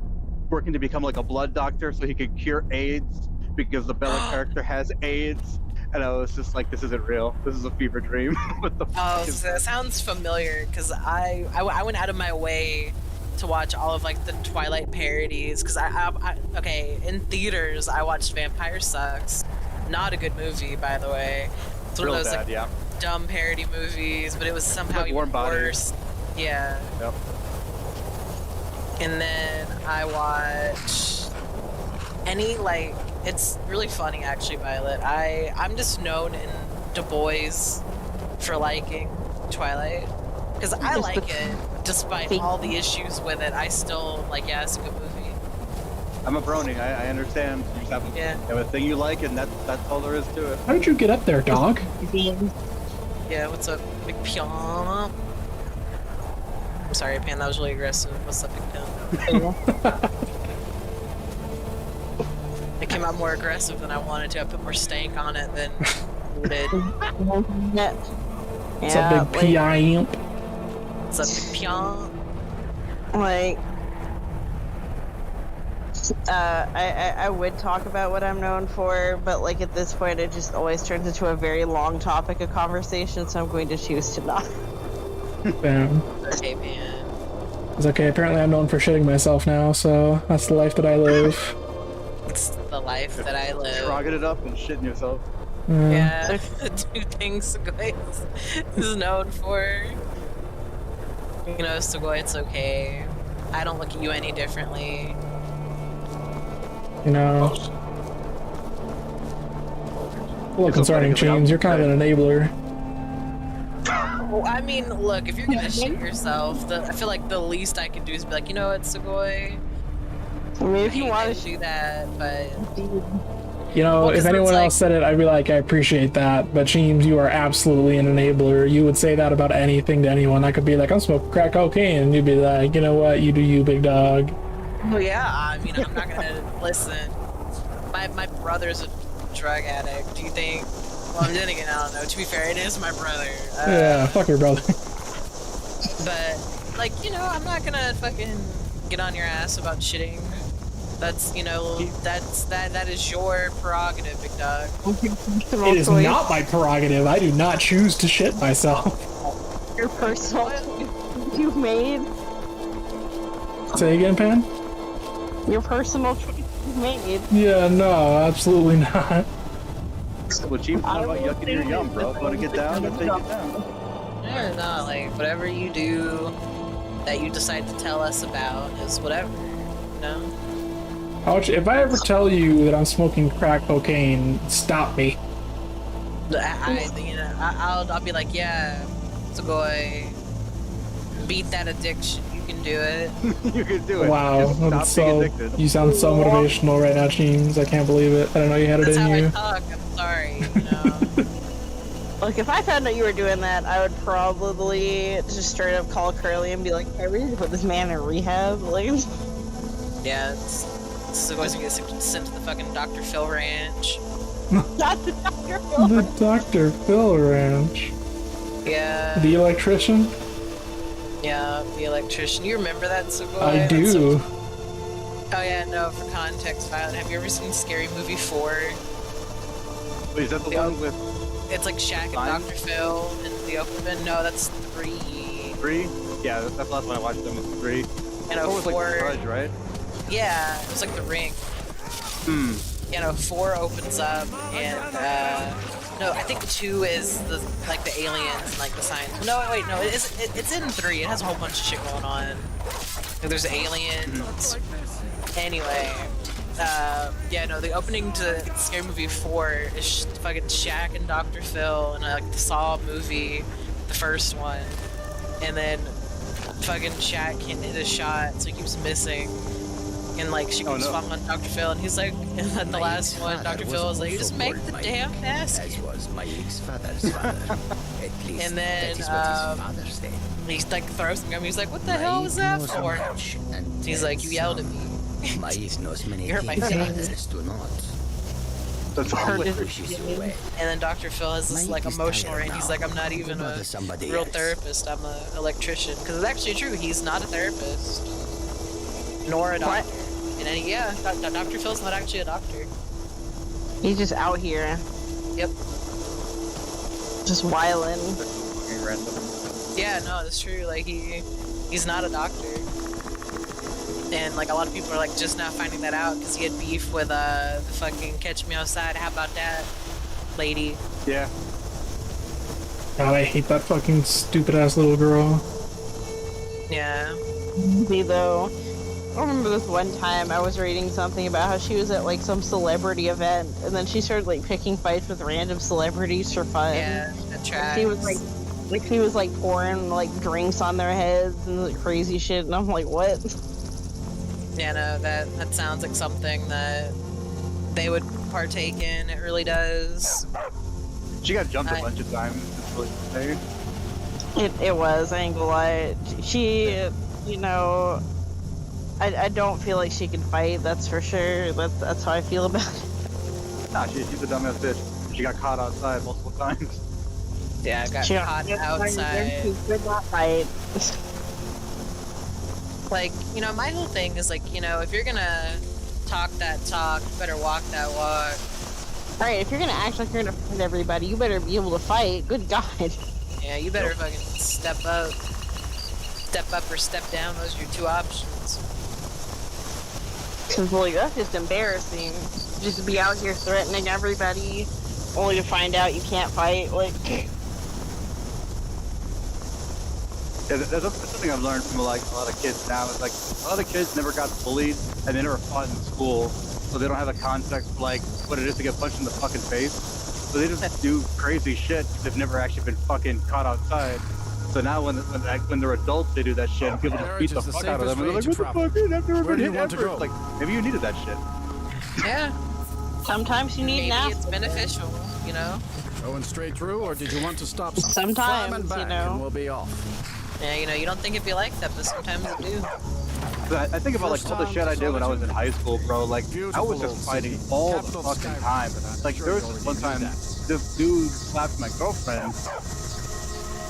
Speaker 13: working to become like a blood doctor so he could cure AIDS because the Bella character has AIDS. And I was just like, this isn't real. This is a fever dream. What the fuck is
Speaker 12: that? Sounds familiar, because I went out of my way to watch all of like the Twilight parodies, because okay, in theaters I watched Vampire Sucks. Not a good movie, by the way. It's one of those like dumb parody movies, but it was somehow
Speaker 13: like
Speaker 12: even worse. Yeah.
Speaker 13: Yep.
Speaker 12: And then I watched any like, it's really funny actually, Violet. I'm just known in Du Bois for liking Twilight, because I like it despite all the issues with it. I still like, yeah, it's a good movie.
Speaker 13: I'm a brony. I understand. You just have a thing you like, and that's all there is to it.
Speaker 2: How did you get up there, dog?
Speaker 12: Yeah, what's up, Big Piano? I'm sorry, Pan, that was really aggressive. What's up, Big Piano? It came out more aggressive than I wanted to. I put more stank on it than you did.
Speaker 2: What's up, Big Piano?
Speaker 12: What's up, Big Piano?
Speaker 16: Like, I would talk about what I'm known for, but like at this point it just always turns into a very long topic of conversation, so I'm going to choose to not.
Speaker 2: Damn.
Speaker 12: Okay, man.
Speaker 2: It's okay, apparently I'm known for shitting myself now, so that's the life that I live.
Speaker 12: It's the life that I live.
Speaker 13: Trogging it up and shitting yourself.
Speaker 12: Yeah, two things Sugoi is known for. You know, Sugoi, it's okay. I don't look at you any differently.
Speaker 2: You know, a little concerning, James. You're kind of an enabler.
Speaker 12: Well, I mean, look, if you're gonna shit yourself, I feel like the least I can do is be like, you know what, Sugoi?
Speaker 16: I mean, if you want
Speaker 12: to do that, but
Speaker 2: you know, if anyone else said it, I'd be like, I appreciate that. But James, you are absolutely an enabler. You would say that about anything to anyone. I could be like, I'm smoking crack cocaine, and you'd be like, you know what, you do you, big dog.
Speaker 12: Well, yeah, I mean, I'm not gonna listen. My brother's a drug addict. Do you think? Well, then again, I don't know. To be fair, it is my brother.
Speaker 2: Yeah, fuck your brother.
Speaker 12: But, like, you know, I'm not gonna fucking get on your ass about shitting. That's, you know, that is your prerogative, big dog.
Speaker 2: It is not my prerogative. I do not choose to shit myself.
Speaker 16: Your personal you've made.
Speaker 2: Say again, Pan?
Speaker 16: Your personal choice you've made.
Speaker 2: Yeah, no, absolutely not.
Speaker 13: Well, Chief's not about yucking your yum, bro. Want to get down, then take it down.
Speaker 12: Yeah, no, like, whatever you do that you decide to tell us about is whatever, you know?
Speaker 2: If I ever tell you that I'm smoking crack cocaine, stop me.
Speaker 12: I'll be like, yeah, Sugoi, beat that addiction. You can do it.
Speaker 13: You can do it.
Speaker 2: Wow, that's so. You sound so motivational right now, James. I can't believe it. I don't know you had it in you.
Speaker 12: That's how I talk. I'm sorry. You know.
Speaker 16: Look, if I found out you were doing that, I would probably just straight up call Curly and be like, "I really put this man in rehab." Like,
Speaker 12: yeah, Sugoi's gonna get sent to the fucking Dr. Phil Ranch.
Speaker 16: Not the Dr. Phil.
Speaker 2: The Dr. Phil Ranch.
Speaker 12: Yeah.
Speaker 2: The electrician.
Speaker 12: Yeah, the electrician. You remember that, Sugoi?
Speaker 2: I do.
Speaker 12: Oh yeah, no, for context, Violet, have you ever seen Scary Movie 4?
Speaker 13: Wait, is that the one with...
Speaker 12: It's like Shaq and Dr. Phil in the open. No, that's 3.
Speaker 13: 3? Yeah, that's the last one I watched them, was 3.
Speaker 12: And
Speaker 13: 4 was like the Grudge, right?
Speaker 12: Yeah, it was like The Ring. You know, 4 opens up, and, no, I think 2 is the aliens and like the science. No, wait, no, it's in 3. It has a whole bunch of shit going on. Like, there's aliens. Anyway, yeah, no, the opening to Scary Movie 4 is fucking Shaq and Dr. Phil and like the Saw movie, the first one, and then fucking Shaq can't hit a shot, so he keeps missing. And like she keeps following Dr. Phil, and he's like, and at the last one, Dr. Phil was like, "Just make the damn mask."
Speaker 17: As was my ex-father's father. At least
Speaker 12: And then
Speaker 17: that is what his father said.
Speaker 12: he like throws him. He's like, "What the hell was that for?" He's like, "You yelled at me."
Speaker 17: Maïs knows many
Speaker 12: You hurt my
Speaker 17: things
Speaker 12: feelings.
Speaker 17: others do not.
Speaker 13: That's
Speaker 17: Always pushes you away.
Speaker 12: And then Dr. Phil has this like emotional rant. He's like, "I'm not even a real therapist. I'm an electrician." Because it's actually true. He's not a therapist, nor a doctor. And then, yeah, Dr. Phil's not actually a doctor.
Speaker 16: He's just out here.
Speaker 12: Yep.
Speaker 16: Just wildin'.
Speaker 12: Yeah, no, that's true. Like he's not a doctor. And like a lot of people are like just now finding that out because he had beef with the fucking Catch Me Outside. How about that, lady?
Speaker 13: Yeah.
Speaker 2: God, I hate that fucking stupid ass little girl.
Speaker 12: Yeah.
Speaker 16: Me though. I remember this one time I was reading something about how she was at like some celebrity event and then she started like picking fights with random celebrities for fun.
Speaker 12: Yeah, that tracks.
Speaker 16: She was like she was like pouring like drinks on their heads and like crazy shit, and I'm like, what?
Speaker 12: Yeah, no, that sounds like something that they would partake in. It really does.
Speaker 13: She got jumped a bunch of times. It's really insane.
Speaker 16: It was, I ain't gonna lie. She, you know, I don't feel like she can fight, that's for sure. That's how I feel about it.
Speaker 13: Nah, she's a dumbass bitch. She got caught outside multiple times.
Speaker 12: Yeah, got caught outside.
Speaker 16: She could not fight.
Speaker 12: Like, you know, my whole thing is like, you know, if you're gonna talk that talk, you better walk that walk.
Speaker 16: Right, if you're gonna act like you're gonna fight everybody, you better be able to fight. Good God.
Speaker 12: Yeah, you better fucking step up. Step up or step down, those are your two options.
Speaker 16: Cause like, that's just embarrassing. Just to be out here threatening everybody, only to find out you can't fight, like...
Speaker 13: Yeah, that's something I've learned from like a lot of kids now. Is like a lot of kids never got bullied and they never fought in school, so they don't have the context for like what it is to get punched in the fucking face. So they just do crazy shit. They've never actually been fucking caught outside. So now when they're adults, they do that shit and people just beat the fuck out of them. And they're like, what the fuck? I've never been hit ever. Like maybe you needed that shit.
Speaker 12: Yeah.
Speaker 16: Sometimes you need
Speaker 12: Maybe it's beneficial, you know?
Speaker 4: Going straight through, or did you want to stop?
Speaker 16: Sometimes,
Speaker 4: Climb back
Speaker 16: you know.
Speaker 4: and we'll be off.
Speaker 12: Yeah, you know, you don't think it'd be like that, but sometimes it do.
Speaker 13: I think about like all the shit I did when I was in high school, bro. Like I was just fighting all the fucking time. Like there was this one time, this dude slapped my girlfriend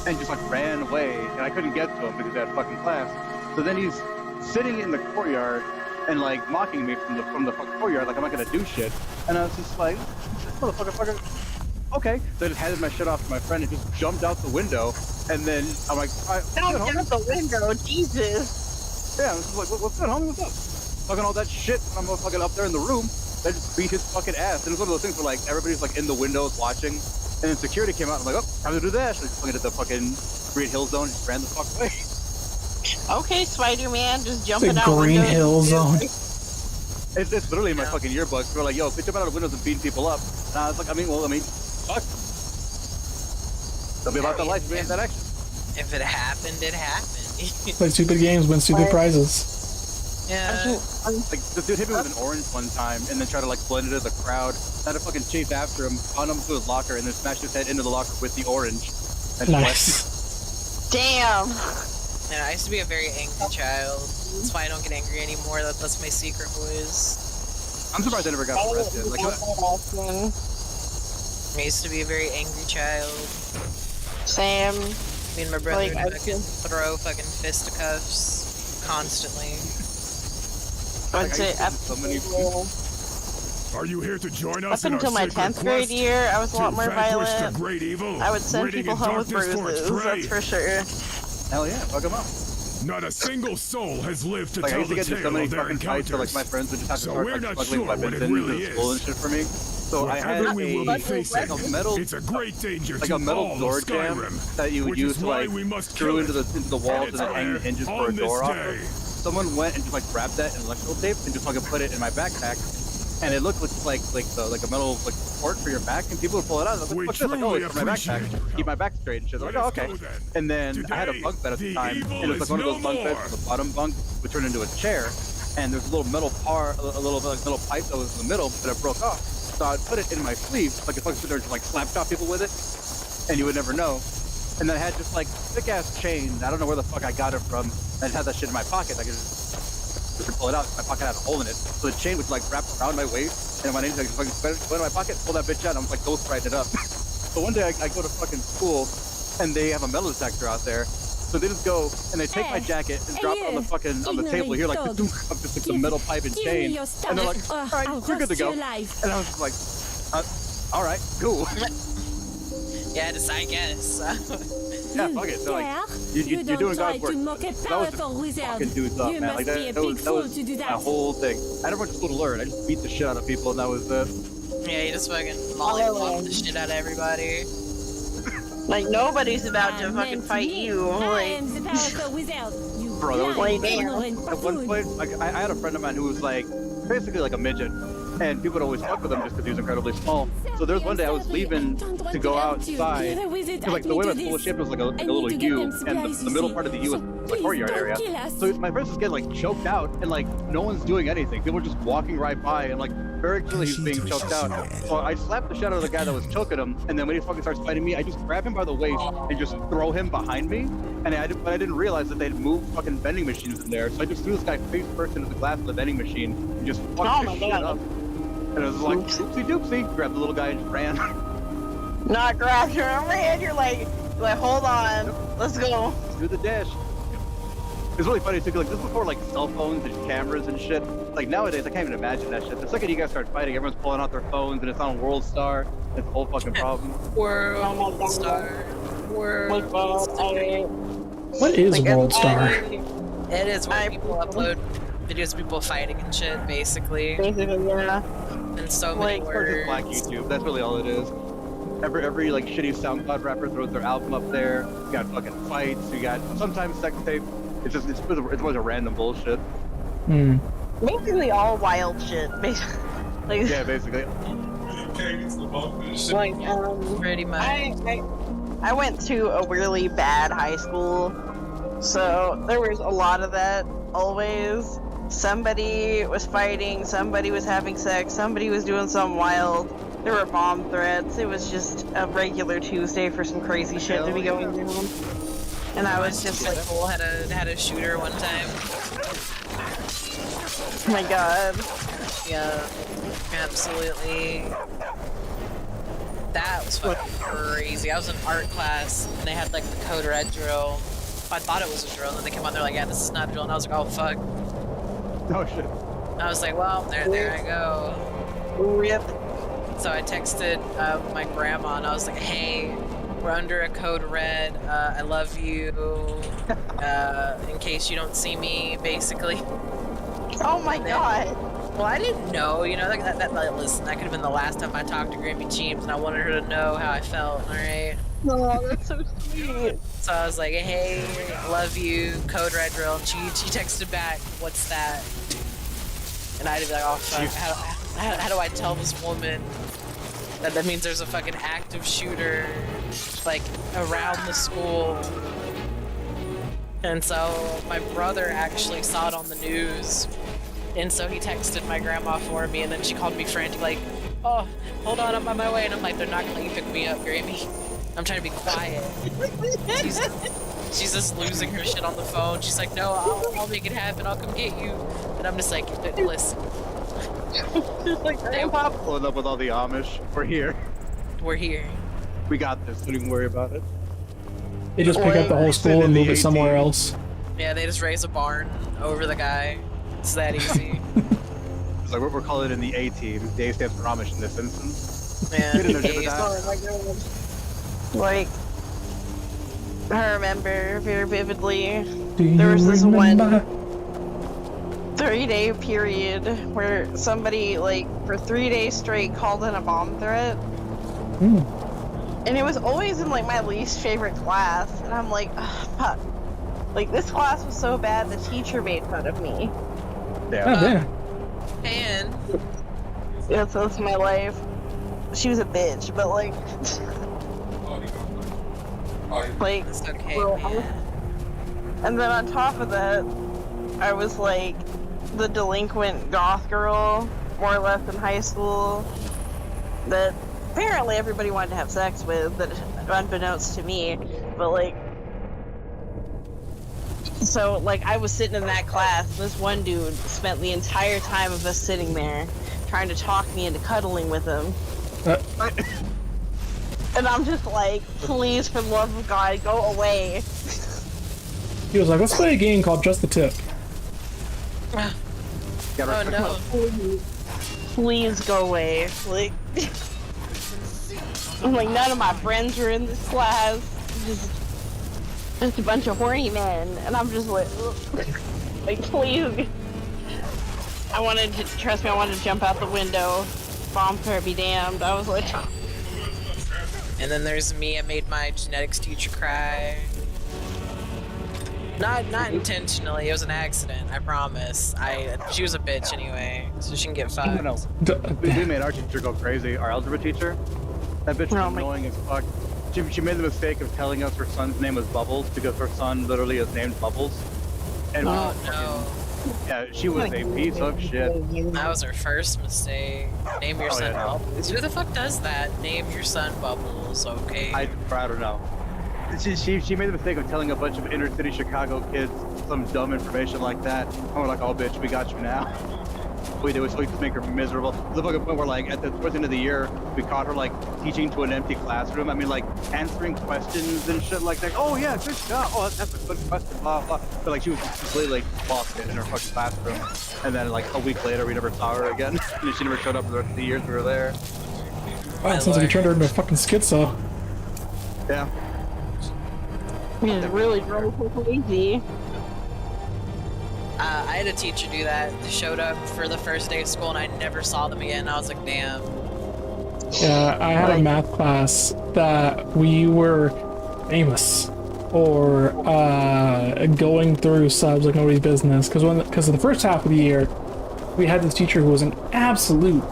Speaker 13: and just like ran away, and I couldn't get to him because I had fucking class. So then he's sitting in the courtyard and like mocking me from the fucking courtyard, like I'm not gonna do shit. And I was just like, motherfucker. Okay. So I just handed my shit off to my friend and just jumped out the window. And then I'm like,
Speaker 16: don't jump out the window, Jesus.
Speaker 13: Yeah, I was just like, what's good, homie? What's up? Fucking all that shit. I'm fucking up there in the room. They just beat his fucking ass. And it's one of those things where like everybody's like in the windows watching. And then security came out. I'm like, oh, time to do that. So I just fucking did the fucking Green Hill Zone and just ran the fuck away.
Speaker 16: Okay, Spider-Man, just jumping out
Speaker 2: Green Hill Zone.
Speaker 13: It's literally in my fucking yearbook. We're like, yo, bitch, jumping out of windows and beating people up. And I was like, fuck. Tell me about that life, man, that action.
Speaker 12: If it happened, it happened.
Speaker 2: Play stupid games, win stupid prizes.
Speaker 12: Yeah.
Speaker 13: Like, this dude hit me with an orange one time and then tried to like blend into the crowd. I had to fucking chase after him, found him to his locker, and then smashed his head into the locker with the orange. And
Speaker 2: Nice.
Speaker 16: Damn.
Speaker 12: Yeah, I used to be a very angry child. That's why I don't get angry anymore. That's my secret, boys.
Speaker 13: I'm surprised I never got arrested. Like,
Speaker 12: I used to be a very angry child.
Speaker 16: Sam.
Speaker 12: Me and my brother would fucking throw fucking fisticuffs constantly.
Speaker 16: I'd say
Speaker 9: Are you here to join us
Speaker 16: up until my 10th grade year, I was a lot more violent.
Speaker 9: Great evil,
Speaker 16: I would send people home with bruises, that's for sure.
Speaker 13: Hell yeah, fuck them up.
Speaker 9: Not a single soul has lived to
Speaker 13: Like, I
Speaker 9: tell
Speaker 13: used to
Speaker 9: the
Speaker 13: get into
Speaker 9: tale
Speaker 13: so many
Speaker 9: of their
Speaker 13: fucking fights where
Speaker 9: encounters.
Speaker 13: like my friends would just have to
Speaker 9: So
Speaker 13: start
Speaker 9: we're
Speaker 13: like
Speaker 9: not
Speaker 13: smuggling
Speaker 9: sure what
Speaker 13: weapons
Speaker 9: it really
Speaker 13: into school and
Speaker 9: is.
Speaker 13: shit for me. So I had
Speaker 9: Whatever we will be facing,
Speaker 13: like a metal,
Speaker 9: it's a great danger
Speaker 13: like
Speaker 9: to
Speaker 13: a metal
Speaker 9: all of
Speaker 13: door jam
Speaker 9: Skyrim,
Speaker 13: that you would
Speaker 9: which
Speaker 13: use
Speaker 9: is
Speaker 13: to
Speaker 9: why
Speaker 13: like
Speaker 9: we must
Speaker 13: screw
Speaker 9: kill
Speaker 13: into the walls and then hang the hinges for a
Speaker 9: on this
Speaker 13: door off.
Speaker 9: day.
Speaker 13: Someone went and just like grabbed that in electrical tape and just fucking put it in my backpack, and it looked like a metal like support for your back, and people would pull it out. I was like, what's this? Like, oh, it's for my backpack. Keep my back straight and shit. Like, oh, okay. And then I had a bunk bed at the time, and it was like one of those bunk beds where the bottom bunk would turn into a chair, and there's a little metal little pipe that was in the middle, but it broke off. So I'd put it in my sleeve, like if I could sit there and just like slap chop people with it, and you would never know. And then I had just like thick ass chain. I don't know where the fuck I got it from. I just had that shit in my pocket. I could just pull it out. My pocket had a hole in it, so the chain was like wrapped around my waist. And my name like fucking go in my pocket, pull that bitch out. And I was like ghost riding it up. But one day I go to fucking school, and they have a metal detector out there. So they just go and they take my jacket and drop it on the fucking on the table here, like of just like the metal pipe and chain. And they're like, all right, you're good to go. And I was just like, all right, cool.
Speaker 12: Yeah, just I guess.
Speaker 13: Yeah, fuck it. So, like, you're doing God's work. That was just fucking dudes up, man. Like, that was my whole thing. I never went to school to learn. I just beat the shit out of people, and that was it.
Speaker 12: Yeah, you just fucking mollywop the shit out of everybody.
Speaker 16: Like, nobody's about to fucking fight you. Like,
Speaker 13: bro, that was like, at one point, like, I had a friend of mine who was like, basically like a midget. And people would always fuck with him just because he was incredibly small. So there was one day I was leaving to go outside. Because like the way my school was shaped was like a little U, and the middle part of the U was the courtyard area. So my friends was getting like choked out, and like no one's doing anything. People were just walking right by, and like very clearly he's being choked out. So I slapped the shit out of the guy that was choking him, and then when he fucking starts fighting me, I just grab him by the waist and just throw him behind me. And I didn't realize that they'd moved fucking vending machines in there. So I just threw this guy face first into the glass of the vending machine and just fucked his shit up. And it was like, oopsie doopsie, grabbed the little guy and just ran.
Speaker 16: Not grabbed her and ran, you're like, hold on, let's go.
Speaker 13: Do the dash. It's really funny too, like this is before like cell phones and cameras and shit. Like nowadays, I can't even imagine that shit. The second you guys start fighting, everyone's pulling out their phones and it's on World Star. It's a whole fucking problem.
Speaker 12: World Star. World Star.
Speaker 2: What is World Star?
Speaker 12: It is where people upload videos of people fighting and shit, basically.
Speaker 16: Basically, yeah.
Speaker 12: And so many words.
Speaker 13: Black YouTube, that's really all it is. Every like shitty SoundCloud rapper throws their album up there. You got fucking fights, you got sometimes sex tape. It's a bunch of random bullshit.
Speaker 16: Basically all wild shit, basically. Like,
Speaker 13: yeah, basically.
Speaker 16: Like,
Speaker 12: pretty much.
Speaker 16: I went to a really bad high school, so there was a lot of that always. Somebody was fighting, somebody was having sex, somebody was doing something wild. There were bomb threats. It was just a regular Tuesday for some crazy shit to be going on. And I was just like,
Speaker 12: school had a shooter one time.
Speaker 16: Oh my god.
Speaker 12: Yeah, absolutely. That was fucking crazy. I was in art class and they had like the code red drill. I thought it was a drill, and then they came out, they're like, yeah, this is not a drill, and I was like, oh fuck.
Speaker 13: Oh shit.
Speaker 12: I was like, well, there I go.
Speaker 16: Rip.
Speaker 12: So I texted my grandma and I was like, hey, we're under a code red, I love you, in case you don't see me, basically.
Speaker 16: Oh my god.
Speaker 12: Well, I didn't know, you know, like listen, that could have been the last time I talked to Grammy Jeems, and I wanted her to know how I felt, alright?
Speaker 16: Oh, that's so sweet.
Speaker 12: So I was like, hey, love you, code red drill, and she texted back, what's that? And I'd be like, oh fuck, how do I tell this woman that means there's a fucking active shooter, like, around the school? And so my brother actually saw it on the news, and so he texted my grandma for me, and then she called me frantic, like, oh, hold on, I'm on my way, and I'm like, they're not gonna let you pick me up, Grammy. I'm trying to be quiet. She's just losing her shit on the phone. She's like, no, I'll make it happen, I'll come get you. And I'm just like, listen.
Speaker 13: Like, Grandpa, pulling up with all the Amish. We're here.
Speaker 12: We're here.
Speaker 13: We got this, don't even worry about it.
Speaker 2: They just pick up the whole school and move it somewhere else.
Speaker 12: Yeah, they just raise a barn over the guy. It's that easy.
Speaker 13: It's like we're calling it in the A-team. The A stands for Amish in this instance.
Speaker 12: Yeah,
Speaker 16: oh my god. Like, I remember very vividly, there was this one 3-day period where somebody, like, for 3 days straight called in a bomb threat. And it was always in, like, my least favorite class, and I'm like, fuck. Like, this class was so bad, the teacher made fun of me.
Speaker 13: Yeah.
Speaker 12: And
Speaker 16: yeah, so that's my life. She was a bitch, but like, like,
Speaker 12: it's okay,
Speaker 16: and then on top of that, I was like the delinquent goth girl, more or less, in high school that apparently everybody wanted to have sex with, but unbeknownst to me. But like, so like I was sitting in that class, and this one dude spent the entire time of us sitting there trying to talk me into cuddling with him. And I'm just like, please, for the love of God, go away.
Speaker 2: He was like, let's play a game called Just the Tip.
Speaker 16: Oh no. Please go away. Like, I'm like, none of my friends are in this class. Just a bunch of horny men. And I'm just like, like, please. I wanted to, trust me, I wanted to jump out the window. Bomb threat be damned. I was like...
Speaker 12: And then there's me, I made my genetics teacher cry. Not intentionally, it was an accident, I promise. She was a bitch anyway, so she can get fucked.
Speaker 13: No. We made our teacher go crazy, our algebra teacher. That bitch was annoying as fuck. She made the mistake of telling us her son's name was Bubbles because her son literally is named Bubbles. And
Speaker 12: oh no.
Speaker 13: Yeah, she was a piece of shit.
Speaker 12: That was her first mistake. Name your son Bubbles. Who the fuck does that? Name your son Bubbles, okay?
Speaker 13: I don't know. She made the mistake of telling a bunch of inner city Chicago kids some dumb information like that. And we're like, oh bitch, we got you now. We did was we just make her miserable. To the fucking point where like towards the end of the year, we caught her like teaching to an empty classroom. I mean like answering questions and shit like that. Oh yeah, good job. Oh that's a good question. Blah blah. But like she was completely lost in her fucking classroom. And then like a week later, we never saw her again. She never showed up for the rest of the years we were there.
Speaker 2: Wow, it sounds like you turned her into a fucking schizo.
Speaker 13: Yeah.
Speaker 16: It really drove her crazy.
Speaker 12: I had a teacher do that. They showed up for the first day of school and I never saw them again. I was like, damn.
Speaker 2: Yeah, I had a math class that we were famous for going through subs like nobody's business. Because of the first half of the year, we had this teacher who was an absolute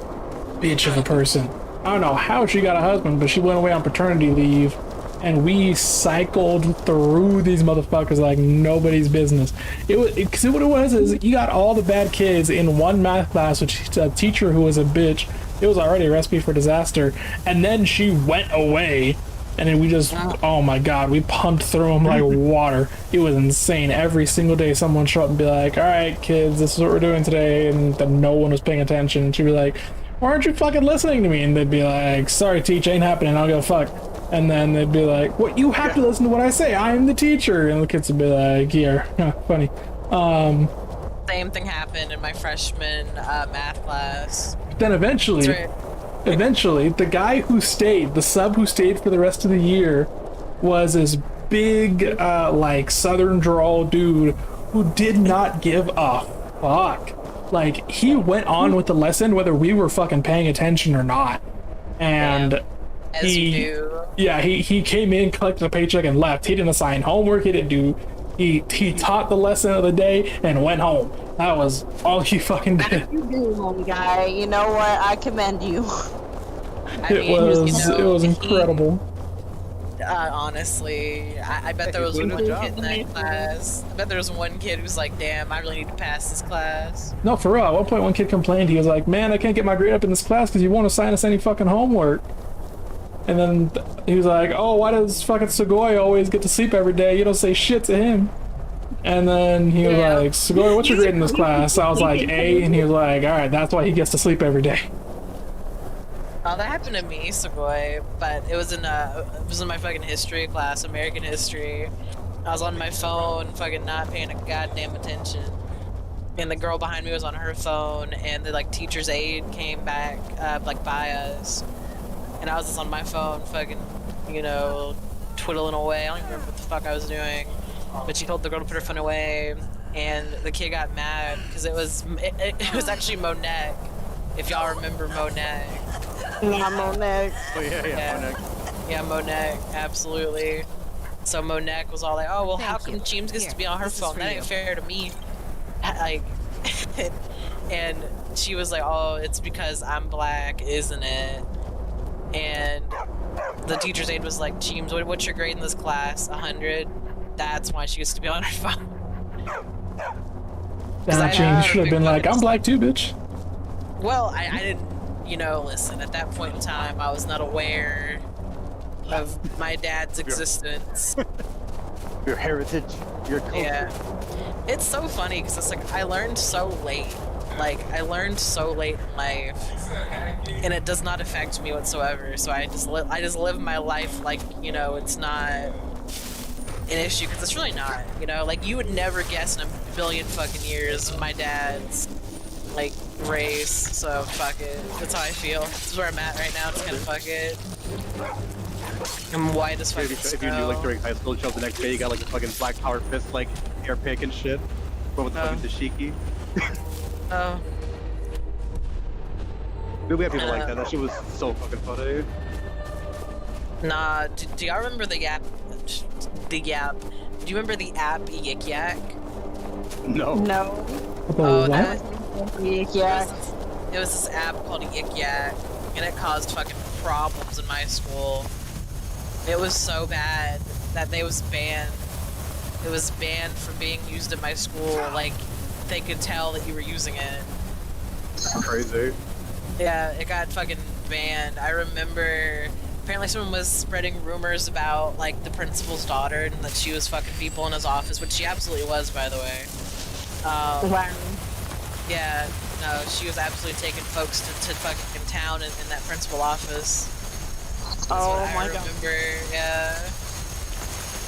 Speaker 2: bitch of a person. I don't know how she got a husband, but she went away on paternity leave. And we cycled through these motherfuckers like nobody's business. Because what it was is you got all the bad kids in one math class, which a teacher who was a bitch. It was already a recipe for disaster. And then she went away, and then we just, oh my god, we pumped through them like water. It was insane. Every single day someone would show up and be like, all right, kids, this is what we're doing today. And then no one was paying attention. And she'd be like, why aren't you fucking listening to me? And they'd be like, sorry, teach, ain't happening, I'll go fuck. And then they'd be like, what, you have to listen to what I say, I'm the teacher. And the kids would be like, yeah, funny.
Speaker 12: Same thing happened in my freshman math class.
Speaker 2: Then eventually, the guy who stayed, the sub who stayed for the rest of the year, was this big, like, southern drawl dude who did not give a fuck. Like, he went on with the lesson whether we were fucking paying attention or not. And
Speaker 12: as you do.
Speaker 2: Yeah, he came in, collected a paycheck, and left. He didn't assign homework, he taught the lesson of the day and went home. That was all he fucking did.
Speaker 16: You do, little guy. You know what? I commend you.
Speaker 2: It was incredible.
Speaker 12: Honestly, I bet there was one kid in that class. I bet there was one kid who's like, damn, I really need to pass this class.
Speaker 2: No, for real. At one point, one kid complained. He was like, man, I can't get my grade up in this class because you won't assign us any fucking homework. And then he was like, oh, why does fucking Sugoi always get to sleep every day? You don't say shit to him. And then he was like, Sugoi, what's your grade in this class? I was like, A, and he was like, alright, that's why he gets to sleep every day.
Speaker 12: Oh, that happened to me, Sugoi, but it was in my fucking history class, American history. I was on my phone, fucking not paying a goddamn attention. And the girl behind me was on her phone, and the like teacher's aide came back, like by us. And I was just on my phone, fucking, you know, twiddling away. I don't even remember what the fuck I was doing. But she told the girl to put her phone away, and the kid got mad because it was actually Monet. If y'all remember Monet.
Speaker 16: Yeah, Monet.
Speaker 13: Oh yeah, Monet.
Speaker 12: Yeah, Monet, absolutely. So Monet was all like, "Oh well, how come James gets to be on her phone? That ain't fair to me." Like, and she was like, "Oh, it's because I'm black, isn't it?" And the teacher's aide was like, James, what's your grade in this class? 100. That's why she used to be on her phone.
Speaker 2: She should have been like, I'm black too, bitch.
Speaker 12: Well, I didn't, listen, at that point in time, I was not aware of my dad's existence.
Speaker 13: Your heritage, your culture.
Speaker 12: Yeah. It's so funny because it's like I learned so late. I learned so late in life, and it does not affect me whatsoever. So I just live my life like, it's not an issue, because it's really not, you would never guess in a billion fucking years my dad's race, so fuck it. That's how I feel. This is where I'm at right now. It's kind of fuck it. I'm white as fucking
Speaker 13: If you knew during high school, show up the next day, you got a fucking black power fist hair pick and shit, but with the fucking dashiki.
Speaker 12: Oh.
Speaker 13: We have people like that. That shit was so fucking funny.
Speaker 12: Nah, do y'all remember the app? Do you remember the app Yik Yak?
Speaker 13: No.
Speaker 16: No.
Speaker 12: Oh,
Speaker 16: Yik Yak.
Speaker 12: It was this app called Yik Yak, and it caused fucking problems in my school. It was so bad that they was banned. It was banned from being used at my school. They could tell that you were using it.
Speaker 13: Crazy.
Speaker 12: Yeah, it got fucking banned. I remember apparently someone was spreading rumors about the principal's daughter and that she was fucking people in his office, which she absolutely was, by the way.
Speaker 16: Wow.
Speaker 12: Yeah, no, she was absolutely taking folks to fucking town in that principal office. That's what I remember, yeah.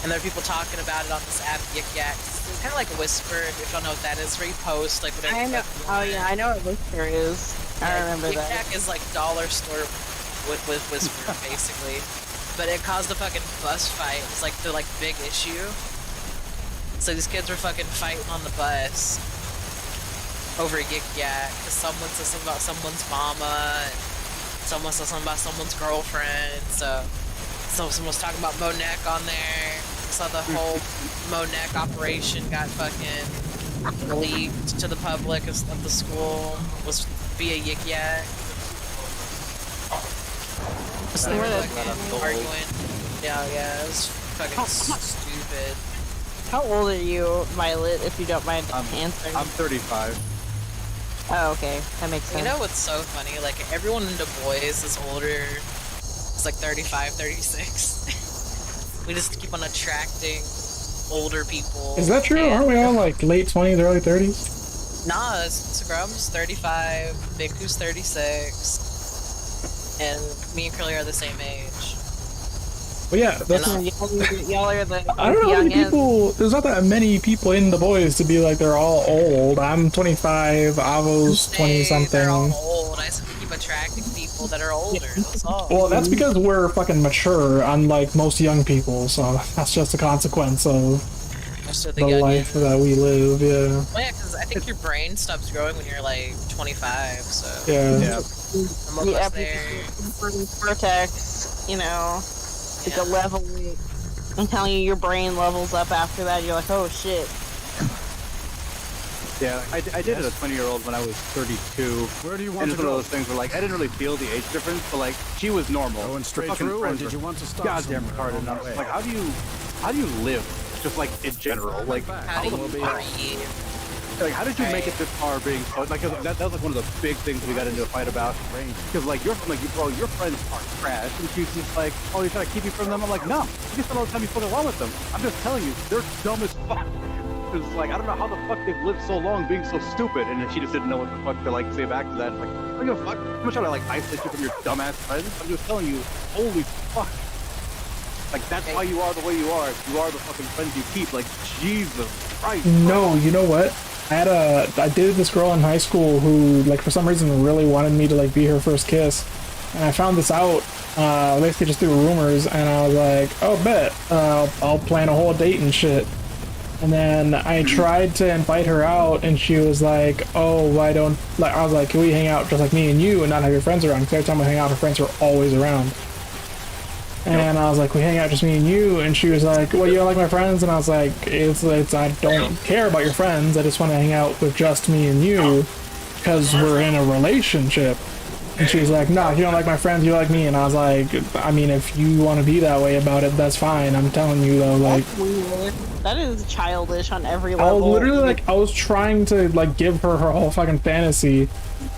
Speaker 12: And there are people talking about it on this app, Yik Yak. It's kind of like a Whisper, if you don't know what that is, where you post whatever.
Speaker 16: I know. Oh yeah, I know what Whisper is. I remember that.
Speaker 12: Yik Yak is dollar store with Whisper, basically. But it caused a fucking bus fight. It's the big issue. So these kids were fucking fighting on the bus over Yik Yak, because someone said something about someone's mama, and someone said something about someone's girlfriend, so someone was talking about Monek on there. So the whole Monek operation got fucking leaked to the public of the school, was via Yik Yak. So they were arguing. Yeah, it was fucking stupid.
Speaker 16: How old are you, Violet, if you don't mind answering?
Speaker 13: I'm 35.
Speaker 16: Oh, okay. That makes sense.
Speaker 12: You know what's so funny? Everyone in Du Bois is older. It's 35, 36. We just keep on attracting older people.
Speaker 2: Is that true? Aren't we all late 20s, early 30s?
Speaker 12: Nah, Scrum's 35, Biku's 36, and me and Curly are the same age.
Speaker 2: Well, yeah, that's.
Speaker 16: Y'all are the.
Speaker 2: I don't know how many people. There's not that many people in the boys to be they're all old. I'm 25. Avo's 20 something.
Speaker 12: They're all old. I just keep attracting people that are older. That's all.
Speaker 2: Well, that's because we're fucking mature, unlike most young people. So that's just a consequence of the life that we live. Yeah.
Speaker 12: Well, yeah, because I think your brain stops growing when you're 25. So.
Speaker 2: Yeah.
Speaker 12: I'm almost there.
Speaker 16: Cortex, it's a level. I'm telling you, your brain levels up after that. You're like, oh shit.
Speaker 13: Yeah, I dated a 20-year-old when I was 32.
Speaker 4: Where do you want to go?
Speaker 13: One of those things where I didn't really feel the age difference, but she was normal.
Speaker 4: Going straight through, or did you want to stop?
Speaker 13: Goddamn retarded. And I was how do you live? Just in general,
Speaker 12: how do you breathe?
Speaker 13: How did you make it this far being so, that was one of the big things we got into a fight about, because your friends are trash, and she's just oh, you're trying to keep me from them? I'm like, no, you just all the time you put along with them. I'm just telling you, they're dumb as fuck. Because I don't know how the fuck they've lived so long being so stupid, and then she just didn't know what the fuck to say back to that. I don't give a fuck. I'm not trying to isolate you from your dumbass friends. I'm just telling you, holy fuck. That's why you are the way you are. You are the fucking friends you keep. Jesus Christ.
Speaker 2: No, you know what? I dated this girl in high school who, for some reason, really wanted me to, be her first kiss. And I found this out, basically just through rumors, and I was like, oh, bet. I'll plan a whole date and shit. And then I tried to invite her out, and she was like, oh, why don't... I was like, can we hang out just like me and you and not have your friends around? Because every time we hang out, her friends are always around. And I was like, we hang out just me and you, and she was like, well, you don't like my friends? And I was like, it's I don't care about your friends, I just want to hang out with just me and you, because we're in a relationship. And she's like, no, you don't like my friends, you like me. And I was like, I mean, if you want to be that way about it, that's fine. I'm telling you though, like,
Speaker 16: That's weird. That is childish on every
Speaker 2: I
Speaker 16: level.
Speaker 2: was literally like, I was trying to like give her whole fucking fantasy,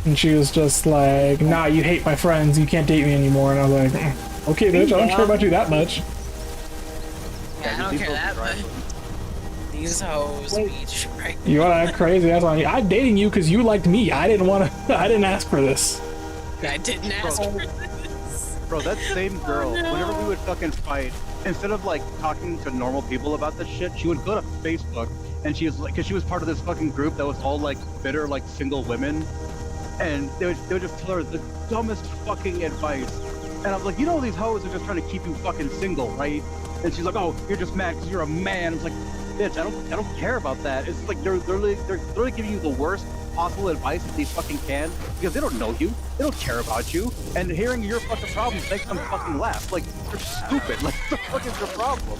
Speaker 2: and she was just like, nah, you hate my friends, you can't date me anymore. And I was like, okay, bitch, I don't care about you that much.
Speaker 12: Yeah, I don't care that much. These hoes be right.
Speaker 2: You wanna act crazy? That's on you. I'm dating you because you liked me. I didn't want to. I didn't ask for this.
Speaker 12: I didn't ask for this.
Speaker 13: Bro, that same girl, whenever we would fucking fight, instead of like talking to normal people about this shit, she would go to Facebook and she was like, because she was part of this fucking group that was all like bitter, like single women, and they would just tell her the dumbest fucking advice. And I was like, you know, these hoes are just trying to keep you fucking single, right? And she's like, oh, you're just mad because you're a man. It's like, bitch, I don't care about that. It's like they're literally giving you the worst possible advice that they fucking can, because they don't know you, they don't care about you, and hearing your fucking problems makes them fucking laugh. Like, you're stupid. Like, what the fuck is your problem?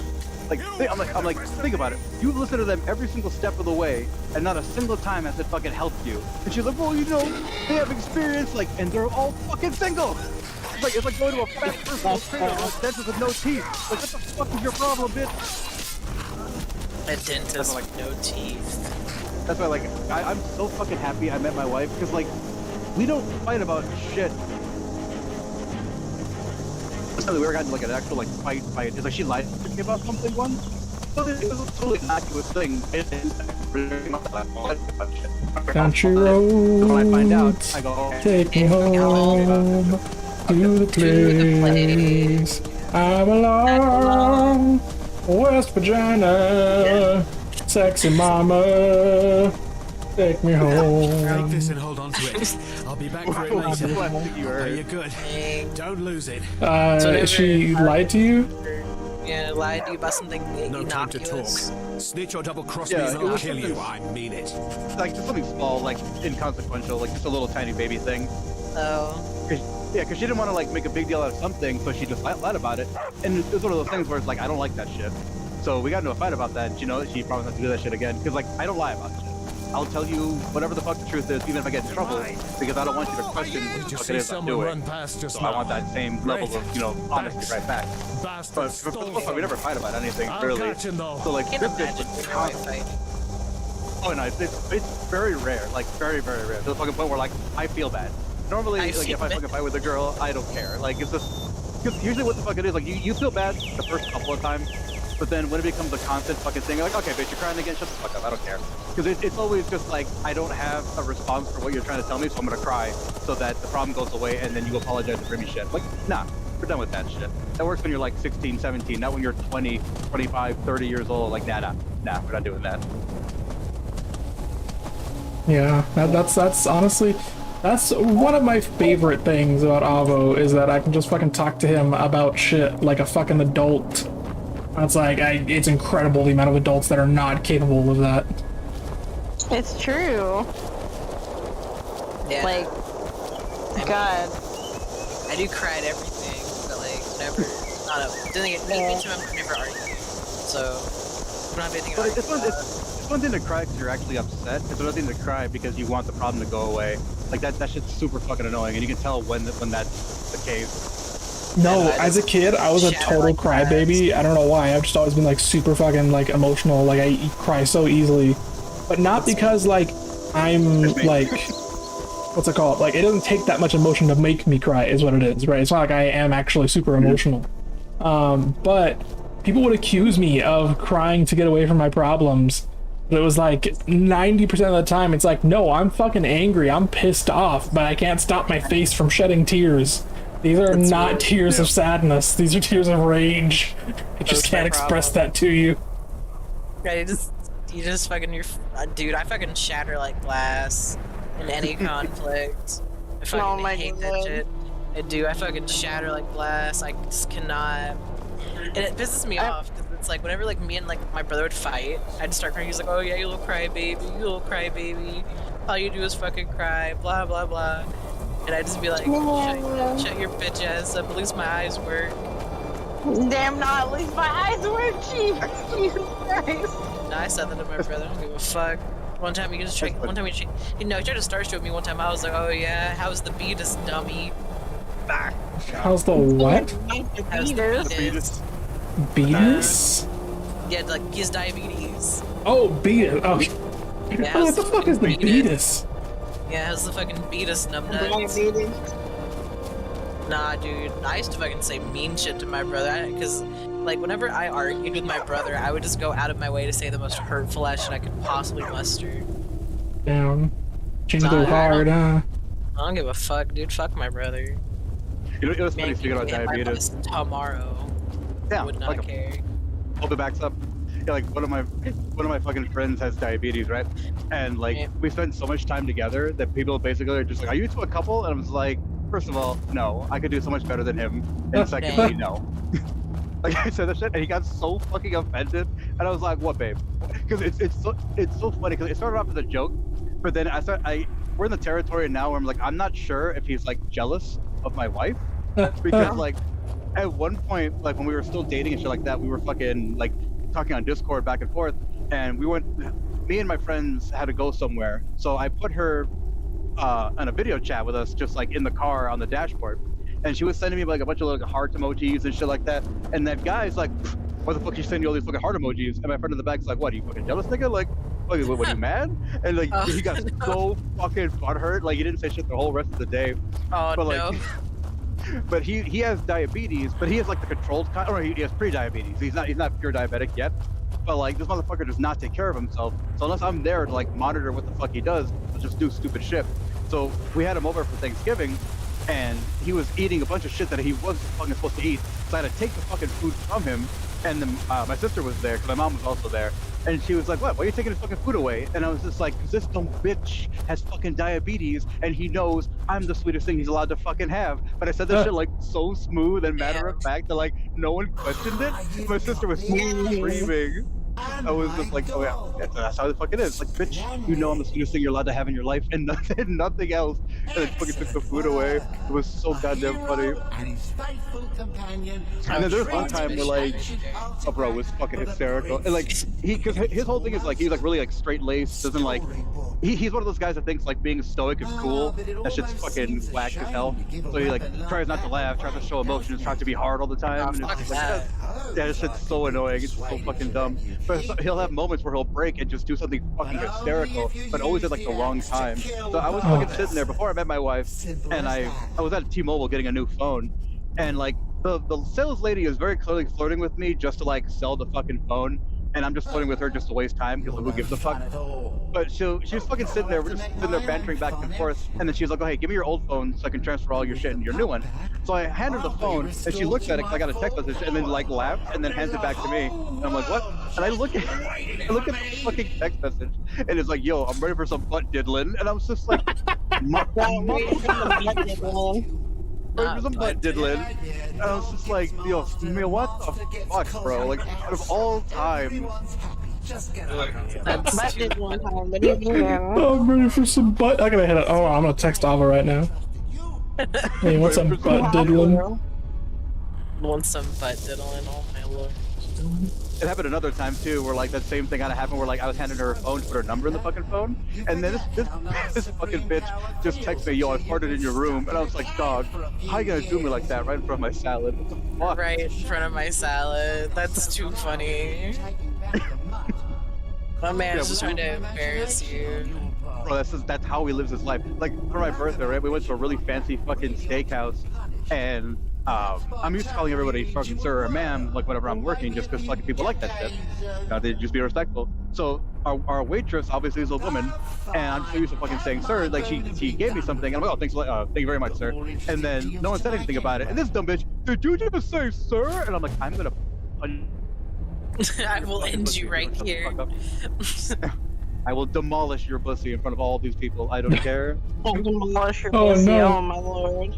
Speaker 13: Like, I'm like, think about it. You listen to them every single step of the way, and not a single time has it fucking helped you. And she's like, well, you know, they have experience, like, and they're all fucking single. It's like going to a fat personal trainer or a dentist with no teeth. Like, what the fuck is your problem, bitch?
Speaker 12: A dentist with no teeth.
Speaker 13: That's why, like, I'm so fucking happy I met my wife, because, like, we don't fight about shit. So we were got like an actual, like, fight. It's like she lied to me about something once. So it was a totally innocuous thing.
Speaker 2: Country roads,
Speaker 13: when I find out, I go, oh,
Speaker 2: take me home to the place I belong, West Virginia, sexy mama, take me home.
Speaker 1: Take this and hold on to it. I'll be back for it later. You're good. Don't lose it.
Speaker 2: She lied to you?
Speaker 12: Yeah, lied to you about something
Speaker 1: No time to talk. Snitch or double cross me and I'll kill you. I mean it.
Speaker 13: Like, just something small, like, inconsequential, like, just a little tiny baby thing.
Speaker 12: Oh.
Speaker 13: Because she didn't want to, like, make a big deal out of something, so she just lied about it. And it was one of those things where it's like, I don't like that shit. So we got into a fight about that, and she knows she promised not to do that shit again. Because, like, I don't lie about shit. I'll tell you whatever the fuck the truth is, even if I get in trouble, because I don't want you to question what the fuck it is I'm doing. So I want that same level of, you know, honesty right back. But for the most part, we never fight about anything, really. So, like,
Speaker 12: can't imagine how I fight.
Speaker 13: Oh, no, it's very rare, like, very, very rare. To the fucking point where, like, I feel bad. Normally, like, if I fucking fight with a girl, I don't care. Like, it's just, because usually what the fuck it is, like, you feel bad the first couple of times, but then when it becomes a constant fucking thing, you're like, okay, bitch, you're crying again, shut the fuck up, I don't care. Because it's always just like, I don't have a response for what you're trying to tell me, so I'm gonna cry so that the problem goes away, and then you apologize and bring me shit. Like, nah, we're done with that shit. That works when you're like 16, 17, not when you're 20, 25, 30 years old. Like, nah, we're not doing that.
Speaker 2: Yeah, that's honestly, that's one of my favorite things about Avo, is that I can just fucking talk to him about shit like a fucking adult. It's like, it's incredible the amount of adults that are not capable of that.
Speaker 16: It's true.
Speaker 12: Yeah.
Speaker 16: Like, God.
Speaker 12: I do cry at everything, but like, whenever, doesn't get me too, I'm never arguing. So, I'm not anything about
Speaker 13: it's one thing to cry because you're actually upset. It's another thing to cry because you want the problem to go away. Like, that shit's super fucking annoying, and you can tell when that's the case.
Speaker 2: No, as a kid, I was a total crybaby. I don't know why. I've just always been like super fucking like emotional. Like, I cry so easily, but not because like I'm like, what's it called? Like, it doesn't take that much emotion to make me cry, is what it is, right? It's not like I am actually super emotional. But people would accuse me of crying to get away from my problems. But it was like 90% of the time, it's like, no, I'm fucking angry. I'm pissed off, but I can't stop my face from shedding tears. These are not tears of sadness. These are tears of rage. I just can't express that to you.
Speaker 12: Yeah, you just fucking, dude, I fucking shatter like glass in any conflict. I fucking hate that shit. I do. I fucking shatter like glass. I just cannot. And it pisses me off because it's like whenever like me and like my brother would fight, I'd start crying. He's like, "Oh yeah, you little crybaby, you little crybaby. All you do is fucking cry, blah blah blah." And I'd just be like, shut your bitch ass up. At least my eyes work.
Speaker 16: Damn, not at least my eyes work. Jesus Christ.
Speaker 12: No, I said that to my brother. I don't give a fuck. One time he tried to starstruck me one time. I was like, oh yeah, how's the beatus, dummy? Bah.
Speaker 2: How's the what?
Speaker 12: How's the beatus?
Speaker 2: Beatus?
Speaker 12: Yeah, like he has diabetes.
Speaker 2: Oh, beatus. Oh,
Speaker 12: Yeah,
Speaker 2: what the fuck is the beatus?
Speaker 12: Yeah, how's the fucking beatus, numbnuts? Nah, dude. I used to fucking say mean shit to my brother, because like whenever I argued with my brother, I would just go out of my way to say the most hurtful ass shit I could possibly muster.
Speaker 2: Down. Jingle hard, huh?
Speaker 12: I don't give a fuck, dude. Fuck my brother.
Speaker 13: You know, it was funny speaking about diabetes.
Speaker 12: Tomorrow.
Speaker 13: Yeah,
Speaker 12: Would not care.
Speaker 13: Hold it backs up. Yeah, like one of my fucking friends has diabetes, right? And like we spend so much time together that people basically are just like, "Are you two a couple?" And I was like, first of all, no, I could do so much better than him. And secondly, no. Like I said that shit, and he got so fucking offended, and I was like, "What, babe?" Because it's so funny because it started off as a joke, but then we're in the territory now where I'm like, I'm not sure if he's like jealous of my wife, because like at one point, like when we were still dating and shit like that, we were fucking like talking on Discord back and forth, and me and my friends had to go somewhere, so I put her on a video chat with us, just like in the car on the dashboard, and she was sending me like a bunch of like heart emojis and shit like that, and that guy's like, "Why the fuck are you sending all these fucking heart emojis?" And my friend in the back's like, "What, are you fucking jealous, nigga? Like, what, are you mad?" And like he got so fucking butthurt, like he didn't say shit the whole rest of the day.
Speaker 12: Oh,
Speaker 13: but,
Speaker 12: no.
Speaker 13: Like, but he has diabetes, but he has like the controlled kind, or he has pre-diabetes. He's not pure diabetic yet. But like this motherfucker does not take care of himself. So unless I'm there to like monitor what the fuck he does, he'll just do stupid shit. So we had him over for Thanksgiving, and he was eating a bunch of shit that he wasn't fucking supposed to eat. So I had to take the fucking food from him. And then my sister was there, because my mom was also there. And she was like, "What? Why are you taking his fucking food away?" And I was just like, "Cause this dumb bitch has fucking diabetes, and he knows I'm the sweetest thing he's allowed to fucking have." But I said this shit like so smooth and matter of fact that like no one questioned it. My sister was screaming. I was just like, "Oh yeah, that's how the fuck it is." Like, bitch, you know I'm the sweetest thing you're allowed to have in your life, and nothing else. And then fucking took the food away. It was so goddamn funny. And then there's one time where like, oh bro, it was fucking hysterical. And like because his whole thing is like he's like really like straight laced, doesn't like he's one of those guys that thinks like being stoic is cool. That shit's fucking whack as hell. So he like tries not to laugh, tries to show emotions, tries to be hard all the time. And it's just like, yeah, this shit's so annoying. It's so fucking dumb. But he'll have moments where he'll break and just do something fucking hysterical, but always at like the wrong time. So I was fucking sitting there before I met my wife, and I was at T-Mobile getting a new phone, and like the sales lady is very clearly flirting with me just to like sell the fucking phone, and I'm just flirting with her just to waste time because who gives a fuck. But she's fucking sitting there, we're just sitting there bantering back and forth, and then she's like, "Oh hey, give me your old phone so I can transfer all your shit into your new one." So I hand her the phone, and she looks at it because I got a text message, and then like laughs, and then hands it back to me, and I'm like, "What?" And I look at the fucking text message, and it's like, "Yo, I'm ready for some butt diddling," and I was just like, some butt diddling. And I was just like, "Yo, what the fuck, bro? Like, out of all time."
Speaker 16: That's did one time. What do you mean?
Speaker 2: Oh, I'm ready for some butt. I'm gonna text Ava right now. Hey, what's some butt diddling?
Speaker 12: Want some butt diddling? Oh my lord.
Speaker 13: It happened another time too, where like that same thing kind of happened, where like I was handing her a phone to put her number in the fucking phone, and then this fucking bitch just texted me, "Yo, I farted in your room," and I was like, "Dog, how you gonna do me like that right in front of my salad? What the fuck?"
Speaker 12: Right in front of my salad. That's too funny. My man's just trying to embarrass you.
Speaker 13: Bro, that's how he lives his life. Like for my birthday, right? We went to a really fancy fucking steakhouse, and I'm used to calling everybody fucking sir or ma'am, like whenever I'm working, just because fucking people like that shit. They just be respectful. So our waitress obviously is a woman, and I'm so used to fucking saying sir. Like she gave me something, and I'm like, "Oh, thanks, thank you very much, sir." And then no one said anything about it. And this dumb bitch, "Did you just say sir?" And I'm like, "I'm gonna punch."
Speaker 12: I will end you right here.
Speaker 13: I will demolish your pussy in front of all these people. I don't care.
Speaker 16: I'll demolish your pussy.
Speaker 2: No.
Speaker 16: Oh my lord.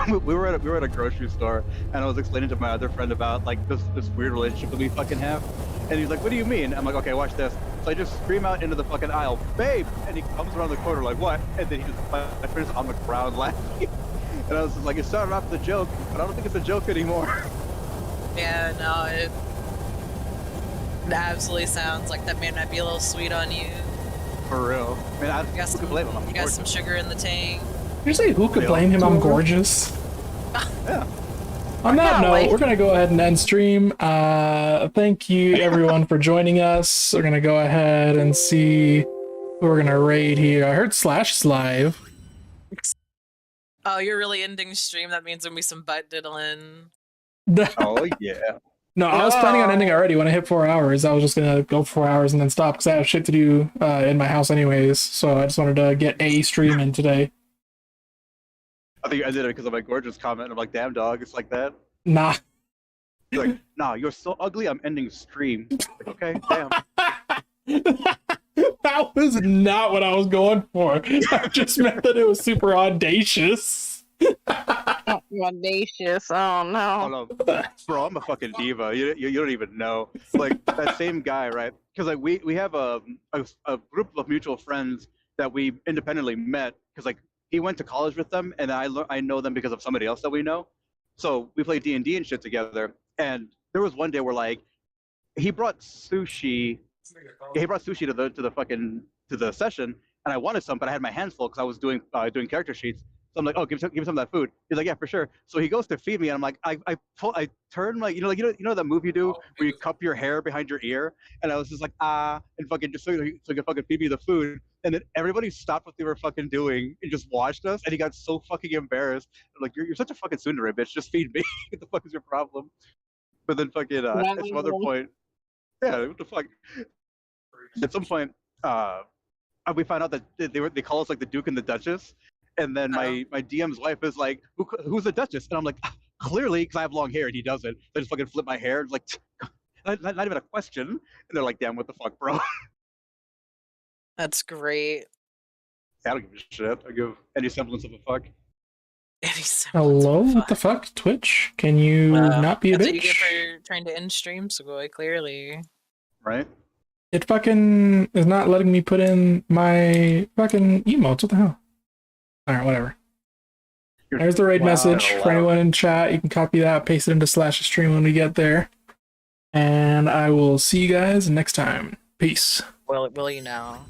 Speaker 13: we were at a grocery store, and I was explaining to my other friend about like this weird relationship that we fucking have, and he's like, "What do you mean?" I'm like, "Okay, watch this." So I just scream out into the fucking aisle, "Babe!" And he comes around the corner like, "What?" And then my friend's on the ground laughing, and I was just like, "It started off as a joke, but I don't think it's a joke anymore."
Speaker 12: Yeah, no, absolutely sounds like that man might be a little sweet on you.
Speaker 13: For real. Man, I
Speaker 12: got some,
Speaker 13: blame him.
Speaker 12: you got some sugar in the tank.
Speaker 2: You say who could blame him? I'm gorgeous.
Speaker 13: Yeah.
Speaker 2: On that note, we're gonna go ahead and end stream. Thank you everyone for joining us. We're gonna go ahead and see who we're gonna raid here. I heard Slash is live.
Speaker 12: Oh, you're really ending stream? That means there'll be some butt diddling.
Speaker 13: Oh yeah.
Speaker 2: No, I was planning on ending already when I hit 4 hours. I was just gonna go 4 hours and then stop because I have shit to do in my house anyways. So I just wanted to get a stream in today.
Speaker 13: I think I did it because of my gorgeous comment. I'm like, damn dog, it's like that.
Speaker 2: Nah.
Speaker 13: He's like, nah, you're so ugly, I'm ending stream. Like, okay, damn.
Speaker 2: That was not what I was going for. I just meant that it was super audacious.
Speaker 16: Audacious, oh no.
Speaker 13: Oh, no. Bro, I'm a fucking diva. You don't even know. Like, that same guy, right? Because like we have a group of mutual friends that we independently met because like he went to college with them, and I know them because of somebody else that we know. So we play D&D and shit together. And there was one day where like he brought sushi. He brought sushi to the session, and I wanted some, but I had my hands full because I was doing character sheets. So I'm like, oh, give me some of that food. He's like, yeah, for sure. So he goes to feed me, and I'm like, I turn like you know that move you do where you cup your hair behind your ear, and I was just like and fucking just so he could fucking feed me the food, and then everybody stopped what they were fucking doing and just watched us, and he got so fucking embarrassed. I'm like, you're such a fucking tsundere, bitch. Just feed me. What the fuck is your problem? But then fucking at some other point, yeah, what the fuck? At some point, we found out that they call us like the Duke and the Duchess. And then my DM's wife is like, who's the Duchess? And I'm like, clearly, because I have long hair and he doesn't. I just fucking flip my hair. It's like, not even a question. And they're like, damn, what the fuck, bro?
Speaker 12: That's great.
Speaker 13: I don't give a shit. I give any semblance of a fuck.
Speaker 2: Hello? What the fuck? Twitch? Can you not be a bitch?
Speaker 12: That's what you get for trying to end stream, so clearly.
Speaker 13: Right?
Speaker 2: It fucking is not letting me put in my fucking emotes. What the hell? Alright, whatever. There's the raid message for anyone in chat. You can copy that, paste it into Slash stream when we get there. And I will see you guys next time. Peace.
Speaker 12: Will you now?